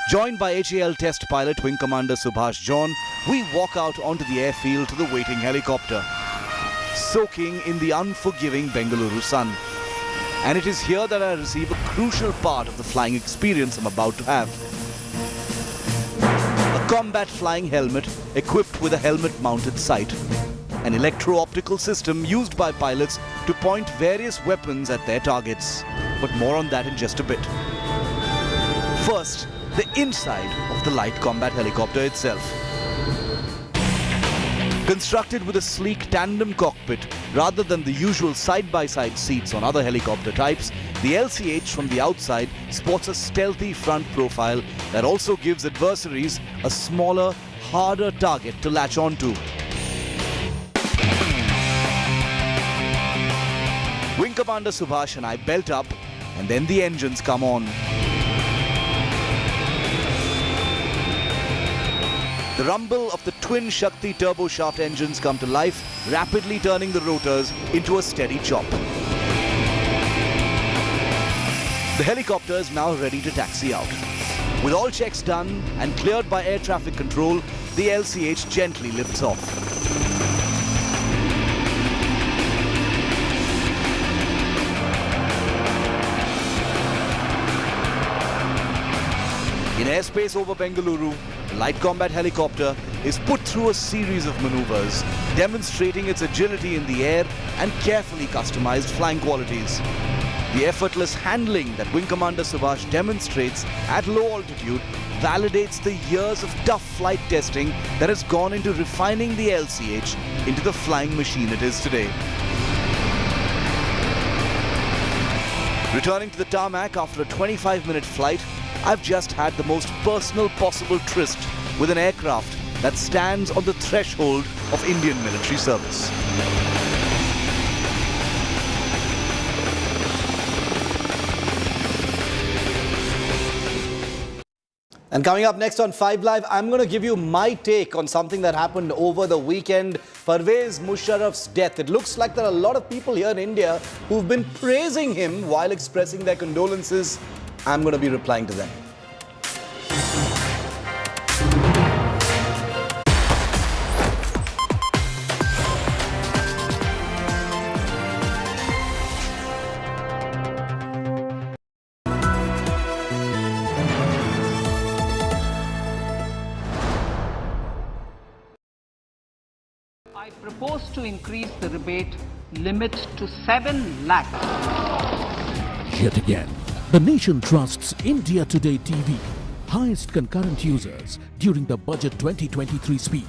Joined by HAL test pilot Wing Commander Subhash John, we walk out onto the airfield to the waiting helicopter, soaking in the unforgiving Bengaluru sun. And it is here that I receive a crucial part of the flying experience I'm about to have. A combat flying helmet equipped with a helmet-mounted sight. An electro-optical system used by pilots to point various weapons at their targets. But more on that in just a bit. First, the inside of the light combat helicopter itself. Constructed with a sleek tandem cockpit rather than the usual side-by-side seats on other helicopter types, the LCH from the outside sports a stealthy front profile that also gives adversaries a smaller, harder target to latch onto. Wing Commander Subhash and I belt up, and then the engines come on. The rumble of the twin Shakti turboshaft engines come to life, rapidly turning the rotors into a steady chop. The helicopter is now ready to taxi out. With all checks done and cleared by air traffic control, the LCH gently lifts off. In airspace over Bengaluru, the light combat helicopter is put through a series of maneuvers, demonstrating its agility in the air and carefully customized flying qualities. The effortless handling that Wing Commander Subhash demonstrates at low altitude validates the years of tough flight testing that has gone into refining the LCH into the flying machine it is today. Returning to the tarmac after a 25-minute flight, I've just had the most personal possible tryst with an aircraft that stands on the threshold of Indian military service. And coming up next on 5 Live, I'm going to give you my take on something that happened over the weekend. Pervez Musharraf's death. It looks like there are a lot of people here in India who've been praising him while expressing their condolences. I'm going to be replying to them. I propose to increase the rebate limit to 7 lakhs. Yet again, the nation trusts India Today TV. Highest concurrent users during the Budget 2023 speech.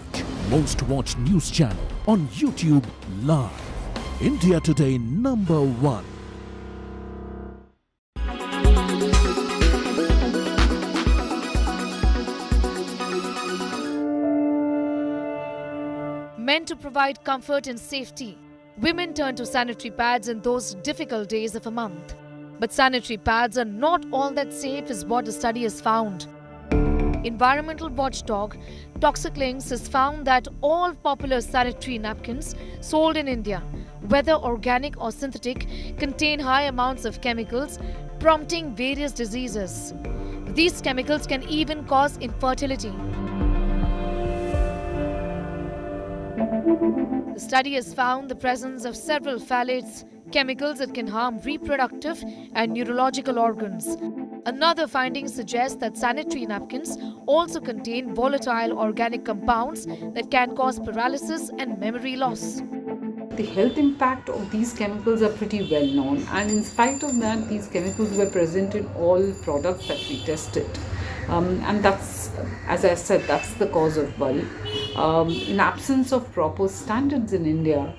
Most watched news channel on YouTube live. India Today #1. Meant to provide comfort and safety, women turn to sanitary pads in those difficult days of a month. But sanitary pads are not all that safe is what the study has found. Environmental watchdog Toxic Links has found that all popular sanitary napkins sold in India, whether organic or synthetic, contain high amounts of chemicals, prompting various diseases. These chemicals can even cause infertility. The study has found the presence of several phthalates, chemicals that can harm reproductive and neurological organs. Another finding suggests that sanitary napkins also contain volatile organic compounds that can cause paralysis and memory loss. The health impact of these chemicals are pretty well known, and in spite of that, these chemicals were present in all products that we tested. And that's, as I said, that's the cause of worry. In absence of proper standards in India,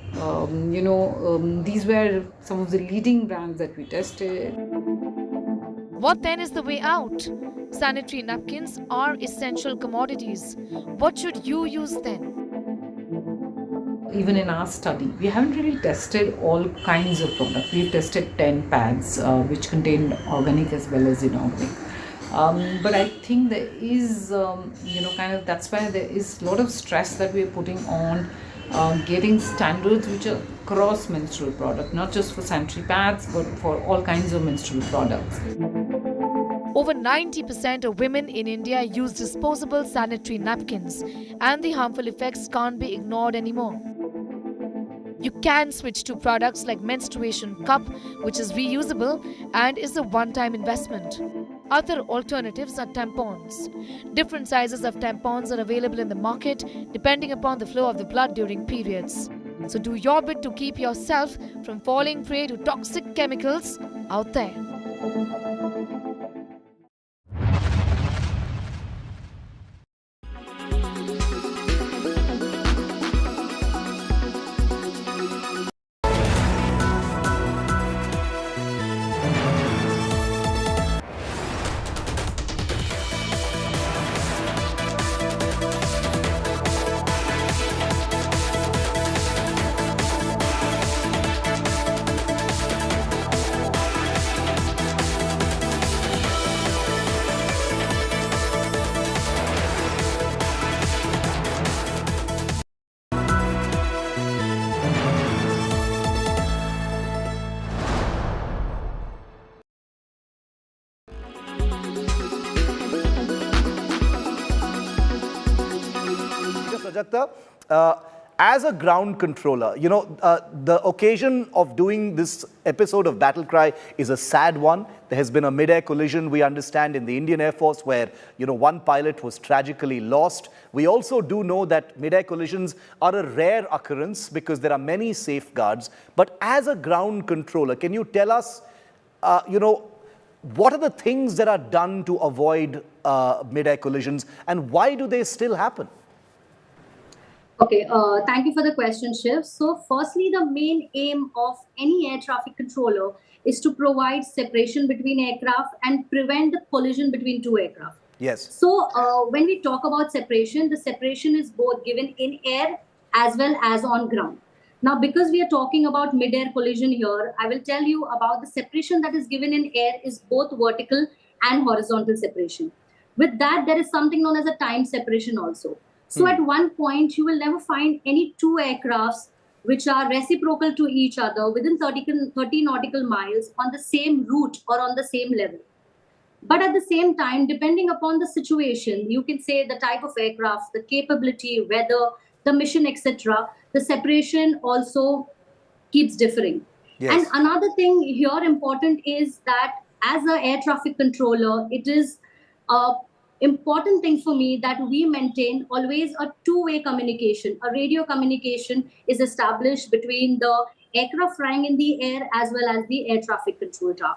these were some of the leading brands that we tested. What then is the way out? Sanitary napkins are essential commodities. What should you use then? Even in our study, we haven't really tested all kinds of products. We've tested 10 pads, which contain organic as well as inorganic. But I think there is, that's why there is a lot of stress that we are putting on getting standards which are across menstrual product, not just for sanitary pads, but for all kinds of menstrual products. Over 90% of women in India use disposable sanitary napkins, and the harmful effects can't be ignored anymore. You can switch to products like menstruation cup, which is reusable and is a one-time investment. Other alternatives are tampons. Different sizes of tampons are available in the market depending upon the flow of the blood during periods. So do your bit to keep yourself from falling prey to toxic chemicals out there. Prajakta, as a ground controller, you know, the occasion of doing this episode of Battle Cry is a sad one. There has been a mid-air collision, we understand, in the Indian Air Force where, you know, one pilot was tragically lost. We also do know that mid-air collisions are a rare occurrence because there are many safeguards. But as a ground controller, can you tell us, you know, what are the things that are done to avoid mid-air collisions and why do they still happen? Okay, thank you for the question, Shiv. So firstly, the main aim of any air traffic controller is to provide separation between aircraft and prevent the collision between two aircraft. Yes. So when we talk about separation, the separation is both given in air as well as on ground. Now, because we are talking about mid-air collision here, I will tell you about the separation that is given in air is both vertical and horizontal separation. With that, there is something known as a time separation also. So at one point, you will never find any two aircrafts which are reciprocal to each other within 30 nautical miles on the same route or on the same level. But at the same time, depending upon the situation, you can say the type of aircraft, the capability, weather, the mission, etc., the separation also keeps differing. Yes. And another thing here important is that as an air traffic controller, it is important thing for me that we maintain always a two-way communication. A radio communication is established between the aircraft flying in the air as well as the air traffic control tower.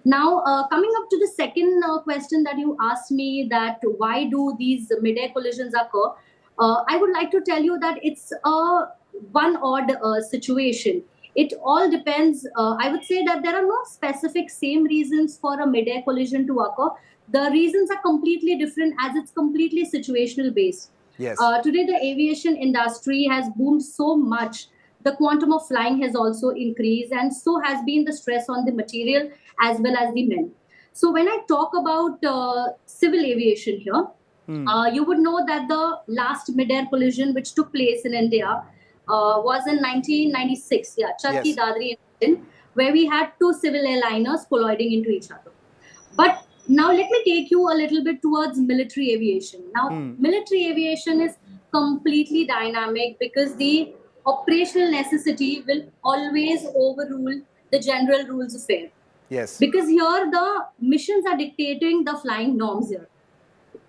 Now, coming up to the second question that you asked me, that why do these mid-air collisions occur? I would like to tell you that it's a one odd situation. It all depends. I would say that there are no specific same reasons for a mid-air collision to occur. The reasons are completely different as it's completely situational based. Yes. Today, the aviation industry has boomed so much. The quantum of flying has also increased, and so has been the stress on the material as well as the men. So when I talk about civil aviation here, you would know that the last mid-air collision which took place in India was in 1996, Charki Dadri incident, where we had two civil airliners colliding into each other. But now let me take you a little bit towards military aviation. Now, military aviation is completely dynamic because the operational necessity will always overrule the general rules of air. Yes. Because here the missions are dictating the flying norms here.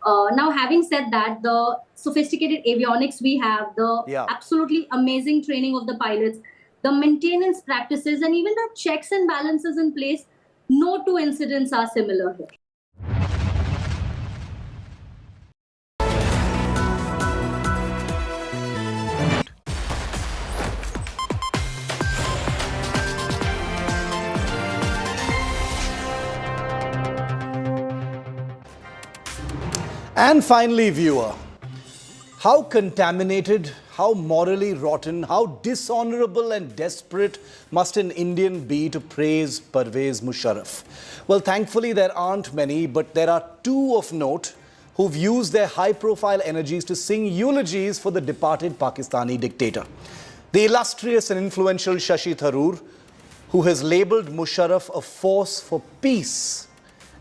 Now, having said that, the sophisticated avionics we have, the absolutely amazing training of the pilots, the maintenance practices, and even the checks and balances in place, no two incidents are similar here. And finally, viewer, how contaminated, how morally rotten, how dishonorable and desperate must an Indian be to praise Pervez Musharraf? Well, thankfully, there aren't many, but there are two of note who've used their high-profile energies to sing eulogies for the departed Pakistani dictator. The illustrious and influential Shashi Tharoor, who has labelled Musharraf a force for peace,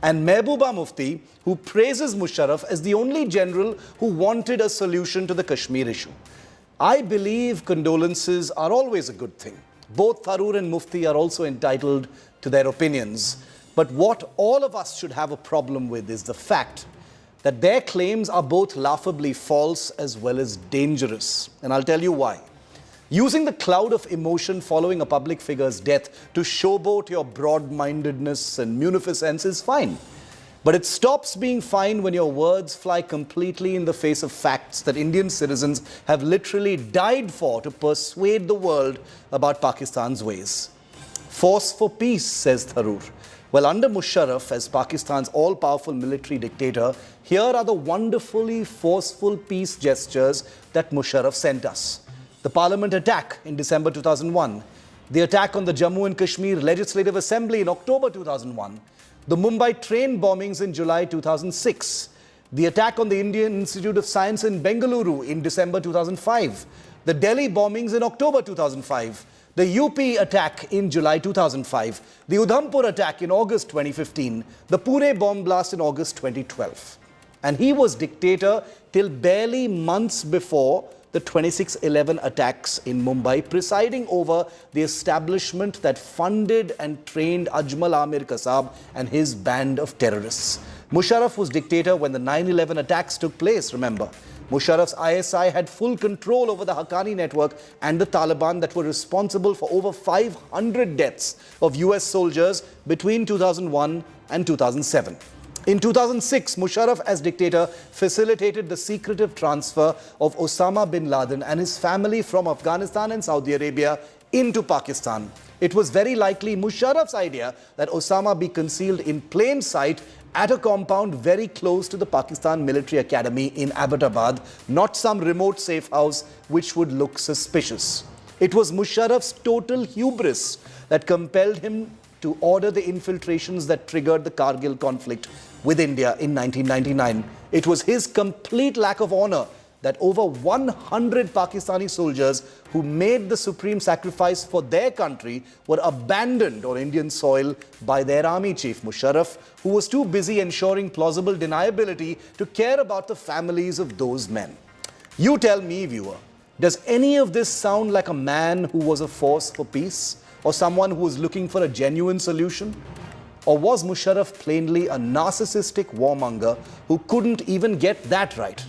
and Mehbooba Mufti, who praises Musharraf as the only general who wanted a solution to the Kashmir issue. I believe condolences are always a good thing. Both Tharoor and Mufti are also entitled to their opinions. But what all of us should have a problem with is the fact that their claims are both laughably false as well as dangerous. And I'll tell you why. Using the cloud of emotion following a public figure's death to showboat your broad-mindedness and munificence is fine. But it stops being fine when your words fly completely in the face of facts that Indian citizens have literally died for to persuade the world about Pakistan's ways. Force for peace, says Tharoor. Well, under Musharraf, as Pakistan's all-powerful military dictator, here are the wonderfully forceful peace gestures that Musharraf sent us. The Parliament attack in December 2001, the attack on the Jammu and Kashmir Legislative Assembly in October 2001, the Mumbai train bombings in July 2006, the attack on the Indian Institute of Science in Bengaluru in December 2005, the Delhi bombings in October 2005, the UP attack in July 2005, the Udhampur attack in August 2015, the Pune bomb blast in August 2012. And he was dictator till barely months before the 26/11 attacks in Mumbai, presiding over the establishment that funded and trained Ajmal Amir Kasab and his band of terrorists. Musharraf was dictator when the 9/11 attacks took place, remember. Musharraf's ISI had full control over the Haqqani network and the Taliban that were responsible for over 500 deaths of US soldiers between 2001 and 2007. In 2006, Musharraf as dictator facilitated the secretive transfer of Osama bin Laden and his family from Afghanistan and Saudi Arabia into Pakistan. It was very likely Musharraf's idea that Osama be concealed in plain sight at a compound very close to the Pakistan Military Academy in Abbottabad, not some remote safe house which would look suspicious. It was Musharraf's total hubris that compelled him to order the infiltrations that triggered the Kargil conflict with India in 1999. It was his complete lack of honor that over 100 Pakistani soldiers who made the supreme sacrifice for their country were abandoned on Indian soil by their army chief, Musharraf, who was too busy ensuring plausible deniability to care about the families of those men. You tell me, viewer, does any of this sound like a man who was a force for peace, or someone who was looking for a genuine solution? Or was Musharraf plainly a narcissistic warmonger who couldn't even get that right?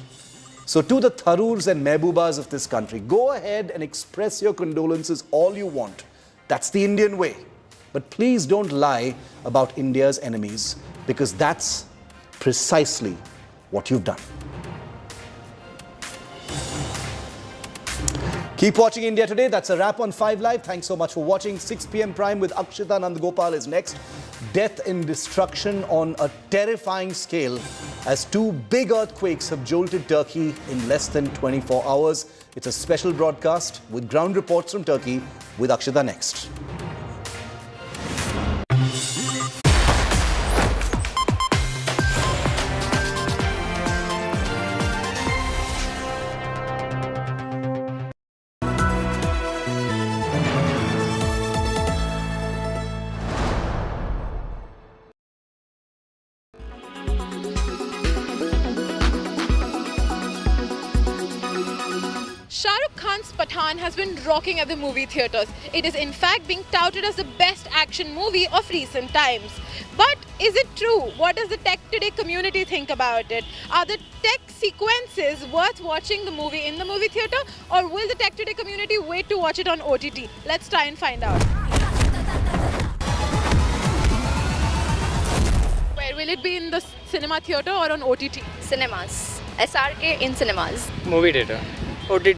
So to the Tharoors and Mehboobas of this country, go ahead and express your condolences all you want. That's the Indian way. But please don't lie about India's enemies, because that's precisely what you've done. Keep watching India Today. That's a wrap on 5 Live. Thanks so much for watching. 6 p.m. Prime with Akshita Nandagopal is next. Death and destruction on a terrifying scale as 2 big earthquakes have jolted Turkey in less than 24 hours. It's a special broadcast with ground reports from Turkey with Akshita next. Shah Rukh Khan's Pathaan has been rocking at the movie theatres. It is in fact being touted as the best action movie of recent times. But is it true? What does the Tech Today community think about it? Are the tech sequences worth watching the movie in the movie theatre, or will the Tech Today community wait to watch it on OTT? Let's try and find out. Where will it be, in the cinema theatre or on OTT? Cinemas. SRK in cinemas. Movie theatre. OTT.